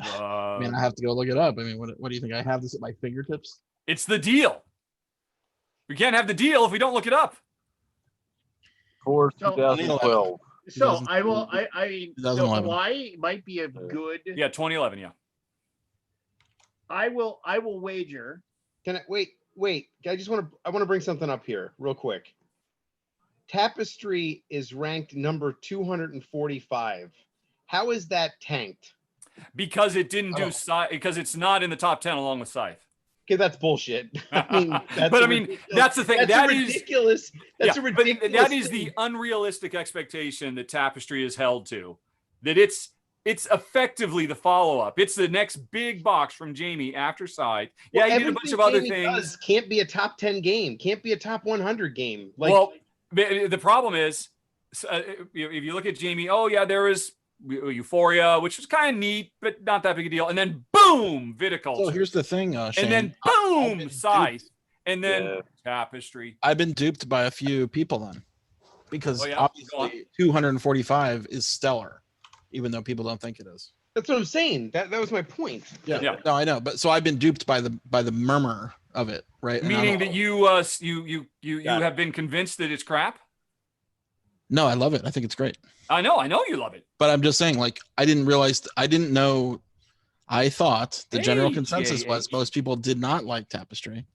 S6: I mean, I have to go look it up. I mean, what do you think? I have this at my fingertips?
S10: It's the deal. We can't have the deal if we don't look it up.
S2: For 2012.
S1: So I will. I so Hawaii might be a good.
S10: Yeah, 2011. Yeah.
S1: I will wager.
S8: Can I wait? I want to bring something up here real quick. Tapestry is ranked number 245. How is that tanked?
S10: Because it didn't do because it's not in the top 10 along with Scythe.
S8: Okay, that's bullshit.
S10: That's the thing.
S8: That's ridiculous. That's a ridiculous.
S10: That is the unrealistic expectation that Tapestry is held to. That it's effectively the follow-up. It's the next big box from Jamie after Scythe. Yeah, he did a bunch of other things.
S8: Can't be a top 10 game. Can't be a top 100 game.
S10: Well, the problem is, if you look at Jamie, there is Euphoria, which was kind of neat, but not that big a deal. And then boom, Viticulture.
S6: So here's the thing, Shane.
S10: And then boom, Scythe. And then Tapestry.
S6: I've been duped by a few people then, because obviously 245 is stellar, even though people don't think it is.
S8: That's what I'm saying. That was my point.
S6: Yeah. No, I know, but so I've been duped by the murmur of it, right?
S10: Meaning that you have been convinced that it's crap.
S6: No, I love it. I think it's great.
S10: I know you love it.
S6: But I'm just saying, like, I didn't know. I thought the general consensus was most people did not like Tapestry,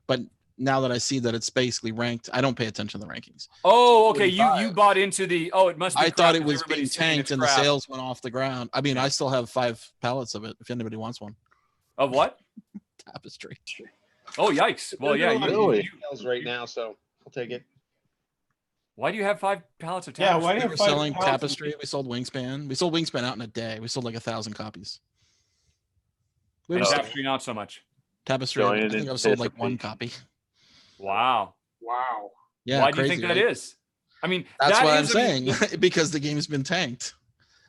S6: but now that I see that it's basically ranked, I don't pay attention to the rankings.
S10: Oh, okay. You bought into the. Oh, it must be.
S6: I thought it was being tanked and the sales went off the ground. I mean, I still have 5 pallets of it. If anybody wants one.
S10: Of what?
S6: Tapestry.
S10: Oh, yikes! Well, yeah,
S8: you right now, so I'll take it.
S10: Why do you have 5 pallets of Tapestry?
S9: Yeah, why do you have 5
S6: selling Tapestry? We sold Wingspan. We sold Wingspan out in a day. We sold like 1,000 copies.
S10: Tapestry, not so much.
S6: Tapestry, I think I've sold like 1 copy.
S10: Wow.
S6: Yeah.
S10: Why do you think that is? I mean,
S6: that's what I'm saying. Because the game's been tanked,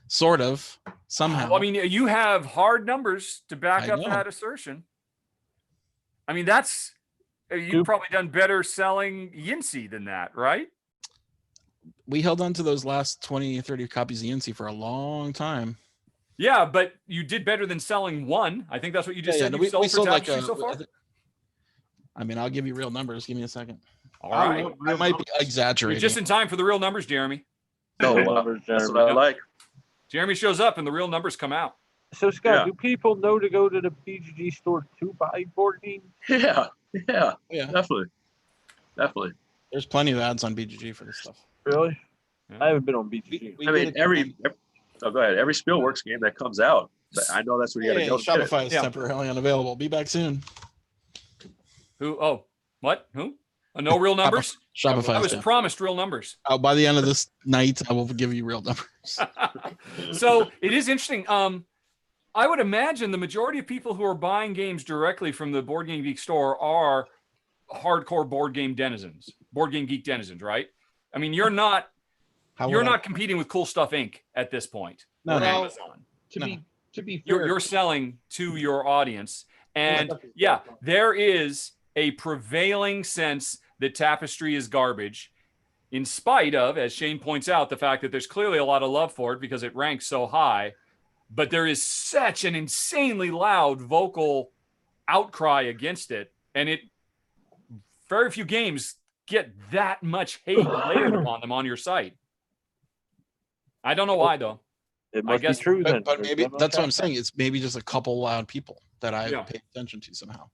S6: sort of, somehow.
S10: Well, I mean, you have hard numbers to back up that assertion. I mean, you've probably done better selling Yinsi than that, right?
S6: We held on to those last 20, 30 copies of Yinsi for a long time.
S10: Yeah, but you did better than selling 1. I think that's what you just said. You sold for Tapestry so far?
S6: I mean, I'll give you real numbers. Give me a second.
S10: All right.
S6: I might be exaggerating.
S10: You're just in time for the real numbers, Jeremy.
S11: No,
S2: Real numbers,
S11: that's
S2: Jeremy.
S11: what I like.
S10: Jeremy shows up and the real numbers come out.
S2: So Scott,
S11: Yeah.
S2: do people know to go to the BGG store to buy board games?
S11: Yeah,
S6: Yeah.
S11: definitely.
S6: There's plenty of ads on BGG for this stuff.
S2: Really?
S10: Yeah.
S2: I haven't been on BGG.
S6: We
S11: I
S6: get
S11: mean,
S6: it-
S11: every go ahead. Every Spielworks game that comes out, I know that's where you got to
S6: Hey,
S11: go. get it.
S6: Shopify is
S10: Yeah.
S6: temporarily unavailable. Be back soon.
S10: Who? Oh, what? Who? No real numbers?
S6: Shopify.
S10: I was
S6: is down.
S10: promised real numbers.
S6: By the end of this night, I will give you real numbers.
S10: So it is interesting. I would imagine the majority of people who are buying games directly from the Board Game Geek store are hardcore board game geek denizens, right? I mean, you're not competing with Cool Stuff Inc. at this point.
S6: No,
S10: or
S6: no.
S10: Amazon.
S8: To be fair,
S10: You're selling to your audience, and yeah, there is a prevailing sense that Tapestry is garbage, in spite of, as Shane points out, the fact that there's clearly a lot of love for it because it ranks so high. But there is such an insanely loud vocal outcry against it, and very few games get that much hate layered upon them on your site. I don't know why, though.
S2: It must
S10: guess-
S2: be true then.
S6: But maybe that's what I'm saying. It's maybe just a couple loud people that I
S10: Yeah.
S6: pay attention to somehow.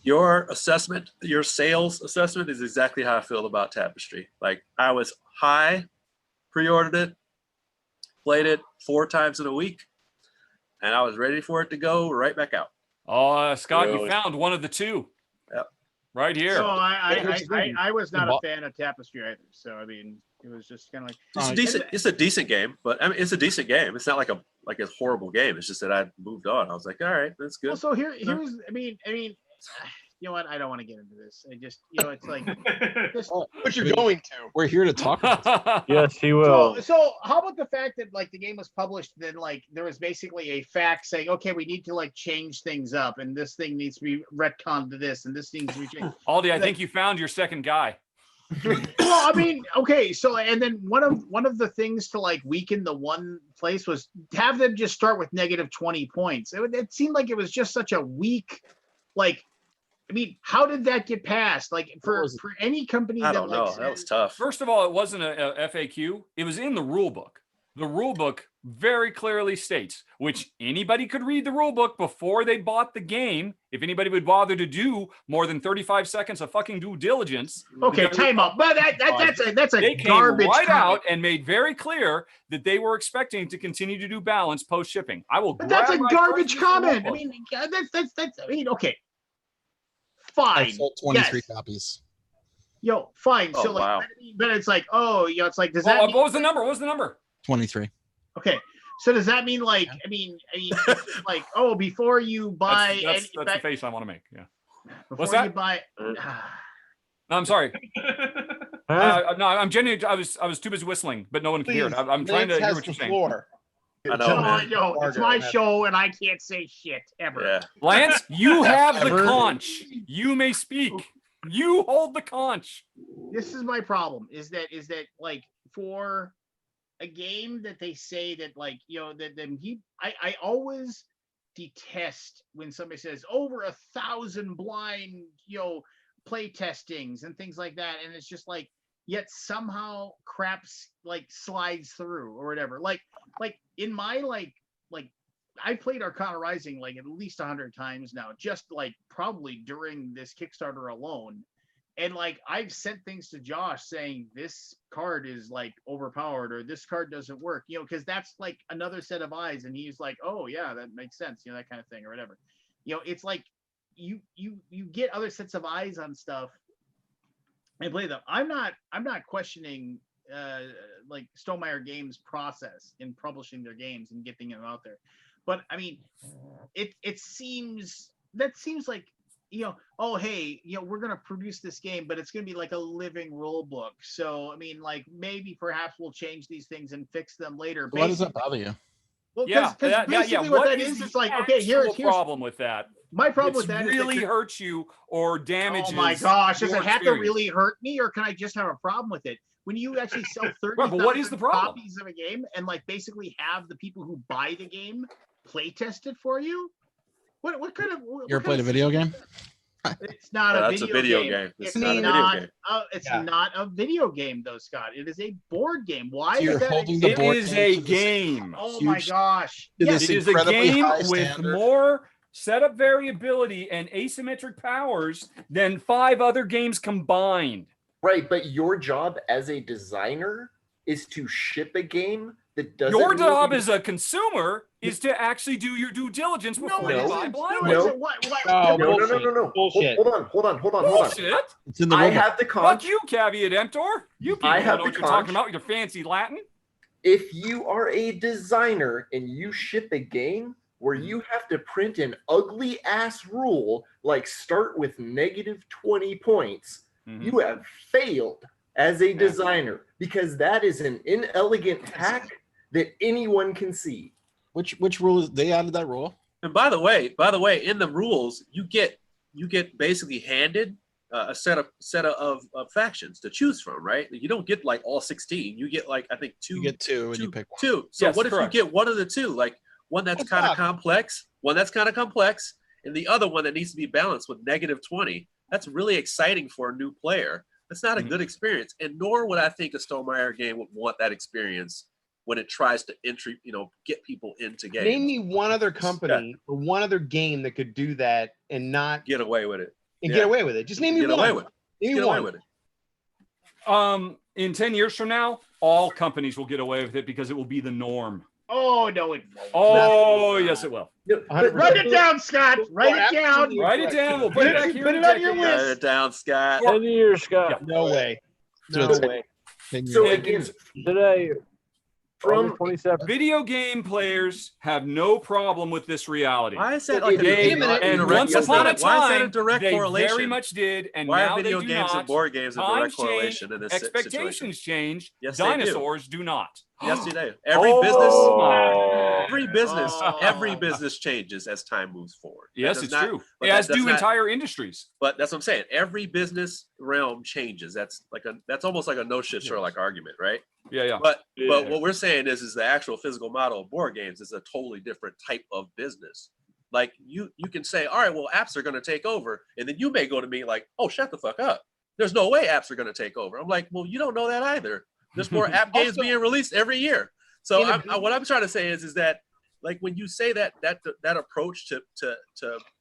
S11: Your assessment, your sales assessment is exactly how I feel about Tapestry. Like I was high, pre-ordered it, played it 4 times in a week, and I was ready for it to go right back out.
S10: Oh, Scott, you
S11: Really?
S10: found one of the two.
S11: Yep.
S10: Right here.
S1: So I was not a fan of Tapestry either. So I mean, it was just kind of like
S11: It's a decent. It's a decent game, but I mean, it's a decent game. It's not like a horrible game. It's just that I moved on. I was like, all right, that's good.
S1: Well, so here's I mean, you know what? I don't want to get into this. I just, it's like,
S8: but you're going to.
S6: We're here to talk about
S2: Yes, he will.
S1: so how about the fact that like the game was published, then like there was basically a fact saying, okay, we need to like change things up, and this thing needs to be retconned to this, and this needs to be changed.
S10: Aldi, I think you found your second guy.
S1: Well, I mean, okay, so and then one of the things to like weaken the one place was have them just start with negative 20 points. It seemed like it was just such a weak, like. I mean, how did that get passed? Like for any company
S11: I
S1: that
S11: don't know.
S1: like
S11: That was tough.
S10: First of all, it wasn't a FAQ. It was in the rule book. The rule book very clearly states, which anybody could read the rule book before they bought the game. If anybody would bother to do more than 35 seconds of fucking due diligence.
S1: Okay, time up. But that's a
S10: They came
S1: garbage
S10: right
S1: comment.
S10: out and made very clear that they were expecting to continue to do balance post shipping. I will.
S1: But that's a
S10: grab my
S1: garbage
S10: first rule
S1: comment. I
S10: book.
S1: mean, that's. I mean, okay,
S6: I
S1: fine.
S6: sold 23
S1: Yes.
S6: copies.
S1: Yo, fine.
S11: Oh,
S1: So like,
S11: wow.
S1: but it's like, oh, it's like, does that?
S10: Well,
S1: mean,
S10: what was the number? What was the number?
S6: 23.
S1: okay, so does that mean like? I mean, it's like, oh, before you buy,
S10: That's the face I want to make. Yeah.
S1: before
S10: what's
S1: you
S10: that?
S1: buy.
S10: No, I'm sorry. No, I'm genuinely. I was too busy whistling, but no one can hear it. I'm trying to hear what you're saying.
S8: Floor.
S11: I know, man.
S1: Yo, it's my show, and I can't say shit ever.
S11: Yeah.
S10: Lance, you have the
S6: Ever?
S10: conch. You may speak. You hold the conch.
S1: This is my problem. Is that like for a game that they say that like I always detest when somebody says over 1,000 blind play testings and things like that, and it's just like yet somehow craps like slides through or whatever. Like in my like I played Arcana Rising like at least 100 times now, just like probably during this Kickstarter alone. And like I've sent things to Josh saying this card is like overpowered or this card doesn't work, because that's like another set of eyes. And he's like, oh yeah, that makes sense, that kind of thing or whatever. It's like you get other sets of eyes on stuff and play them. I'm not questioning like Stonemaier Games process in publishing their games and getting them out there. But I mean, it seems like, oh, hey, we're going to produce this game, but it's going to be like a living rule book. So, I mean, like maybe perhaps we'll change these things and fix them later.
S6: Why does that bother you?
S1: Well,
S10: Yeah,
S1: basically
S10: What
S1: what that
S10: is
S1: is, it's
S10: the
S1: like, okay, here's
S10: problem with that.
S1: my problem
S10: It's
S1: with that.
S10: really
S1: is that
S10: hurts you or damages.
S1: oh my gosh, does
S10: your
S1: it have to
S10: experience.
S1: really hurt me, or can I just have a problem with it? When you actually sell 30,000
S10: but what is the problem?
S1: copies of a game and like basically have the people who buy the game play test it for you, what kind of?
S6: You ever played a video game?
S1: It's not
S11: Oh,
S1: a
S11: that's
S1: video
S11: a video
S1: game.
S11: game.
S1: It's
S11: It's not a
S1: not.
S11: video game.
S1: It's
S8: Yeah.
S1: not a video game, though, Scott. It is a board game. Why
S6: So
S1: is
S6: you're
S1: that?
S6: holding the
S10: It
S6: board
S10: is
S6: game
S10: a
S6: to this
S10: game.
S1: Oh my
S6: huge-
S1: gosh!
S6: to
S1: Yes,
S6: this
S10: It is a
S6: incredibly
S10: game
S6: high
S10: with
S6: standard.
S10: more setup variability and asymmetric powers than 5 other games combined.
S4: Right, but your job as a designer is to ship a game that doesn't.
S10: Your
S4: need
S10: job
S4: to-
S10: as a consumer is to actually do your due diligence
S1: no,
S10: before
S1: it
S10: you buy
S1: isn't. No,
S10: blindly.
S1: it
S4: No.
S1: isn't. What?
S8: Oh,
S4: No,
S8: bullshit.
S4: no.
S8: Bullshit.
S4: Hold on.
S10: Bullshit.
S6: It's in the
S4: I
S6: rule book.
S4: have the
S10: Fuck
S4: conch.
S10: you, Caveat Emptor. You people
S4: I
S10: don't
S4: have
S10: know
S4: the
S10: what you're talking
S4: conch.
S10: about with your fancy Latin.
S4: If you are a designer and you ship a game where you have to print an ugly ass rule like start with -20 points, you have failed as a designer because that is an inelegant tack that anyone can see.
S6: Which rule is they added that rule?
S11: And by the way, in the rules, you get basically handed a set of factions to choose from, right? You don't get like all 16. You get like I think two.
S6: You get two and you pick one.
S11: Two. So
S10: Yes,
S11: what if
S10: correct.
S11: you get one of the two, like one that's
S8: What's
S11: kind of
S8: up?
S11: complex, and the other one that needs to be balanced with -20? That's really exciting for a new player. That's not a good experience, and nor would I think a Stonemaier game would want that experience when it tries to get people into games.
S8: Name me one other company or one other game that could do that and not
S11: Get away with it.
S8: get away with it. Just name me
S11: Get
S8: one.
S11: away with it.
S8: Name me
S11: Get away
S8: one.
S11: with it.
S10: In 10 years from now, all companies will get away with it because it will be the norm.
S1: Oh no, it won't.
S10: Oh, yes, it will.
S1: Write it down, Scott. Write it down.
S10: Write it down. We'll put it back here.
S1: Put
S10: in
S1: it on your
S10: decades.
S11: Write it down, Scott.
S2: 10 years, Scott.
S8: No way.
S6: So
S8: No
S6: it's
S8: way.
S6: 10
S4: So
S6: years.
S4: again,
S2: Today,
S4: from
S2: 27.
S10: Video game players have no problem with this reality.
S11: Why is that
S4: Wait
S11: like
S10: They,
S11: a
S8: minute.
S10: and
S11: direct-
S10: once
S11: why is
S10: upon a
S11: that why is that
S10: time,
S11: direct
S10: they
S11: correlation?
S10: very much did, and
S11: Why
S10: now
S11: are video
S10: they do
S11: games
S10: not.
S11: and board games a
S10: Times
S11: direct
S10: change,
S11: correlation in this situation?
S10: expectations change.
S11: Yes, they do.
S10: Dinosaurs do not.
S11: Yes, they do.
S10: Oh.
S11: Every business changes as time moves forward. That
S10: Yes,
S11: does
S10: it's
S11: not-
S10: true.
S11: but
S10: As
S11: that does
S10: do
S11: not-
S10: entire industries.
S11: But that's what I'm saying. Every business realm changes. That's almost like a no shit Sherlock argument, right?
S10: Yeah.
S11: But
S10: Yeah.
S11: what we're saying is the actual physical model of board games is a totally different type of business. Like you can say, all right, well, apps are going to take over, and then you may go to me like, oh, shut the fuck up. There's no way apps are going to take over. I'm like, well, you don't know that either. There's more app games
S8: Also-
S11: being released every year. So
S8: In a
S11: what I'm trying to say is that like when you say that approach to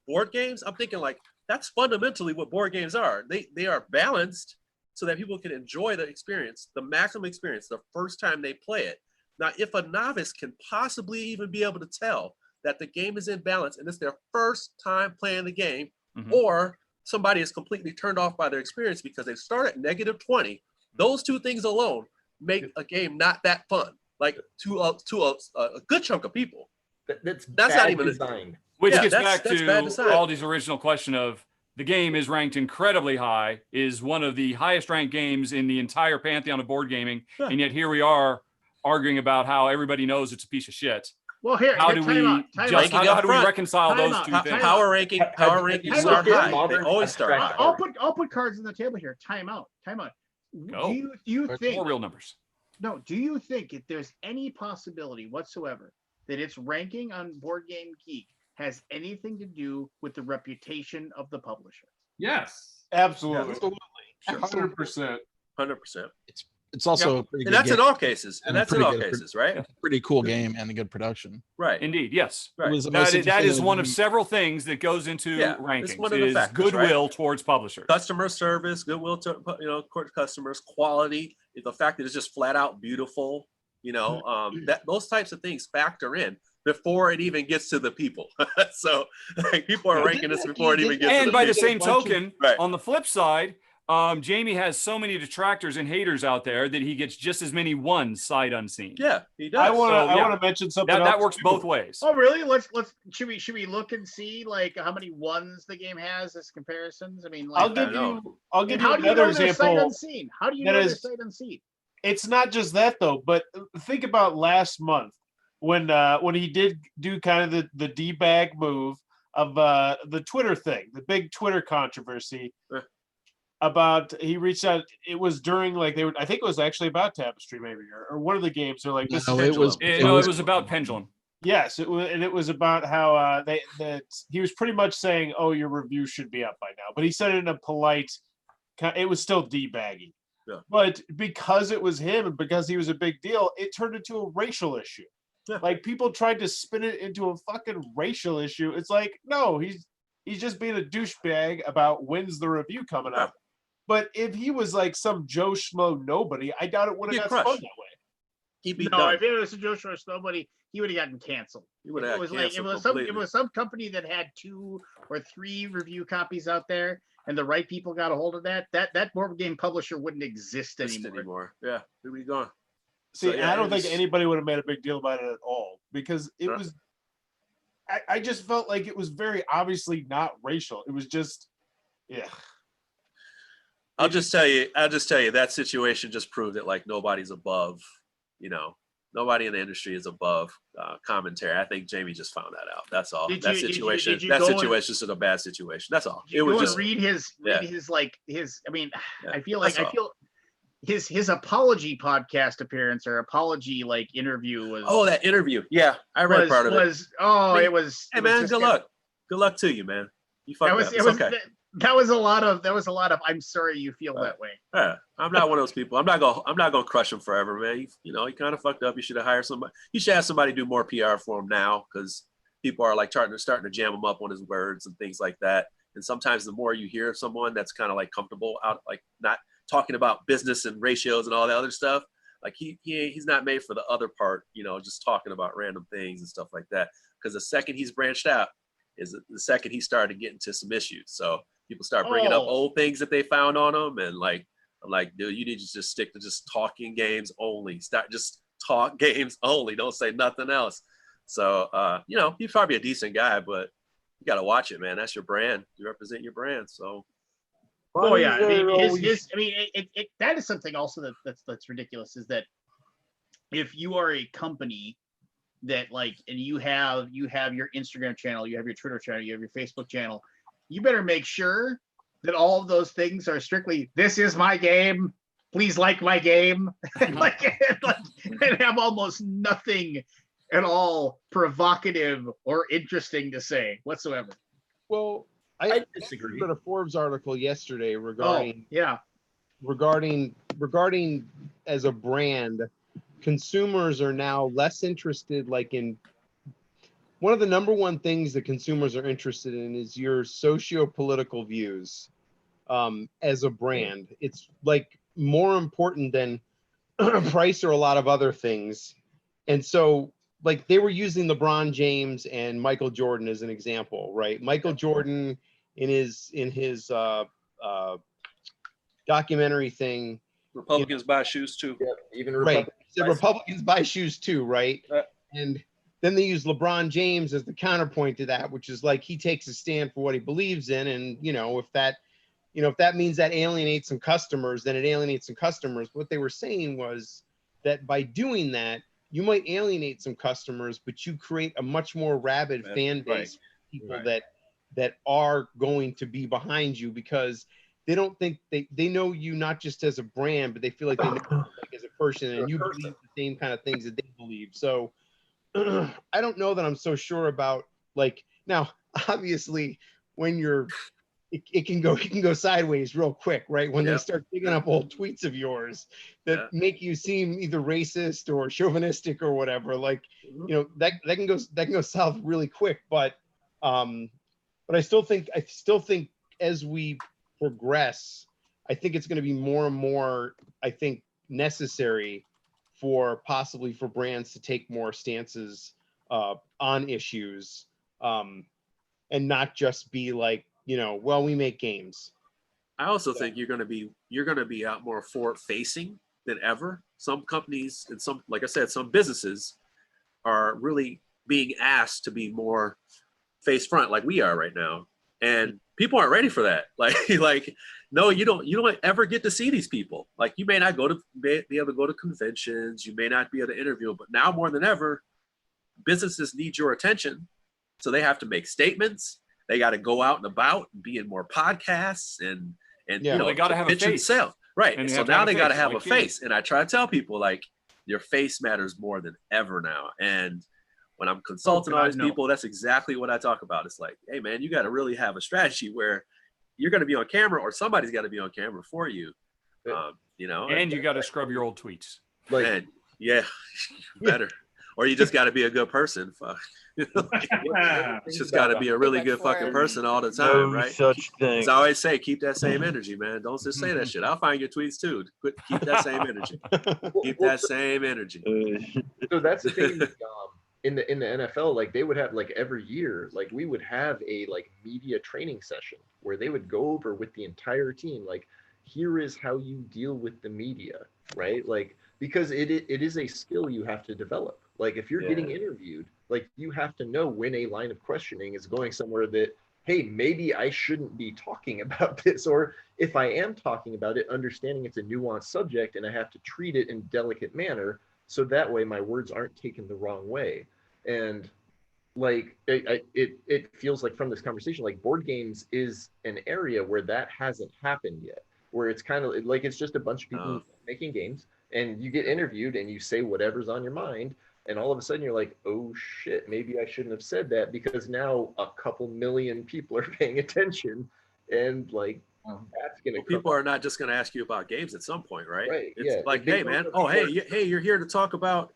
S11: board games, I'm thinking like that's fundamentally what board games are. They are balanced so that people can enjoy the experience, the maximum experience, the first time they play it. Now, if a novice can possibly even be able to tell that the game is in balance and it's their first time playing the game, or somebody is completely turned off by their experience because they start at -20, those two things alone make a game not that fun. Like to a good chunk of people.
S4: that's
S11: That's
S4: bad
S11: not even
S4: designed.
S10: Which
S11: Yeah,
S10: gets
S11: that's
S10: back
S11: bad
S10: to
S11: design.
S10: Aldi's original question of the game is ranked incredibly high, is one of the highest ranked games in the entire pantheon of board gaming.
S11: Yeah.
S10: And yet here we are arguing about how everybody knows it's a piece of shit.
S1: Well, here.
S10: How
S1: here,
S10: do
S1: time
S10: we
S1: out, time
S10: just
S1: out.
S10: how do we
S11: front.
S10: reconcile
S1: Time
S10: those
S1: out.
S10: two
S1: Time
S10: things?
S1: out.
S11: Power rankings
S1: you
S11: start
S1: look at
S11: high. They
S4: modern
S11: always start
S4: abstract
S11: high.
S1: I'll put cards on the table here. Time out. Time out.
S10: Go.
S1: Do you think
S10: More real numbers.
S1: No, do you think if there's any possibility whatsoever that its ranking on Board Game Geek has anything to do with the reputation of the publisher?
S3: Yes.
S9: Absolutely.
S8: Absolutely.
S3: 100%.
S11: 100%.
S6: It's also a pretty
S11: And
S6: good
S11: that's
S6: game.
S11: in all cases.
S6: And
S11: And
S6: a
S11: that's in
S6: pretty
S11: all
S6: good-
S11: cases, right?
S6: Pretty cool game and a good production.
S11: Right.
S10: Indeed, yes.
S11: Right.
S6: It was the most
S10: That is
S6: interesting
S10: one of
S6: game.
S10: several things that goes into
S11: Yeah, it's
S10: rankings.
S11: one of the
S10: Is
S11: factors,
S10: goodwill towards publishers.
S11: Customer service, goodwill to customers, quality, the fact that it's just flat out beautiful, that those types of things factor in before it even gets to the people. So like, people are ranking this before it even gets to
S10: And
S11: the
S10: by the
S11: people.
S10: same token,
S11: Right.
S10: on the flip side, Jamie has so many detractors and haters out there that he gets just as many ones sight unseen.
S11: Yeah, he does.
S9: I want to.
S10: So, yeah.
S9: I want to mention something.
S10: That
S9: else
S10: works
S9: too.
S10: both ways.
S1: Oh, really? Should we look and see like how many ones the game has as comparisons? I mean, like,
S9: I'll give
S1: and
S9: you
S1: how do you
S9: another
S1: know they're sight
S9: example.
S1: unseen? How do you
S9: that
S1: know they're
S9: is-
S1: sight unseen?
S9: It's not just that though, but think about last month when he did do kind of the D-bag move of the Twitter thing, the big Twitter controversy about he reached out. It was during like I think it was actually about Tapestry maybe or one of the games. They're like, this
S6: No,
S9: is
S6: it was-
S10: No, it was about Pendulum.
S9: yes, it was, and it was about how he was pretty much saying, oh, your review should be up by now. but he said it in a polite. It was still D-baggy.
S11: Yeah.
S9: But because it was him and because he was a big deal, it turned into a racial issue.
S11: Yeah.
S9: Like people tried to spin it into a fucking racial issue. It's like, no, he's just being a douchebag about when's the review coming up. But if he was like some Joe Schmo nobody, I doubt it would have got spun that way.
S11: He'd be
S1: No,
S11: done.
S1: if it was a Joe Schmo nobody, he would have gotten canceled.
S11: He would
S1: If
S11: have
S1: it was
S11: got
S1: like it
S11: canceled
S1: was some company that had 2 or 3 review copies out there, and the right people got a hold of that board game publisher wouldn't exist anymore.
S11: Yeah, he'd be gone.
S9: See,
S11: So, yeah,
S9: I don't
S11: it
S9: think
S11: was-
S9: anybody would have made a big deal about it at all because it
S11: Huh?
S9: was. I just felt like it was very obviously not racial. It was just, yeah.
S11: I'll just tell you that situation just proved that like nobody's above, nobody in the industry is above commentary. I think Jamie just found that out. That's all.
S1: Did
S11: That
S1: you
S11: situation
S1: go and-
S11: is a bad situation. That's all.
S1: Did you
S11: It was
S1: go and
S11: just
S1: read his
S11: yeah.
S1: I mean,
S11: Yeah,
S1: I feel
S11: that's all.
S1: his apology podcast appearance or apology like interview was
S11: that interview. Yeah, I read part of it.
S1: It was
S11: Hey
S1: it was
S11: man,
S1: just
S11: good
S1: kinda-
S11: luck. Good luck to you, man. You fucked
S1: That was
S11: up.
S1: it
S11: It's
S1: was
S11: okay.
S1: that was a lot of I'm sorry you feel that way.
S11: Yeah, I'm not one of those people. I'm not gonna crush him forever, man. He kind of fucked up. You should have hired somebody. You should have somebody do more PR for him now because people are like starting to jam him up on his words and things like that. And sometimes the more you hear of someone that's kind of like comfortable out, like not talking about business and ratios and all that other stuff, like he's not made for the other part. Just talking about random things and stuff like that. Because the second he's branched out is the second he started to get into some issues. So people start bringing up old things that they found on him, and I'm like, dude, you need to just stick to just talking games only. Start just talk games only. Don't say nothing else. So he's probably a decent guy, but you got to watch it, man. That's your brand. You represent your brand. So.
S1: Oh yeah, I mean,
S2: Always-
S1: that is something also that's ridiculous is that if you are a company that and you have your Instagram channel, you have your Twitter channel, you have your Facebook channel, you better make sure that all of those things are strictly, this is my game, please like my game, and have almost nothing at all provocative or interesting to say whatsoever.
S8: Well,
S4: I
S8: I
S4: disagree.
S8: read a Forbes article yesterday regarding
S1: Yeah.
S8: regarding as a brand, consumers are now less interested in one of the number one things that consumers are interested in is your socio-political views as a brand. It's like more important than price or a lot of other things. And so they were using LeBron James and Michael Jordan as an example, right? Michael Jordan in his documentary thing.
S11: Republicans buy shoes too.
S4: Yeah, even
S8: Right.
S4: Republicans.
S8: He said Republicans buy shoes too, right? And then they use LeBron James as the counterpoint to that, which is he takes a stand for what he believes in. And, if that means that alienates some customers, then it alienates some customers. What they were saying was that by doing that, you might alienate some customers, but you create a much more rabid fan base, people that are going to be behind you because they don't think they know you not just as a brand, but they feel like they know you as a person and you believe the same kind of things that they believe. So I don't know that I'm so sure about now, obviously when it can go sideways real quick, right? When they start digging up old tweets of yours that make you seem either racist or chauvinistic or whatever, that can go south really quick. But I still think as we progress, I think it's going to be more and more, necessary for brands to take more stances on issues and not just be well, we make games.
S11: I also think you're going to be out more forward facing than ever. Some companies and like I said, some businesses are really being asked to be more face front like we are right now. And people aren't ready for that. No, you don't ever get to see these people. You may not be able to go to conventions. You may not be able to interview them, but now more than ever, businesses need your attention. So they have to make statements. They got to go out and about and be in more podcasts and
S10: they got to have a face.
S11: Sales. Right.
S10: And
S11: So
S10: they
S11: now
S10: have
S11: they
S10: to
S11: got to
S10: have a
S11: have a
S10: face, like
S11: face. And I try to tell people your face matters more than ever now. And when I'm consulting all these people, that's exactly what I talk about. It's hey man, you got to really have a strategy where you're going to be on camera, or somebody's got to be on camera for you. You know,
S10: and you got to scrub your old tweets.
S4: Like,
S11: and, yeah, better. Or you just got to be a good person. Fuck. Like, it's just got to be a really good fucking person all the time, right?
S2: Such thing.
S11: As I always say, keep that same energy, man. Don't just say that shit. I'll find your tweets too. Keep that same energy. Keep that same energy.
S4: So that's the thing. In the NFL, like they would have like every year, like we would have a like media training session where they would go over with the entire team, like here is how you deal with the media, right? Like because it is a skill you have to develop. Like if you're getting interviewed, like you have to know when a line of questioning is going somewhere that, hey, maybe I shouldn't be talking about this, or if I am talking about it, understanding it's a nuanced subject and I have to treat it in a delicate manner, so that way my words aren't taken the wrong way. And like it feels like from this conversation, like board games is an area where that hasn't happened yet, where it's kind of like it's just a bunch of people making games, and you get interviewed and you say whatever's on your mind. And all of a sudden you're like, oh shit, maybe I shouldn't have said that, because now a couple million people are paying attention, and like that's gonna.
S11: Well, people are not just gonna ask you about games at some point, right?
S4: Right.
S11: It's like, hey man, hey, you're here to talk about,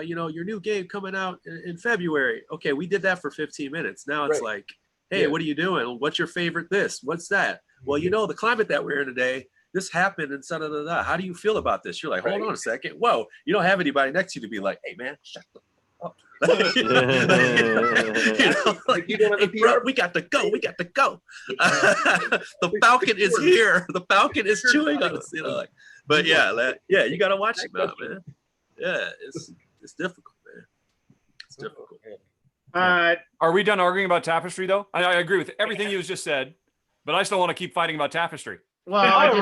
S11: you know, your new game coming out in February. Okay, we did that for 15 minutes. Now it's like, hey, what are you doing? What's your favorite this? What's that? Well, you know, the climate that we're in today, this happened and da. How do you feel about this? You're like, hold on a second. Whoa, you don't have anybody next to you to be like, hey man, shut the fuck up. You know, like, hey, bro, we got to go. We got to go. The Falcon is here. The Falcon is chewing on us. You know, like, but yeah, you got to watch it now, man. Yeah, it's difficult, man. It's difficult.
S10: Are we done arguing about Tapestry though? I agree with everything you just said, but I still want to keep fighting about Tapestry.
S1: Well,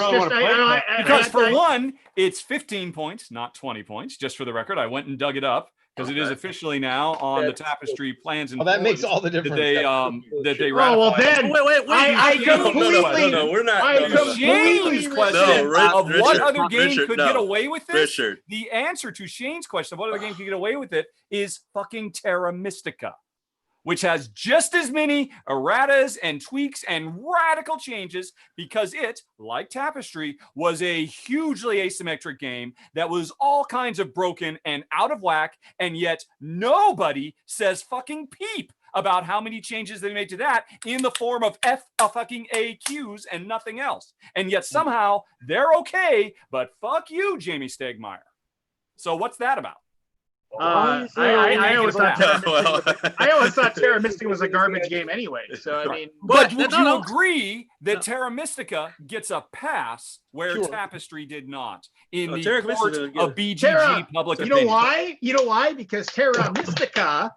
S10: because for one, it's 15 points, not 20 points. Just for the record, I went and dug it up because it is officially now on the Tapestry plans and
S8: that makes all the difference.
S10: That they
S1: ratified. Well, then
S11: wait.
S1: I completely.
S11: No, we're not.
S10: Shane's question of what other game could get away with this.
S11: Richard.
S10: The answer to Shane's question of what other game could get away with it is fucking Terra Mystica, which has just as many erratas and tweaks and radical changes, because it, like Tapestry, was a hugely asymmetric game that was all kinds of broken and out of whack, and yet nobody says fucking peep about how many changes they made to that in the form of fucking AQs and nothing else. And yet somehow they're okay, but fuck you, Jamie Stegmaier. So what's that about?
S1: I always thought Terra Mystica was a garbage game anyway. So I mean,
S10: but would you agree that Terra Mystica gets a pass where Tapestry did not in the court of BGG public opinion?
S1: You know why? Because Terra Mystica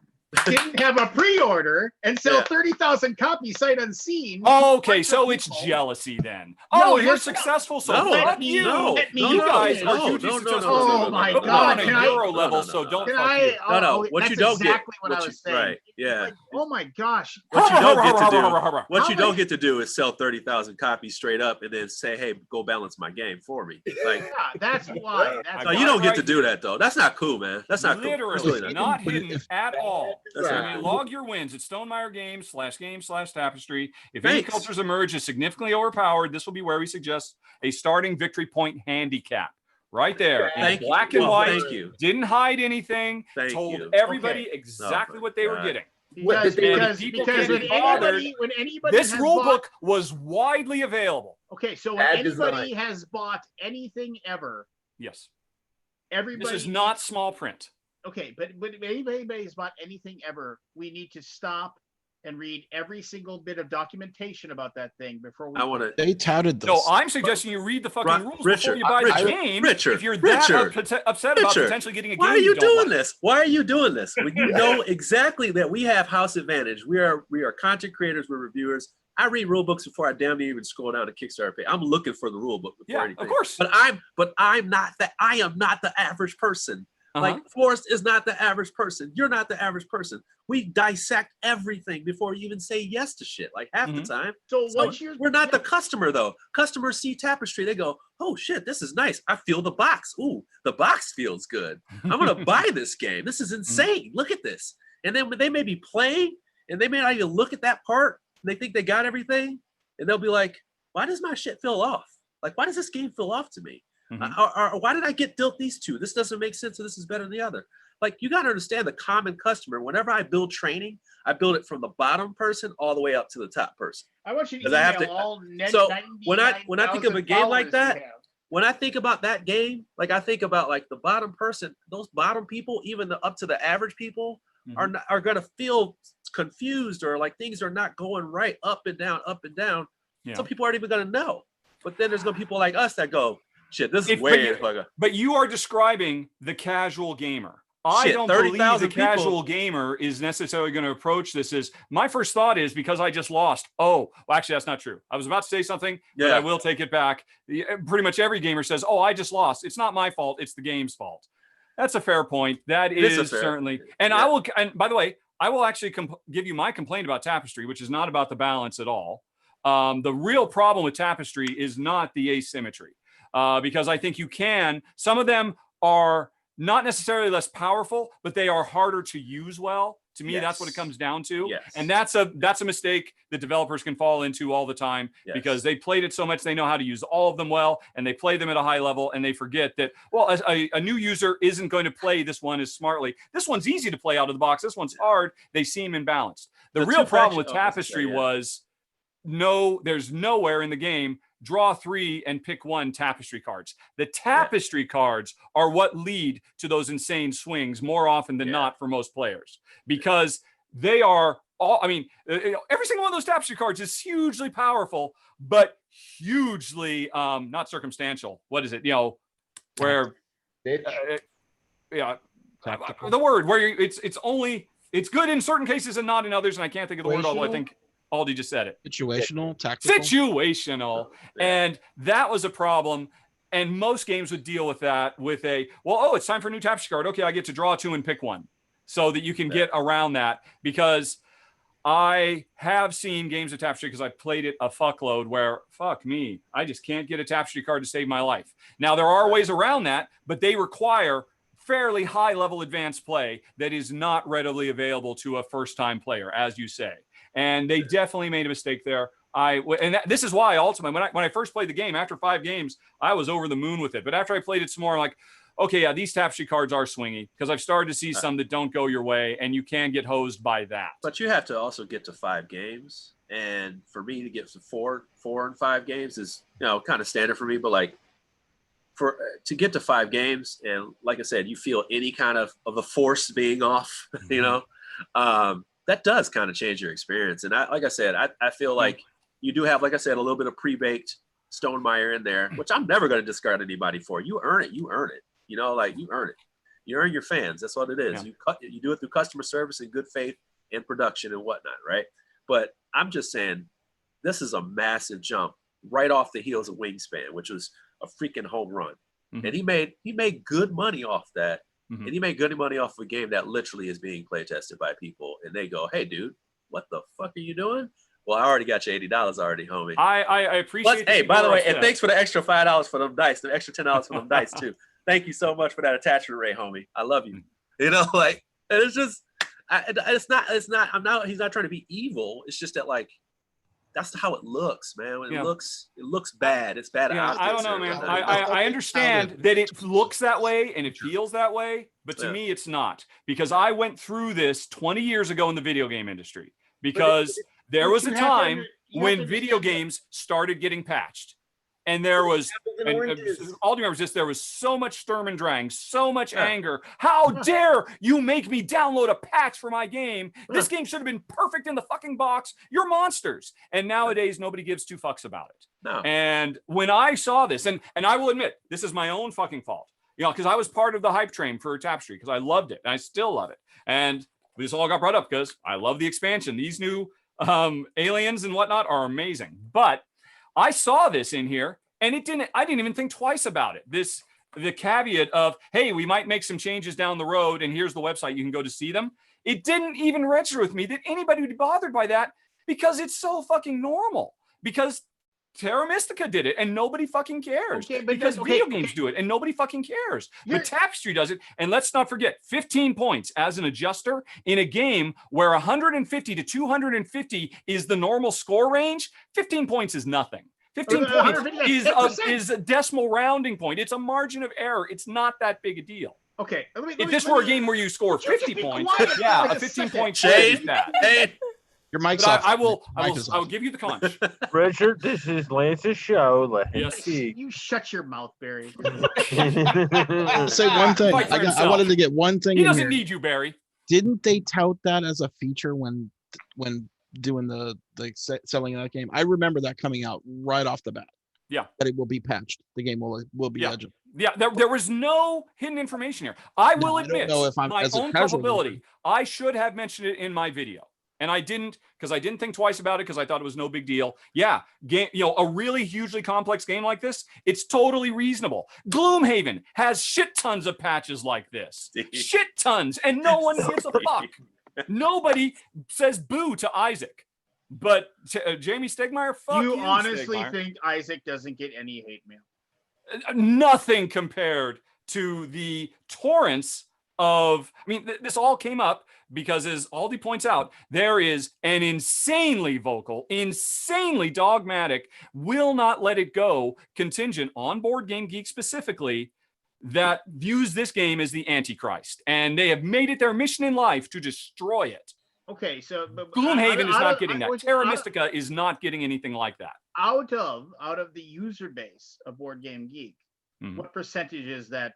S1: didn't have a pre-order and sell 30,000 copies sight unseen.
S10: Okay, so it's jealousy then. You're successful, so fuck you. You guys are hugely successful.
S1: Oh my God!
S10: On a Euro level, so don't fuck you.
S11: No. What you don't get.
S1: Exactly what I was saying.
S11: Right? Yeah.
S1: Like, oh my gosh!
S11: What you don't get to do. What you don't get to do is sell 30,000 copies straight up and then say, "Hey, go balance my game for me." Like,
S1: that's why.
S11: No, you don't get to do that though. That's not cool, man. That's not cool.
S10: Literally not hidden at all. Log your wins at Stonemaier Games /game/Tapestry. If any cultures emerge as significantly overpowered, this will be where we suggest a starting victory point handicap. Right there. Black and white.
S11: Thank you.
S10: Didn't hide anything. Told everybody exactly what they were getting.
S1: Because when anybody
S10: this rule book was widely available.
S1: Okay, so when anybody has bought anything ever,
S10: yes,
S1: everybody.
S10: This is not small print.
S1: Okay, but when anybody's bought anything ever, we need to stop and read every single bit of documentation about that thing before we.
S6: They touted this.
S10: No, I'm suggesting you read the fucking rules before you buy the game. If you're that upset about potentially getting a game,
S11: why are you doing this? Why are you doing this? When you know exactly that we have house advantage. We are content creators. We're reviewers. I read rule books before I damn near even scroll down to Kickstarter page. I'm looking for the rule book before anything.
S10: Of course.
S11: But I am not the average person. Like Forrest is not the average person. You're not the average person. We dissect everything before you even say yes to shit, like half the time. So we're not the customer though. Customers see Tapestry, they go, "Oh shit, this is nice. I feel the box. Ooh, the box feels good. I'm gonna buy this game. This is insane. Look at this." And then they may be playing, and they may not even look at that part. And they think they got everything, and they'll be like, why does my shit feel off? Like, why does this game feel off to me?
S10: Mhm.
S11: Or why did I get dealt these two? This doesn't make sense, or this is better than the other. Like, you got to understand the common customer. Whenever I build training, I build it from the bottom person all the way up to the top person.
S1: I want you to
S11: 'Cause
S1: email
S11: I have to-
S1: all
S11: so when I think of a
S1: 99,000
S11: game like
S1: followers
S11: that,
S1: you have.
S11: when I think about that game, like I think about like the bottom person, those bottom people, even up to the average people, are going to feel confused, or like things are not going right, up and down, up and down.
S10: Yeah.
S11: Some people aren't even going to know. But then there's going to be people like us that go, shit, this is
S10: If-
S11: way
S10: but But you are describing the casual gamer. I
S11: Shit,
S10: don't believe the
S11: 30,000 people.
S10: casual gamer is necessarily going to approach this as, my first thought is, because I just lost. Oh, well, actually, that's not true. I was about to say something, but
S11: Yeah.
S10: I will take it back. Pretty much every gamer says, oh, I just lost. It's not my fault. It's the game's fault. That's a fair point. That
S11: It is a
S10: is
S11: fair-
S10: certainly. And
S11: yeah.
S10: I will, and by the way, I will actually give you my complaint about Tapestry, which is not about the balance at all. The real problem with Tapestry is not the asymmetry, because I think some of them are not necessarily less powerful, but they are harder to use well. To me, that's what it
S11: Yes.
S10: comes down to.
S11: Yes.
S10: And that's a mistake that developers can fall into all the time,
S11: Yes.
S10: because they played it so much, they know how to use all of them well, and they play them at a high level, and they forget that, well, a new user isn't going to play this one as smartly. This one's easy to play out of the box. This one's hard. They seem imbalanced. The real problem with Tapestry was, there's nowhere in the game draw 3 and pick 1 Tapestry cards. The Tapestry cards are what lead to those insane swings more often than not for most players, because they are all, I mean, every single one of those Tapestry cards is hugely powerful, but hugely not circumstantial. What is it? Where the word where it's good in certain cases and not in others, and I can't think of the word, although I think Aldi just said it.
S6: Situational, tactical.
S10: Situational. And that was a problem. And most games would deal with that with it's time for a new Tapestry card. Okay, I get to draw 2 and pick 1, so that you can get around that. Because I have seen games of Tapestry, because I played it a fuckload, where, fuck me, I just can't get a Tapestry card to save my life. Now, there are ways around that, but they require fairly high level advanced play that is not readily available to a first time player, as you say. And they definitely made a mistake there. This is why ultimately, when I first played the game, after 5 games, I was over the moon with it. But after I played it some more, I'm like, okay, yeah, these Tapestry cards are swingy, because I've started to see some that don't go your way, and you can get hosed by that.
S11: But you have to also get to 5 games. And for me to get to 4 and 5 games is, kind of standard for me. But like, to get to 5 games, and like I said, you feel any kind of a force being off, that does kind of change your experience. And like I said, I feel like you do have, like I said, a little bit of pre-baked Stonemaier in there, which I'm never going to discard anybody for. You earn it. You earn it. You earn it. You earn your fans. That's what it is.
S10: Yeah.
S11: You do it through customer service and good faith and production and whatnot, right? But I'm just saying, this is a massive jump right off the heels of Wingspan, which was a freaking home run.
S10: Mm-hmm.
S11: And he made good money off that.
S10: Mm-hmm.
S11: And he made good money off a game that literally is being play tested by people. And they go, hey, dude, what the fuck are you doing? Well, I already got you $80 already, homie.
S10: I appreciate
S11: Hey, by the way, and thanks for the extra $5 for them dice, the extra $10 for them dice, too. Thank you so much for that attachment rate, homie. I love you. And it's just, he's not trying to be evil. It's just that, like, that's how it looks, man. It looks bad. It's bad.
S10: Yeah, I don't know, man. I understand that it looks that way and it feels that way, but to me, it's not, because I went through this 20 years ago in the video game industry, because there was a time when video games started getting patched. And there was, all you remember is this, there was so much Sturm und Drang, so much anger. How dare you make me download a patch for my game? This game should have been perfect in the fucking box. You're monsters. And nowadays, nobody gives 2 fucks about it.
S11: No.
S10: And when I saw this, and I will admit, this is my own fucking fault, because I was part of the hype train for Tapestry, because I loved it, and I still love it. And this all got brought up because I love the expansion. These new aliens and whatnot are amazing. But I saw this in here, and I didn't even think twice about it. The caveat of, hey, we might make some changes down the road, and here's the website, you can go to see them. It didn't even register with me that anybody would be bothered by that, because it's so fucking normal. Because Terra Mystica did it, and nobody fucking cares.
S1: Okay, but
S10: because
S1: okay,
S10: video games do it, and nobody fucking cares. But Tapestry does it, and let's not forget, 15 points as an adjuster in a game where 150 to 250 is the normal score range. 15 points is nothing. 15 points is a decimal rounding point. It's a margin of error. It's not that big a deal.
S1: Okay.
S10: If this were a game where you score 50 points, yeah, a 15-point
S11: Shade.
S10: Hey.
S6: Your mic's
S10: But
S6: off.
S10: I will give you the conch.
S2: Richard, this is Lance's show. Let him see.
S1: You shut your mouth, Barry.
S6: I'll say one thing. I wanted to get one thing.
S10: He
S6: in
S10: doesn't
S6: here.
S10: need you, Barry.
S6: Didn't they tout that as a feature when doing the selling of that game? I remember that coming out right off the bat.
S10: Yeah.
S6: That it will be patched. The game will be legible.
S10: Yeah, there was no hidden information here. I will admit,
S6: know if I'm
S10: my
S6: as a
S10: own
S6: casual
S10: culpability. I should have mentioned it in my video. And I didn't, because I didn't think twice about it, because I thought it was no big deal. Yeah, a really hugely complex game like this, it's totally reasonable. Gloomhaven has shit tons of patches like this. Shit tons, and no one gives a fuck. Nobody says boo to Isaac. But Jamie Stegmaier, fuck you,
S1: honestly
S10: Stegmaier.
S1: think Isaac doesn't get any hate mail?
S10: Nothing compared to the torrents of, this all came up because, as Aldi points out, there is an insanely vocal, insanely dogmatic, will not let it go contingent on Board Game Geek specifically that views this game as the Antichrist. And they have made it their mission in life to destroy it.
S1: Okay, so
S10: Gloomhaven is not getting that. Terra Mystica is not getting anything like that.
S1: Out of the user base of Board Game Geek, what percentage is that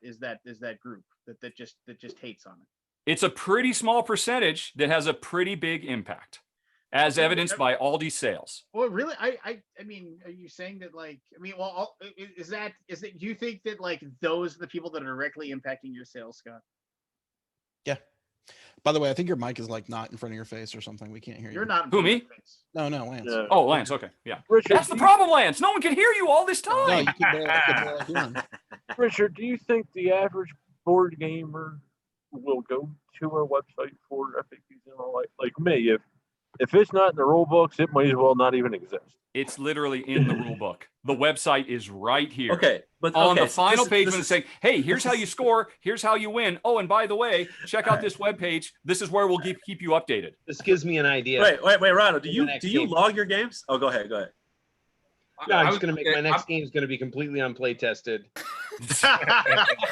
S1: group that just hates on it?
S10: It's a pretty small percentage that has a pretty big impact, as evidenced by Aldi's sales.
S1: Well, really, I mean, are you saying that is that do you think that those are the people that are directly impacting your sales, Scott?
S6: Yeah. By the way, I think your mic is not in front of your face or something. We can't hear you.
S1: You're not.
S10: Who, me?
S6: No, Lance.
S2: Yeah.
S10: Oh, Lance. Okay, yeah.
S2: Richard,
S10: that's the problem, Lance. No one can hear you all this time.
S6: No, you can barely hear him.
S2: Richard, do you think the average board gamer will go to our website for FAQs and all that? Like me, if it's not in the rule books, it might as well not even exist.
S10: It's literally in the rule book. The website is right here.
S11: Okay, but
S10: on the final page when it's saying, "Hey, here's how you score. Here's how you win. Oh, and by the way, check out this webpage. This is where we'll keep you updated."
S8: This gives me an idea.
S11: Wait, Rado, do you log your games? Oh, go ahead.
S8: No, I'm just gonna make my next game is gonna be completely unplay tested.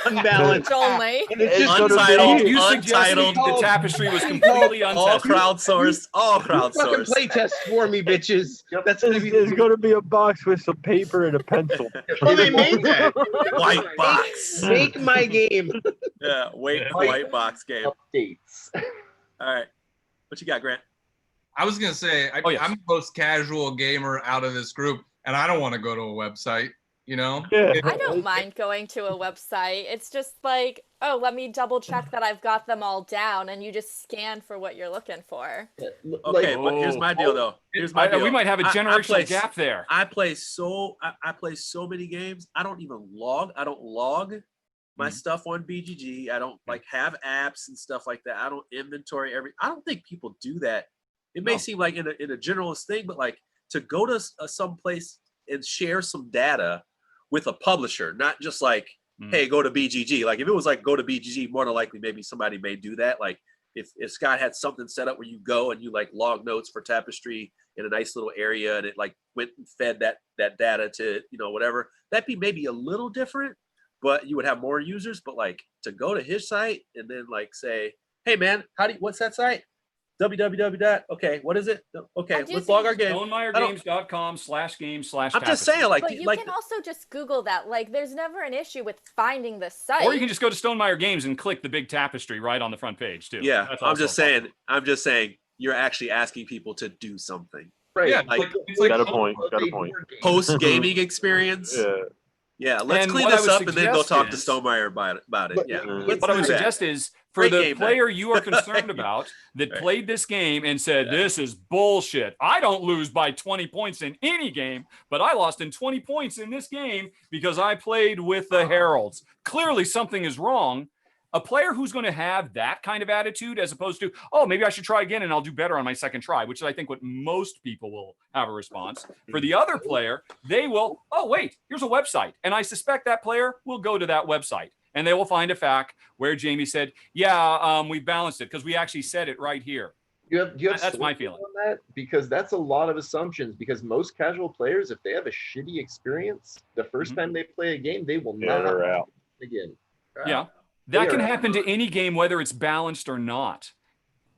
S8: Unbalanced.
S5: Only.
S11: Untitled.
S10: You suggested the Tapestry was completely untested.
S11: All crowdsourced. All
S8: Fucking
S11: crowdsourced.
S8: play test for me, bitches. That's gonna be.
S2: There's going to be a box with some paper and a pencil.
S1: Oh, they made that.
S11: White box.
S8: Make my game.
S11: Yeah, white box game.
S4: Updates.
S11: All right, what you got, Grant?
S3: I was gonna say I'm the most casual gamer out of this group, and I don't want to go to a website.
S2: Yeah.
S5: I don't mind going to a website. It's just like, oh, let me double check that I've got them all down, and you just scan for what you're looking for.
S11: Okay, but here's my deal though. Here's my deal.
S10: We might have a generational gap there.
S11: I play so many games. I don't even log. I don't log my stuff on BGG. I don't have apps and stuff like that. I don't inventory I don't think people do that. It may seem like in a generalist thing, but to go to some place and share some data with a publisher, not just hey, go to BGG. If it was go to BGG, more than likely maybe somebody may do that. If Scott had something set up where you go and you log notes for Tapestry in a nice little area, and it went and fed that data to whatever, that'd be maybe a little different, but you would have more users. But to go to his site and then say, hey man, what's that site? www. Okay, what is it? Okay, let's log our game.
S10: StoneMeyerGames.com/game/.
S11: I'm just saying,
S5: but you can also just Google that. There's never an issue with finding the site.
S10: Or you can just go to Stonemeyer Games and click the big Tapestry right on the front page too.
S11: Yeah, I'm just saying. You're actually asking people to do something.
S4: Right.
S3: Yeah,
S2: Got a point.
S11: Post gaming experience. Yeah, let's clean this up and then go talk to Stonemeyer about it. Yeah.
S10: What I would suggest is for the player you are concerned about that played this game and said, this is bullshit. I don't lose by 20 points in any game, but I lost in 20 points in this game because I played with the Heralds. Clearly something is wrong. A player who's going to have that kind of attitude, as opposed to, oh, maybe I should try again and I'll do better on my second try, which is, I think, what most people will have a response. For the other player, they will, oh, wait, here's a website. And I suspect that player will go to that website and they will find a fact where Jamie said, yeah, we balanced it because we actually said it right here.
S4: Do you have
S10: That's my
S4: sources
S10: feeling.
S4: on that? Because that's a lot of assumptions. Because most casual players, if they have a shitty experience the 1st time they play a game, they will not
S2: they're out
S4: again.
S10: Yeah. That can happen to any game, whether it's balanced or not.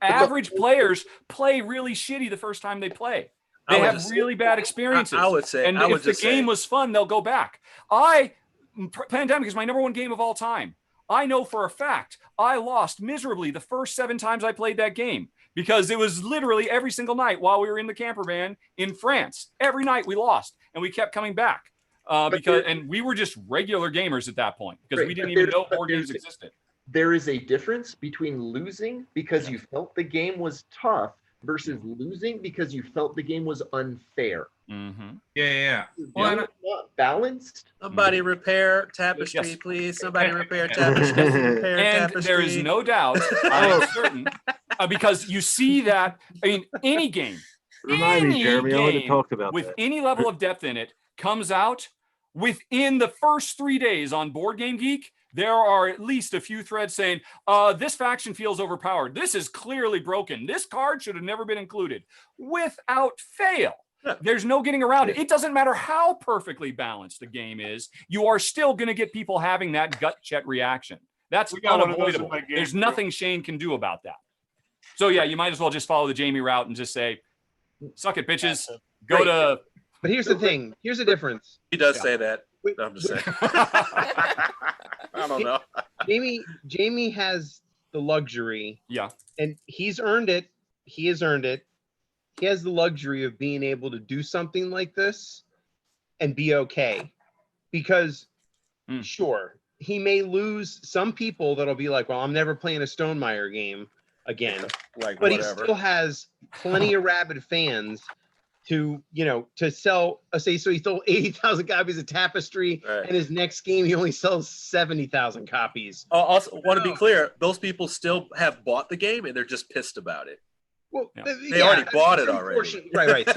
S10: Average players play really shitty the first time they play. They have really bad experiences.
S11: I would say,
S10: and if the game was fun, they'll go back. Pandemic is my #1 game of all time. I know for a fact I lost miserably the first 7 times I played that game because it was literally every single night while we were in the camper van in France. Every night we lost and we kept coming back. And we were just regular gamers at that point because we didn't even know board games existed.
S4: There is a difference between losing because you felt the game was tough versus losing because you felt the game was unfair.
S3: Yeah.
S4: Well, not balanced.
S11: Somebody repair tapestry, please. Somebody repair tapestry.
S10: And there is no doubt, I'm certain, because you see that, I mean, any game,
S2: Remind me, Jeremy, I would have talked about
S10: with
S2: that.
S10: any level of depth in it comes out within the first 3 days on Board Game Geek. There are at least a few threads saying, this faction feels overpowered. This is clearly broken. This card should have never been included. Without fail. There's no getting around it. It doesn't matter how perfectly balanced the game is. You are still going to get people having that gut check reaction. That's unavoidable. There's nothing Shane can do about that. So, yeah, you might as well just follow the Jamie route and just say, suck it, bitches. Go to...
S8: But here's the thing. Here's the difference.
S11: He does say that. No, I'm just saying. I don't know.
S8: Jamie has the luxury.
S10: Yeah.
S8: And he's earned it. He has earned it. He has the luxury of being able to do something like this and be okay. Because, sure, he may lose some people that'll be like, well, I'm never playing a Stonemaier game again.
S11: Like,
S8: but
S11: whatever.
S8: he still has plenty of rabid fans to sell. Say, so he sold 80,000 copies of Tapestry, and his next game he only sells 70,000 copies.
S11: Also, want to be clear, those people still have bought the game and they're just pissed about it.
S8: Well,
S11: they already bought it already.
S8: Right.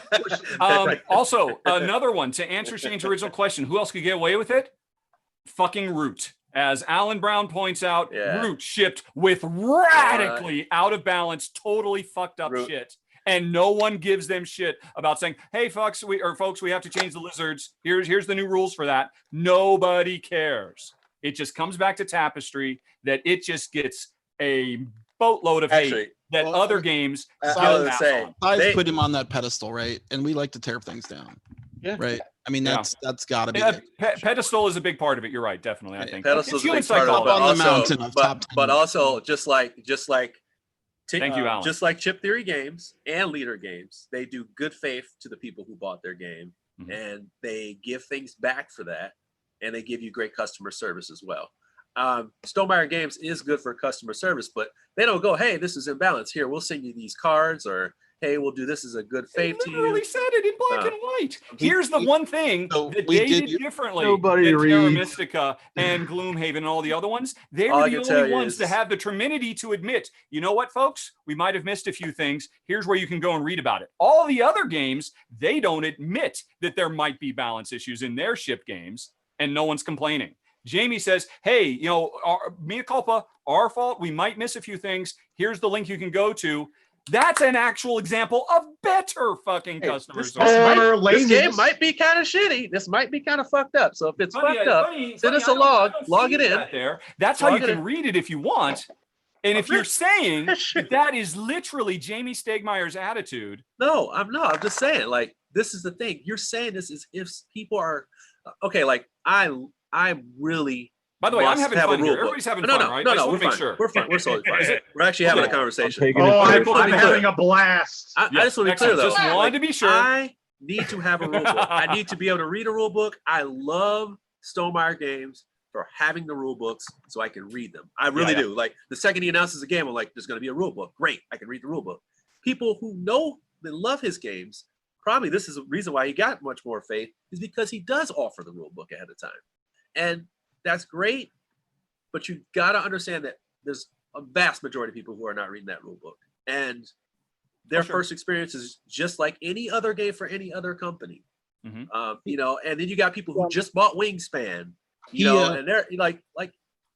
S10: Also, another one to answer Shane's original question: who else could get away with it? Fucking Root. As Alan Brown points out, Root shipped with radically out of balance, totally fucked up shit. And no one gives them shit about saying, hey, folks, we have to change the lizards. Here's the new rules for that. Nobody cares. It just comes back to Tapestry that it just gets a boatload of hate that other games
S6: Size put him on that pedestal, right? And we like to tear things down.
S8: Yeah.
S6: Right. I mean, that's got to be
S10: pedestal is a big part of it. You're right. Definitely. I think
S11: pedestal is a big part of it,
S6: on the mountain of top 10.
S11: But also just like
S10: thank you, Alan.
S11: Just like Chip Theory Games and Leader Games, they do good faith to the people who bought their game, and they give things back for that, and they give you great customer service as well. Stonemaier Games is good for customer service, but they don't go, hey, this is imbalance. Here, we'll send you these cards, or hey, we'll do this as a good faith to you.
S10: They literally said it in black and white. Here's the one thing that they did differently
S2: Nobody
S10: than Terra
S2: reads.
S10: Mystica and Gloomhaven and all the other ones. They were the only ones to have the temerity to admit, you know what, folks? We might have missed a few things. Here's where you can go and read about it. All the other games, they don't admit that there might be balance issues in their ship games, and no one's complaining. Jamie says, hey, mea culpa, our fault. We might miss a few things. Here's the link you can go to. That's an actual example of better fucking customer service.
S11: This game might be kind of shitty. This might be kind of fucked up. So if it's fucked up, send us a log it in.
S10: That's how you can read it if you want. And if you're saying that is literally Jamie Stegmeier's attitude.
S11: No, I'm not. I'm just saying, like, this is the thing. You're saying this is if people are okay, like I really.
S10: By the way, I'm having fun here. Everybody's having fun, right?
S11: No, we're fine. We're fine. We're totally fine. We're actually having a conversation.
S1: I'm having a blast.
S11: I just want to be clear, though.
S10: Just wanted to be sure.
S11: I need to have a rule book. I need to be able to read a rule book. I love Stonemaier Games for having the rule books so I can read them. I really do. Like, the second he announces a game, I'm like, there's going to be a rule book. Great. I can read the rule book. People who know and love his games, probably this is a reason why he got much more faith, is because he does offer the rule book ahead of time. And that's great, but you got to understand that there's a vast majority of people who are not reading that rule book, and their first experience is just like any other game for any other company. You know, and then you got people who just bought Wingspan, you know, and they're like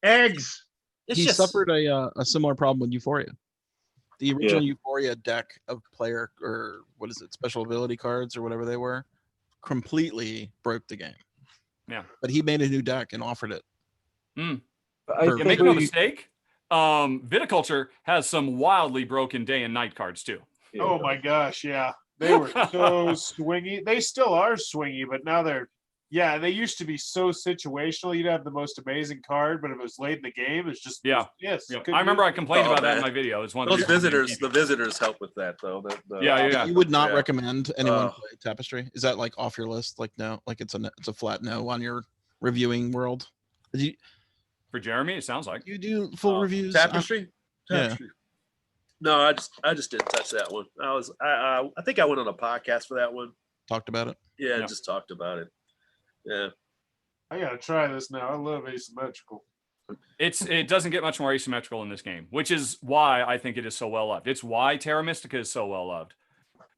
S1: eggs.
S6: He suffered a similar problem with Euphoria. The original Euphoria deck of player, or what is it, special ability cards or whatever they were, completely broke the game.
S10: Yeah.
S6: But he made a new deck and offered it.
S10: Make no mistake, Viticulture has some wildly broken day and night cards too.
S9: Oh my gosh, yeah. They were so swingy. They still are swingy, but now they used to be so situational. You'd have the most amazing card, but if it was late in the game, it's just
S10: yes.
S9: Yeah.
S10: I remember I complained about that in my video. It's one of
S11: those visitors. The visitors help with that though.
S6: You would not recommend anyone play Tapestry. Is that like off your list? Like no, like it's a flat no on your reviewing world.
S10: For Jeremy, it sounds like
S6: you do full reviews.
S11: Tapestry.
S6: Yeah.
S11: No, I just didn't touch that one. I think I went on a podcast for that one.
S6: Talked about it.
S11: Yeah, just talked about it. Yeah.
S9: I gotta try this now. I love asymmetrical.
S10: It doesn't get much more asymmetrical in this game, which is why I think it is so well loved. It's why Terra Mystica is so well loved.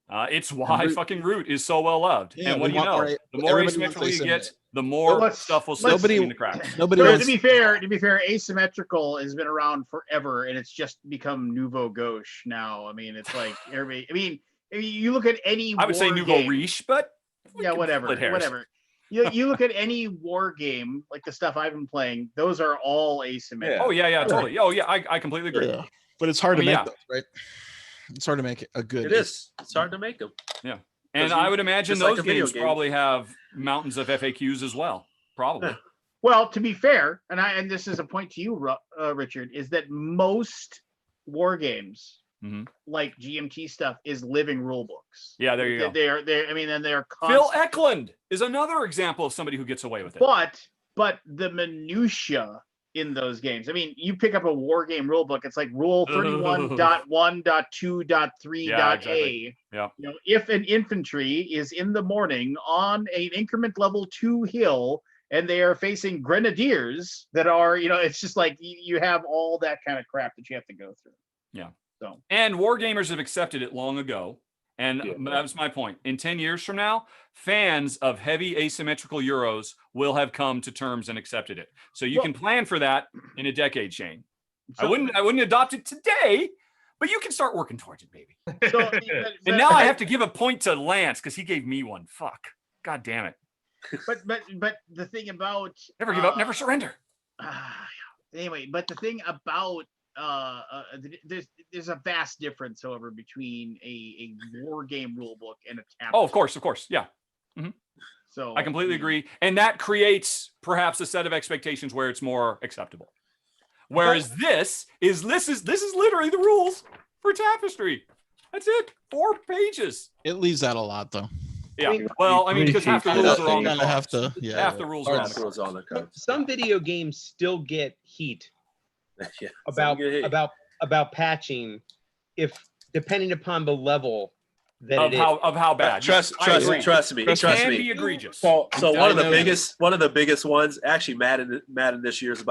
S10: It's why fucking Root is so well loved.
S6: Yeah,
S10: and what do you know? The more asymmetrical you get, the more stuff will slip in the cracks.
S1: To be fair, asymmetrical has been around forever, and it's just become nouveau gauche now. I mean, it's like everybody. I mean, you look at any.
S10: I would say nouveau riche, but
S1: yeah, whatever. You look at any war game, like the stuff I've been playing, those are all asymmetrical.
S10: Oh yeah, totally. Oh yeah, I completely agree.
S6: Yeah. But it's hard to make those, right? It's hard to make a good.
S11: It is. It's hard to make them.
S10: Yeah. And I would imagine those games probably have mountains of FAQs as well. Probably.
S1: Well, to be fair, and this is a point to you, Richard, is that most war games, like GMT stuff, is living rule books.
S10: Yeah, there you go.
S1: They're and they're
S10: Phil Eklund is another example of somebody who gets away with it.
S1: But the minutia in those games. I mean, you pick up a war game rule book, it's like rule 31.1.2.3.a.
S10: Yeah.
S1: You know, if an infantry is in the morning on an increment level 2 hill and they are facing grenadiers that are, it's just like you have all that kind of crap that you have to go through.
S10: Yeah.
S1: So,
S10: and war gamers have accepted it long ago. And that's my point. In 10 years from now, fans of heavy asymmetrical Euros will have come to terms and accepted it. So you can plan for that in a decade, Shane. I wouldn't adopt it today, but you can start working towards it, baby. And now I have to give a point to Lance because he gave me one. Fuck. God damn it.
S1: But the thing about
S10: never give up, never surrender.
S1: Anyway, but the thing about there's a vast difference, however, between a war game rule book and a Tapestry.
S10: Oh, of course, yeah.
S1: So
S10: I completely agree, and that creates perhaps a set of expectations where it's more acceptable. Whereas this is literally the rules for Tapestry. That's it, 4 pages.
S6: It leaves out a lot, though.
S10: Yeah, well, I mean, because half the rules are on the cards.
S6: Half
S10: the rules are on the
S11: cards.
S8: Some video games still get heat. About patching, if depending upon the level
S10: of how bad.
S11: Trust me.
S10: It can be egregious.
S11: So one of the biggest ones, actually, Madden this year's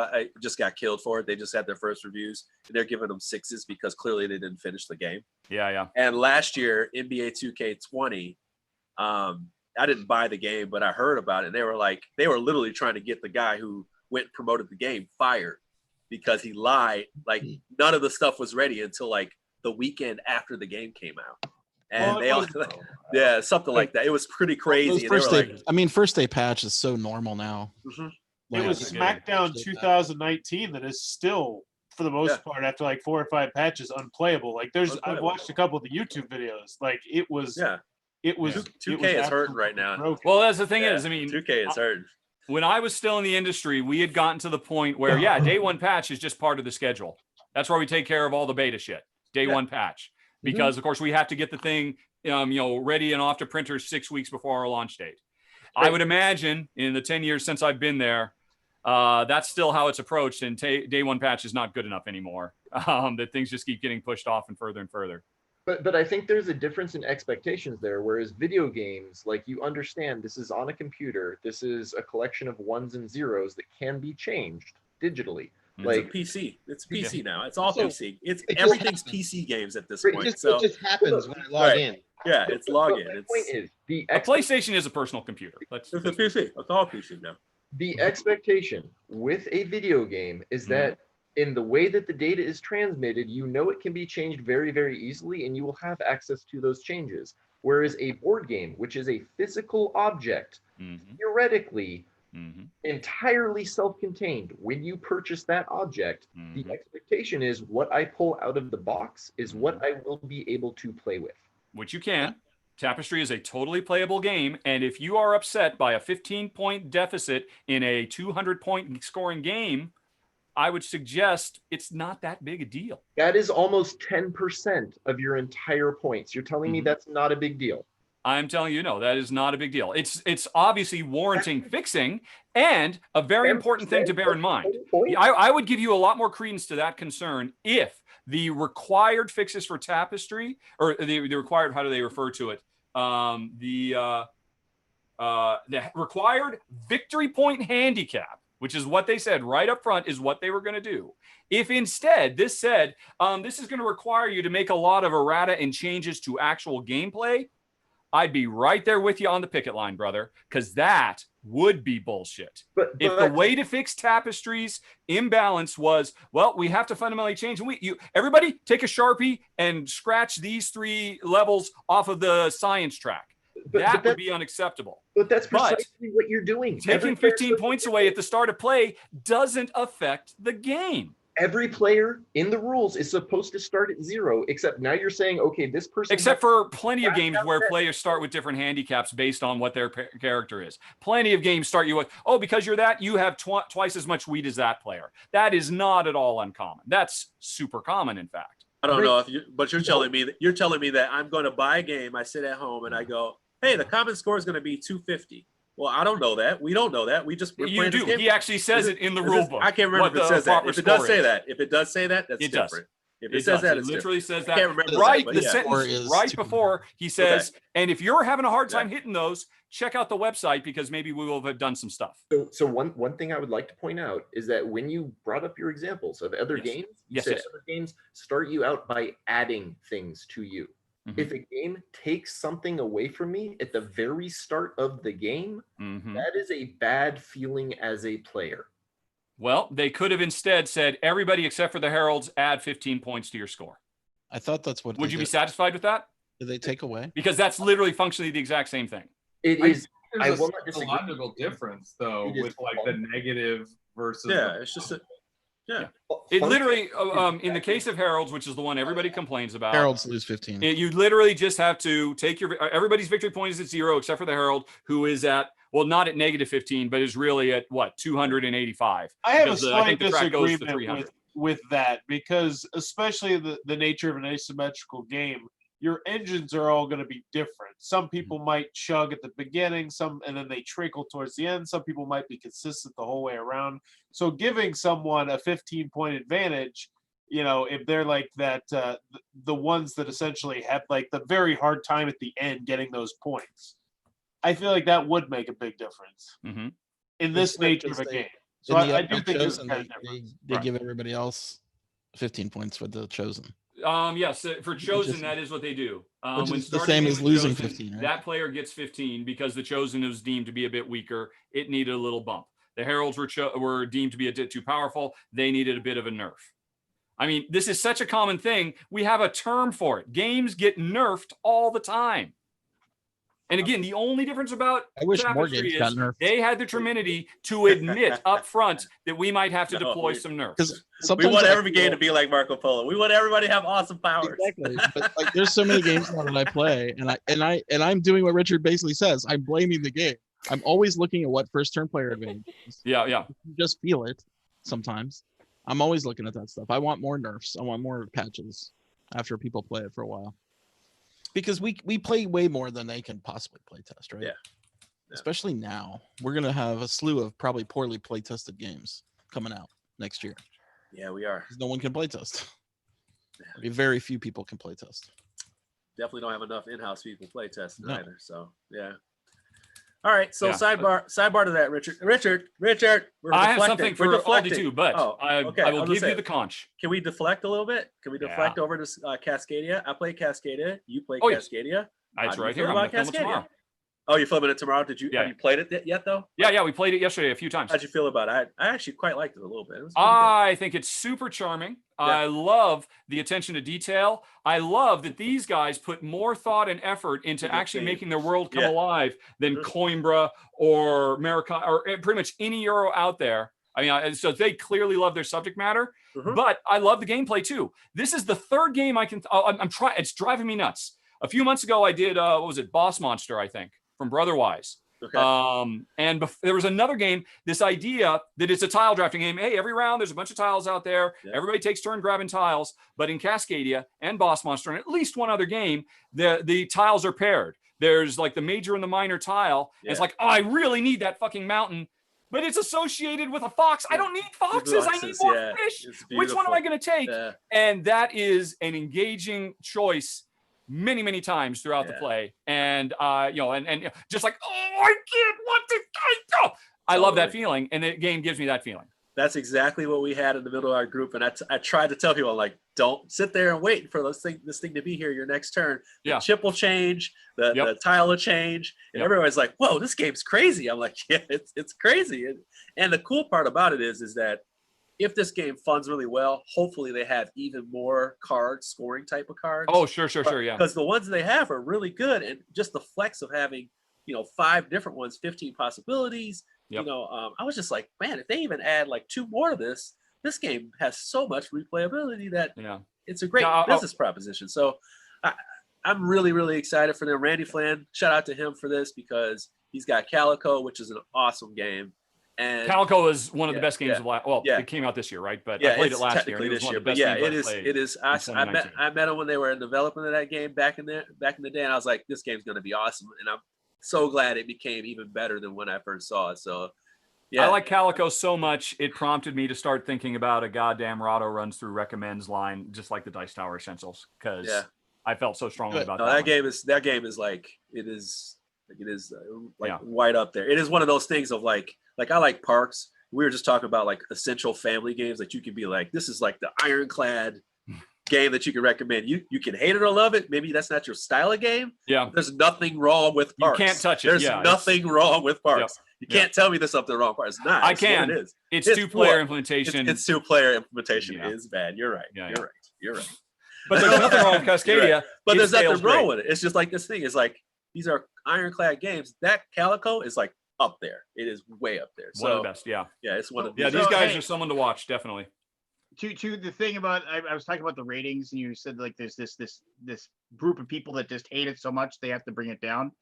S11: just got killed for it. They just had their first reviews and they're giving them 6s because clearly they didn't finish the game.
S10: Yeah.
S11: And last year, NBA 2K20, I didn't buy the game, but I heard about it. They were literally trying to get the guy who went and promoted the game fired because he lied. Like none of the stuff was ready until like the weekend after the game came out. And something like that. It was pretty crazy.
S6: First day patch is so normal now.
S9: It was SmackDown 2019 that is still, for the most part, after like 4 or 5 patches, unplayable. Like I've watched a couple of the YouTube videos. Like it was
S11: 2K is hurting right now.
S9: Broken.
S10: Well, that's the thing is, I mean,
S11: 2K is hurting.
S10: When I was still in the industry, we had gotten to the point where, day one patch is just part of the schedule. That's where we take care of all the beta shit. Day one patch. Because, of course, we have to get the thing, ready and off to printers 6 weeks before our launch date. I would imagine in the 10 years since I've been there, that's still how it's approached. And day one patch is not good enough anymore. That things just keep getting pushed off and further and further.
S4: But I think there's a difference in expectations there, whereas video games, like you understand this is on a computer, this is a collection of ones and zeros that can be changed digitally. Like
S11: PC. It's PC now. It's all
S8: So,
S11: PC. It's
S8: it just
S11: everything's
S8: happens.
S11: PC games at this
S8: It
S11: point.
S8: just,
S11: So
S8: it just happens when I log
S11: Right.
S8: in.
S11: yeah, it's
S4: But
S11: login.
S4: my point
S11: It's
S4: is the
S10: A PlayStation is a personal computer.
S11: it's a PC. It's all PC now.
S4: the expectation with a video game is that in the way that the data is transmitted, you know it can be changed very, very easily, and you will have access to those changes. Whereas a board game, which is a physical object, theoretically entirely self-contained, when you purchase that object, the expectation is what I pull out of the box is what I will be able to play with.
S10: Which you can. Tapestry is a totally playable game, and if you are upset by a 15-point deficit in a 200-point scoring game, I would suggest it's not that big a deal.
S4: That is almost 10% of your entire points. You're telling me that's not a big deal?
S10: I'm telling you, no, that is not a big deal. It's obviously warranting fixing, and a very important thing to bear in mind. I would give you a lot more credence to that concern if the required fixes for Tapestry, or the required, how do they refer to it? The required victory point handicap, which is what they said right up front is what they were going to do. If instead this said, this is going to require you to make a lot of errata and changes to actual gameplay, I'd be right there with you on the picket line, brother, because that would be bullshit. But if the way to fix Tapestry's imbalance was, well, we have to fundamentally change, and everybody take a Sharpie and scratch these 3 levels off of the science track. That would be unacceptable.
S4: But that's precisely what you're doing.
S10: Taking 15 points away at the start of play doesn't affect the game.
S4: Every player in the rules is supposed to start at 0, except now you're saying, okay, this person.
S10: Except for plenty of games where players start with different handicaps based on what their character is. Plenty of games start you with, oh, because you're that, you have twice as much weed as that player. That is not at all uncommon. That's super common, in fact.
S11: I don't know if you, but you're telling me that I'm going to buy a game. I sit at home and I go, hey, the common score is going to be 250. Well, I don't know that. We don't know that. We're
S10: you do. He actually says it in the rule book.
S11: I can't remember if it says that. If it does say that, that's
S10: it
S11: different.
S10: Does.
S11: If it says that,
S10: it literally says that.
S11: I can't remember
S10: right,
S11: that,
S10: the sentence right before he says, and if you're having a hard time hitting those, check out the website because maybe we will have done some stuff.
S4: So one thing I would like to point out is that when you brought up your examples of other games, you said other games start you out by adding things to you. If a game takes something away from me at the very start of the game, that is a bad feeling as a player.
S10: Well, they could have instead said, everybody except for the Heralds, add 15 points to your score.
S6: I thought that's what.
S10: Would you be satisfied with that?
S6: Did they take away?
S10: Because that's literally functionally the exact same thing.
S4: It is.
S3: I will not disagree. A logical difference, though, with like the negative versus.
S11: Yeah, it's just
S10: It literally, in the case of Heralds, which is the one everybody complains about,
S6: Heralds lose 15.
S10: You literally just have to take everybody's victory point is at 0 except for the Herald, who is at, well, not at negative 15, but is really at what, 285.
S9: I have a slight disagreement with that because, especially the nature of an asymmetrical game, your engines are all going to be different. Some people might chug at the beginning, and then they trickle towards the end. Some people might be consistent the whole way around. So giving someone a 15-point advantage, if they're like that, the ones that essentially have like the very hard time at the end getting those points, I feel like that would make a big difference in this nature of a game. So I do think
S6: they give everybody else 15 points for the chosen.
S10: Yes, for chosen, that is what they do.
S6: Which is the same as losing 15, right?
S10: That player gets 15 because the chosen is deemed to be a bit weaker. It needed a little bump. The Heralds were deemed to be a bit too powerful. They needed a bit of a nerf. I mean, this is such a common thing. We have a term for it. Games get nerfed all the time. And again, the only difference about Tapestry is they had the temerity to admit up front that we might have to deploy some nerfs.
S11: We want every game to be like Marco Polo. We want everybody to have awesome powers.
S6: Exactly. But like, there's so many games now that I play, and I'm doing what Richard basically says. I'm blaming the game. I'm always looking at what first turn player advantage is.
S10: Yeah.
S6: You just feel it sometimes. I'm always looking at that stuff. I want more nerfs. I want more patches after people play it for a while. Because we play way more than they can possibly play test, right?
S11: Yeah.
S6: Especially now. We're going to have a slew of probably poorly play tested games coming out next year.
S11: Yeah, we are.
S6: Because no one can play test. Very few people can play test.
S11: Definitely don't have enough in-house people play testing either. So, yeah. All right, so
S10: Yeah.
S11: sidebar to that, Richard. Richard, we're
S10: I have
S11: deflecting.
S10: something for
S11: We're
S10: Aldi
S11: deflecting.
S10: too, but
S11: Oh, okay.
S10: I will
S11: was
S10: give
S11: gonna
S10: you
S11: say,
S10: the conch.
S11: Can we deflect a little bit? Can we deflect
S10: Yeah.
S11: over to Cascadia? I play Cascadia. You play
S10: Oh, yes.
S11: Cascadia. How
S10: That's
S11: do you
S10: right
S11: feel
S10: here. I'm
S11: about
S10: gonna film it tomorrow.
S11: Oh, you're filming it tomorrow? Did you
S10: Yeah.
S11: have you played it yet though?
S10: Yeah, we played it yesterday a few times.
S11: How'd you feel about it? I actually quite liked it a little bit. It was pretty
S10: I think it's super charming.
S11: Yeah.
S10: I love the attention to detail. I love that these guys put more thought and effort into
S11: the
S10: actually
S11: theme.
S10: making their world come
S11: Yeah.
S10: alive than
S11: Mhm.
S10: Coimbra or America or pretty much any Euro out there. I mean, so they clearly love their subject matter,
S11: Mhm.
S10: but I love the gameplay too. This is the third game I can. I'm trying. It's driving me nuts. A few months ago, I did what was it, Boss Monster, I think, from Brotherwise.
S11: Okay.
S10: And there was another game, this idea that it's a tile drafting game. Hey, every round there's a bunch of tiles out there.
S11: Yeah.
S10: Everybody takes turn grabbing tiles. But in Cascadia and Boss Monster and at least one other game, the tiles are paired. There's like the major and the minor tile. And it's
S11: Yeah.
S10: like, oh, I really need that fucking mountain. But it's associated with a fox. I don't need foxes. I need more fish.
S11: It's
S10: Which one am I going to take?
S11: Yeah.
S10: And that is an engaging choice many times throughout the
S11: Yeah.
S10: play, and and just like, oh, I can't want to go. I love that feeling, and the game gives me that feeling.
S11: That's exactly what we had in the middle of our group, and I tried to tell people, like, don't sit there and wait for this thing to be here your next turn.
S10: Yeah.
S11: The chip will change, the tile will change, and
S10: Yep.
S11: everybody's like, whoa, this game's crazy. I'm like, yeah, it's crazy. And the cool part about it is that if this game funds really well, hopefully they have even more cards, scoring type of cards.
S10: Oh, sure, yeah.
S11: Because the ones they have are really good, and just the flex of having 5 different ones, 15 possibilities.
S10: Yep.
S11: I was just like, man, if they even add like 2 more to this game has so much replayability that it's a great business proposition. So I'm really excited for them. Randy Flynn, shout out to him for this because he's got Calico, which is an awesome game. And
S10: Calico is one of the best games of last. Well,
S11: Yeah.
S10: it came out this year, right? But
S11: yeah,
S10: I played
S11: it's
S10: it last year.
S11: technically
S10: And it was
S11: this
S10: one
S11: year,
S10: of the
S11: but
S10: best
S11: yeah,
S10: games I've played
S11: it is.
S10: in
S11: I
S10: 2019.
S11: met them when they were in development of that game back in the day, and I was like, this game's gonna be awesome, and I'm so glad it became even better than when I first saw it. So, yeah,
S10: I like Calico so much, it prompted me to start thinking about a goddamn Rahdo runs through recommends line, just like the Dice Tower Essentials, because I felt so strongly about
S11: No,
S10: that.
S11: that game is like it is right up there. It is one of those things of like I like Parks. We were just talking about like essential family games that you could be like, this is like the ironclad game that you can recommend. You can hate it or love it. Maybe that's not your style of game.
S10: Yeah.
S11: There's nothing wrong with Parks.
S10: You can't touch it.
S11: There's
S10: Yeah,
S11: nothing wrong with Parks.
S10: Yep.
S11: You can't tell me there's something wrong with Parks. It's not.
S10: I
S11: It's what
S10: can.
S11: It is.
S10: It's
S11: It's
S10: two-player
S11: what?
S10: implementation.
S11: It's 2-player implementation
S10: Yeah.
S11: is bad. You're right.
S10: Yeah,
S11: You're right.
S10: But there's nothing wrong with Cascadia.
S11: You're right. But
S10: It
S11: there's nothing
S10: scales
S11: wrong
S10: great.
S11: with it. It's just like this thing is like these are ironclad games. That Calico is like up there. It is way up there.
S10: One of
S11: So
S10: the best, yeah.
S11: yeah, it's one of
S10: Yeah,
S11: the
S10: these guys
S1: hey.
S10: are someone to watch, definitely.
S1: To the thing about I was talking about the ratings, and you said like there's this group of people that just hate it so much they have to bring it down.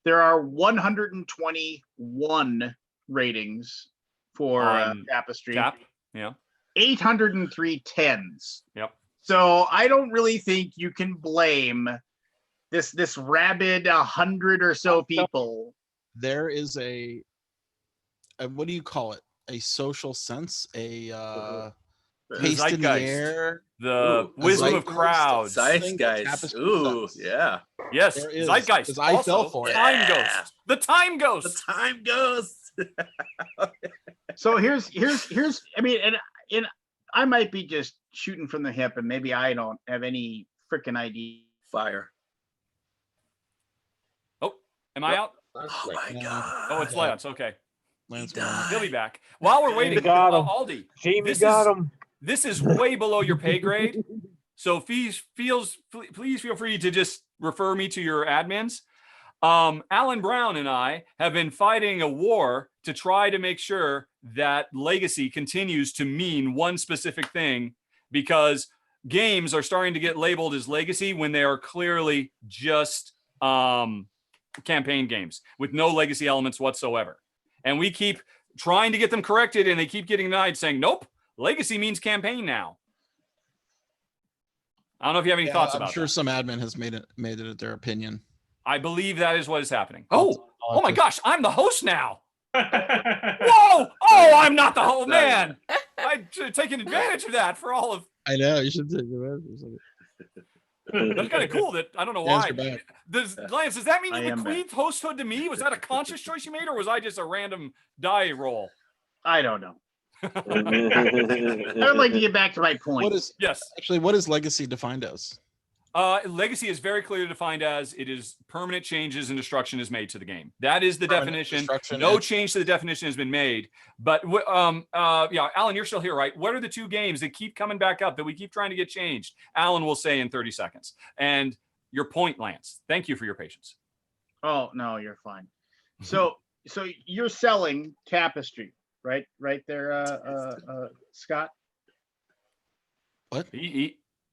S1: There are 121 ratings for Tapestry.
S10: Tap, yeah.
S1: 803 tens.
S10: Yep.
S1: So I don't really think you can blame this rabid 100 or so people.
S6: There is a what do you call it? A social sense, a taste in the
S10: Zeitgeist.
S6: air,
S10: The
S11: Ooh,
S10: wisdom of
S6: zeitgeist.
S10: crowds.
S11: Zeitgeist.
S6: Tapestry
S11: Ooh,
S6: does.
S11: yeah.
S10: Yes,
S6: There is,
S10: Zeitgeist.
S6: 'cause I
S10: Also,
S6: fell for it.
S10: Time
S11: Yeah.
S10: Ghost. The Time
S11: The
S10: Ghost.
S11: time goes.
S1: So here's I mean, and I might be just shooting from the hip, and maybe I don't have any freaking idea.
S11: Fire.
S10: Oh, am I out?
S11: Oh my
S6: Yeah.
S11: god.
S10: Oh, it's Lance. Okay.
S6: Lance
S11: He
S6: went out.
S11: died.
S10: He'll be back. While we're waiting,
S2: got him.
S10: Aldi,
S2: Jamie
S10: This
S2: got
S10: is-
S2: him.
S10: this is way below your pay grade. So please feel free to just refer me to your admins. Alan Brown and I have been fighting a war to try to make sure that legacy continues to mean one specific thing, because games are starting to get labeled as legacy when they are clearly just campaign games with no legacy elements whatsoever. And we keep trying to get them corrected, and they keep getting denied, saying, nope, legacy means campaign now. I don't know if you have any
S6: Yeah,
S10: thoughts
S6: I'm
S10: about
S6: sure
S10: that.
S6: some admin has made it their opinion.
S10: I believe that is what is happening.
S6: I'll
S10: Oh my
S6: just-
S10: gosh, I'm the host now. Whoa! Oh, I'm not the whole man. I should have taken advantage of that for all of.
S6: I know you should take advantage of it.
S10: That's kind of cool. That I don't know
S6: Yes,
S10: why.
S6: you're back.
S10: Lance, does that mean
S1: I
S10: you
S1: am
S10: bequeathed hosthood to me? Was that a conscious choice you made, or was I just a random die roll?
S1: I don't know. I would like to get back to my point.
S6: What is what is legacy defined as?
S10: Legacy is very clearly defined as it is permanent changes and destruction is made to the game. That is the definition. No change to the definition has been made. But yeah, Alan, you're still here, right? What are the two games that keep coming back up that we keep trying to get changed? Alan will say in 30 seconds. And your point, Lance. Thank you for your patience.
S1: Oh no, you're fine. So you're selling Tapestry, right? Right there, Scott.
S6: What?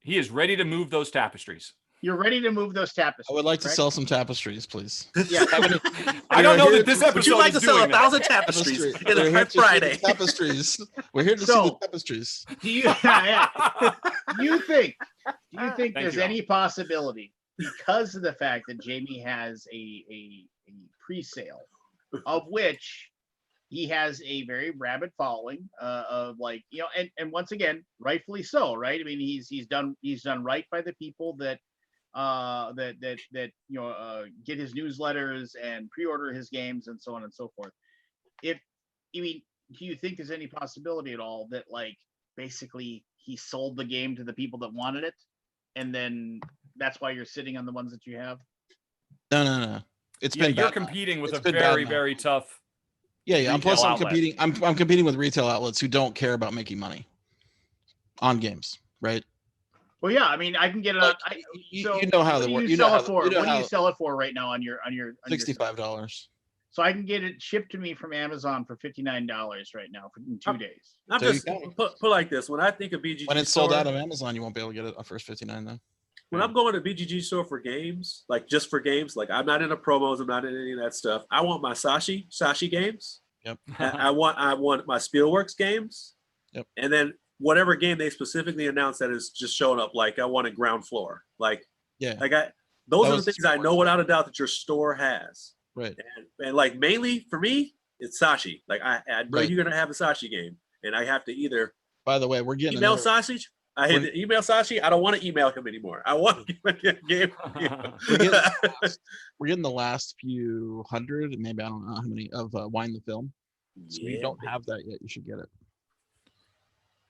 S10: He is ready to move those tapestries.
S1: You're ready to move those tapestries.
S6: I would like to sell some tapestries, please.
S1: Yeah.
S10: I don't know that this episode.
S11: Would you like to sell 1,000
S6: that.
S11: tapestries in
S6: We're
S11: a
S6: here to see
S11: Friday?
S6: the tapestries. We're here to see the tapestries.
S1: Do you do you think there's
S10: you,
S1: any possibility, because of the fact that Jamie has a pre-sale, of which he has a very rabid following of, like, you know, and once again, rightfully so, right? I mean, he's done right by the people that you know, get his newsletters and pre-order his games and so on and so forth. Do you think there's any possibility at all that, like, basically he sold the game to the people that wanted it, and then that's why you're sitting on the ones that you have?
S6: No.
S10: You're competing with a very, very tough.
S6: Yeah. I'm
S10: outlet.
S6: competing. I'm competing with retail outlets who don't care about making money on games, right?
S1: Well, yeah. I mean, I can get it.
S6: You know how they work.
S1: What do you sell it for right now on your
S6: $65?
S1: So I can get it shipped to me from Amazon for $59 right now in 2 days.
S11: I'm just put like this. When I think of BGG,
S6: when it's sold out of Amazon, you won't be able to get it on first 59 though.
S11: When I'm going to BGG store for games, like just for games, like I'm not into promos, I'm not in any of that stuff. I want my Sashi games.
S6: Yep.
S11: I want my Spielworks games.
S6: Yep.
S11: And then whatever game they specifically announced that is just showing up, like I wanted Ground Floor. Like,
S6: yeah,
S11: those are the things I know without a doubt that your store has.
S6: Right.
S11: And like mainly for me, it's Sashi. Like I know
S6: Right.
S11: you're gonna have a Sashi game, and I have to either.
S6: By the way, we're getting
S11: email Sashi. I hate to email Sashi. I don't want to email him anymore. I want to get a game.
S6: We're getting the last few hundred, and maybe I don't know how many of Wine the Film. So you don't have that yet. You should get it.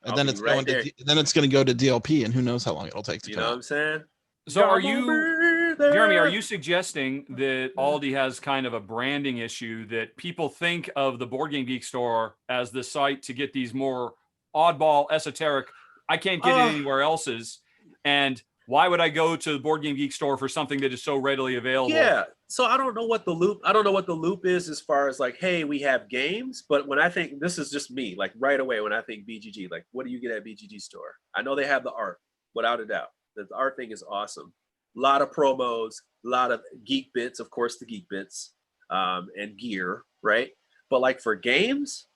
S6: And then it's going to go to DLP, and who knows how long it'll take to
S11: You
S6: come
S11: know
S6: out.
S11: what I'm saying?
S10: So are you, Jeremy, are you suggesting that Aldi has kind of a branding issue, that people think of the Board Game Geek store as the site to get these more oddball, esoteric, I can't get it anywhere else's, and why would I go to the Board Game Geek store for something that is so readily available?
S11: Yeah. So I don't know what the loop is as far as like, hey, we have games. But when I think, this is just me, like right away when I think BGG, like what do you get at BGG store? I know they have the art, without a doubt. The art thing is awesome. A lot of promos, a lot of geek bits, of course, the geek bits, and gear, right? But like for games,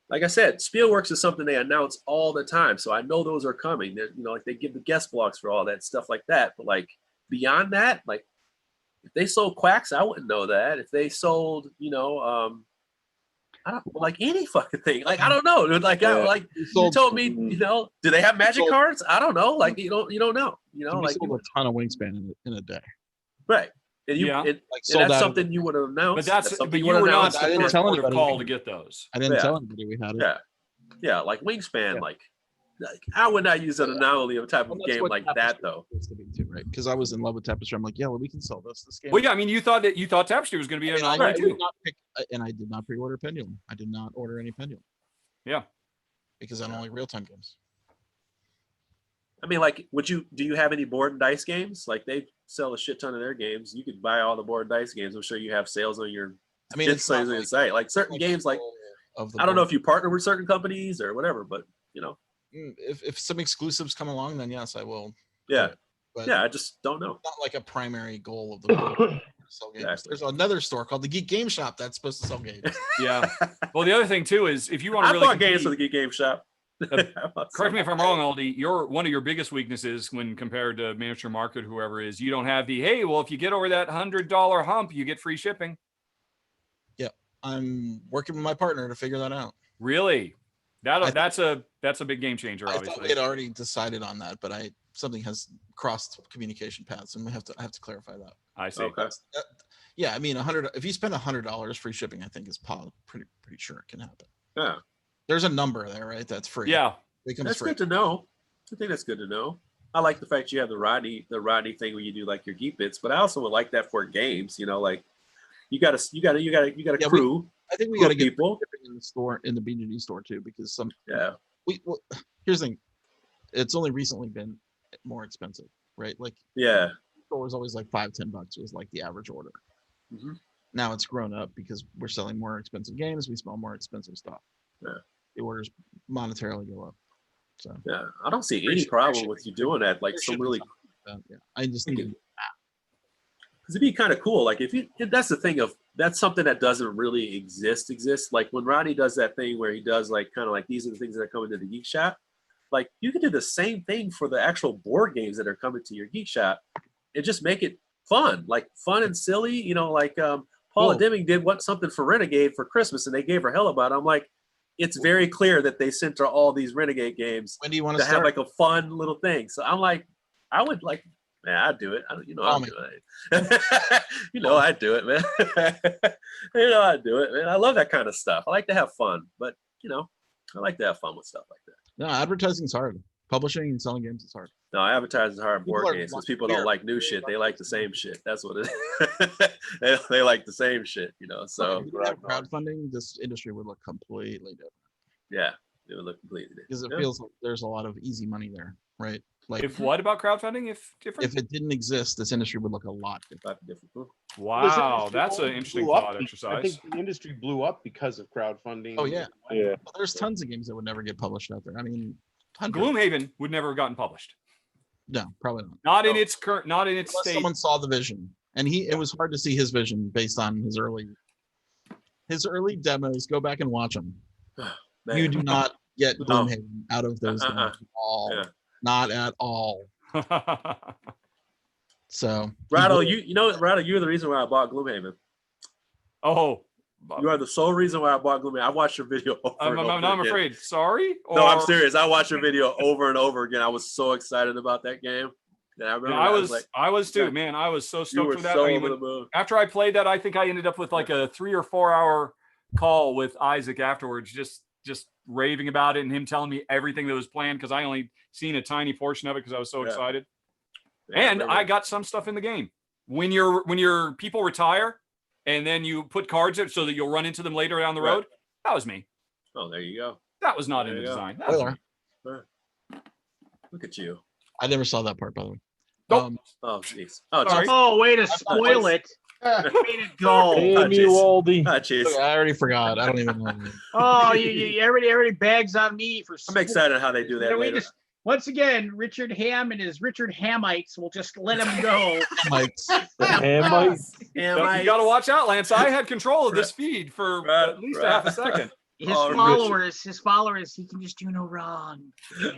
S11: like I said, Spielworks is something they announce all the time. So I know those are coming. They're, like they give the guest blogs for all that stuff like that. But like beyond that, like if they sold Quacks, I wouldn't know that. If they sold, I don't like any fucking thing. Like I don't know. Like you told me, do they have magic cards? I don't know. Like you don't know. Like
S6: sold a ton of Wingspan in a day.
S11: Right. And that's something you would have announced.
S10: But you were not
S6: I didn't tell anybody.
S10: Call to get those.
S6: I didn't tell anybody we had it.
S11: Yeah. Like Wingspan, like I would not use an anomaly of a type of game like that though.
S6: Right? Because I was in love with Tapestry. I'm like, yeah, well, we can sell this game.
S10: Well, yeah. I mean, you thought Tapestry was going to be an anomaly too.
S6: And I did not pre-order Pendulum. I did not order any Pendulum.
S10: Yeah.
S6: Because I don't like real-time games.
S11: I mean, like, do you have any board and dice games? Like, they sell a shit ton of their games. You could buy all the board and dice games. I'm sure you have sales on your.
S6: I mean, it's
S11: on your site. Like certain games, like I don't know if you partner with certain companies or whatever, but
S6: if some exclusives come along, then yes, I will.
S11: Yeah,
S6: but
S11: I just don't know.
S6: Not like a primary goal of the board to sell games. Exactly. There's another store called the Geek Game Shop that's supposed to sell games.
S10: Yeah. Well, the other thing too is if you want to really
S11: bought games for the Geek Game Shop.
S10: Correct me if I'm wrong, Aldi. One of your biggest weaknesses when compared to Miniature Market, whoever is, you don't have the if you get over that $100 hump, you get free shipping.
S6: Yeah, I'm working with my partner to figure that out.
S10: Really? That's a big game changer. Obviously,
S6: I thought we had already decided on that, but something has crossed communication paths, and I have to clarify that.
S10: I see.
S11: Okay.
S6: Yeah, I mean, if you spend $100 free shipping, I think is pretty sure it can happen.
S11: Yeah.
S6: There's a number there, right? That's free.
S10: Yeah.
S6: It comes
S11: That's
S6: free.
S11: good to know. I think that's good to know. I like the fact you have the Rodney thing where you do like your geek bits, but I also would like that for games. You know, like you got a crew.
S6: I think we got to get
S11: people
S6: in the store, in the BGD store too, because
S11: yeah.
S6: here's the thing, it's only recently been more expensive, right? Like
S11: Yeah.
S6: store was always like $5-10 was like the average order.
S11: Mm-hmm.
S6: Now it's grown up because we're selling more expensive games, we sell more expensive stuff.
S11: Yeah.
S6: The orders monetarily go up. So
S11: yeah, I don't see any problem with you doing that. Like some really,
S6: yeah, I just need to.
S11: Because it'd be kind of cool. Like if that's the thing of that's something that doesn't really exist. Like when Ronnie does that thing where he does like kind of like these are the things that are coming to the geek shop. Like you can do the same thing for the actual board games that are coming to your geek shop, and just make it fun, like fun and silly. You know, like Paula Deming did something for Renegade for Christmas, and they gave her hell about it. I'm like, it's very clear that they sent her all these Renegade games.
S6: When do you want
S11: to
S6: start?
S11: have like a fun little thing? So I'm like, I would like. Man, I'd do it. I'll do it. I'd do it, man. I'd do it, man. I love that kind of stuff. I like to have fun, but I like to have fun with stuff like that.
S6: No, advertising's hard. Publishing and selling games is hard.
S11: No, advertising is hard in board
S6: People
S11: games because people don't like new shit. They like the same shit. That's what it is. they like the same shit, So
S6: if you have crowdfunding, this industry would look completely different.
S11: Yeah, it would look completely different.
S6: Because it feels like there's a lot of easy money there, right? Like
S10: if what about crowdfunding? If different?
S6: If it didn't exist, this industry would look a lot different.
S10: Wow, that's an interesting thought exercise.
S9: I think the industry blew up because of crowdfunding.
S6: Oh yeah,
S2: yeah.
S6: Well, there's tons of games that would never get published out there. I mean,
S10: Gloomhaven would never have gotten published.
S6: No, probably not.
S10: Not in its current, not in its
S6: Unless
S10: state.
S6: someone saw the vision, and it was hard to see his vision based on his early demos. Go back and watch them. You do not get Gloomhaven out of those demos at all.
S11: Yeah.
S6: Not at all. So
S11: Rattle, Rattle, you're the reason why I bought Gloomhaven.
S10: Oh,
S11: you are the sole reason why I bought Gloomhaven. I watched your video over and over
S10: I'm
S11: again.
S10: afraid. Sorry?
S11: No, I'm serious. I watched your video over and over again. I was so excited about that game. And I remember
S10: I was too, man. I was so stoked for that.
S11: So over the moon.
S10: After I played that, I think I ended up with like a 3 or 4 hour call with Isaac afterwards, just raving about it and him telling me everything that was planned because I only seen a tiny portion of it because I was so excited. Yeah, and I got some stuff in the game. When your people retire and then you put cards in so that you'll run into them later down the road, that was me.
S11: Oh, there you go.
S10: That was not in the design. That was me.
S11: Look at you.
S6: I never saw that part, by the way.
S10: Nope.
S11: Oh, jeez.
S1: Oh, way to spoil it. Way to go.
S11: Oh, jeez.
S6: I already forgot. I don't even know.
S1: Oh, everybody bags on me for.
S11: I'm excited how they do that later.
S1: Once again, Richard Ham and his Richard Hamites will just let him go.
S2: Hamites.
S10: You got to watch out, Lance. I had control of this feed for at least a half a second.
S1: His followers, he can just do no wrong.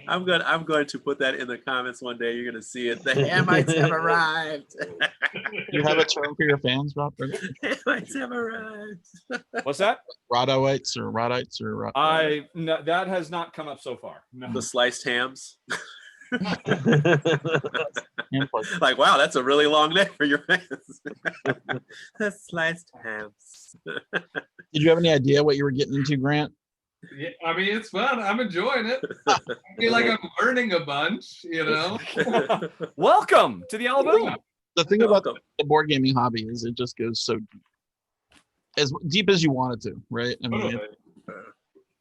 S11: I'm going to put that in the comments one day. You're going to see it. The Hamites have arrived.
S6: You have a term for your fans, Rob?
S11: Hamites have arrived.
S10: What's that?
S6: Rodites or
S10: no, that has not come up so far. No.
S11: The sliced hams. Like, wow, that's a really long name for your fans. The sliced hams.
S6: Did you have any idea what you were getting into, Grant?
S3: Yeah, I mean, it's fun. I'm enjoying it. I feel like I'm learning a bunch,
S10: Welcome to the Alaboom.
S6: The thing about the board gaming hobby is it just goes so deep. As deep as you want it to, right? I mean,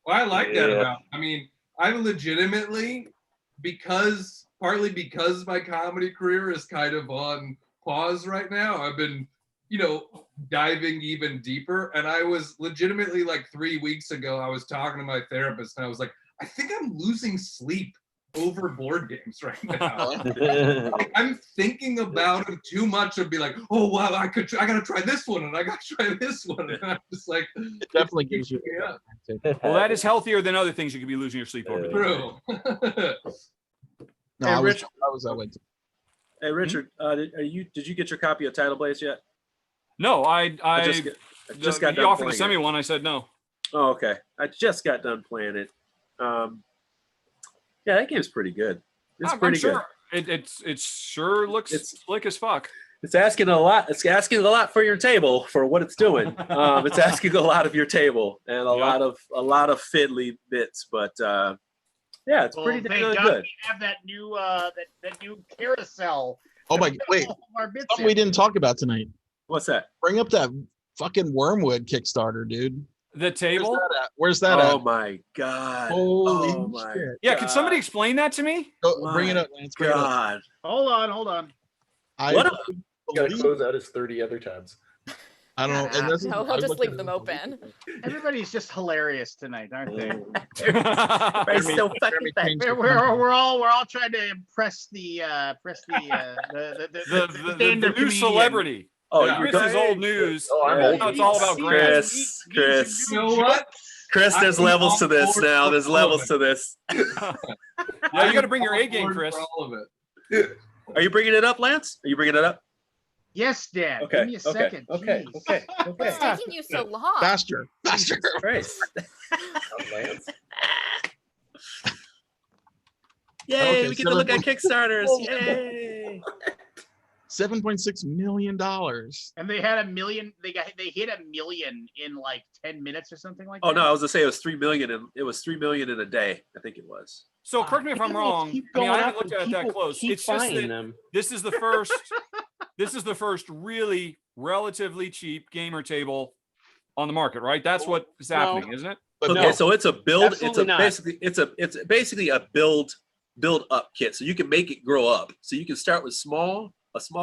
S3: well, I like that about. I mean, I'm legitimately partly because my comedy career is kind of on pause right now. I've been, diving even deeper. And I was legitimately like 3 weeks ago, I was talking to my therapist and I was like, I think I'm losing sleep over board games right now. Like, I'm thinking about it too much and be like, oh wow, I gotta try this one and I gotta try this one. And I'm just like,
S6: it definitely gives you.
S10: Well, that is healthier than other things you could be losing your sleep over.
S3: True.
S6: No, I was that way too.
S11: Hey Richard, did you get your copy of Title Blades yet?
S10: No, I
S11: just got done
S10: offered to
S11: playing
S10: send me
S11: it.
S10: one. I said no.
S11: Oh, okay. I just got done playing it. Yeah, that game's pretty good. It's pretty good.
S10: It sure looks slick as fuck.
S11: It's asking a lot. It's asking a lot for your table for what it's doing. It's asking a lot of your table and a lot of fiddly bits, but yeah, it's pretty damn good.
S1: We have that new that new carousel.
S6: Oh my! Wait, something we didn't talk about tonight.
S11: What's that?
S6: Bring up that fucking Wormwood Kickstarter, dude.
S10: The table?
S6: Where's that at?
S11: Oh my god!
S6: Holy
S11: my
S6: shit!
S10: Yeah, could somebody explain that to me?
S6: Bring it up, Lance. Bring it up.
S11: God!
S1: Hold on.
S4: Gotta close out his 30 other tabs.
S6: I don't know. And this
S5: No, he'll just leave them open.
S1: Everybody's just hilarious tonight, aren't they?
S11: So fucking fun.
S1: We're all trying to impress the
S10: the new celebrity.
S11: Oh,
S10: Chris is old news.
S4: Oh, I'm old.
S10: It's all about Grant.
S11: Chris.
S3: You know what?
S11: Chris, there's levels to this now. There's levels to this.
S10: Yeah, you got to bring your A game, Chris.
S3: All of it.
S11: Are you bringing it up, Lance? Are you bringing it up?
S1: Yes, Dad.
S11: Okay.
S1: Give me a second.
S11: Okay.
S5: What's taking you so long?
S6: Faster.
S11: Christ.
S4: Lance.
S11: Yay,
S6: Okay,
S11: we get to look at Kickstarters. Yay.
S6: $7.6 million.
S1: And they had 1 million. They hit 1 million in like 10 minutes or something like that.
S11: Oh no, I was gonna say it was 3 million and it was 3 million in a day. I think it was.
S10: So correct me if I'm wrong. I mean, I haven't looked at it that close. It's just that this is the first. This is the first really relatively cheap gamer table on the market, right? That's what is happening, isn't it?
S8: But
S11: Okay,
S8: no,
S11: so it's a build.
S8: absolutely not.
S11: It's basically a build up kit. So you can make it grow up. So you can start with a small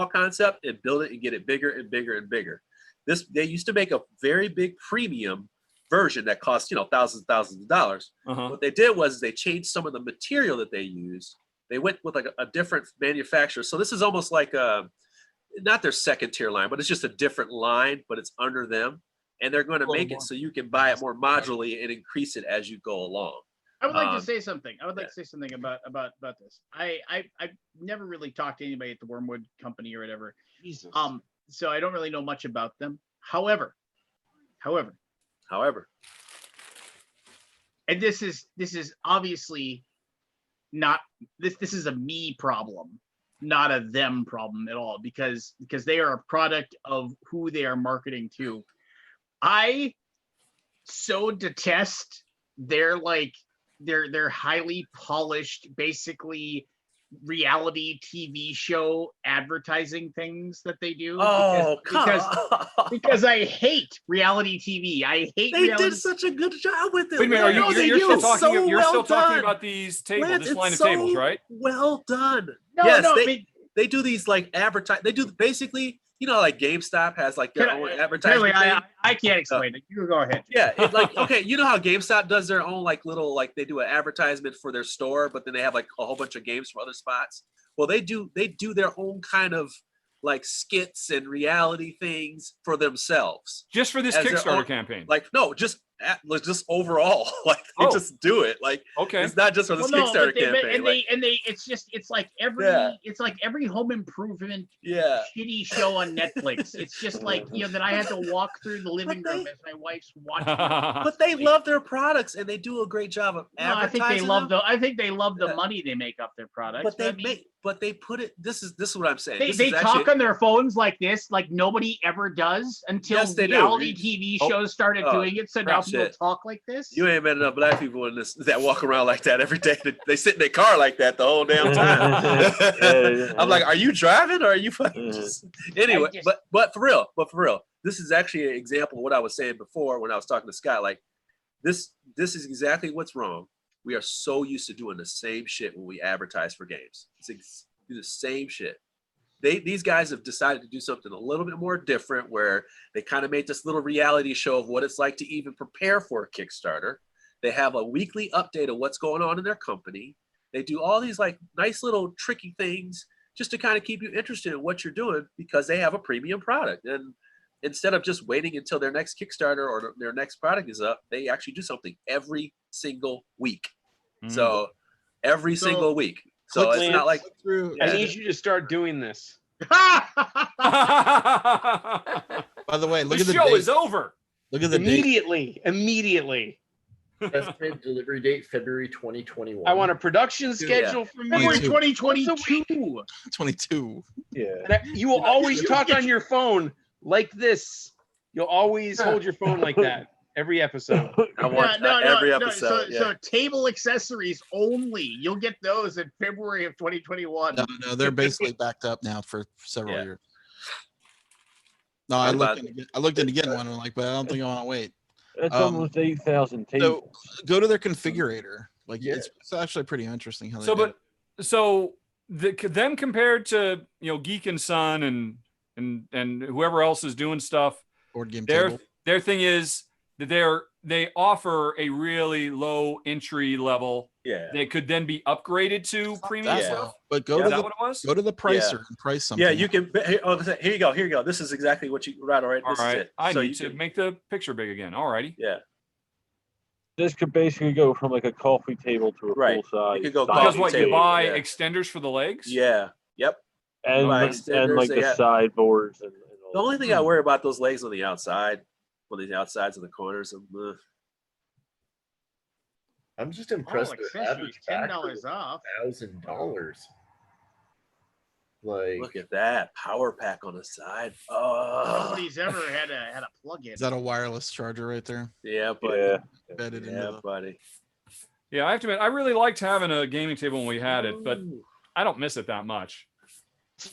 S11: concept and build it and get it bigger and bigger and bigger. They used to make a very big premium version that cost thousands of dollars. What they did was they changed some of the material that they used. They went with like a different manufacturer. So this is almost like not their second tier line, but it's just a different line, but it's under them. And they're going to make it so you can buy it more modularly and increase it as you go along.
S1: I would like to say something. I would like to say something about this. I've never really talked to anybody at the Wormwood company or whatever.
S8: Jesus.
S1: So I don't really know much about them. However, and this is obviously not this is a me problem, not a them problem at all, because they are a product of who they are marketing to. I so detest their highly polished, basically reality TV show advertising things that they do.
S11: Oh,
S1: because I hate reality TV. I hate.
S11: They did such a good job with it.
S10: Wait a minute, you're still talking? You're still talking
S11: done.
S10: about these tables,
S11: Lance,
S10: this line of
S11: so
S10: tables, right?
S11: Well done.
S1: No,
S11: yes,
S1: no,
S11: they do these like advertise. They do basically, like GameStop has like their own advertising.
S1: I can't explain it. You go ahead.
S11: Yeah, it's like okay, you know how GameStop does their own like little they do an advertisement for their store, but then they have like a whole bunch of games from other spots. Well, they do their own kind of like skits and reality things for themselves.
S10: Just for this Kickstarter campaign.
S11: Like no, just overall, they just do it. Like
S10: okay,
S11: it's not just for this Kickstarter campaign.
S1: It's like every home improvement shitty show on Netflix. It's just like that I had to walk through the living room as my wife's watching.
S11: But they love their products and they do a great job of advertising.
S1: I think they love the money they make off their products.
S11: But they put it. This is what I'm saying.
S1: They talk on their phones like this, like nobody ever does until reality TV shows started doing it. So now people talk like this.
S11: You ain't met enough black people in this that walk around like that every day. They sit in their car like that the whole damn time. I'm like, are you driving or are you fucking just anyway? But for real, this is actually an example of what I was saying before when I was talking to Scott. Like this is exactly what's wrong. We are so used to doing the same shit when we advertise for games. It's do the same shit. These guys have decided to do something a little bit more different where they kind of made this little reality show of what it's like to even prepare for a Kickstarter. They have a weekly update of what's going on in their company. They do all these like nice little tricky things just to kind of keep you interested in what you're doing because they have a premium product. And instead of just waiting until their next Kickstarter or their next product is up, they actually do something every single week. So every single week. So it's not like
S8: I need you to start doing this.
S6: By the way, look at the
S10: show
S6: date.
S10: is over.
S6: Look at the
S8: Immediately.
S4: Estimated delivery date February 2021.
S8: I want a production schedule from
S1: February
S8: you.
S1: 2022.
S6: 22.
S2: Yeah.
S8: You will always talk on your phone like this. You'll always hold your phone like that every episode.
S11: I want every episode.
S1: So table accessories only. You'll get those in February of 2021.
S6: No, they're basically backed up now for several years. No,
S11: How
S6: I
S11: about-
S6: looked into getting one. I'm like, but I don't think I want to wait.
S2: That's almost 8,000 tables.
S6: So go to their configurator. Like, it's actually pretty interesting how they do it.
S10: So them compared to Geek and Son and whoever else is doing stuff.
S6: Board game table.
S10: Their thing is that they offer a really low entry level.
S11: Yeah.
S10: They could then be upgraded to premium
S6: That's
S10: stuff.
S6: But go to
S10: Is that what it was?
S6: Go to the pricer and price something.
S11: Yeah, you can. Here you go. Here you go. This is exactly what you right. All right.
S10: All
S11: This is
S10: right.
S11: it.
S10: I
S11: So
S10: need
S11: you
S10: to
S11: can-
S10: make the picture big again. All righty.
S11: Yeah.
S2: This could basically go from like a coffee table to a
S11: Right.
S2: full size.
S11: You could go
S10: Because
S11: coffee
S10: what you
S11: table,
S10: buy
S11: yeah.
S10: extenders for the legs.
S11: Yeah. Yep.
S2: and
S11: buy
S2: like,
S11: extenders,
S2: and like
S11: they
S2: the
S11: got-
S2: sideboards and
S11: The only thing I worry about those legs on the outside, on the outsides of the corners.
S4: I'm just impressed
S1: Oh,
S4: with
S1: accessories,
S4: average
S1: $10 off.
S4: $1,000. Like,
S11: Look at that power pack on the side. Oh,
S1: Nobody's ever had a plug-in.
S6: Is that a wireless charger right there?
S11: yeah, buddy.
S2: yeah.
S6: Embedded into
S11: Yeah,
S6: the
S11: buddy.
S10: Yeah, I have to admit, I really liked having a gaming table when we had it, but
S11: Ooh,
S10: I don't miss it that much.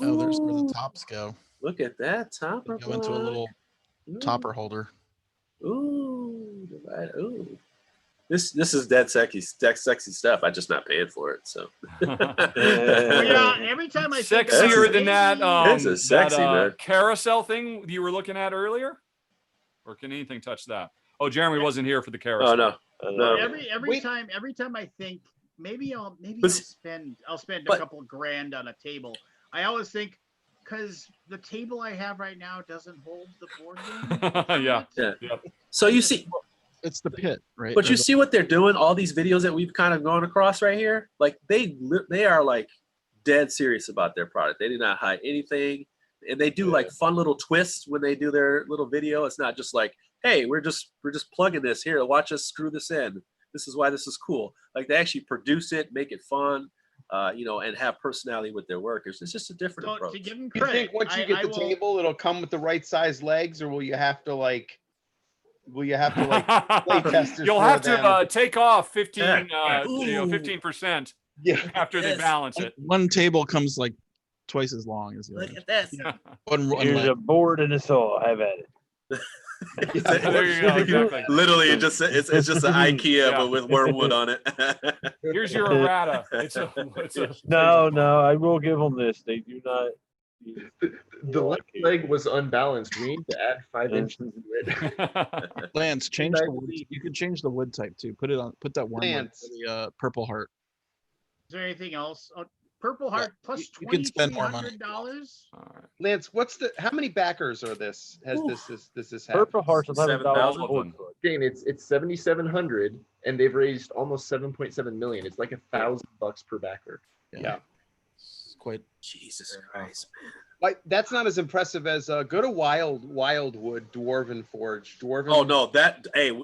S6: Oh, there's where the tops go.
S11: look at that
S6: They
S11: topper.
S6: go into a
S11: block.
S6: little topper holder.
S11: Ooh, divide. Ooh. This is dead sexy stuff. I'm just not paying for it. So
S1: Well, yeah, every time I think about
S10: Sexier
S1: it,
S10: than that,
S11: This is sexy, man.
S10: carousel thing you were looking at earlier? Or can anything touch that? Oh, Jeremy wasn't here for the carousel.
S11: oh no. No.
S1: every time I think maybe I'll
S11: But-
S1: spend a
S11: but-
S1: couple grand on a table. I always think because the table I have right now doesn't hold the board game.
S10: Yeah.
S11: Yeah.
S10: Yep.
S11: So you see,
S6: It's the pit, right?
S11: but you
S6: There's
S11: see what they're doing. All these videos that we've kind of gone across right here, like they are like dead serious about their product. They do not hide anything, and they do like fun little twists when they do their little video. It's not just like, hey, we're just plugging this here. Watch us screw this in. This is why this is cool. Like they actually produce it, make it fun, and have personality with their work. It's just a different
S1: So
S11: approach.
S1: to give them
S8: Do you
S1: credit,
S8: think once you get
S1: I
S8: the
S1: will-
S8: table, it'll come with the right size legs, or will you have to like play testers?
S10: You'll
S8: for
S10: have to
S8: them?
S10: take off 15,
S11: Yeah. Ooh.
S10: 15%
S8: Yeah.
S10: after they
S11: Yes.
S10: balance it.
S6: one table comes like twice as long as the
S11: Look
S6: other.
S11: at this.
S6: One
S2: Here's
S6: leg.
S2: a board and a saw. Have at it.
S10: There you go, exactly.
S11: Literally, it's just an IKEA,
S10: Yeah.
S11: but with wormwood on it.
S10: Here's your errata. It's a
S2: No, I will give them this. They do not.
S4: the left leg was unbalanced. We need to add 5 inches to it.
S6: Lance, change the wood. You can change the wood type too. Put that wormwood
S8: Lance.
S6: for the purple heart.
S1: Is there anything else? Oh, Purple Heart plus
S6: you can spend more money.
S1: $2,300.
S10: All right.
S8: Lance, how many backers are this? Has this had?
S2: Purple Heart's $11
S10: 7,000
S2: a
S10: of them.
S2: foot.
S4: Jane, it's 7,700, and they've raised almost 7.7 million. It's like $1,000 per backer.
S8: Yeah.
S6: It's quite.
S11: Jesus Christ, man.
S8: Like that's not as impressive as go to Wildwood Dwarven Forge. Dwarven.
S11: Oh no,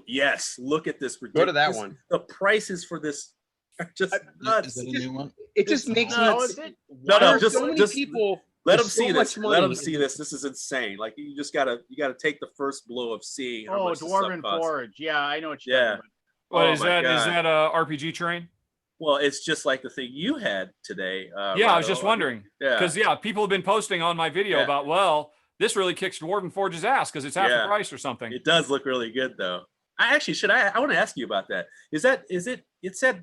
S11: yes. Look at this.
S8: Go to that
S11: ridiculous-
S8: one.
S11: The prices for this are just nuts.
S6: Is that a new one?
S8: It just
S11: It's
S8: makes
S11: nuts.
S1: Oh, is it?
S11: No,
S8: There's
S11: just-
S8: so many
S11: just-
S8: people.
S11: Let them
S8: There's so
S11: see this.
S8: much
S11: Let them
S8: money.
S11: see this. This is insane. Like you gotta take the first blow of seeing how
S1: Oh,
S11: much this stuff
S1: Dwarven
S11: costs.
S1: Forge. Yeah, I know what you're
S11: Yeah.
S1: talking
S10: What
S11: Oh
S10: is
S11: my
S10: that? Is
S11: God.
S10: that a RPG terrain?
S11: Well, it's just like the thing you had today.
S10: Yeah, I was
S11: Rado.
S10: just wondering.
S11: Yeah.
S10: Because people have been posting on my video
S11: Yeah.
S10: about, well, this really kicks Dwarven Forge's ass because it's half the
S11: Yeah.
S10: price or something.
S11: It does look really good though. I want to ask you about that. It said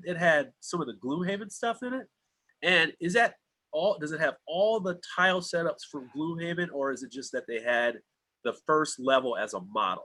S11: it had some of the Gloomhaven stuff in it. And is that all, does it have all the tile setups from Gloomhaven, or is it just that they had the first level as a model?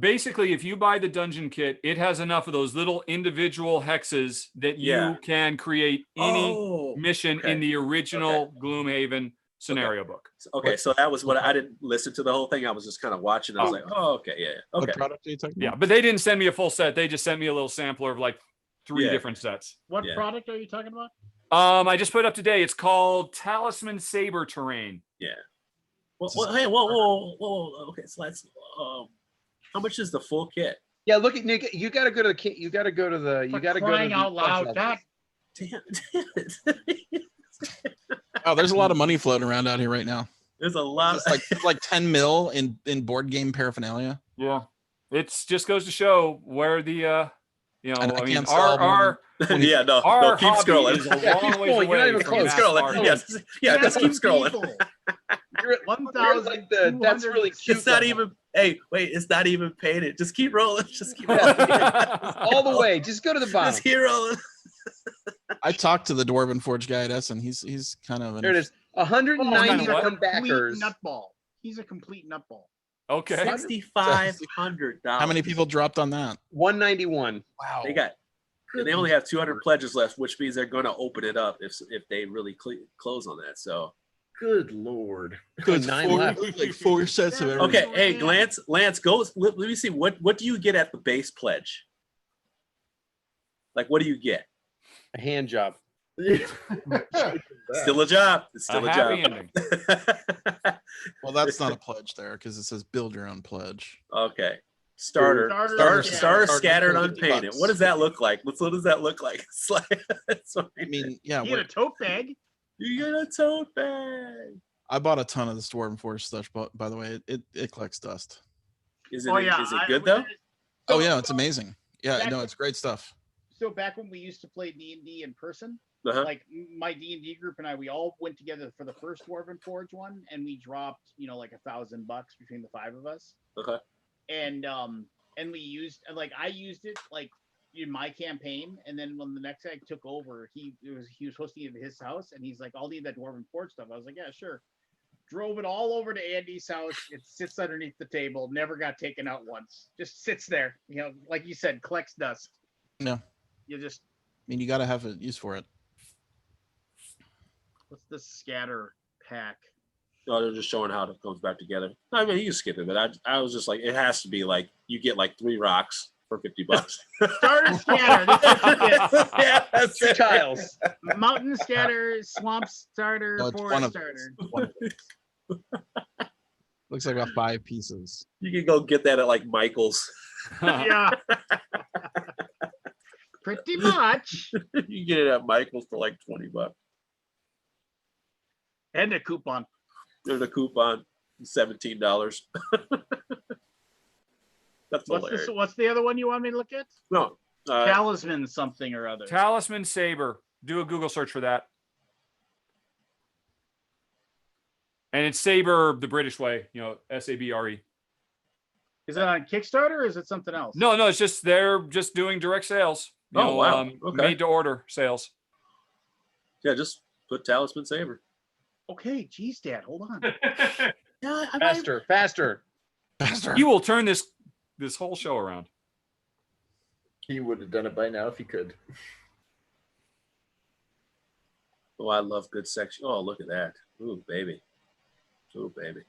S10: Basically, if you buy the dungeon kit, it has enough of those little individual hexes that you
S11: Yeah.
S10: can create any
S11: Oh,
S10: mission
S11: okay.
S10: in the original Gloomhaven scenario book.
S11: okay. So that was what I didn't listen to the whole thing. I was just kind of watching. I was like, oh, okay, yeah, okay.
S6: What product are you talking
S10: Yeah,
S6: about?
S10: but they didn't send me a full set. They just sent me a little sampler of like 3
S11: Yeah.
S10: different sets.
S1: What
S11: Yeah.
S1: product are you talking about?
S10: I just put it up today. It's called Talisman Saber Terrain.
S11: Well, hey, whoa. Okay, so let's. How much is the full kit?
S8: Yeah, look at Nick. You got to go to the. You got to go to the. You got to go to
S1: Crying
S8: the
S1: out loud!
S8: judge
S1: God,
S11: Damn it.
S6: Oh, there's a lot of money floating around out here right now.
S11: There's a lot.
S6: It's like 10 mil in board game paraphernalia.
S10: Yeah, it's just goes to show where the
S6: And I
S10: I mean
S6: can't sell
S10: our
S11: Yeah, no,
S10: our
S11: keep
S10: hobby
S11: scrolling.
S10: is a
S4: Yeah, keep
S10: long ways
S4: scrolling. You're not
S10: away
S4: even
S10: from
S11: Keep
S4: close.
S10: mass
S11: scrolling.
S10: market.
S11: Yes. Yeah, just keep scrolling.
S8: You're at 1,000. That's really cute.
S11: It's not even. Hey, wait, it's not even painted. Just keep rolling. Just keep rolling.
S8: all the way. Just go to the bottom.
S11: Just keep rolling.
S6: I talked to the Dwarven Forge guy at Essen. He's kind of
S8: There it is.
S10: What?
S8: 191 backers.
S1: Nutball. He's a complete nutball.
S10: Okay.
S11: $6,500.
S6: How many people dropped on that?
S8: 191.
S6: Wow.
S11: They got? And they only have 200 pledges left, which means they're going to open it up if they really close on that. So.
S4: Good lord.
S6: Good.
S8: Nine
S6: Four,
S8: left.
S6: like 4 sets of everything.
S11: Okay, hey, Lance, go. Let me see. What do you get at the base pledge? Like, what do you get?
S8: A hand job.
S11: Still a job. It's still a
S10: happy
S11: job.
S10: ending.
S6: Well, that's not a pledge there because it says build your own pledge.
S11: Okay. Starter scattered unpainted.
S6: $50.
S11: What does that look like? What does that look like? It's like
S6: I mean, yeah.
S1: You get a tote bag.
S11: You get a tote bag.
S6: I bought a ton of the Dwarven Forge stuff, but by the way, it collects dust.
S11: Is it
S1: Is
S11: is it good though?
S6: Oh yeah, it's amazing. Yeah, no, it's great stuff.
S1: So back when we used to play D&D in person,
S11: Uh-huh.
S1: like my D&D group and I, we all went together for the first Dwarven Forge one, and we dropped, like $1,000 between the 5 of us.
S11: Okay.
S1: And we used, like, I used it like in my campaign, and then when the next guy took over, he was hosting it at his house, and he's like, "I'll need that Dwarven Forge stuff." I was like, "Yeah, sure." Drove it all over to Andy's house. It sits underneath the table. Never got taken out once. Just sits there. Like you said, collects dust.
S6: Yeah.
S1: You just.
S6: I mean, you got to have a use for it.
S1: What's the scatter pack?
S11: No, they're just showing how it comes back together. I mean, you can skip it, but I was just like, it has to be like you get like 3 rocks for $50.
S1: Starter scatter. This is what you get.
S11: Yeah, that's
S8: 2
S11: it.
S8: tiles.
S1: Mountain scatter, swamp starter,
S6: No, it's
S1: forest
S6: one of
S1: starter.
S6: Looks like about 5 pieces.
S11: You can go get that at like Michael's.
S1: Yeah. Pretty much.
S11: You get it at Michael's for like $20.
S1: And a coupon.
S11: There's a coupon, $17. That's hilarious.
S1: What's the other one you want me to look at?
S11: No,
S1: Talisman something or other.
S10: Talisman Saber. Do a Google search for that. And it's Saber the British way, SABRE.
S1: Is that on Kickstarter or is it something else?
S10: No, it's just they're just doing direct sales.
S11: Wow. Okay.
S10: Made to order sales.
S11: Yeah, just put Talisman Saber.
S1: Okay, geez, Dad, hold on.
S11: Yeah,
S8: Faster.
S10: He will turn this whole show around.
S4: He would have done it by now if he could.
S11: Oh, I love good section. Oh, look at that. Ooh, baby. Ooh, baby.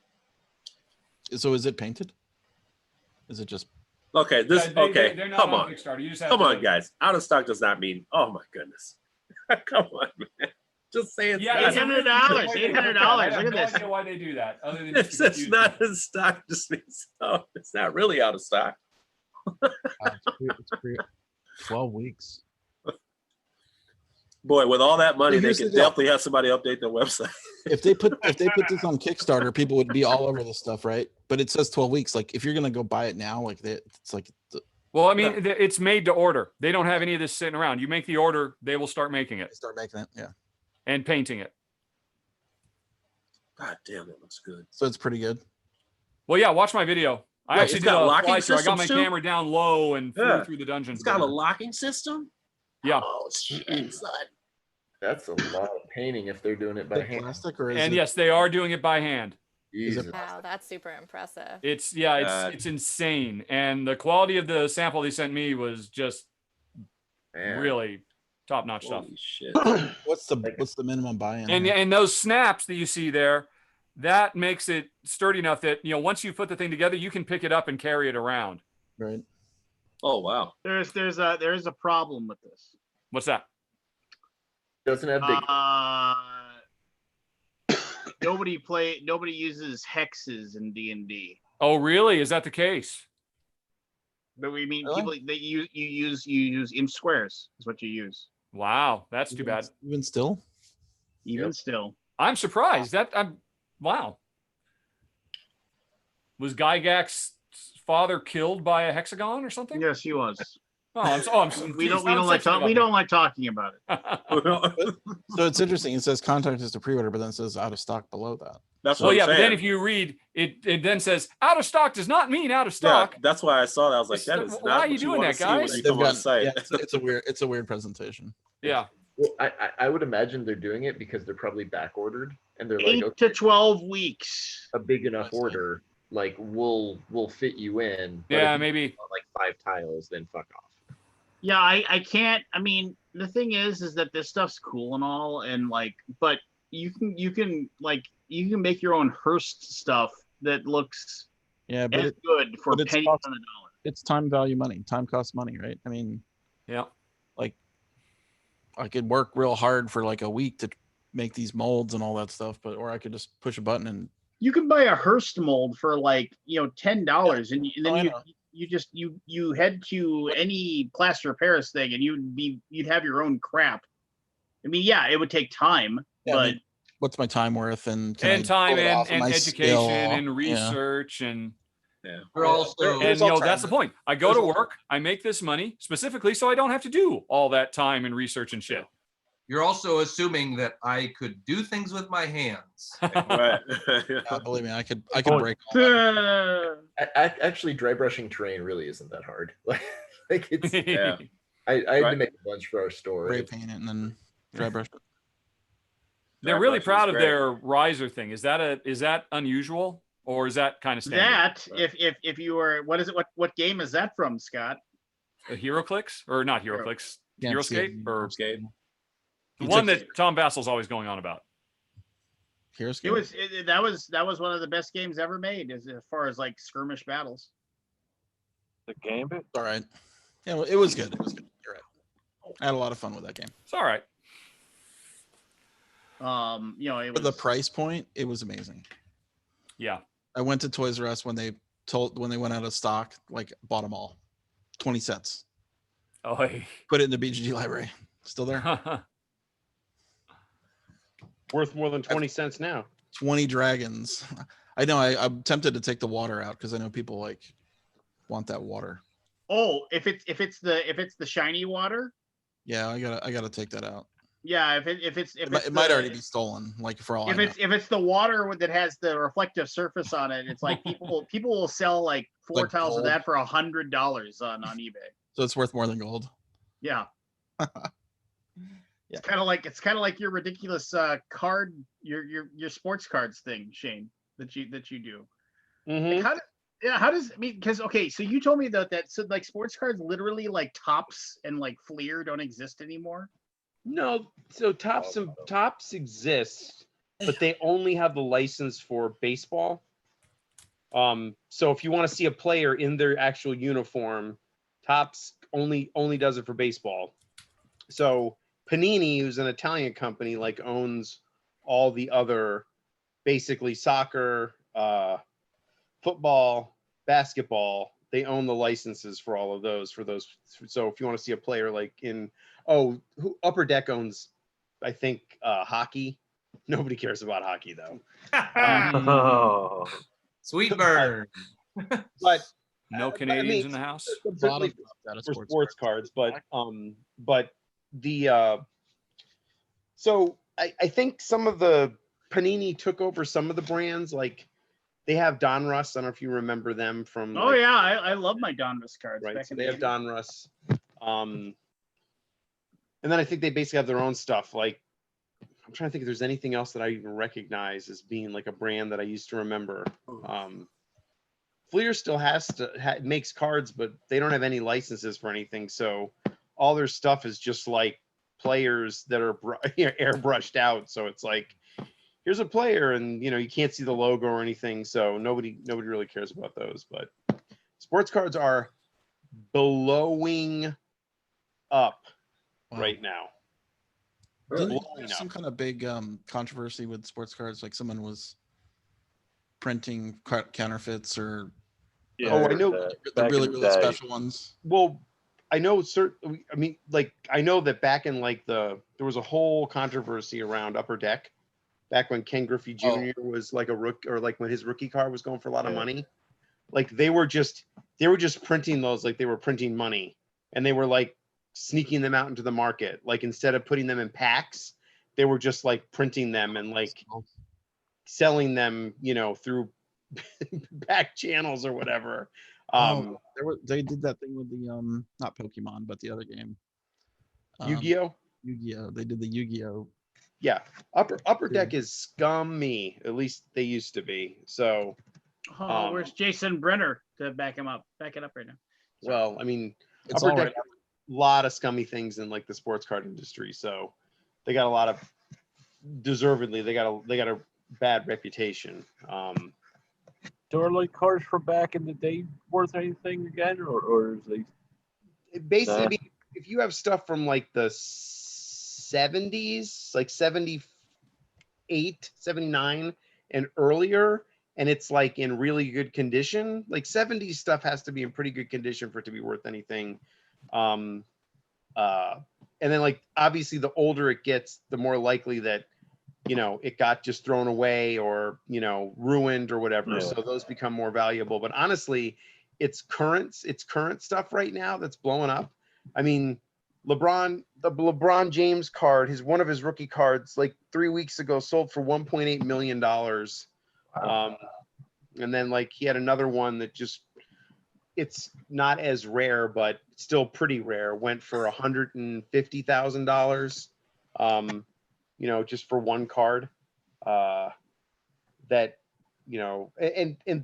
S6: So is it painted? Is it just?
S11: Okay,
S10: They're not
S11: come
S10: on
S11: on.
S10: Kickstarter. You just have
S11: Come
S10: to-
S11: on, guys. Out of stock does not mean, oh my goodness. Come on, man. Just say it's
S10: Yeah,
S11: not.
S10: it's
S1: $800.
S10: $800.
S1: $800.
S10: I have
S1: Look at
S10: no
S1: this.
S10: idea why they do that. Other than
S11: If it's not in stock, just means, oh, it's not really out of stock.
S6: It's 12 weeks.
S11: Boy, with all that money, they
S6: Here's the
S11: could
S6: deal.
S11: definitely have somebody update their website.
S6: If they put this on Kickstarter, people would be all over this stuff, right? But it says 12 weeks. Like if you're gonna go buy it now, like it's like
S10: Well, I mean, it's made to order. They don't have any of this sitting around. You make the order, they will start making it
S6: start making it. Yeah.
S10: and painting it.
S11: God damn, that looks good.
S6: So it's pretty good.
S10: Well, yeah, watch my video. I
S11: Wait,
S10: actually
S11: it's
S10: did
S11: got
S10: a
S11: locking
S10: fly-through. I got my
S11: systems too?
S10: camera down low and flew
S11: Yeah.
S10: through the dungeons.
S11: It's got a locking system?
S10: Yeah.
S11: Oh, shit, son.
S4: That's a lot of painting if they're doing it by
S6: Is it
S4: hand.
S6: plastic or is
S10: And
S6: it?
S10: yes, they are doing it by hand.
S4: Jesus.
S5: Wow, that's super impressive.
S10: It's insane. And the quality of the sample they sent me was just
S4: Man.
S10: really top-notch stuff.
S11: Holy shit.
S6: What's the minimum buy-in?
S10: And those snaps that you see there, that makes it sturdy enough that once you put the thing together, you can pick it up and carry it around.
S6: Right.
S11: Oh, wow.
S1: There's a problem with this.
S10: What's that?
S4: Doesn't have big.
S1: Nobody uses hexes in D&D.
S10: Oh, really? Is that the case?
S1: But we mean
S6: Really?
S1: people that you use inch squares is what you use.
S10: Wow, that's too bad.
S6: Even still.
S1: Even still.
S10: I'm surprised that I'm. Wow. Was Gygax's father killed by a hexagon or something?
S1: Yes, he was.
S10: Oh, I'm
S1: we don't like talking about it.
S6: So it's interesting. It says contact us to pre-order, but then it says out of stock below that.
S11: That's
S10: Well,
S11: what I'm
S10: yeah, but then
S11: saying.
S10: if you read it, it then says out of stock does not mean out of stock.
S11: Yeah, that's why I saw that. I was like,
S10: It's-
S11: that is
S10: why
S11: not
S10: are you
S11: what you
S10: doing
S11: want
S10: that,
S11: to see when
S10: guys?
S11: you come on the site.
S6: Yeah, it's a weird presentation.
S10: Yeah.
S4: Well, I would imagine they're doing it because they're probably back ordered and they're like,
S1: 8
S4: okay,
S1: to 12 weeks.
S4: a big enough order, like we'll fit you in. But
S10: Yeah,
S4: if you
S10: maybe.
S4: want, like 5 tiles, then fuck off.
S1: Yeah, I can't. I mean, the thing is that this stuff's cool and all, and like, but you can make your own Hearst stuff that looks
S6: Yeah, but
S1: as good for
S6: but it's
S1: pennies
S6: cost-
S1: on the dollar.
S6: It's time value money. Time costs money, right? I mean,
S10: Yeah.
S6: like I could work real hard for like a week to make these molds and all that stuff, or I could just push a button and
S1: You can buy a Hearst mold for like $10, and then you head to any plaster of Paris thing, and you'd have your own crap. I mean, yeah, it would take time,
S6: Yeah, I
S1: but
S6: mean, what's my time worth and
S10: time
S6: pull it off of
S10: and
S6: my
S10: education
S6: skill?
S10: and
S6: Yeah.
S10: research and
S3: We're also
S10: and that's the point. I go to work, I make this money specifically so I don't have to do all that time and research and shit.
S3: You're also assuming that I could do things with my hands.
S11: Right.
S6: Yeah, believe me, I could
S2: Point.
S6: break all that.
S4: Actually, dry brushing terrain really isn't that hard. Like it's.
S11: Yeah.
S4: I had to make a bunch for our store.
S6: Spray paint it and then dry brush it.
S10: They're really proud of their riser thing. Is that unusual or is that kind of standard?
S1: that if you were what game is that from, Scott?
S10: HeroClix or not HeroClix?
S6: Can't see it.
S10: HeroScape or
S11: Skate.
S10: the one that Tom Vassel's always going on about.
S6: Here's
S1: That was one of the best games ever made as far as like skirmish battles.
S2: The Gambit.
S6: all right. Yeah, well, it was good. It was good. You're right. I had a lot of fun with that game.
S10: It's all right.
S1: It
S6: For the
S1: was
S6: price point, it was amazing.
S10: Yeah.
S6: I went to Toys R Us when they went out of stock, like bought them all. 20 sets.
S10: Oh, hey.
S6: Put it in the BGG library. Still there.
S8: Worth more than 20 cents now.
S6: 20 dragons. I know I'm tempted to take the water out because I know people like want that water.
S1: Oh, if it's the shiny water.
S6: Yeah, I gotta take that out.
S1: Yeah,
S6: It might already be stolen. Like for all I know.
S1: if it's the water that has the reflective surface on it, it's like people will sell like 4
S6: Like
S1: tiles of
S6: gold.
S1: that for $100 on eBay.
S6: So it's worth more than gold.
S1: Yeah.
S6: Yeah.
S1: It's kind of like your ridiculous card, your sports cards thing, Shane, that you do.
S8: Mhm.
S1: Like, how does because okay, so you told me that so like sports cards literally like Tops and like Fleer don't exist anymore.
S8: No, so Tops exist, but they only have the license for baseball. So if you want to see a player in their actual uniform, Tops only does it for baseball. So Panini, who's an Italian company, like owns all the other, basically soccer, football, basketball. They own the licenses for all of those. So if you want to see a player like in Upper Deck owns, I think hockey. Nobody cares about hockey though.
S2: Oh,
S3: Sweet bird.
S8: But
S10: No Canadians in the house.
S8: certainly for sports cards, but the so I think some of the Panini took over some of the brands, like they have Donruss. I don't know if you remember them from.
S1: Oh yeah, I love my Donruss cards.
S8: Right,
S1: Back
S8: so
S1: in
S8: they
S1: the
S8: have
S1: 80s.
S8: Donruss. And then I think they basically have their own stuff. Like I'm trying to think if there's anything else that I even recognize as being like a brand that I used to remember. Fleer still makes cards, but they don't have any licenses for anything. So all their stuff is just like players that are airbrushed out. So it's like, here's a player, and you can't see the logo or anything. So nobody really cares about those. But sports cards are blowing up right now.
S6: Didn't
S8: Blowing
S6: there
S8: up.
S6: some kind of big controversy with sports cards? Like someone was printing counterfeits or
S2: Yeah,
S8: Oh, I know.
S6: The
S2: back
S6: really
S2: in the
S6: really
S2: day.
S6: special ones.
S8: Well, I know certain. I mean, like I know that back in like there was a whole controversy around Upper Deck, back when Ken Griffey Jr. was like a rook, or like when his rookie card was going for a lot of money. Like they were just printing those like they were printing money, and they were like sneaking them out into the market. Like instead of putting them in packs, they were just like printing them and like selling them, through back channels or whatever.
S6: They did that thing with the not Pokemon, but the other game.
S8: Yu-Gi-Oh.
S6: Yu-Gi-Oh. They did the Yu-Gi-Oh.
S8: Yeah, Upper Deck is scummy. At least they used to be. So,
S1: where's Jason Brenner to back it up right now?
S8: Well, I mean,
S6: It's
S8: Upper
S6: all
S8: Deck
S6: right.
S8: has a lot of scummy things in like the sports card industry. So, they got a lot of deservedly. They got a bad reputation.
S2: So are like cards from back in the day worth anything again, or is they
S8: Basically,
S2: Nah.
S8: I mean, if you have stuff from like the 70s, like 78, 79 and earlier, and it's like in really good condition, like 70s stuff has to be in pretty good condition for it to be worth anything. And then like obviously the older it gets, the more likely that it got just thrown away or ruined or whatever.
S2: Yeah.
S8: So those become more valuable. But honestly, it's current stuff right now that's blowing up. I mean, the LeBron James card, one of his rookie cards, like 3 weeks ago, sold for $1.8 million. And then like he had another one that it's not as rare, but still pretty rare, went for $150,000. Just for one card. And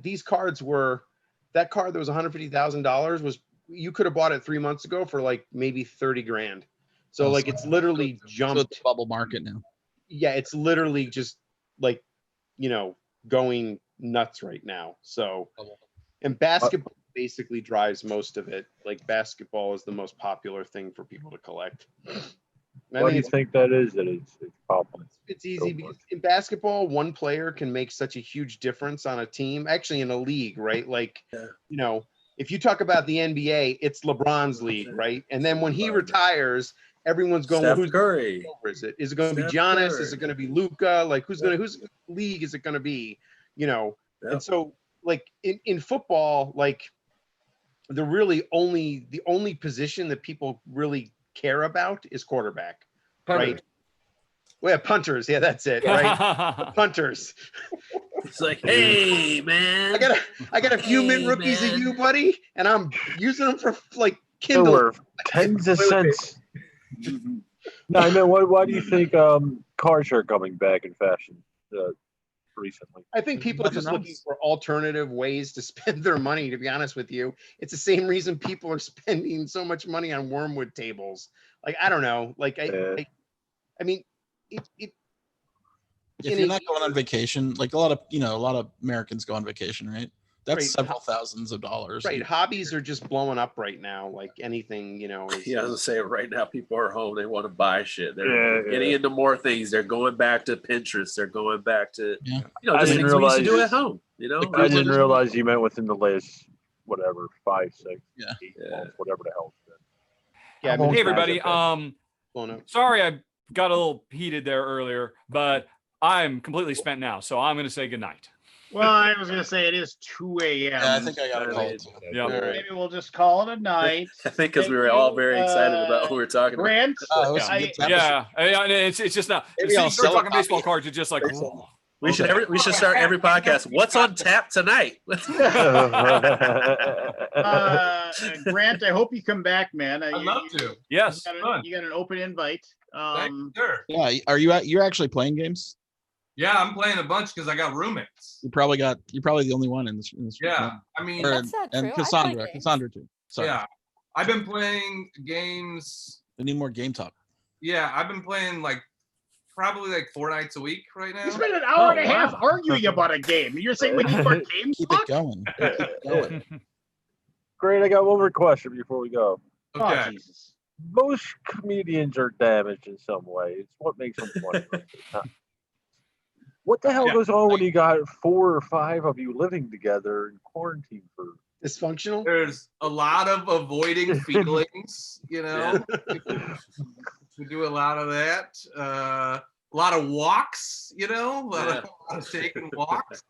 S8: these cards that card that was $150,000 was, you could have bought it 3 months ago for like maybe 30 grand. So like it's literally
S6: So it's
S8: jumped.
S6: a bubble market now.
S8: Yeah, it's literally just like going nuts right now. So, and basketball basically drives most of it. Like basketball is the most popular thing for people to collect.
S2: Why do you think that is? That it's popular.
S8: It's easy because in basketball, one player can make such a huge difference on a team, actually in a league, right? Like, if you talk about the NBA, it's LeBron's league, right? And then when he retires, everyone's going, well,
S11: Steph
S8: who's
S11: Curry.
S8: Is it going to be
S11: Steph
S8: Giannis?
S11: Curry.
S8: Is it going to be Luka? Like, whose league is it going to be?
S11: Yep.
S8: And so, like in football, like the only position that people really care about is quarterback, right? Well, yeah, punters. Yeah, that's it, right? Punters.
S11: It's like, hey, man.
S8: I got a few mint rookies of you, buddy, and I'm using them for like Kindle.
S2: Or tens of cents. No, I mean, why do you think cars are coming back in fashion recently?
S8: I think people are just looking for alternative ways to spend their money, to be honest with you. It's the same reason people are spending so much money on wormwood tables. Like, I don't know. Like, I mean, if
S6: you're not going on vacation, like a lot of Americans go on vacation, right? That's several thousands of dollars.
S8: Right. Hobbies are just blowing up right now. Like anything,
S11: Yeah, I was gonna say right now, people are home. They want to buy shit. They're getting into more things. They're going back to Pinterest. They're going back to just things we used to do at home.
S2: I didn't realize you meant within the last 5, 6, 8 months, whatever the hell.
S1: Yeah. Hey everybody. Sorry, I got a little heated there earlier, but I'm completely spent now, so I'm going to say goodnight.
S8: Well, I was going to say it is 2 a.m.
S6: Yeah, I think I got to call it.
S1: Yeah.
S8: Maybe we'll just call it a night.
S11: I think because we were all very excited about what we were talking
S8: Grant,
S11: about.
S1: It's just not.
S6: Maybe
S1: As
S6: I'll
S1: soon as you start
S6: sell a
S1: talking baseball
S6: copy.
S1: cards, it's just like.
S11: We should start every podcast. What's on tap tonight?
S8: Grant, I hope you come back, man.
S3: I'd love to.
S1: Yes.
S8: You got an open invite.
S3: Sure.
S6: Yeah, you're actually playing games?
S3: Yeah, I'm playing a bunch because I got roommates.
S6: You're probably the only one in this.
S3: Yeah, I mean,
S5: That's not
S6: and
S5: true.
S6: Cassandra too. Sorry.
S3: Yeah, I've been playing games.
S6: We need more game talk.
S3: Yeah, I've been playing probably 4 nights a week right now.
S8: You spent an hour and a half arguing about a game. You're saying we need more game
S6: Keep
S8: talk?
S6: it going. Keep it going.
S2: Great. I got one more question before we go.
S3: Okay.
S8: Oh, Jesus.
S2: Most comedians are damaged in some way. It's what makes them funny. What the hell goes on when you got 4 or 5 of you living together in quarantine for
S8: Dysfunctional.
S3: There's a lot of avoiding feelings, you know. We do a lot of that. A lot of walks, you know, a lot of taking walks.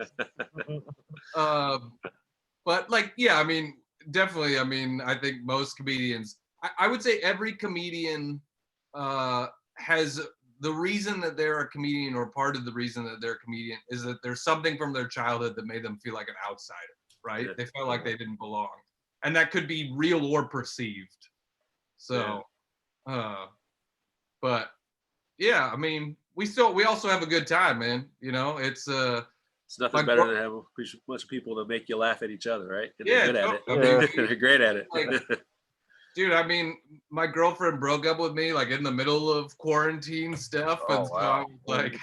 S3: But like, yeah, I mean, definitely. I mean, I think most comedians. I would say every comedian has the reason that they're a comedian, or part of the reason that they're a comedian, is that there's something from their childhood that made them feel like an outsider, right? They felt like they didn't belong, and that could be real or perceived. So, but yeah, I mean, we also have a good time, man. You know, it's
S11: nothing better than having a bunch of people that make you laugh at each other, right? And they're good at it.
S3: I mean,
S11: they're great at it.
S3: Dude, I mean, my girlfriend broke up with me like in the middle of quarantine stuff, and so I was like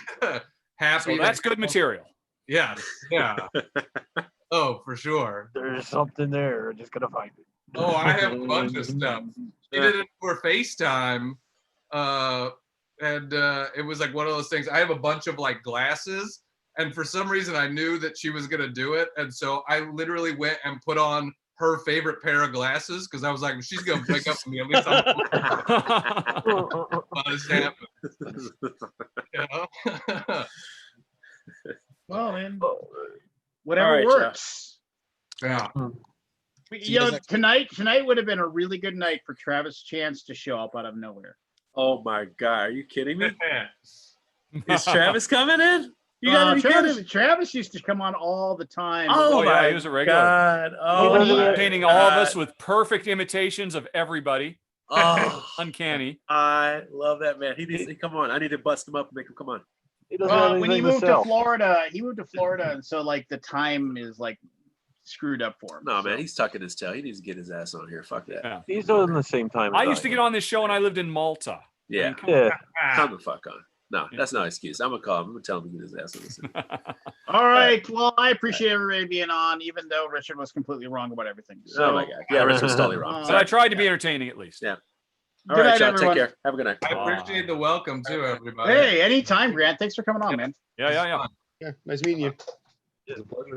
S3: happy.
S10: So that's good material.
S3: Yes, yeah. Oh, for sure.
S2: There's something there. Just gonna find it.
S3: Oh, I have a bunch of stuff. She did it for FaceTime, and it was like one of those things. I have a bunch of like glasses, and for some reason I knew that she was gonna do it, and so I literally went and put on her favorite pair of glasses, because I was like, she's gonna wake up with me, at least I'm this happens. You know?
S1: Well, man, whatever works.
S3: Yeah.
S1: You know, tonight would have been a really good night for Travis Chance to show up out of nowhere.
S11: Oh my God, are you kidding me? Is Travis coming in? You gotta be kidding.
S1: Travis used to come on all the time.
S10: Oh yeah, he was a regular.
S11: God. Oh,
S10: entertaining all of us with perfect imitations of everybody.
S11: Oh,
S10: uncanny.
S11: I love that man. He needs to come on. I need to bust him up and make him come on.
S1: When he moved to Florida, and so like the time is like screwed up for him.
S11: No, man, he's tucking his tail. He needs to get his ass on here. Fuck that.
S10: Yeah.
S2: He's on the same time.
S10: I used to get on this show when I lived in Malta.
S11: Yeah. Come the fuck on. No, that's no excuse. I'm gonna call him. I'm gonna tell him to get his ass on this.
S1: All right. Well, I appreciate everybody being on, even though Richard was completely wrong about everything. So,
S11: oh my God. Yeah, Richard was totally wrong.
S10: But I tried to be entertaining at least.
S11: Yeah. All right, y'all. Take care. Have a good night.
S3: I appreciate the welcome too, everybody.
S1: Hey, anytime, Grant. Thanks for coming on, man.
S10: Yeah.
S8: Yeah, nice meeting you.
S4: It's a pleasure.